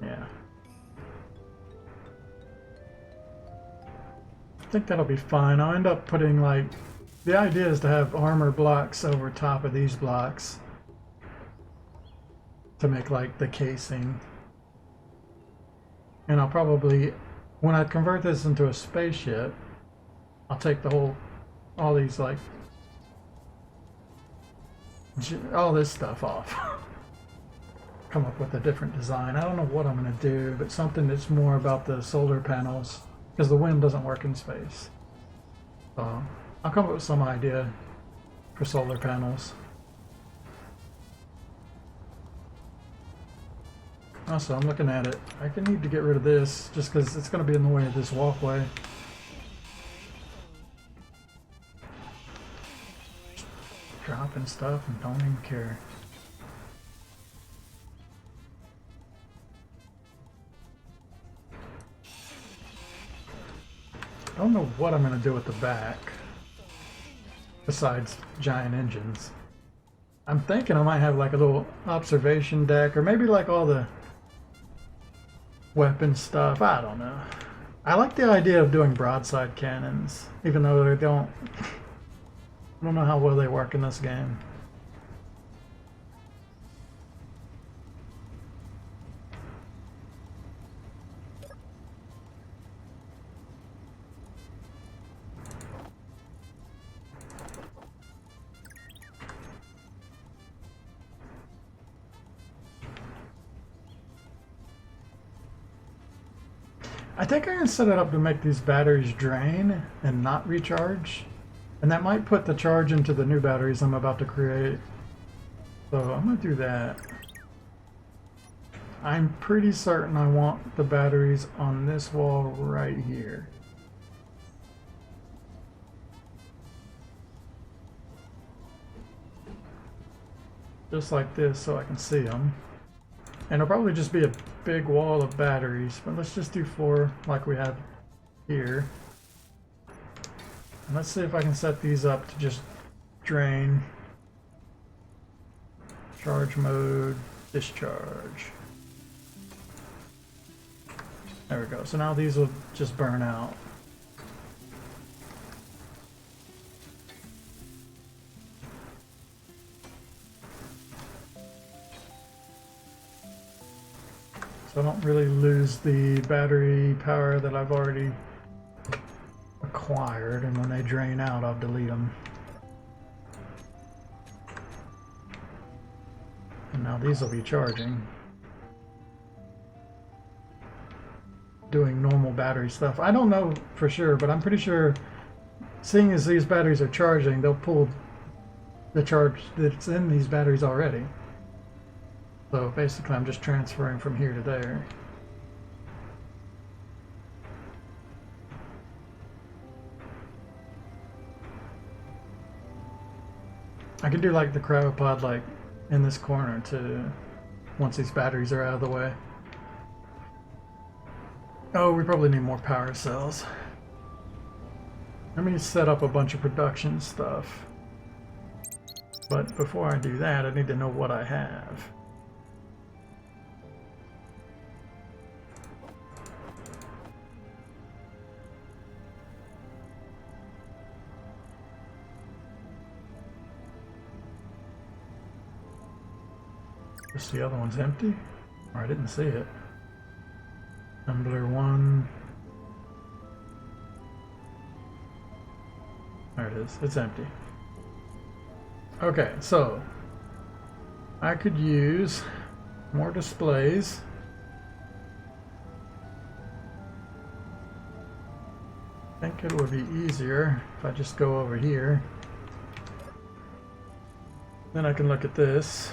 Yeah. I think that'll be fine. I'll end up putting like, the idea is to have armor blocks over top of these blocks to make like the casing. And I'll probably, when I convert this into a spaceship, I'll take the whole, all these like, all this stuff off. Come up with a different design. I don't know what I'm going to do, but something that's more about the solar panels, because the wind doesn't work in space. So I'll come up with some idea for solar panels. Also, I'm looking at it. I can need to get rid of this just because it's going to be in the way of this walkway. Dropping stuff and don't even care. I don't know what I'm going to do with the back besides giant engines. I'm thinking I might have like a little observation deck, or maybe like all the weapon stuff. I don't know. I like the idea of doing broadside cannons, even though they don't. I don't know how well they work in this game. I think I can set it up to make these batteries drain and not recharge. And that might put the charge into the new batteries I'm about to create. So I'm going to do that. I'm pretty certain I want the batteries on this wall right here. Just like this so I can see them. And it'll probably just be a big wall of batteries, but let's just do 4 like we have here. And let's see if I can set these up to just drain. Charge mode, discharge. There we go. So now these will just burn out. So I don't really lose the battery power that I've already acquired, and when they drain out, I'll delete them. And now these will be charging. Doing normal battery stuff. I don't know for sure, but I'm pretty sure, seeing as these batteries are charging, they'll pull the charge that's in these batteries already. So basically I'm just transferring from here to there. I can do like the cryopod like in this corner too, once these batteries are out of the way. Oh, we probably need more power cells. Let me set up a bunch of production stuff. But before I do that, I need to know what I have. Just the other one's empty? Or I didn't see it. Tumbler 1. There it is. It's empty. Okay, so I could use more displays. I think it would be easier if I just go over here. Then I can look at this.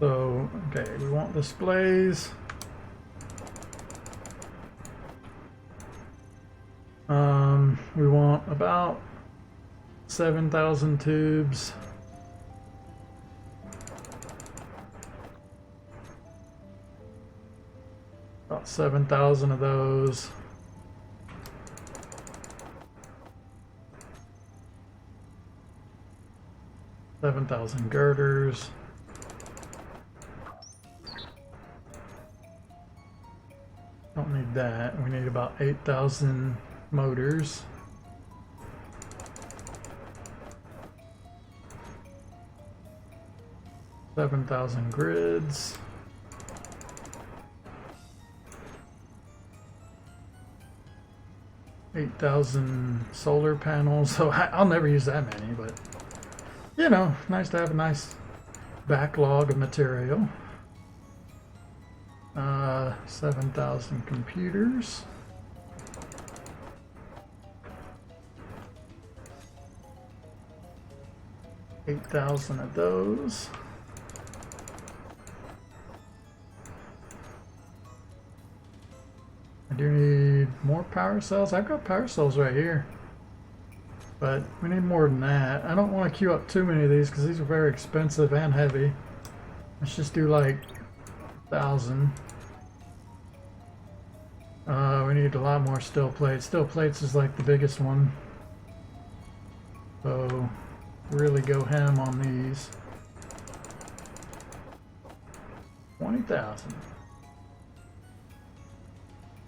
So, okay, we want displays. We want about 7,000 tubes. About 7,000 of those. $7,000 girders. Don't need that. We need about 8,000 motors. $7,000 grids. $8,000 solar panels. So I'll never use that many, but you know, nice to have a nice backlog of material. 7,000 computers. $8,000 of those. I do need more power cells. I've got power cells right here, but we need more than that. I don't want to queue up too many of these because these are very expensive and heavy. Let's just do like 1,000. We need a lot more steel plates. Steel plates is like the biggest one. So really go ham on these. 20,000.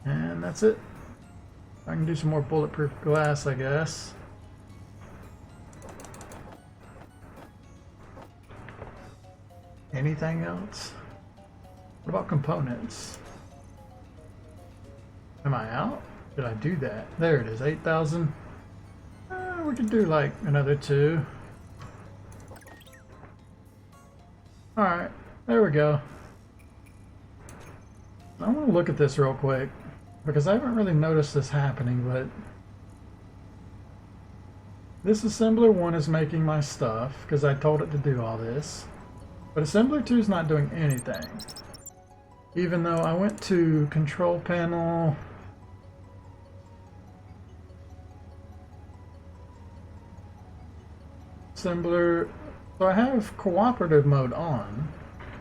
And that's it. I can do some more bulletproof glass, I guess. Anything else? What about components? Am I out? Did I do that? There it is, 8,000. We could do like another 2. Alright, there we go. I want to look at this real quick, because I haven't really noticed this happening, but this assembler 1 is making my stuff, because I told it to do all this. But assembler 2 is not doing anything. Even though I went to control panel, assembler, so I have cooperative mode on.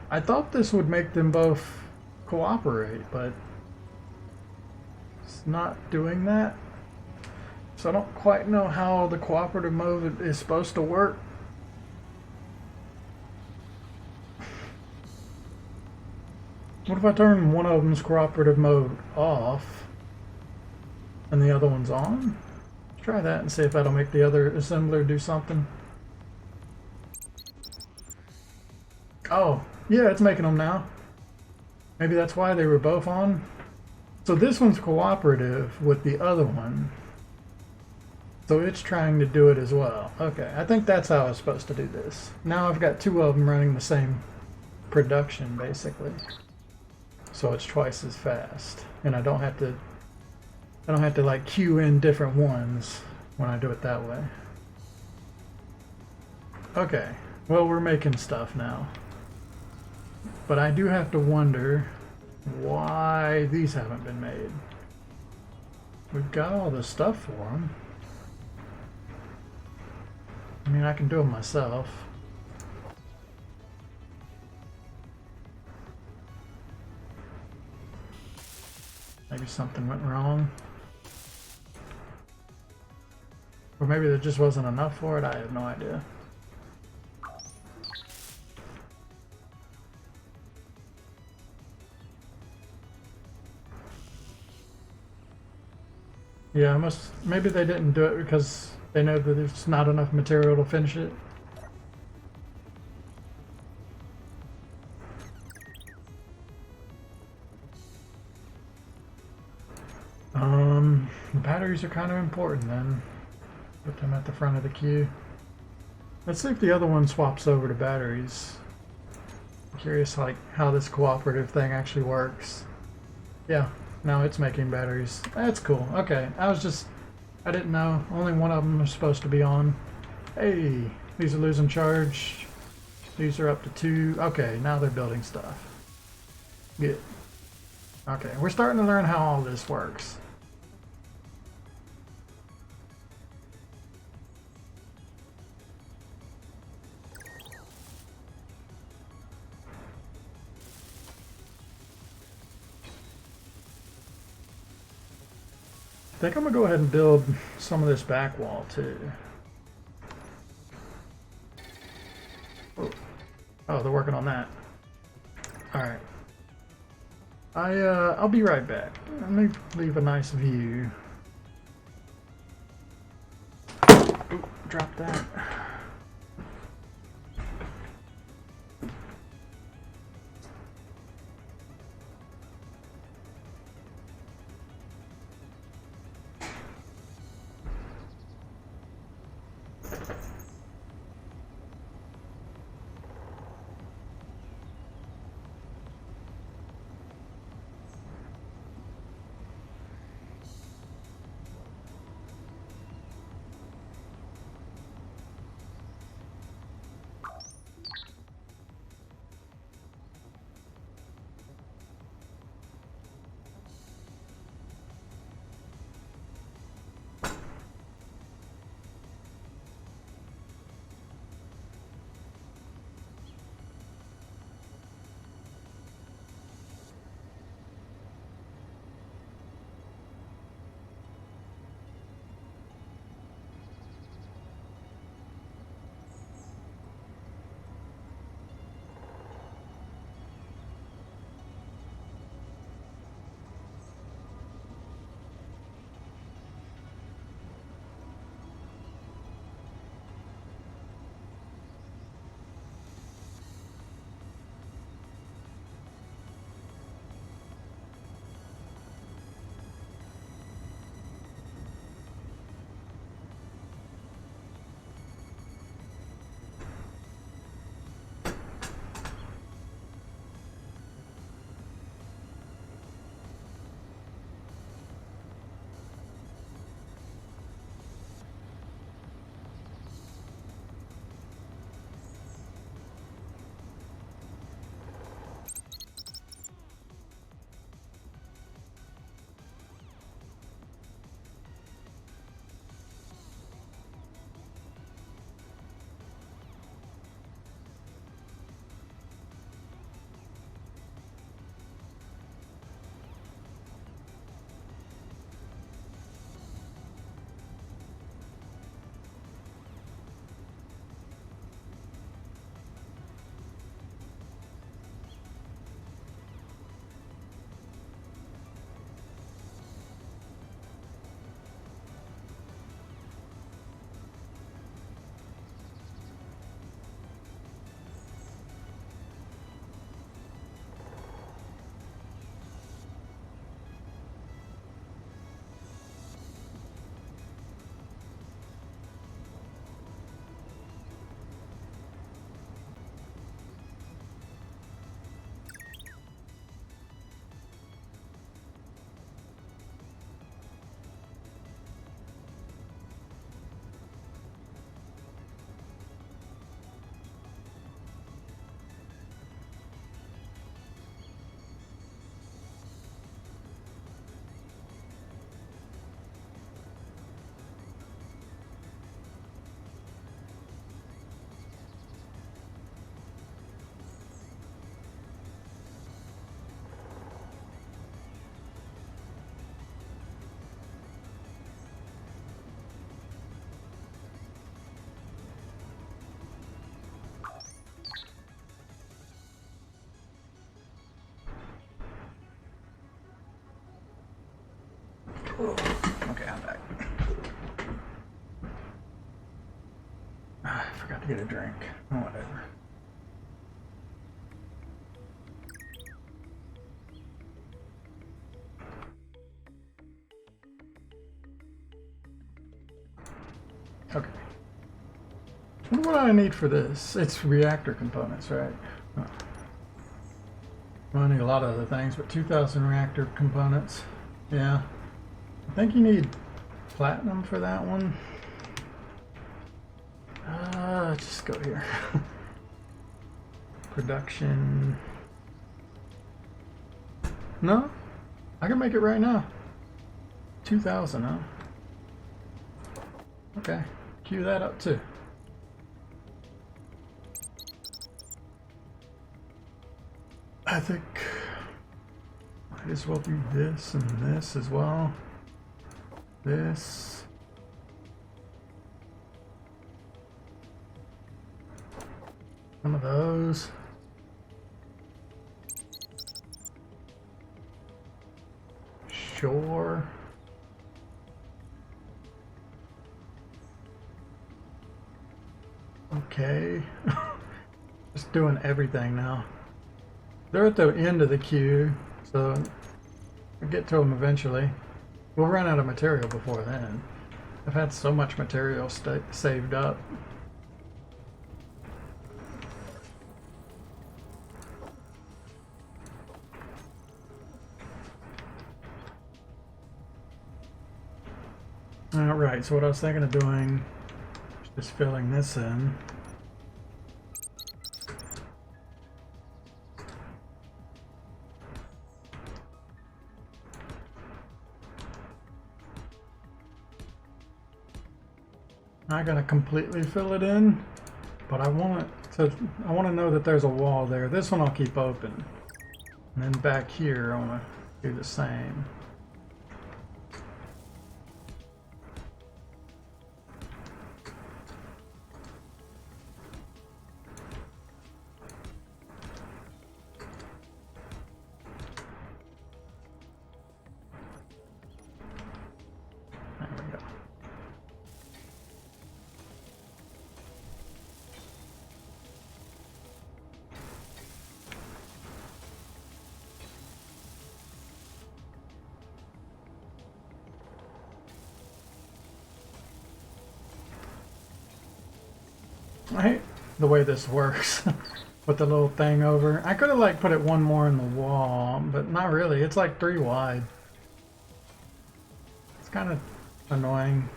I thought this would make them both cooperate, but it's not doing that. So I don't quite know how the cooperative mode is supposed to work. What if I turn one of them's cooperative mode off and the other one's on? Let's try that and see if that'll make the other assembler do something. Oh, yeah, it's making them now. Maybe that's why they were both on. So this one's cooperative with the other one. So it's trying to do it as well. Okay, I think that's how I was supposed to do this. Now I've got two of them running the same production, basically. So it's twice as fast. And I don't have to like queue in different ones when I do it that way. Okay, well, we're making stuff now. But I do have to wonder why these haven't been made. We've got all the stuff for them. I mean, I can do them myself. Maybe something went wrong. Or maybe there just wasn't enough for it. I have no idea. Yeah, maybe they didn't do it because they know that there's not enough material to finish it. The batteries are kind of important then. Put them at the front of the queue. Let's see if the other one swaps over to batteries. I'm curious like how this cooperative thing actually works. Yeah, now it's making batteries. That's cool. Okay, I didn't know. Only one of them is supposed to be on. Hey, these are losing charge. These are up to 2. Okay, now they're building stuff. Good. Okay, we're starting to learn how all this works. I think I'm gonna go ahead and build some of this back wall too. Oh, they're working on that. All right. I'll be right back. Let me leave a nice view. Ooh, drop that. Okay, I'm back. I forgot to get a drink. Oh, whatever. Okay. What do I need for this? It's reactor components, right? Oh. Well, I need a lot of other things, but 2,000 reactor components. Yeah. I think you need platinum for that one. Just go here. Production. No? I can make it right now. 2,000, huh? Okay. Cue that up too. I think might as well do this and this as well. This. Some of those. Sure. Okay. Just doing everything now. They're at the end of the queue, so we'll get to them eventually. We'll run out of material before then. I've had so much material saved up. Alright, so what I was thinking of doing is just filling this in. Not gonna completely fill it in, but I want to know that there's a wall there. This one I'll keep open. And then back here I want to do the same. I hate the way this works with the little thing over. I could have like put it one more in the wall, but not really. It's like 3 wide. It's kind of annoying.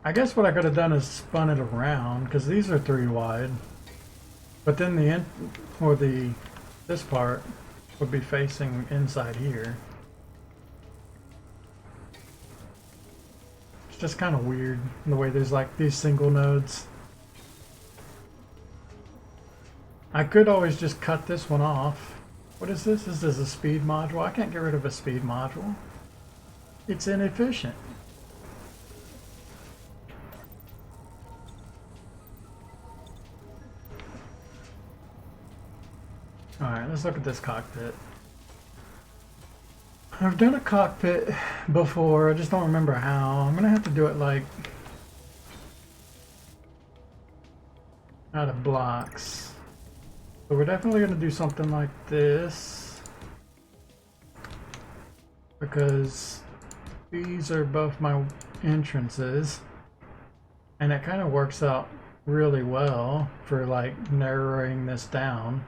I guess what I could have done is spun it around because these are 3 wide. But then the end or this part would be facing inside here. It's just kind of weird the way there's like these single nodes. I could always just cut this one off. What is this? This is a speed module. I can't get rid of a speed module. It's inefficient. Alright, let's look at this cockpit. I've done a cockpit before, I just don't remember how. I'm gonna have to do it like out of blocks. So we're definitely going to do something like this because these are both my entrances and it kind of works out really well for like narrowing this down.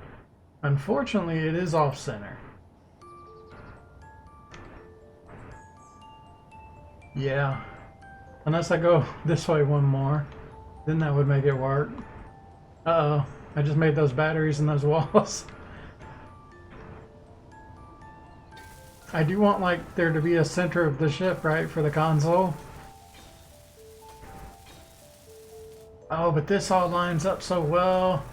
Unfortunately, it is off center. Yeah, unless I go this way one more, then that would make it work. Uh-oh. I just made those batteries in those walls. I do want like there to be a center of the ship, right, for the console. Oh, but this all lines up so well.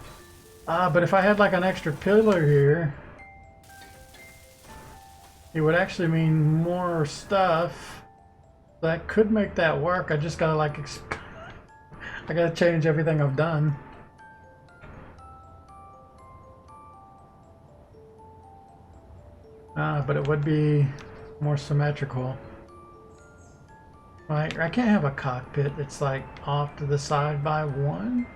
But if I had like an extra pillar here, it would actually mean more stuff. That could make that work. I just gotta like, I gotta change everything I've done. But it would be more symmetrical. Like, I can't have a cockpit that's like off to the side by one.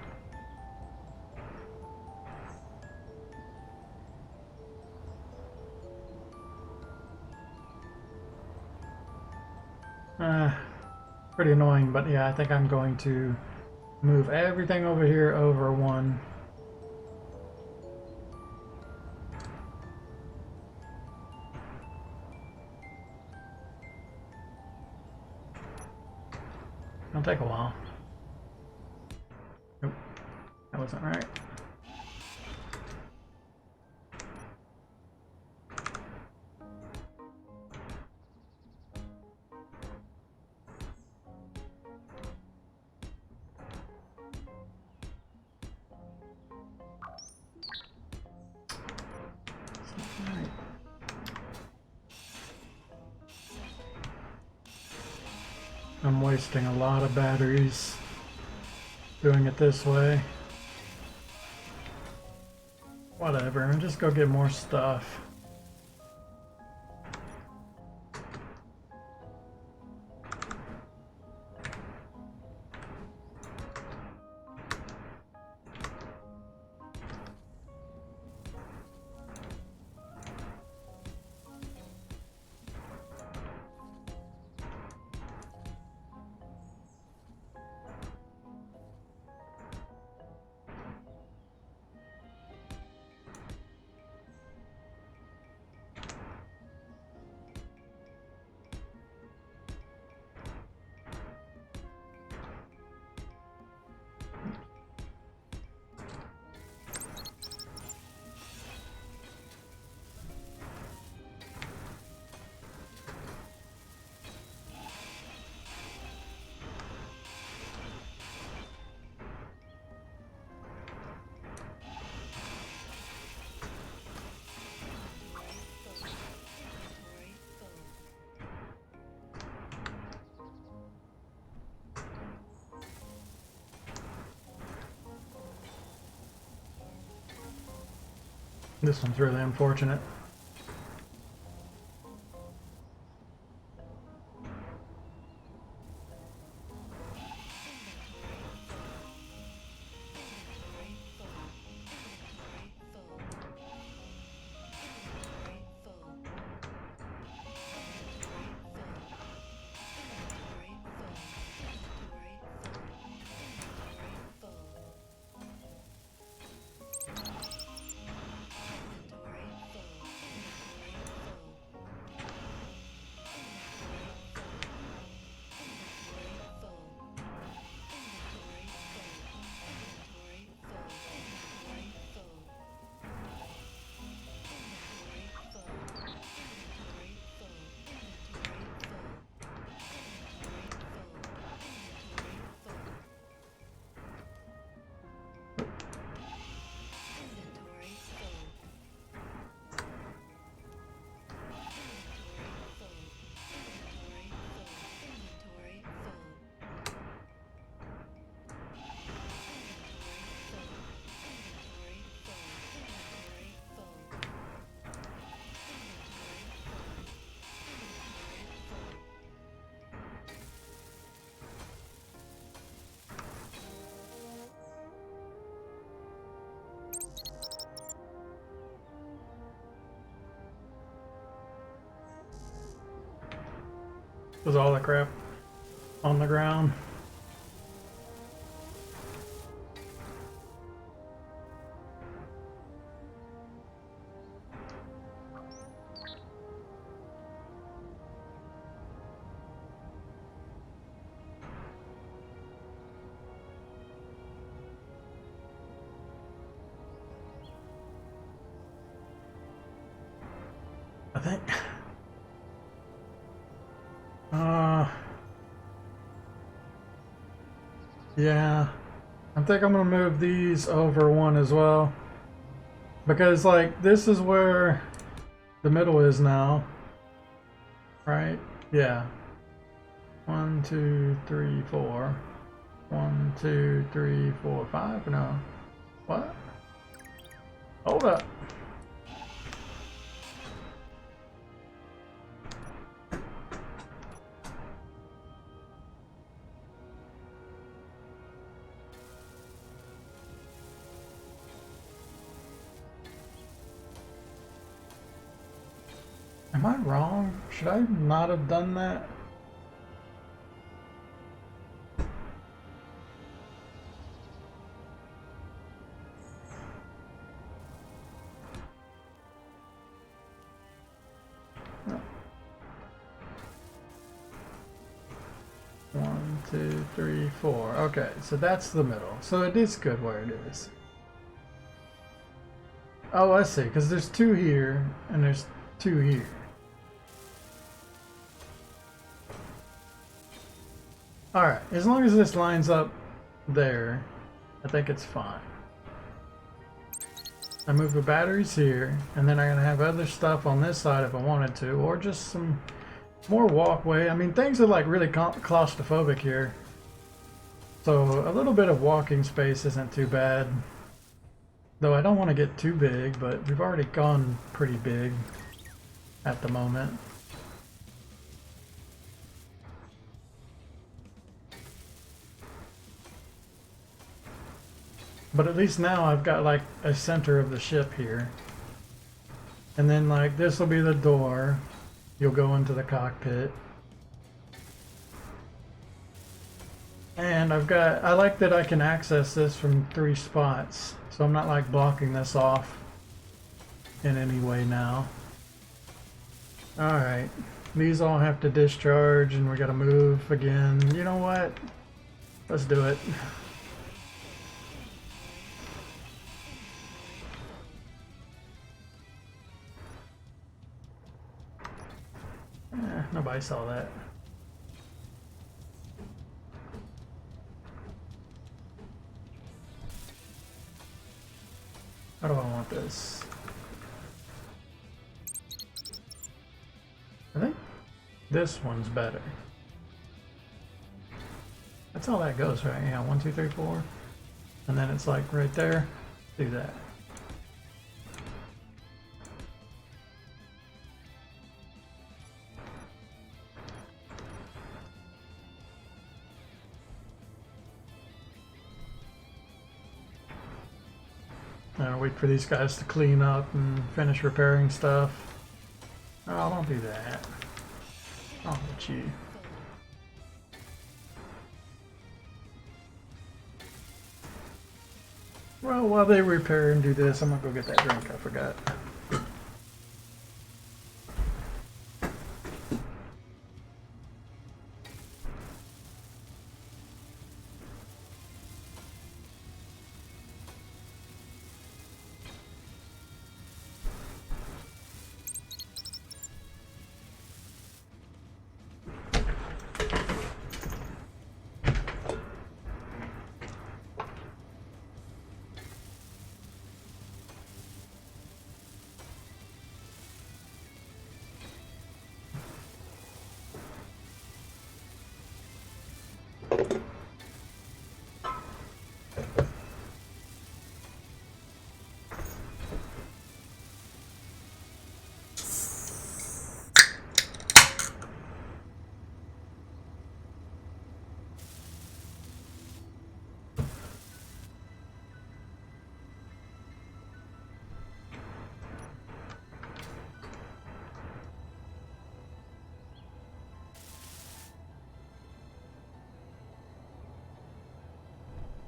Pretty annoying, but yeah, I think I'm going to move everything over here over one. It'll take a while. Nope, that wasn't right. I'm wasting a lot of batteries doing it this way. Whatever, just go get more stuff. This one's really unfortunate. Was all the crap on the ground. I think. Yeah. I think I'm gonna move these over one as well. Because, like, this is where the middle is now. Right? Yeah. 1, 2, 3, 4. 1, 2, 3, 4, 5. No. What? Hold up. Am I wrong? Should I not have done that? No. 1, 2, 3, 4. Okay, so that's the middle. So it is good where it is. Oh, I see, because there's 2 here, and there's 2 here. Alright, as long as this lines up there, I think it's fine. I move the batteries here, and then I'm going to have other stuff on this side if I wanted to, or just some more walkway. I mean, things are like really claustrophobic here. So a little bit of walking space isn't too bad. Though I don't want to get too big, but we've already gone pretty big at the moment. But at least now I've got like a center of the ship here. And then like this will be the door. You'll go into the cockpit. And I like that I can access this from 3 spots. So I'm not like blocking this off in any way now. Alright. These all have to discharge and we gotta move again. You know what? Let's do it. Nobody saw that. How do I want this? I think this one's better. That's all that goes, right? Yeah, 1, 2, 3, 4. And then it's like right there. Do that. Wait for these guys to clean up and finish repairing stuff. Oh, don't do that. I'll let you. Well, while they repair and do this, I'm gonna go get that drink I forgot.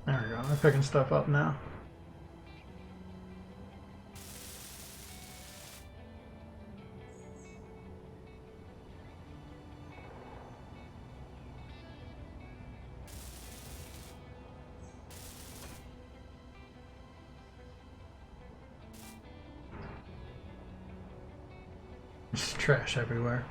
There we go. I'm picking stuff up now. There's trash everywhere.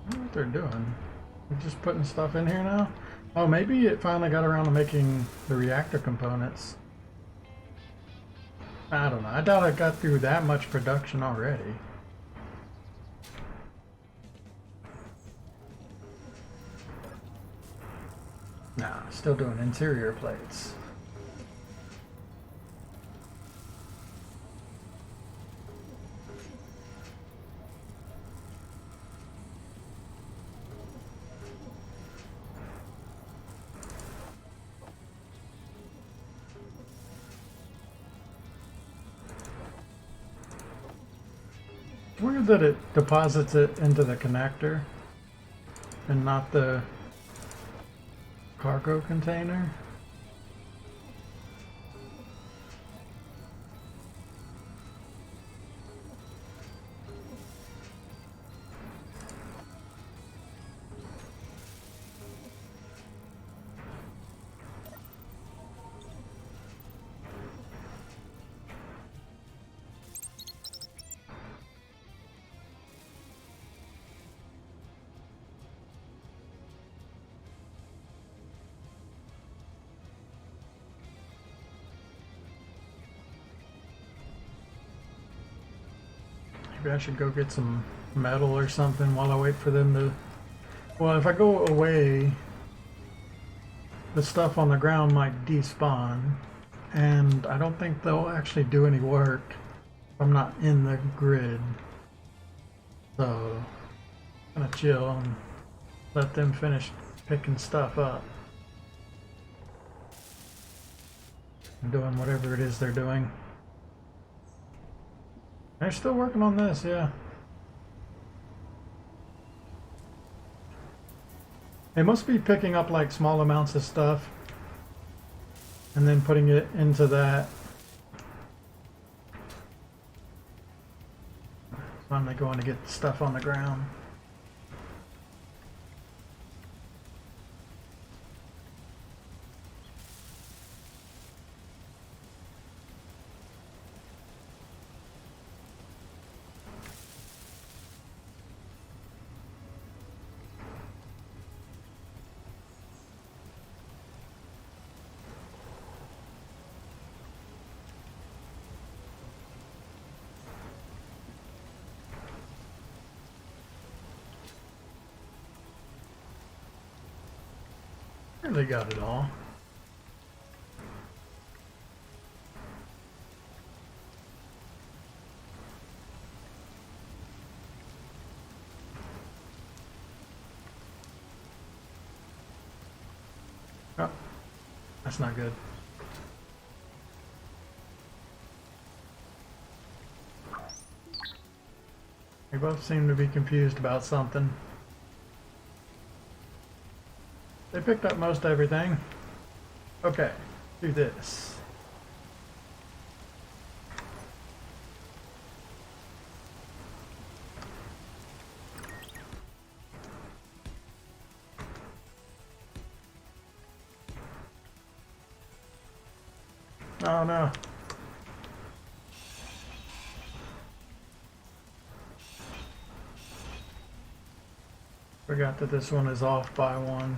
I don't know what they're doing. They're just putting stuff in here now? Oh, maybe it finally got around to making the reactor components. I don't know. I doubt I got through that much production already. Nah, still doing interior plates. weird that it deposits it into the connector and not the cargo container. Maybe I should go get some metal or something while I wait for them to... Well, if I go away, the stuff on the ground might despawn, and I don't think they'll actually do any work if I'm not in the grid. So, I'm gonna chill and let them finish picking stuff up. And doing whatever it is they're doing. They're still working on this, yeah. They must be picking up like small amounts of stuff and then putting it into that. Finally going to get stuff on the ground. They got it all. Oh, that's not good. They both seem to be confused about something. They picked up most everything. Okay, do this. Oh no. Forgot that this one is off by one.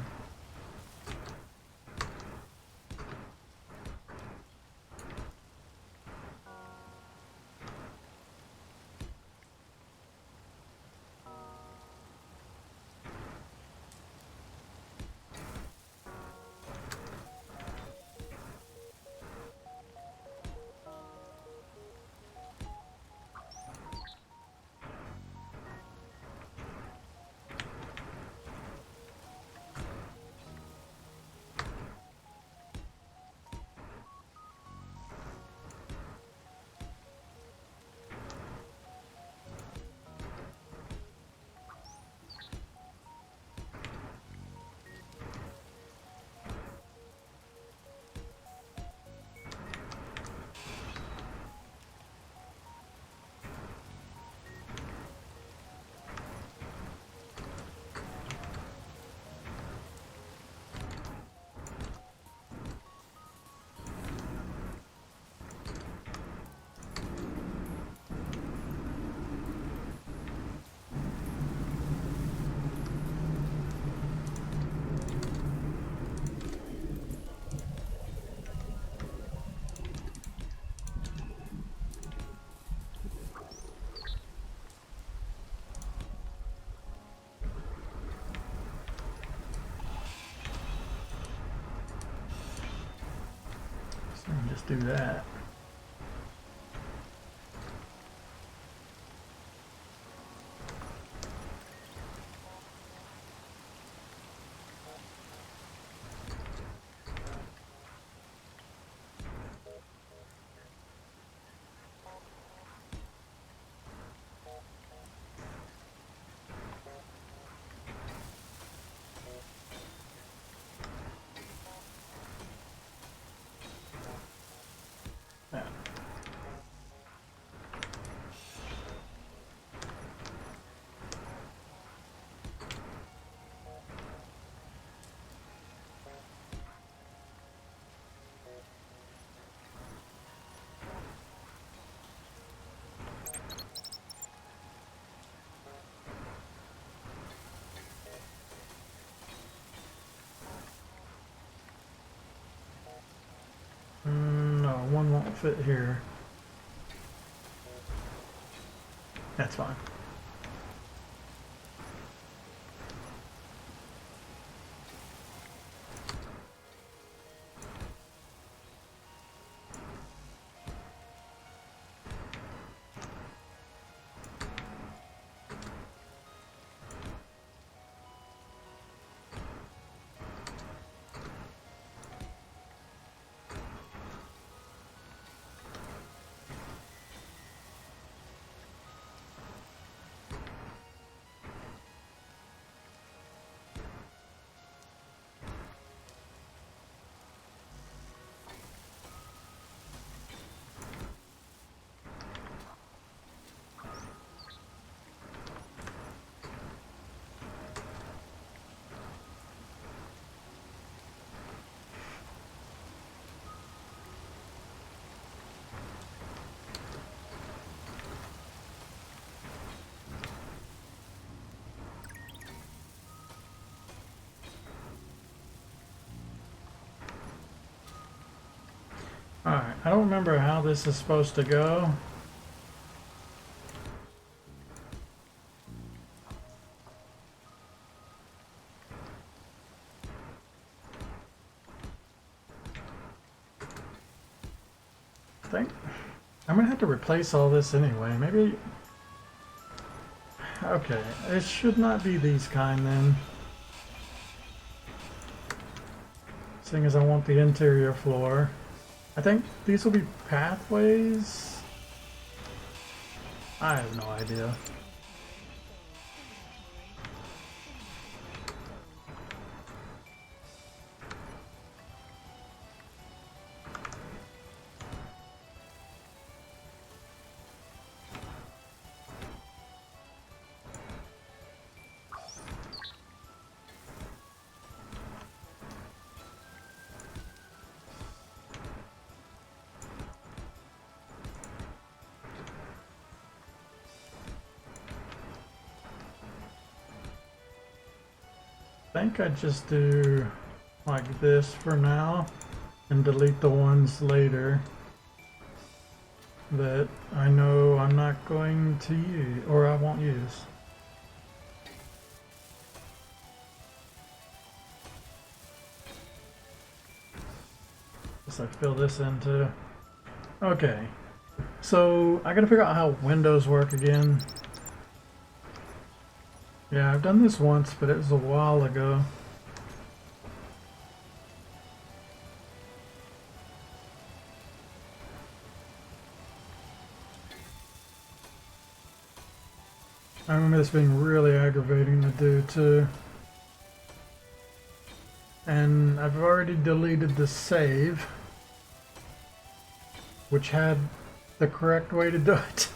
Just do that. fit here. That's fine. Alright, I don't remember how this is supposed to go. I think I'm gonna have to replace all this anyway. Maybe... Okay, it should not be these kind then. Seeing as I want the interior floor. I think these will be pathways. I have no idea. I think I'd just do like this for now and delete the ones later that I know I'm not going to use or I won't use. Just like fill this in too. Okay, so I gotta figure out how windows work again. Yeah, I've done this once, but it was a while ago. I remember this being really aggravating to do too. And I've already deleted the save, which had the correct way to do it.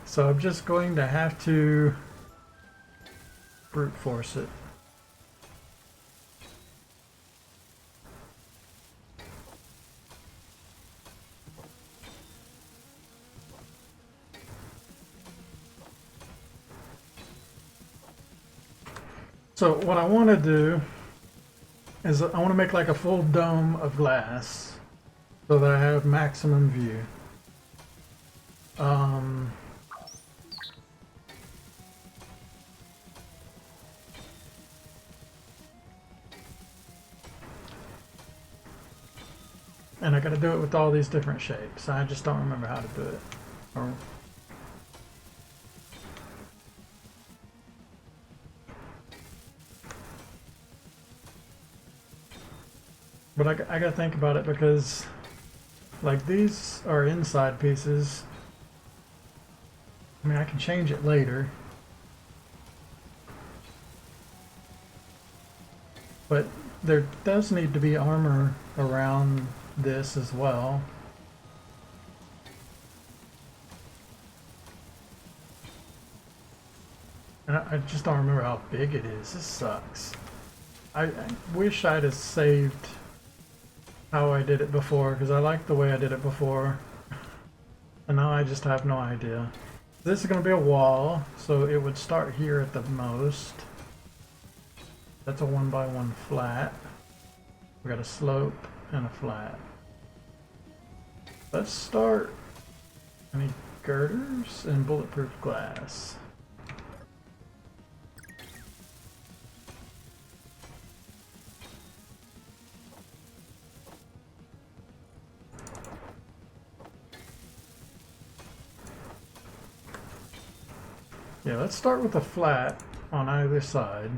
So I'm just going to have to brute force it. So what I want to do is I want to make like a full dome of glass so that I have maximum view. And I gotta do it with all these different shapes. I just don't remember how to do it. But I gotta think about it because like these are inside pieces. I mean, I can change it later. But there does need to be armor around this as well. And I just don't remember how big it is. This sucks. I wish I'd have saved how I did it before, because I liked the way I did it before. And now I just have no idea. This is going to be a wall, so it would start here at the most. That's a 1x1 flat. We got a slope and a flat. Let's start. Any girders and bulletproof glass. Yeah, let's start with a flat on either side.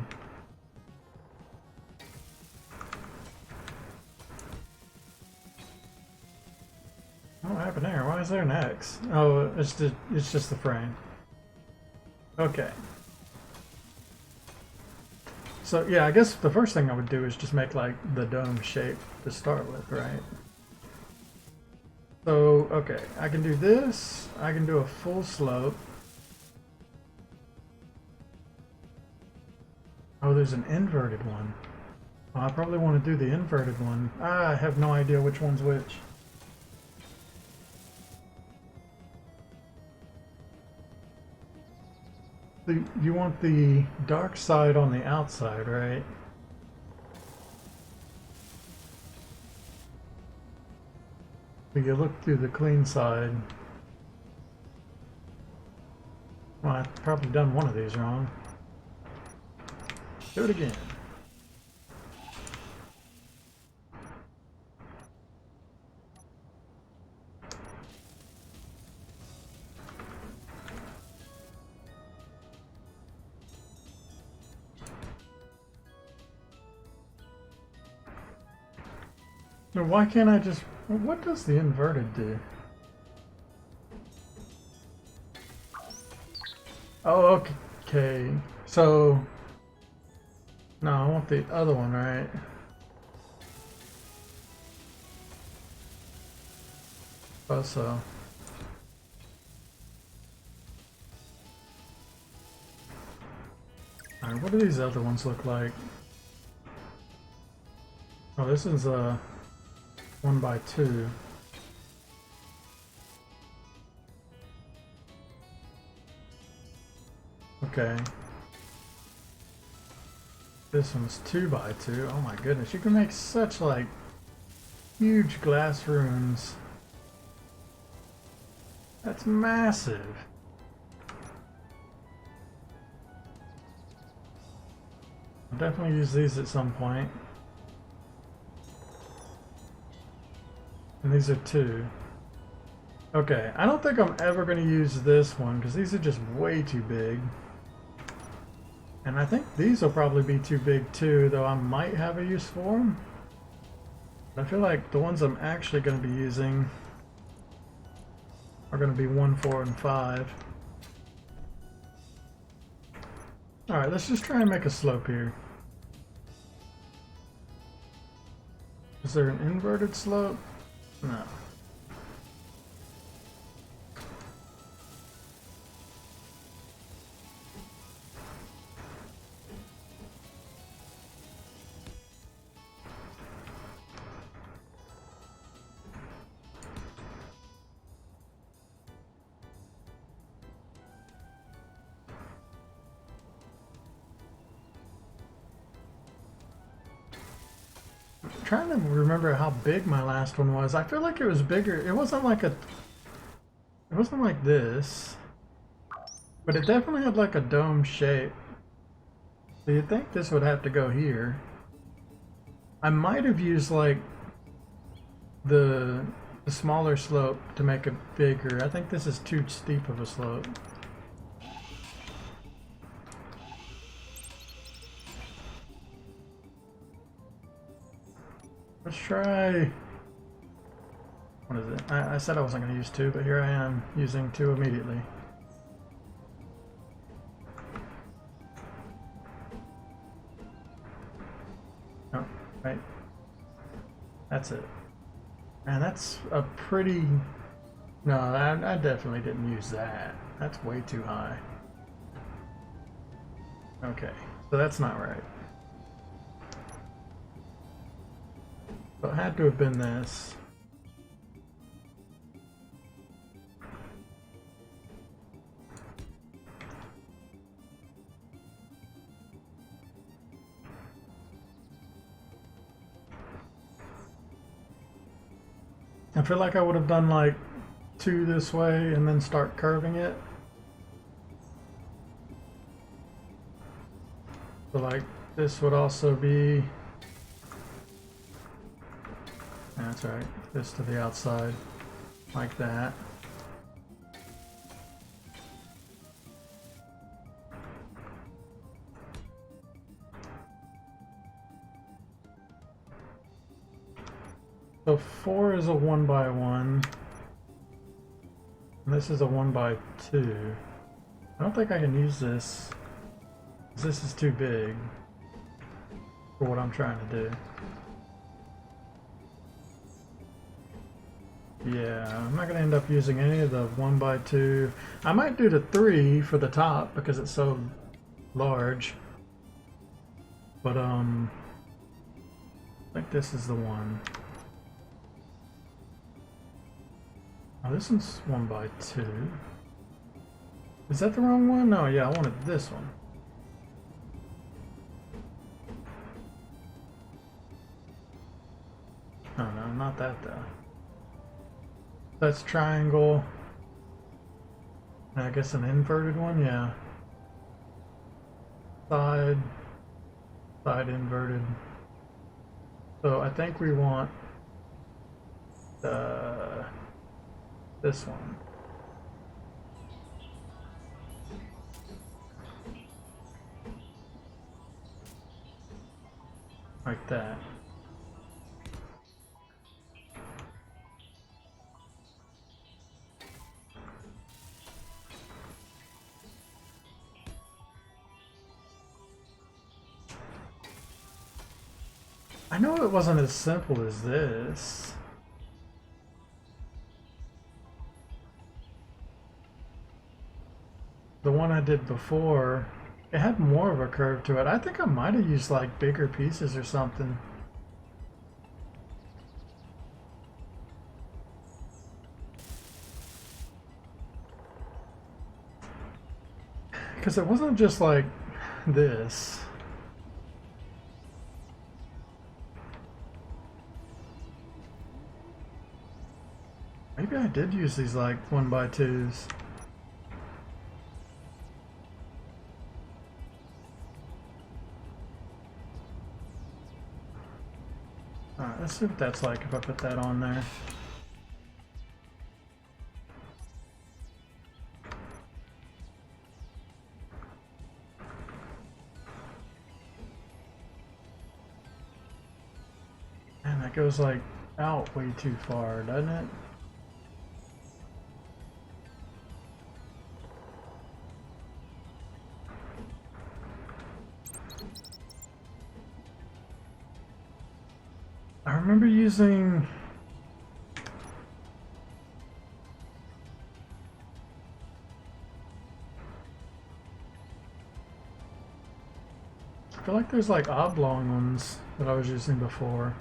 What happened there? Why is there an X? Oh, it's just the frame. Okay. So yeah, I guess the first thing I would do is just make like the dome shape to start with, right? So, okay, I can do this. I can do a full slope. Oh, there's an inverted one. Oh, I probably want to do the inverted one. Ah, I have no idea which one's which. You want the dark side on the outside, right? But you look through the clean side. Well, I've probably done one of these wrong. Do it again. Now, why can't I just... What does the inverted do? Oh, okay. So... No, I want the other one, right? Suppose so. Alright, what do these other ones look like? Oh, this is a 1x2. Okay. This one's 2x2. Oh my goodness, you can make such like huge glass rooms. That's massive. I'll definitely use these at some point. And these are 2. Okay, I don't think I'm ever going to use this one because these are just way too big. And I think these will probably be too big too, though I might have a use for them. But I feel like the ones I'm actually going to be using are going to be 1, 4, and 5. Alright, let's just try and make a slope here. Is there an inverted slope? No. I'm trying to remember how big my last one was. I feel like it was bigger. It wasn't like this, but it definitely had like a dome shape. So you'd think this would have to go here. I might have used like the smaller slope to make it bigger. I think this is too steep of a slope. Let's try... What is it? I said I wasn't going to use 2, but here I am using 2 immediately. Oh, right. That's it. And that's a pretty... No, I definitely didn't use that. That's way too high. Okay, so that's not right. So it had to have been this. I I feel like I would have done like 2 this way and then start curving it. So like this would also be, that's right, this to the outside, like that. So 4 is a 1x1. And this is a 1x2. I don't think I can use this. This is too big for what I'm trying to do. Yeah, I'm not going to end up using any of the 1x2. I might do the 3 for the top because it's so large. But I think this is the one. Oh, this one's 1x2. Is that the wrong one? No, yeah, I wanted this one. Oh no, not that though. That's triangle. I guess an inverted one, yeah. Side inverted. So I think we want this one. Like that. I know it wasn't as simple as this. The one I did before, it had more of a curve to it. I think I might have used like bigger pieces or something. Because it wasn't just like this. Maybe I did use these like 1x2s. Alright, let's see what that's like if I put that on there. And that goes like out way too far, doesn't it? I remember using I feel like there's like oblong ones that I was using before.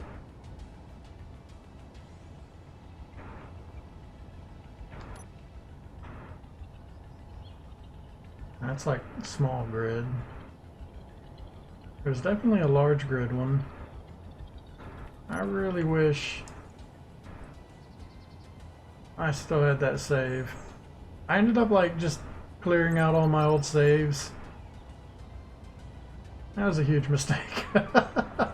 That's like small grid. There's definitely a large grid one. I really wish I still had that save. I ended up like just clearing out all my old saves. That was a huge mistake. I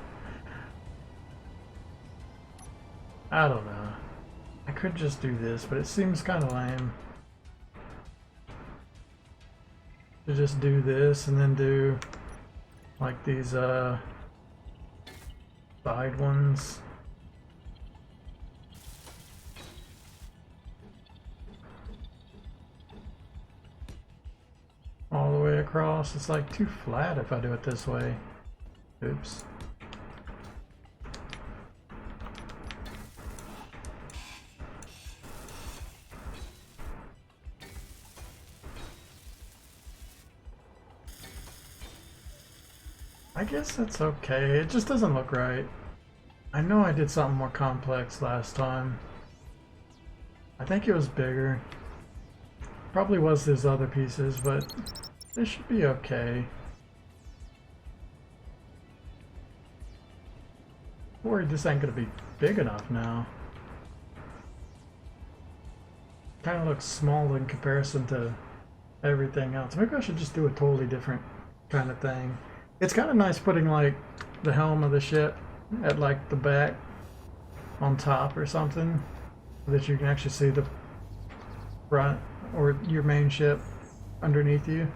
don't know. I could just do this, but it seems kind of lame. To just do this and then do like these side ones. All the way across. It's like too flat if I do it this way. Oops. I guess that's okay. It just doesn't look right. I know I did something more complex last time. I think it was bigger. Probably was these other pieces, but this should be okay. Worried this ain't gonna be big enough now. kind of looks small in comparison to everything else. Maybe I should just do a totally different kind of thing. It's kind of nice putting like the helm of the ship at like the back on top or something so that you can actually see the front or your main ship underneath you.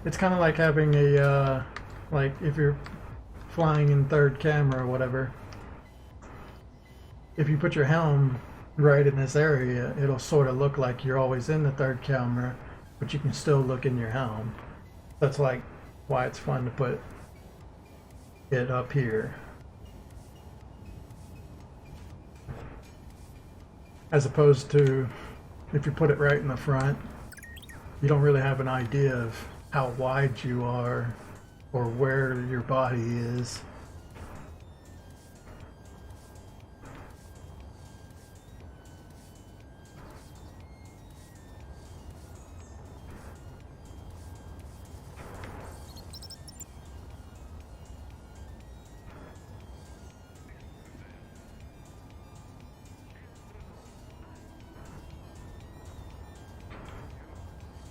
It's kind of like having a like if you're flying in third camera or whatever, if you put your helm right in this area, it'll sort of look like you're always in the third camera, but you can still look in your helm. That's like why it's fun to put it up here, as opposed to if you put it right in the front, you don't really have an idea of how wide you are or where your body is.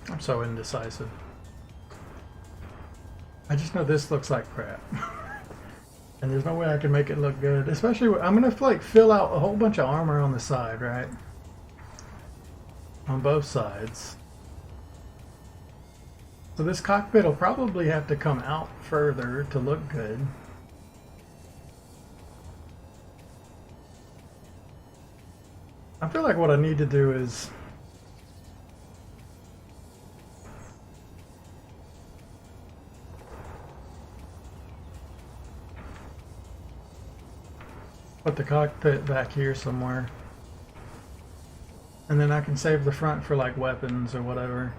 I'm so indecisive. I just know this looks like crap. And there's no way I can make it look good. Especially, I'm gonna like fill out a whole bunch of armor on the side, right? On both sides. So this cockpit will probably have to come out further to look good. I feel like what I need to do is put the cockpit back here somewhere. And then I can save the front for like weapons or whatever.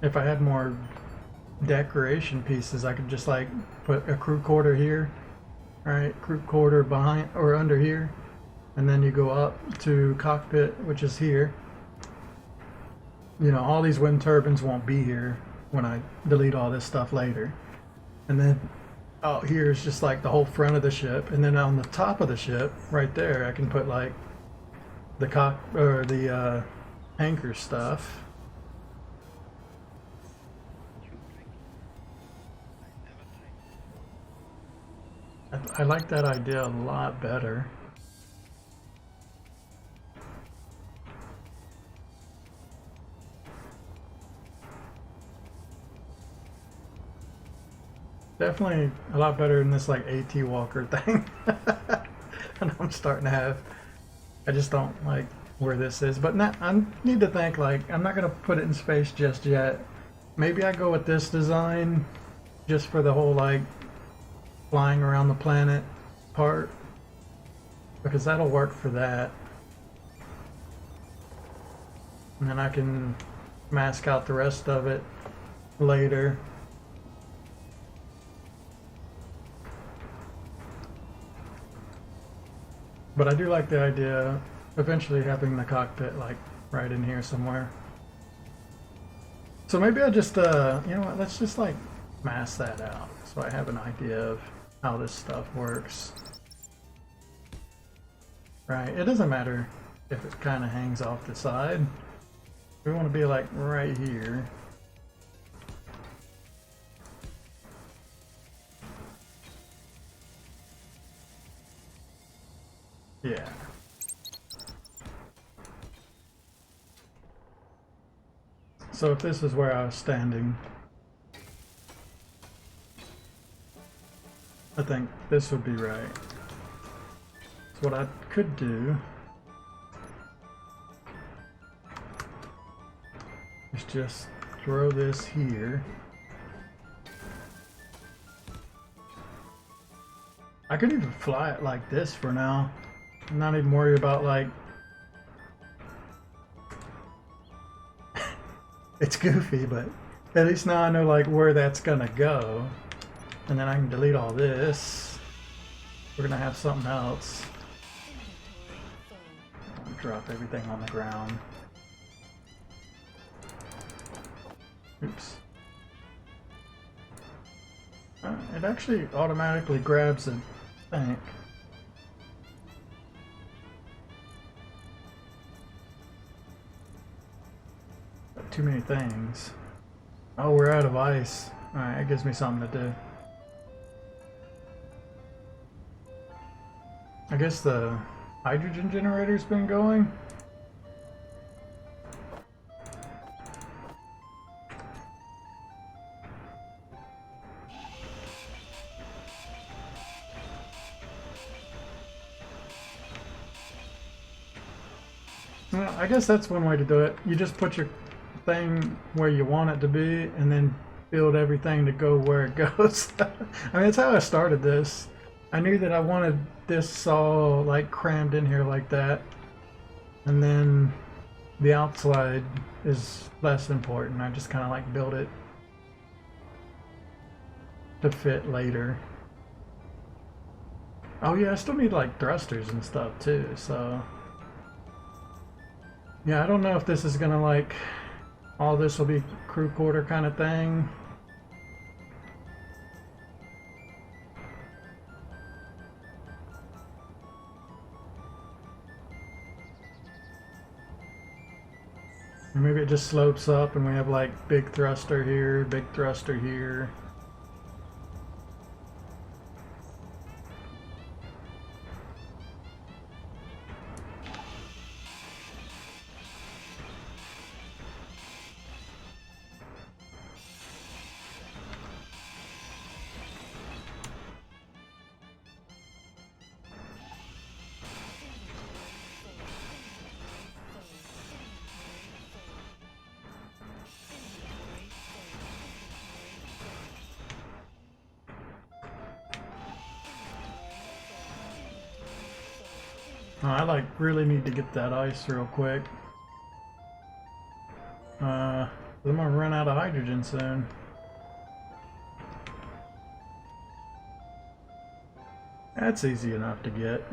If I had more decoration pieces, I could just like put a crew quarter here, right? Crew quarter behind or under here, and then you go up to cockpit, which is here. You know, all these wind turbines won't be here when I delete all this stuff later. And then out here is just like the whole front of the ship, and then on the top of the ship, right there, I can put like the anchor stuff. I like that idea a lot better. Definitely a lot better than this like AT Walker thing. And I'm starting to have. I just don't like where this is. But not, I need to think like I'm not gonna put it in space just yet. Maybe I go with this design just for the whole like flying around the planet part, because that'll work for that. And then I can mask out the rest of it later. But I do like the idea of eventually having the cockpit like right in here somewhere. So maybe I just, you know what, let's just like mask that out so I have an idea of how this stuff works. Right, it doesn't matter if it kind of hangs off the side. We want to be like right here. Yeah. So if this is where I was standing, I think this would be right. So what I could do is just throw this here. I could even fly it like this for now. I'm not even worried about like it's goofy, but at least now I know like where that's gonna go. And then I can delete all this. We're gonna have something else. Drop everything on the ground. Oops. it actually automatically grabs a tank. Got too many things. Oh, we're out of ice. Alright, that gives me something to do. I guess the hydrogen generator's been going. Well, I guess that's one way to do it. You just put your thing where you want it to be and then build everything to go where it goes. I mean, that's how I started this. I knew that I wanted this all like crammed in here like that, and then the outside is less important. I just kind of like build it to fit later. Oh yeah, I still need like thrusters and stuff too, so yeah, I don't know if this is gonna like all this will be crew quarter kind of thing. Or maybe it just slopes up and we have like big thruster here, big thruster here. Oh, I like really need to get that ice real quick. I'm gonna run out of hydrogen soon. That's easy enough to get.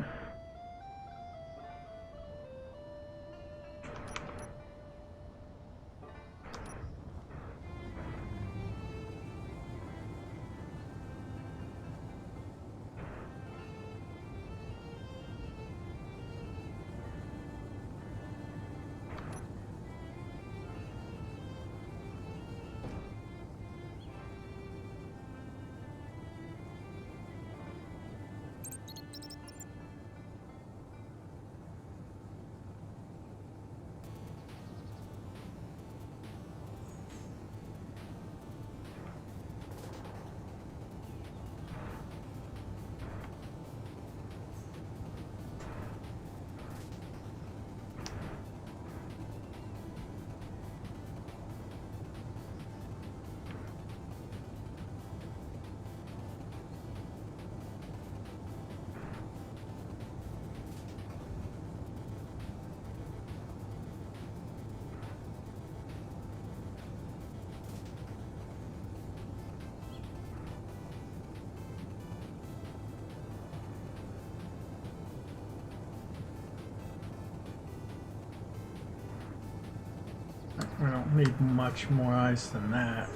We don't need much more ice than that,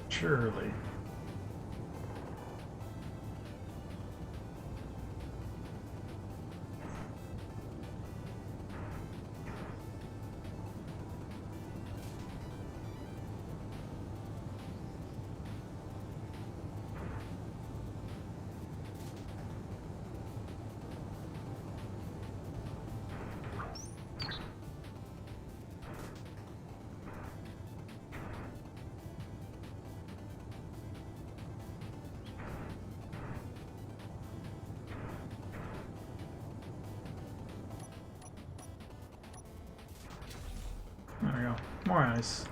surely. There we go. More ice.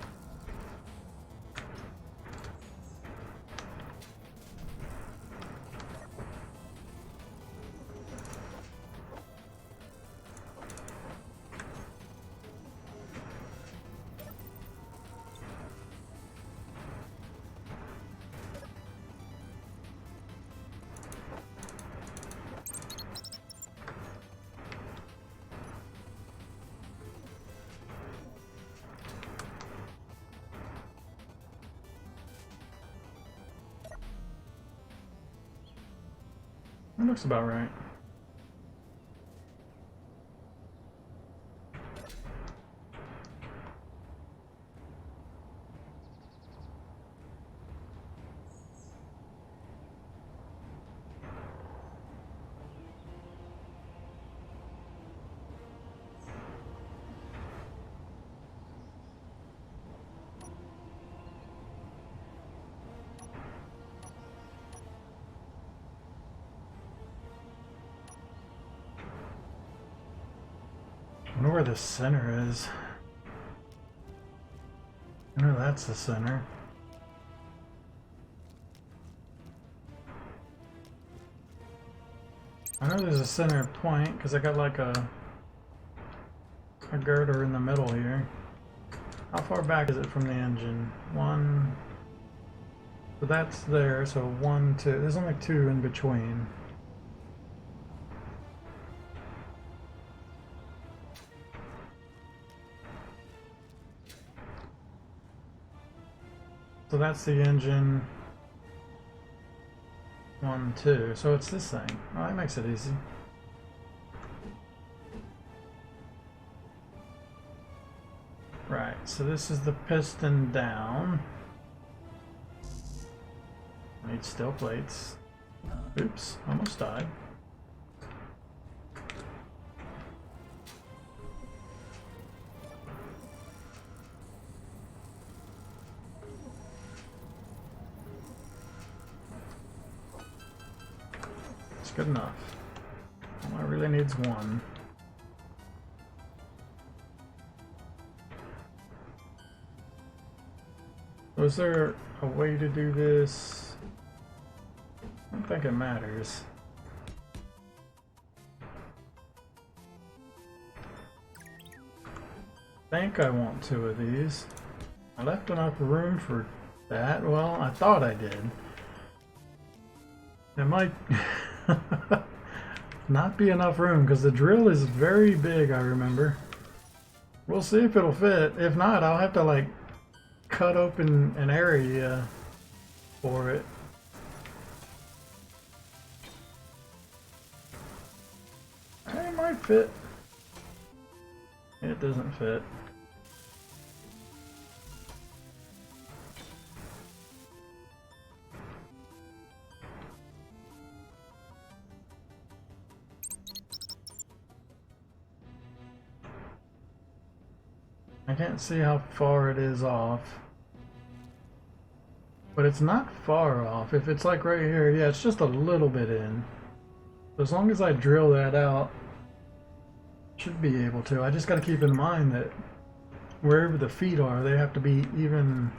That looks about right. I wonder where the center is. I know that's the center. I know there's a center point because I got like a girder in the middle here. How far back is it from the engine? One. So that's there. So 1, 2. There's only 2 in between. So that's the engine. 1, 2. So it's this thing. Oh, that makes it easy. Right, so this is the piston down. Need steel plates. Oops, almost died. It's good enough. All I really needs 1. Was there a way to do this? I don't think it matters. I think I want 2 of these. I left enough room for that. Well, I thought I did. It might not be enough room because the drill is very big, I remember. We'll see if it'll fit. If not, I'll have to like cut open an area for it. It might fit. It doesn't fit. I can't see how far it is off. But it's not far off. If it's like right here, yeah, it's just a little bit in. As long as I drill that out, should be able to. I just got to keep in mind that wherever the feet are, they have to be even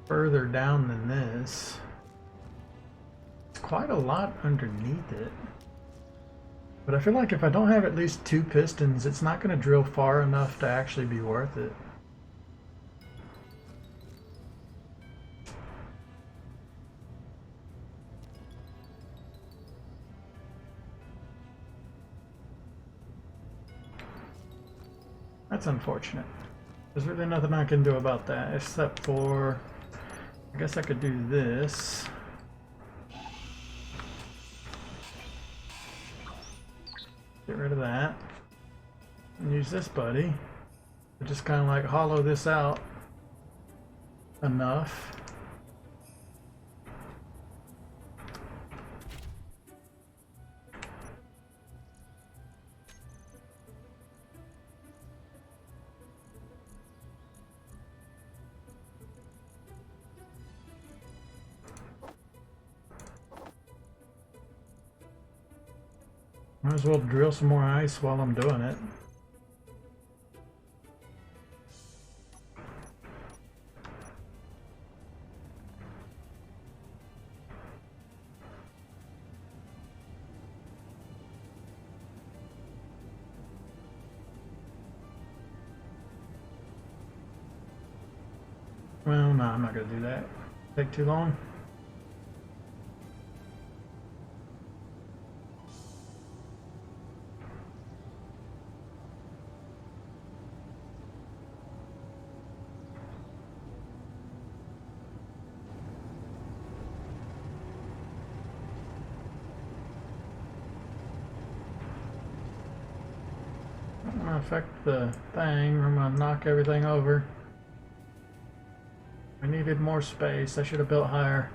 further down than this. It's quite a lot underneath it. But I feel like if I don't have at least 2 pistons, it's not going to drill far enough to actually be worth it. That's unfortunate. There's really nothing I can do about that, except for, I guess I could do this. Get rid of that. And use this buddy to just kind of like hollow this out enough. Might as well drill some more ice while I'm doing it. Well, no, I'm not going to do that. Take too long. I'm gonna affect the thing. I'm gonna knock everything over. I needed more space. I should have built higher.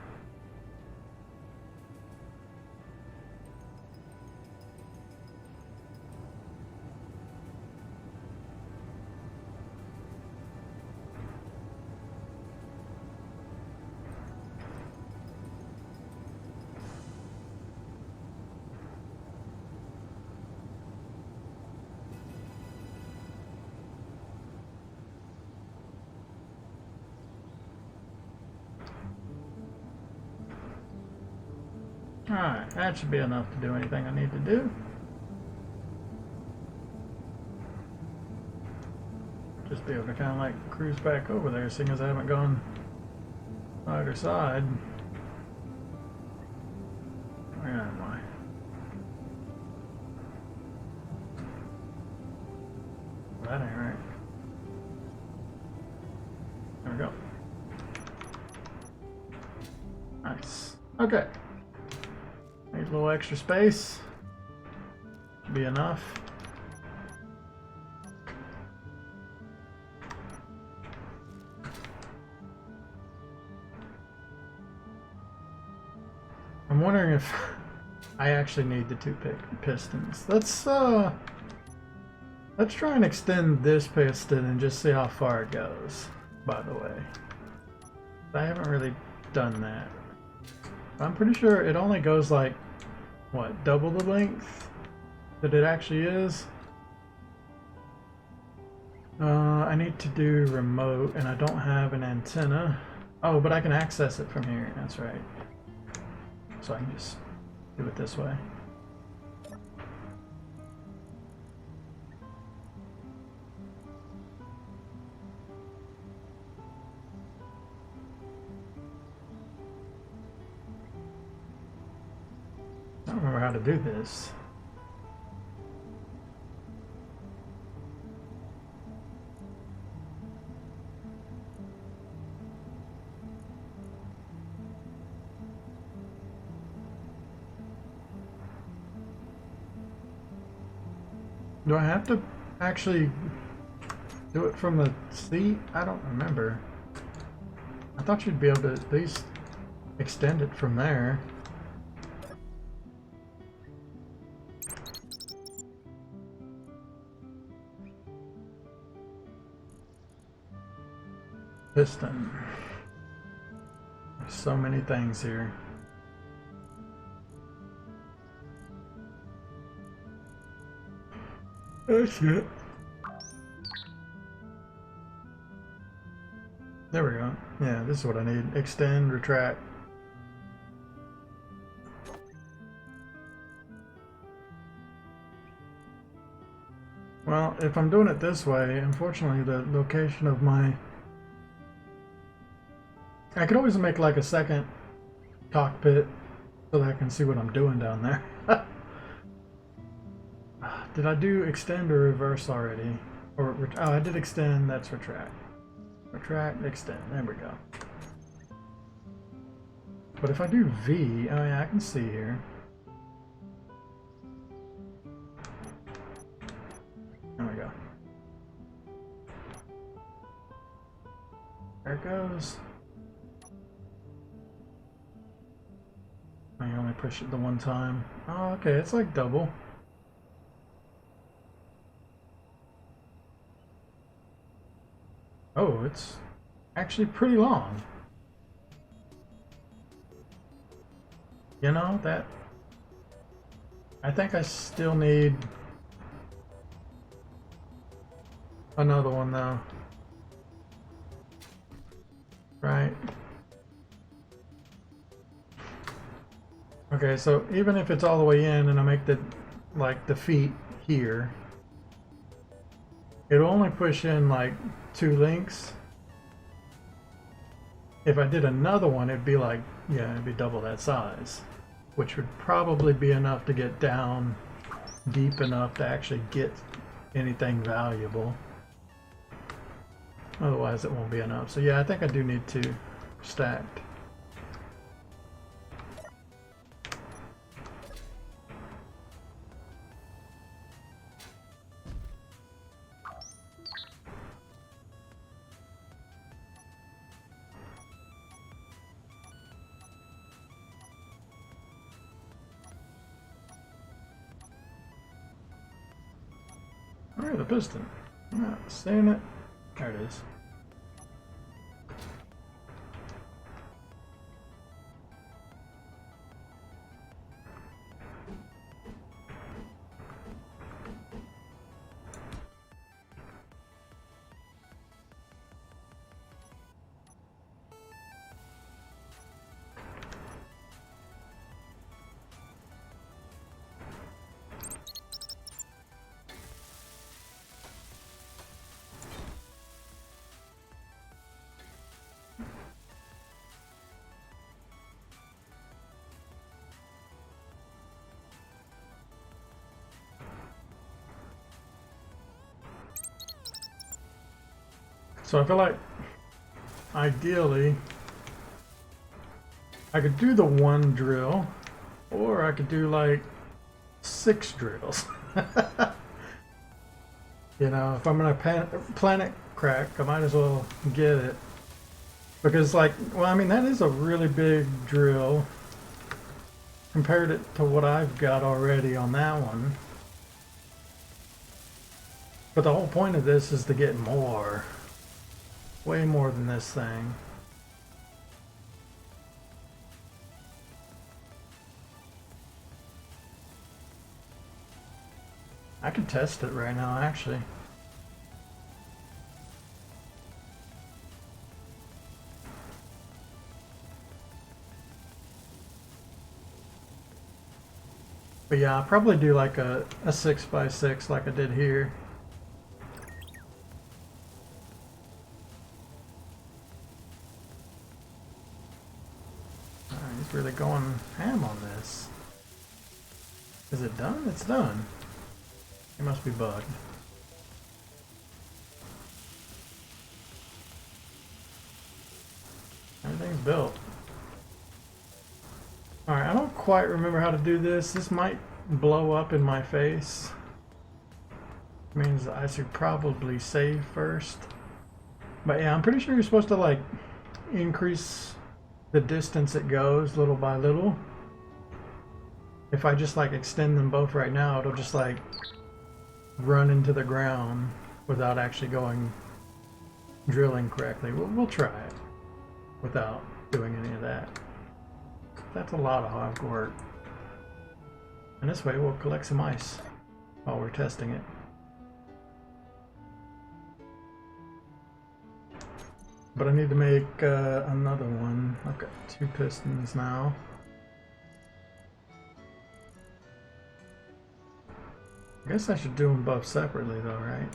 Alright, that should be enough to do anything I need to do. Just be able to kind of like cruise back over there, seeing as I haven't gone either side. Where am I? That ain't right. There we go. Nice. Okay. Need a little extra space. Should be enough. I'm wondering if I actually need the two pistons. Let's try and extend this piston and just see how far it goes, by the way. I haven't really done that. I'm pretty sure it only goes like, what, double the length that it actually is? I need to do remote and I don't have an antenna. Oh, but I can access it from here, that's right. So I can just do it this way. I don't remember how to do this. Do I have to actually do it from the seat? I don't remember. I thought you'd be able to at least extend it from there. Piston. There's so many things here. That's it. There we go. Yeah, this is what I need. Extend, retract. Well, if I'm doing it this way, unfortunately the location of my... I could always make like a second cockpit so that I can see what I'm doing down there. Did I do extend or reverse already? Or oh, I did extend, that's retract. Retract, extend, there we go. But if I do V, oh yeah, I can see here. There we go. There it goes. I only push it the one time. Oh, okay, it's like double. Oh, it's actually pretty long. You know, that... I think I still need another one though. Right? Okay, so even if it's all the way in and I make the, like, the feet here, it'll only push in like 2 links. If I did another one, it'd be like, yeah, it'd be double that size, which would probably be enough to get down deep enough to actually get anything valuable. Otherwise it won't be enough. So yeah, I think I do need 2 stacked. Where's the piston? I'm not seeing it. There it is. So I feel like ideally I could do the one drill, or I could do like 6 drills. You know, if I'm gonna planet crack, I might as well get it. Because like, well, I mean, that is a really big drill. Compared it to what I've got already on that one. But the whole point of this is to get more. Way more than this thing. I can test it right now, actually. But yeah, I'll probably do like a 6x6 like I did here. He's really going ham on this. Is it done? It's done. It must be bugged. Everything's built. Alright, I don't quite remember how to do this. This might blow up in my face. Means I should probably save first. But yeah, I'm pretty sure you're supposed to like increase the distance it goes little by little. If I just like extend them both right now, it'll just like run into the ground without actually drilling correctly. We'll try it without doing any of that. That's a lot of hard work. And this way we'll collect some ice while we're testing it. But I need to make another one. I've got 2 pistons now. I guess I should do them both separately though, right?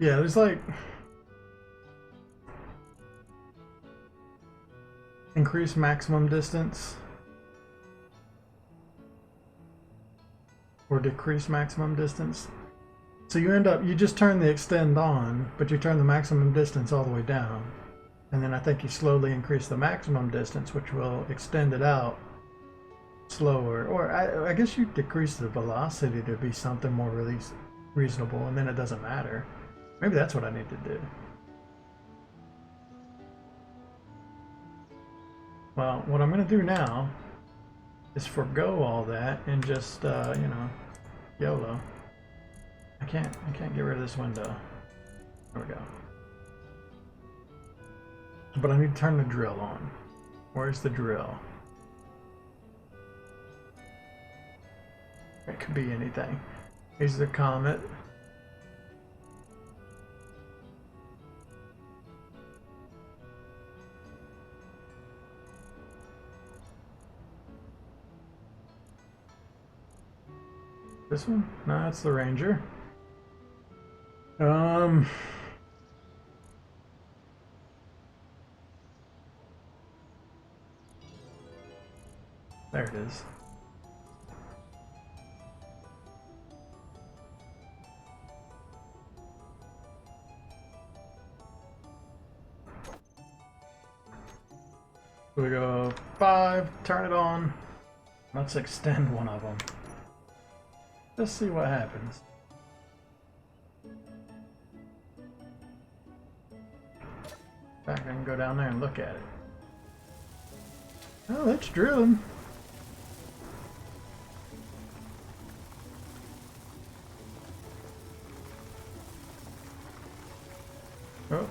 Yeah, there's like increase maximum distance or decrease maximum distance. So you just turn the extend on, but you turn the maximum distance all the way down. And then I think you slowly increase the maximum distance, which will extend it out slower. Or I guess you decrease the velocity to be something more really reasonable, and then it doesn't matter. Maybe that's what I need to do. Well, what I'm going to do now is forgo all that and just, you know, YOLO. I can't get rid of this window. There we go. But I need to turn the drill on. Where's the drill? It could be anything. Here's the comet. This one? No, that's the Ranger. There it is. We go 5, turn it on. Let's extend one of them. Let's see what happens. In fact, I can go down there and look at it. Oh, it's drilling. Oh,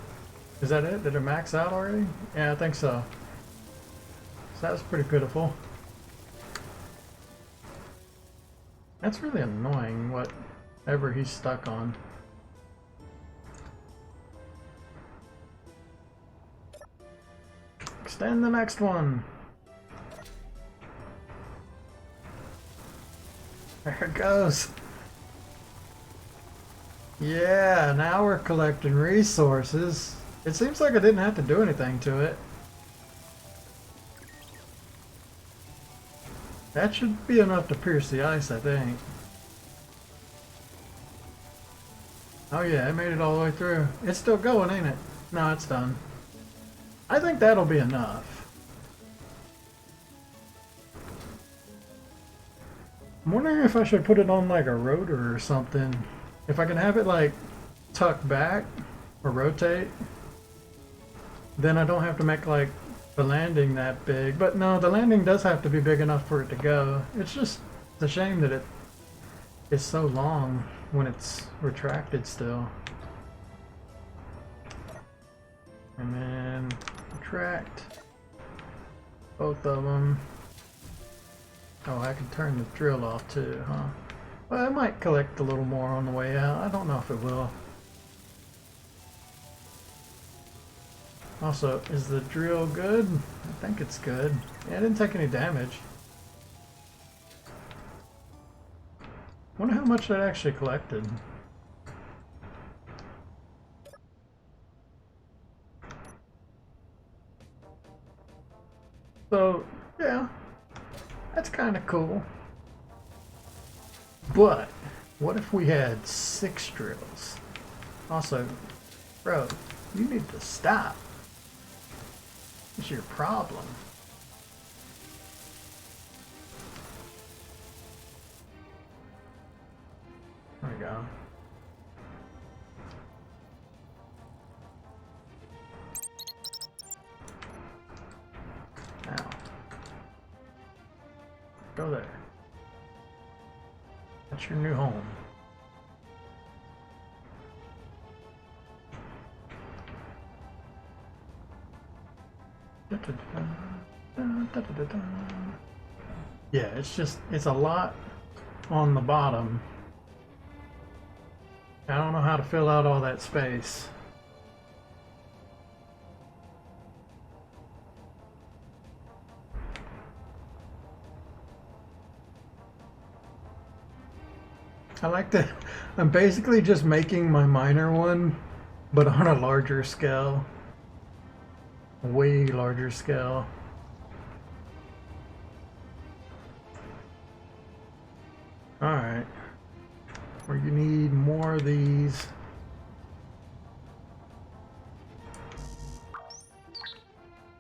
is that it? Did it max out already? Yeah, I think so. So that's pretty pitiful. That's really annoying, whatever he's stuck on. Extend the next one. There it goes. Yeah, now we're collecting resources. It seems like I didn't have to do anything to it. That should be enough to pierce the ice, I think. Oh yeah, it made it all the way through. It's still going, ain't it? No, it's done. I think that'll be enough. I'm wondering if I should put it on like a rotor or something. If I can have it like tuck back or rotate, then I don't have to make like the landing that big. But no, the landing does have to be big enough for it to go. It's just a shame that it is so long when it's retracted still. And then retract both of them. Oh, I can turn the drill off too, huh? Well, I might collect a little more on the way out. I don't know if it will. Also, is the drill good? I think it's good. Yeah, it didn't take any damage. Wonder how much that actually collected. So, yeah, that's kind of cool. But, what if we had 6 drills? Also, bro, you need to stop. What's your problem? There we go. Now, go there. That's your new home. Yeah, it's a lot on the bottom. I don't know how to fill out all that space. I like that. I'm basically just making my minor one, but on a larger scale. A way larger scale. Alright. Where you need more of these.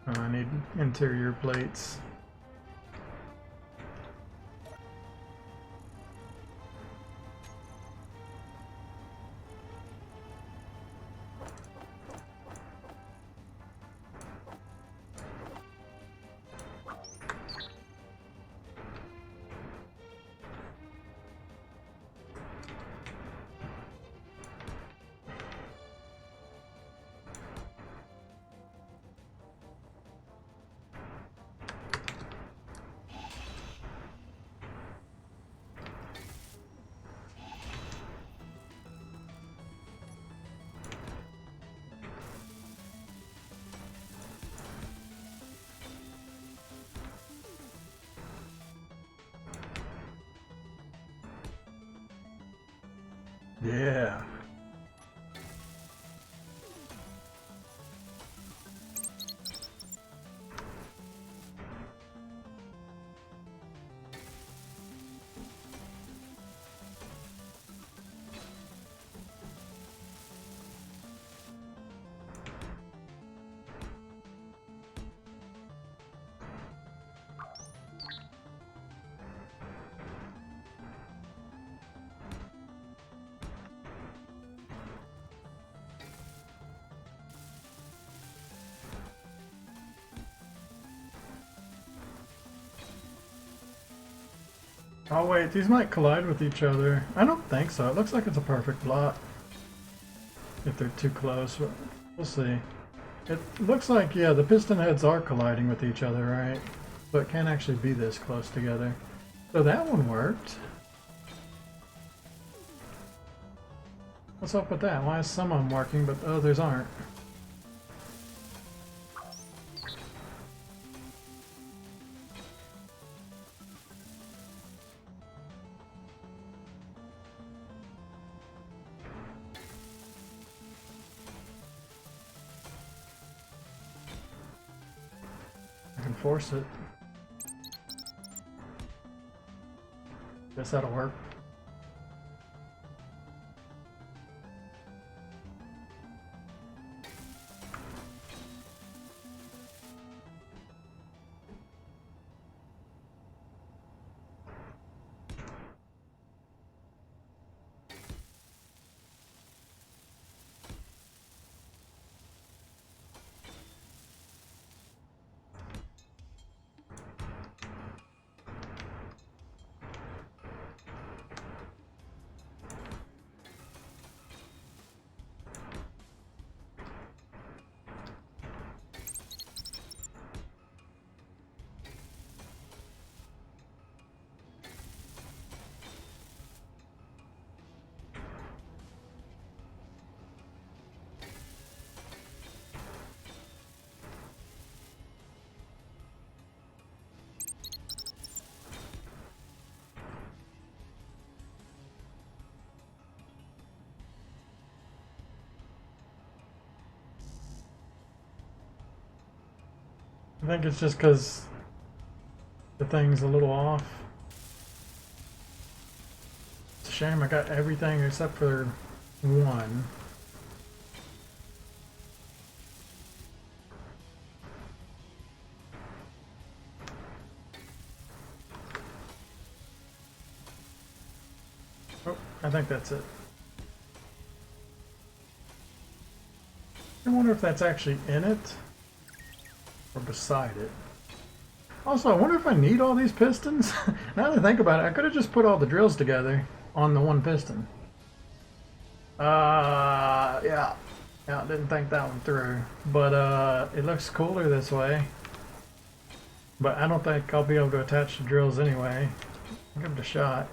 Oh, I need interior plates. Yeah. Oh wait, these might collide with each other. I don't think so. It looks like it's a perfect block. If they're too close, but we'll see. It looks like, yeah, the piston heads are colliding with each other, right? So it can't actually be this close together. So that one worked. What's up with that? Why is some of them working, but the others aren't? I can force it. Guess that'll work. I think it's just because the thing's a little off. It's a shame I got everything except for one. Oh, I think that's it. I wonder if that's actually in it or beside it. Also, I wonder if I need all these pistons. Now that I think about it, I could have just put all the drills together on the one piston. Yeah. Yeah, didn't think that one through. But it looks cooler this way. But I don't think I'll be able to attach the drills anyway. I'll give it a shot.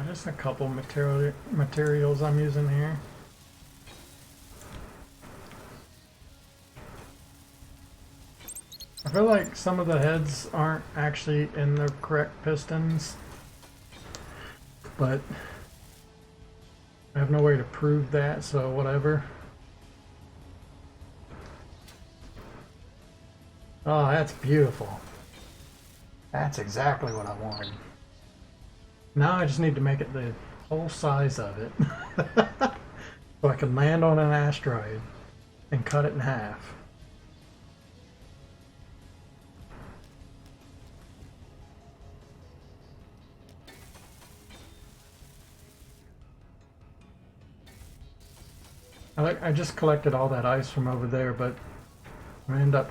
Just a couple materials I'm using here. I feel like some of the heads aren't actually in the correct pistons, but I have no way to prove that, so whatever. Oh, that's beautiful. That's exactly what I wanted. Now I just need to make it the whole size of it so I can land on an asteroid and cut it in half. I just collected all that ice from over there, but I end up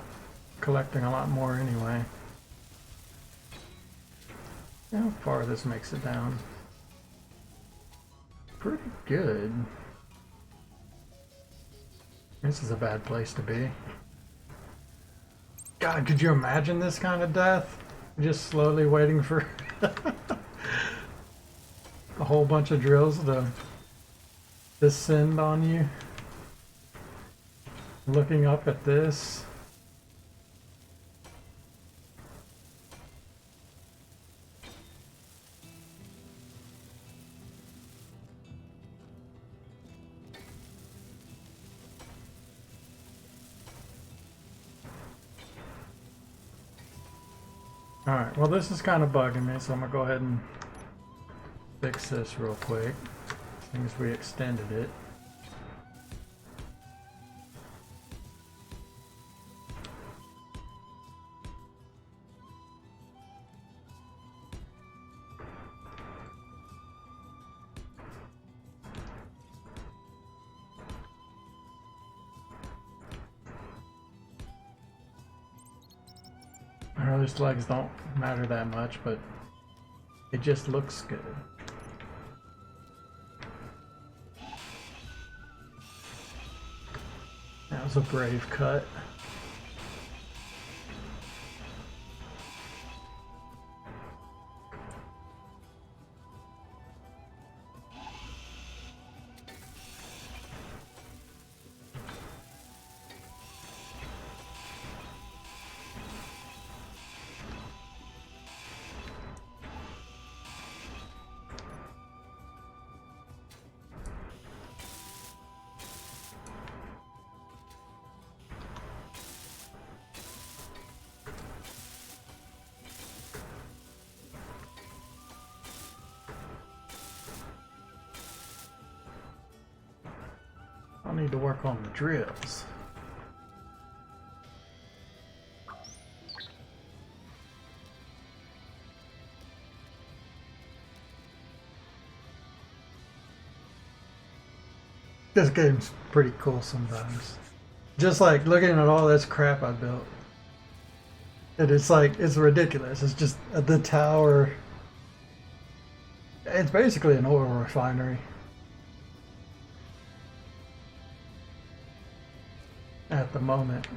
collecting a lot more anyway. How far this makes it down? Pretty good. This is a bad place to be. God, could you imagine this kind of death? Just slowly waiting for a whole bunch of drills to descend on you. Looking up at this. Alright, well this is kind of bugging me, so I'm going to go ahead and fix this real quick, as soon as we extended it. These legs don't matter that much, but it just looks good. That was a brave cut. I need to work on the drills. This game's pretty cool sometimes. Just like looking at all this crap I built. And it's like, it's ridiculous. It's just the tower. It's basically an oil refinery. At the moment.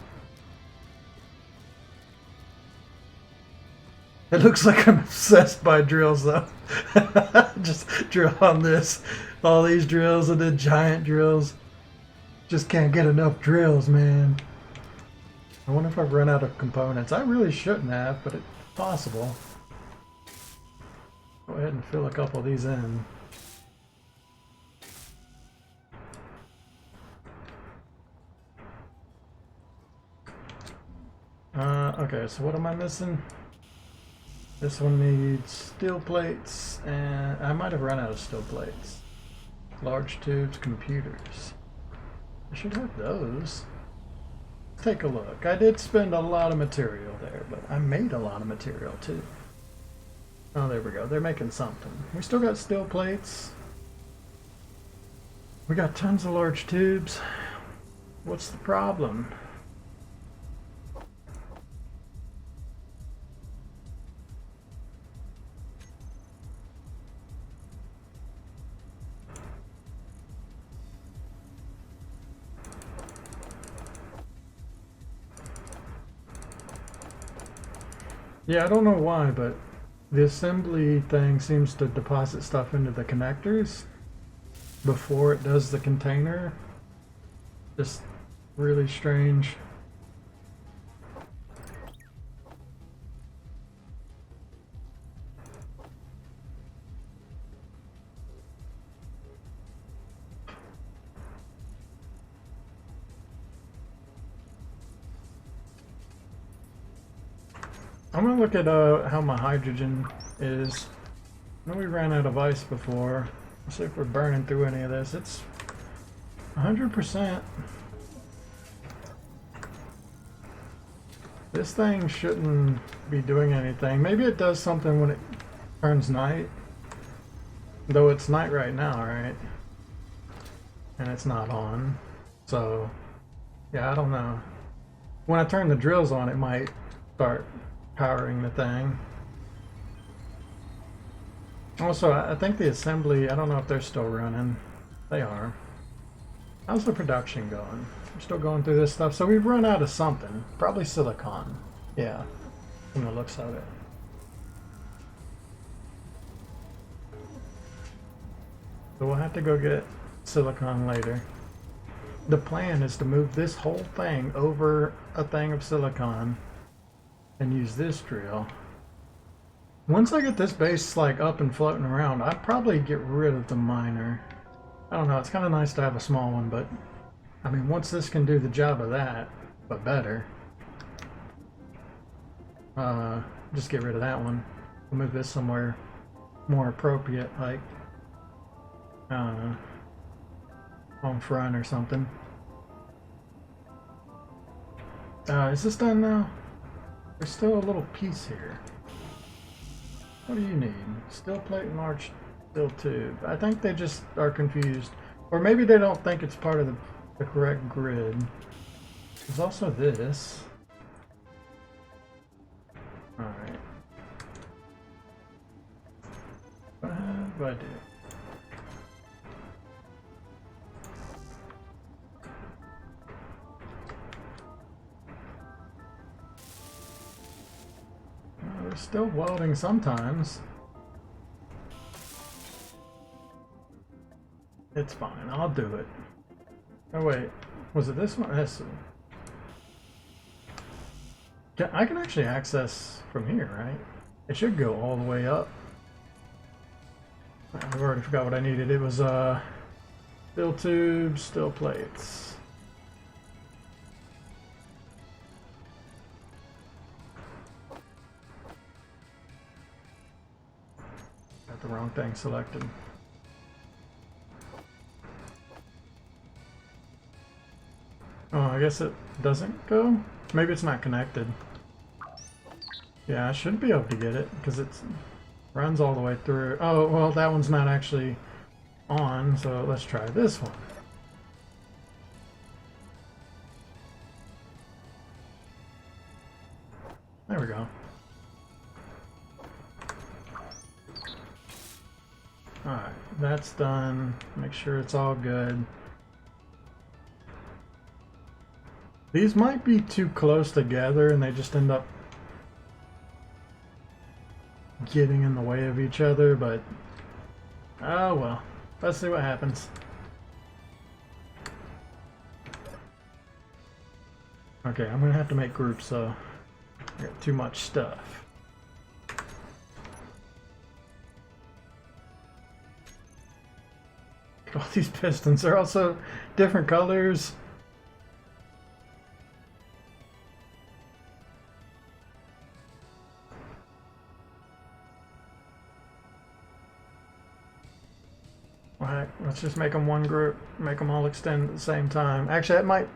It looks like I'm obsessed by drills though. Just drill on this. All these drills and the giant drills. Just can't get enough drills, man. I wonder if I've run out of components. I really shouldn't have, but it's possible. Go ahead and fill a couple of these in. Okay, so what am I missing? This one needs steel plates, and I might have run out of steel plates. Large tubes, computers. I should have those. Take a look. I did spend a lot of material there, but I made a lot of material too. Oh, there we go. They're making something. We still got steel plates. We got tons of large tubes. What's the problem? Yeah, I don't know why, but the assembly thing seems to deposit stuff into the connectors before it does the container. Just really strange. I'm gonna look at how my hydrogen is. I know we ran out of ice before. Let's see if we're burning through any of this. It's 100%. This thing shouldn't be doing anything. Maybe it does something when it turns night. Though it's night right now, right? And it's not on. So, yeah, I don't know. When I turn the drills on, it might start powering the thing. Also, I think the assembly, I don't know if they're still running. They are. How's the production going? We're still going through this stuff. So we've run out of something. Probably silicon. Yeah, from the looks of it. So we'll have to go get silicon later. The plan is to move this whole thing over a thing of silicon and use this drill. Once I get this base like up and floating around, I'd probably get rid of the miner. I don't know, it's kind of nice to have a small one, but I mean, once this can do the job of that, but better, just get rid of that one. We'll move this somewhere more appropriate, like I don't know, home front or something. Is this done now? There's still a little piece here. What do you need? Steel plate and large steel tube. I think they just are confused. Or maybe they don't think it's part of the correct grid. There's also this. Alright. What do I do? They're still welding sometimes. It's fine, I'll do it. Oh wait, was it this one? I can actually access from here, right? It should go all the way up. I've already forgot what I needed. It was steel tubes, steel plates. Got the wrong thing selected. Oh, I guess it doesn't go? Maybe it's not connected. Yeah, I should be able to get it because it runs all the way through. Oh, well, that one's not actually on, so let's try this one. There we go. Alright, that's done. Make sure it's all good. These might be too close together and they just end up getting in the way of each other, but oh well. Let's see what happens. Okay, I'm gonna have to make groups, so I got too much stuff. Look at all these pistons. They're also different colors. Alright, let's just make them one group, make them all extend at the same time. Actually, it might...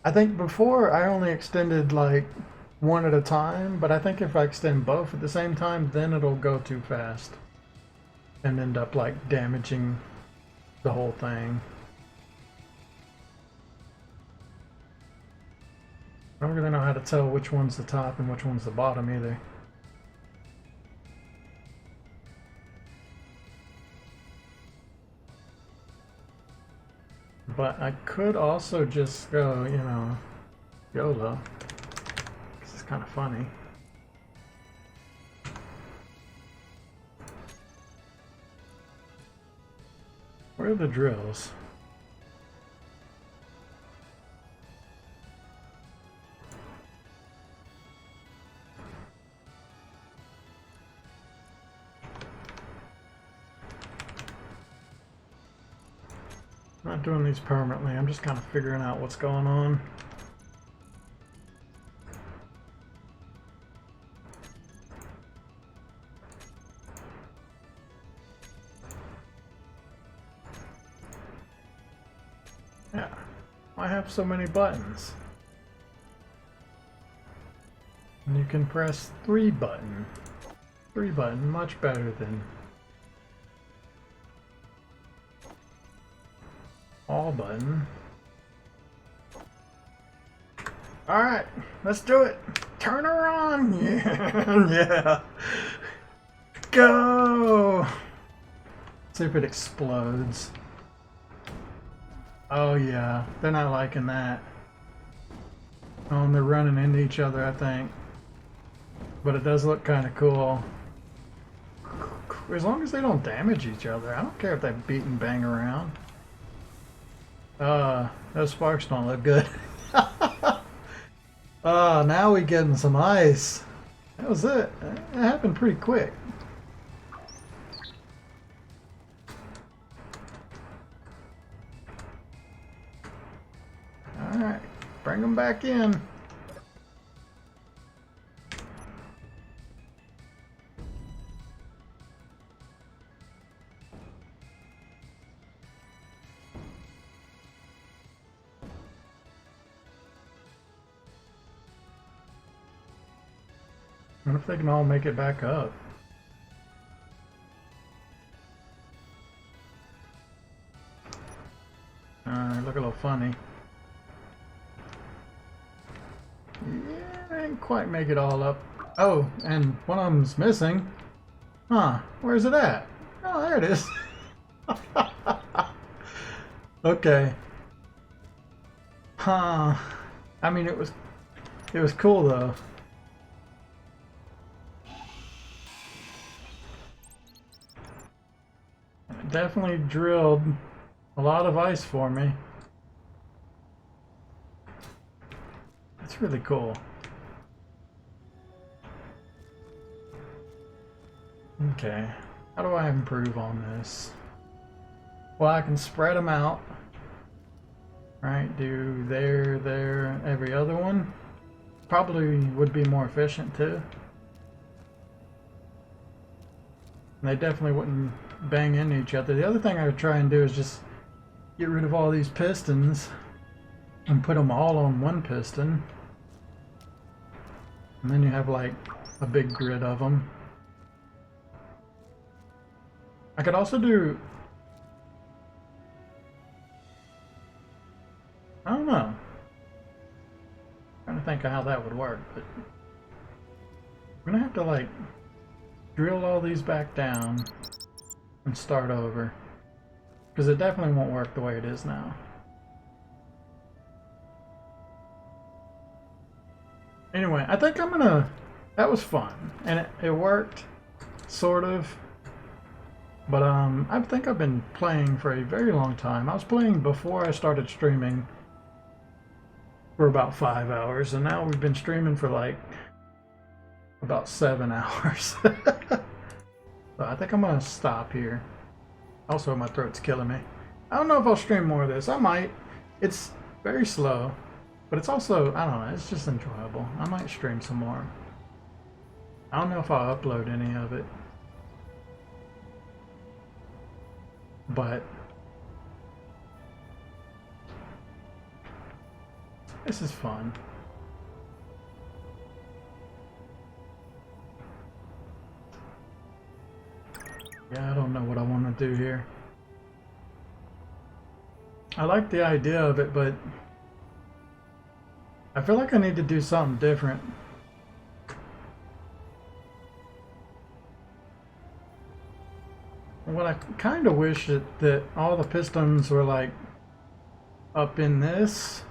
I think before I only extended like one at a time, but I think if I extend both at the same time, then it'll go too fast and end up like damaging the whole thing. I don't really know how to tell which one's the top and which one's the bottom either. But I could also just go, you know, YOLO. This is kind of funny. Where are the drills? I'm not doing these permanently, I'm just kind of figuring out what's going on. Yeah, I have so many buttons. And you can press 3 button. 3 button, much better than all button. Alright, let's do it. Turn her on. Yeah. Yeah. Go. See if it explodes. Oh yeah, they're not liking that. Oh, and they're running into each other, I think. But it does look kind of cool. As long as they don't damage each other, I don't care if they beat and bang around. Those sparks don't look good. Now we getting some ice. That was it. It happened pretty quick. Alright, bring them back in. wonder if they can all make it back up. Look a little funny. Yeah, I didn't quite make it all up. Oh, and one of them's missing. Huh, where's it at? Oh, there it is. Okay. Huh. I mean, it was cool though. It definitely drilled a lot of ice for me. It's really cool. Okay, how do I improve on this? Well, I can spread them out. Right, do there, every other one. Probably would be more efficient too. And they definitely wouldn't bang into each other. The other thing I would try and do is just get rid of all these pistons and put them all on one piston. And then you have like a big grid of them. I could also do... I don't know. I'm trying to think of how that would work, but I'm gonna have to like drill all these back down and start over, because it definitely won't work the way it is now. Anyway, I think I'm gonna... That was fun, and it worked, sort of. But I think I've been playing for a very long time. I was playing before I started streaming for about 5 hours, and now we've been streaming for like about 7 hours. So I think I'm gonna stop here. Also, my throat's killing me. I don't know if I'll stream more of this. I might. It's very slow, but it's also, I don't know, it's just enjoyable. I might stream some more. I don't know if I'll upload any of it, but this is fun. Yeah, I don't know what I want to do here. I like the idea of it, but I feel like I need to do something different. What I kind of wish that all the pistons were like up in this,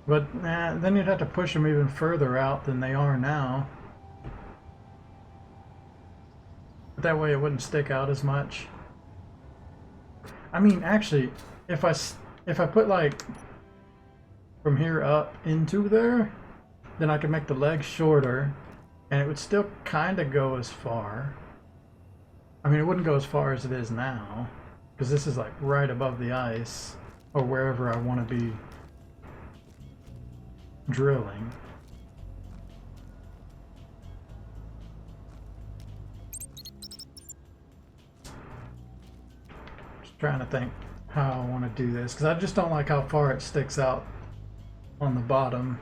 but then you'd have to push them even further out than they are now. That way it wouldn't stick out as much. I mean, actually, if I put like from here up into there, then I could make the legs shorter, and it would still kind of go as far. I mean, it wouldn't go as far as it is now, because this is like right above the ice, or wherever I want to be drilling. Just trying to think how I want to do this, because I just don't like how far it sticks out on the bottom.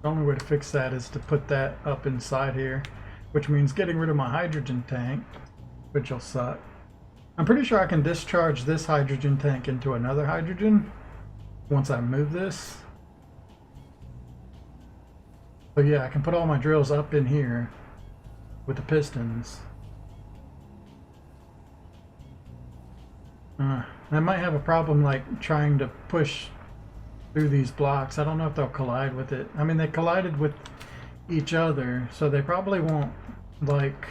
The only way to fix that is to put that up inside here, which means getting rid of my hydrogen tank, which will suck. I'm pretty sure I can discharge this hydrogen tank into another hydrogen once I move this. So yeah, I can put all my drills up in here with the pistons. I might have a problem like trying to push through these blocks. I don't know if they'll collide with it. I mean, they collided with each other, so they probably won't like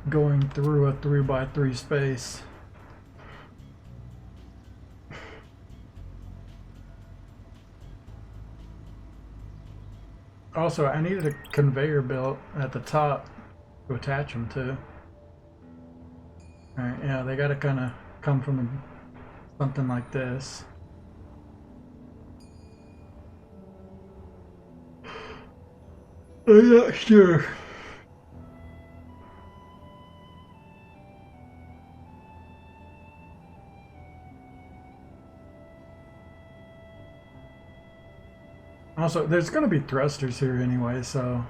going through a 3x3 space. Also, I needed a conveyor belt at the top to attach them to. Alright, yeah, they gotta kind of come from something like this. I'm not sure. Also, there's going to be thrusters here anyway, so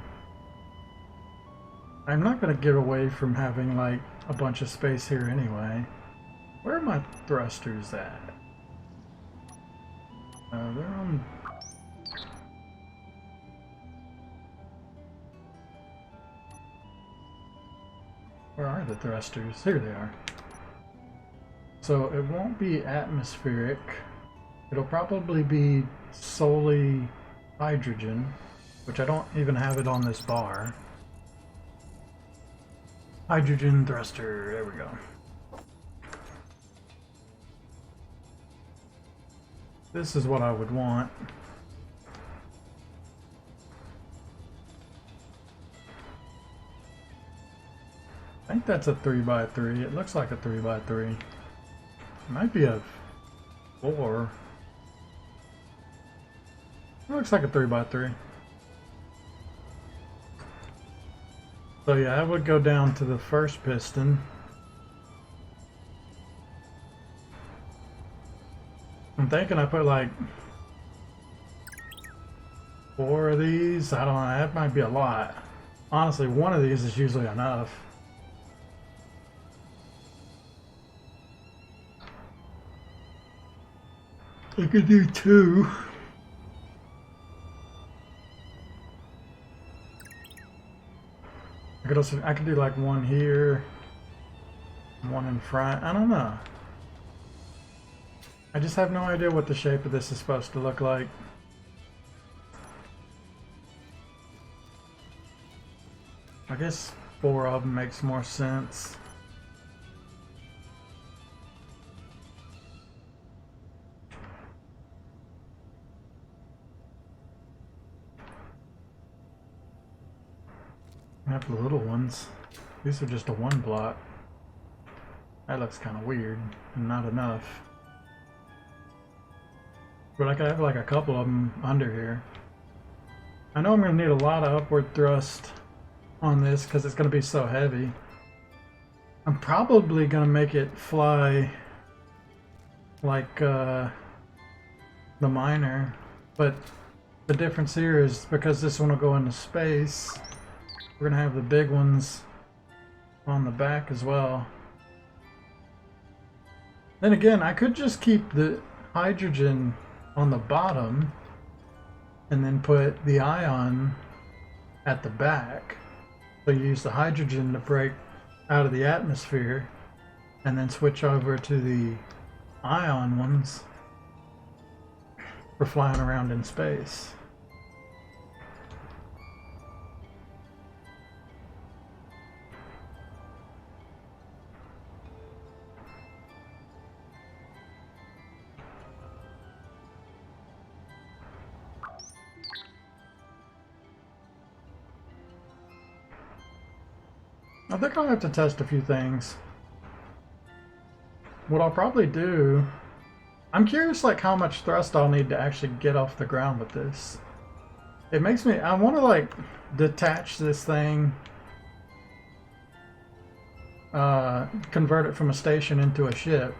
I'm not going to get away from having like a bunch of space here anyway. Where are my thrusters at? They're on... Where are the thrusters? Here they are. So it won't be atmospheric. It'll probably be solely hydrogen, which I don't even have it on this bar. Hydrogen thruster, there we go. This is what I would want. I think that's a 3x3. It looks like a 3x3. It might be a 4. It looks like a 3x3. So yeah, I would go down to the first piston. I'm thinking I put like 4 of these. I don't know, that might be a lot. Honestly, one of these is usually enough. I could do 2. I could do like 1 here, 1 in front. I don't know. I just have no idea what the shape of this is supposed to look like. I guess 4 of them makes more sense. I have the little ones. These are just a 1 block. That looks kind of weird and not enough. But I could have like a couple of them under here. I know I'm going to need a lot of upward thrust on this because it's going to be so heavy. I'm probably going to make it fly like the miner, but the difference here is because this one will go into space, we're going to have the big ones on the back as well. Then again, I could just keep the hydrogen on the bottom and then put the ion at the back. So you use the hydrogen to break out of the atmosphere and then switch over to the ion ones for flying around in space. I think I'll have to test a few things. What I'll probably do, I'm curious like how much thrust I'll need to actually get off the ground with this. It makes me, I want to like detach this thing, convert it from a station into a ship.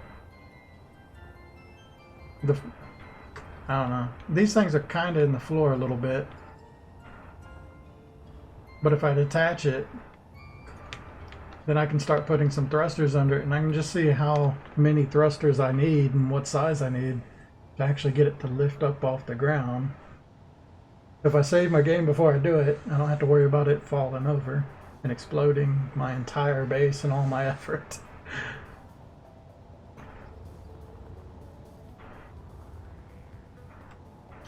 I don't know. These things are kind of in the floor a little bit. But if I detach it, then I can start putting some thrusters under it, and I can just see how many thrusters I need and what size I need to actually get it to lift up off the ground. If I save my game before I do it, I don't have to worry about it falling over and exploding my entire base and all my effort.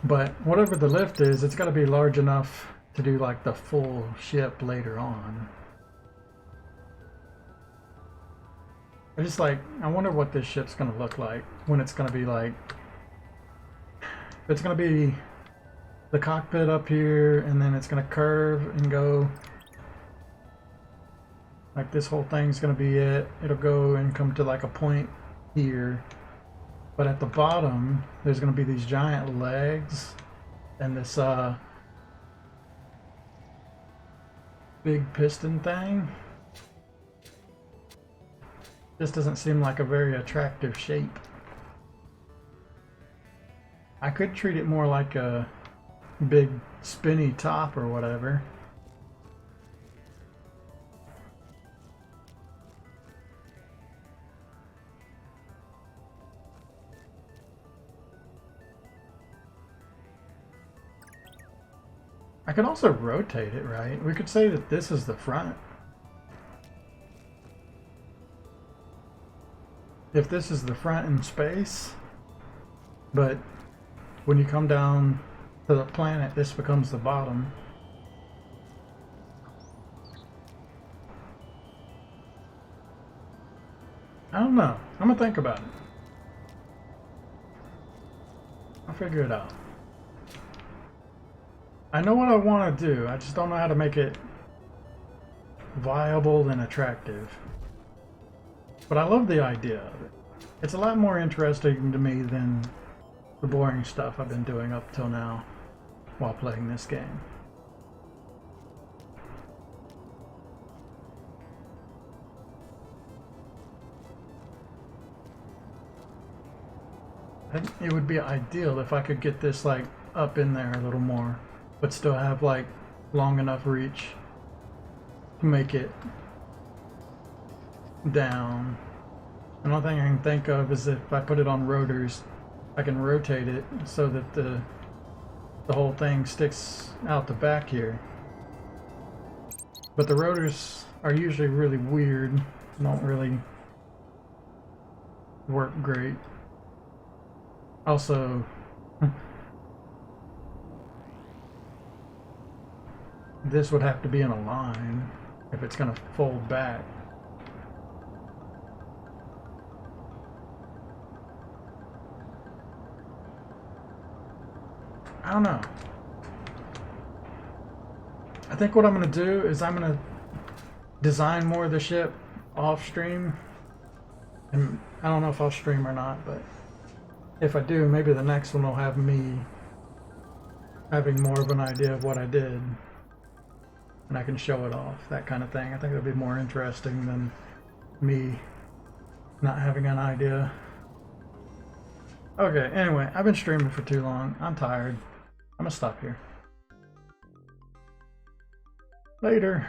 But whatever the lift is, it's got to be large enough to do like the full ship later on. I wonder what this ship's gonna look like when it's gonna be like, it's gonna be the cockpit up here and then it's gonna curve and go like this whole thing's gonna be it. It'll go and come to like a point here, but at the bottom there's gonna be these giant legs and this big piston thing. This doesn't seem like a very attractive shape. I could treat it more like a big spinny top or whatever. I could also rotate it, right? We could say that this is the front. If this is the front in space, but when you come down to the planet, this becomes the bottom. I don't know. I'm gonna think about it. I'll figure it out. I know what I want to do, I just don't know how to make it viable and attractive. But I love the idea of it. It's a lot more interesting to me than the boring stuff I've been doing up till now while playing this game. I think it would be ideal if I could get this like up in there a little more, but still have like long enough reach to make it down. Another thing I can think of is if I put it on rotors, I can rotate it so that the whole thing sticks out the back here. But the rotors are usually really weird, don't really work great. Also, this would have to be in a line if it's going to fold back. I don't know. I think what I'm going to do is I'm going to design more of the ship off stream. And I don't know if I'll stream or not, but if I do, maybe the next one will have me having more of an idea of what I did. And I can show it off, that kind of thing. I think it'll be more interesting than me not having an idea. Okay, anyway, I've been streaming for too long. I'm tired. I'm gonna stop here. Later.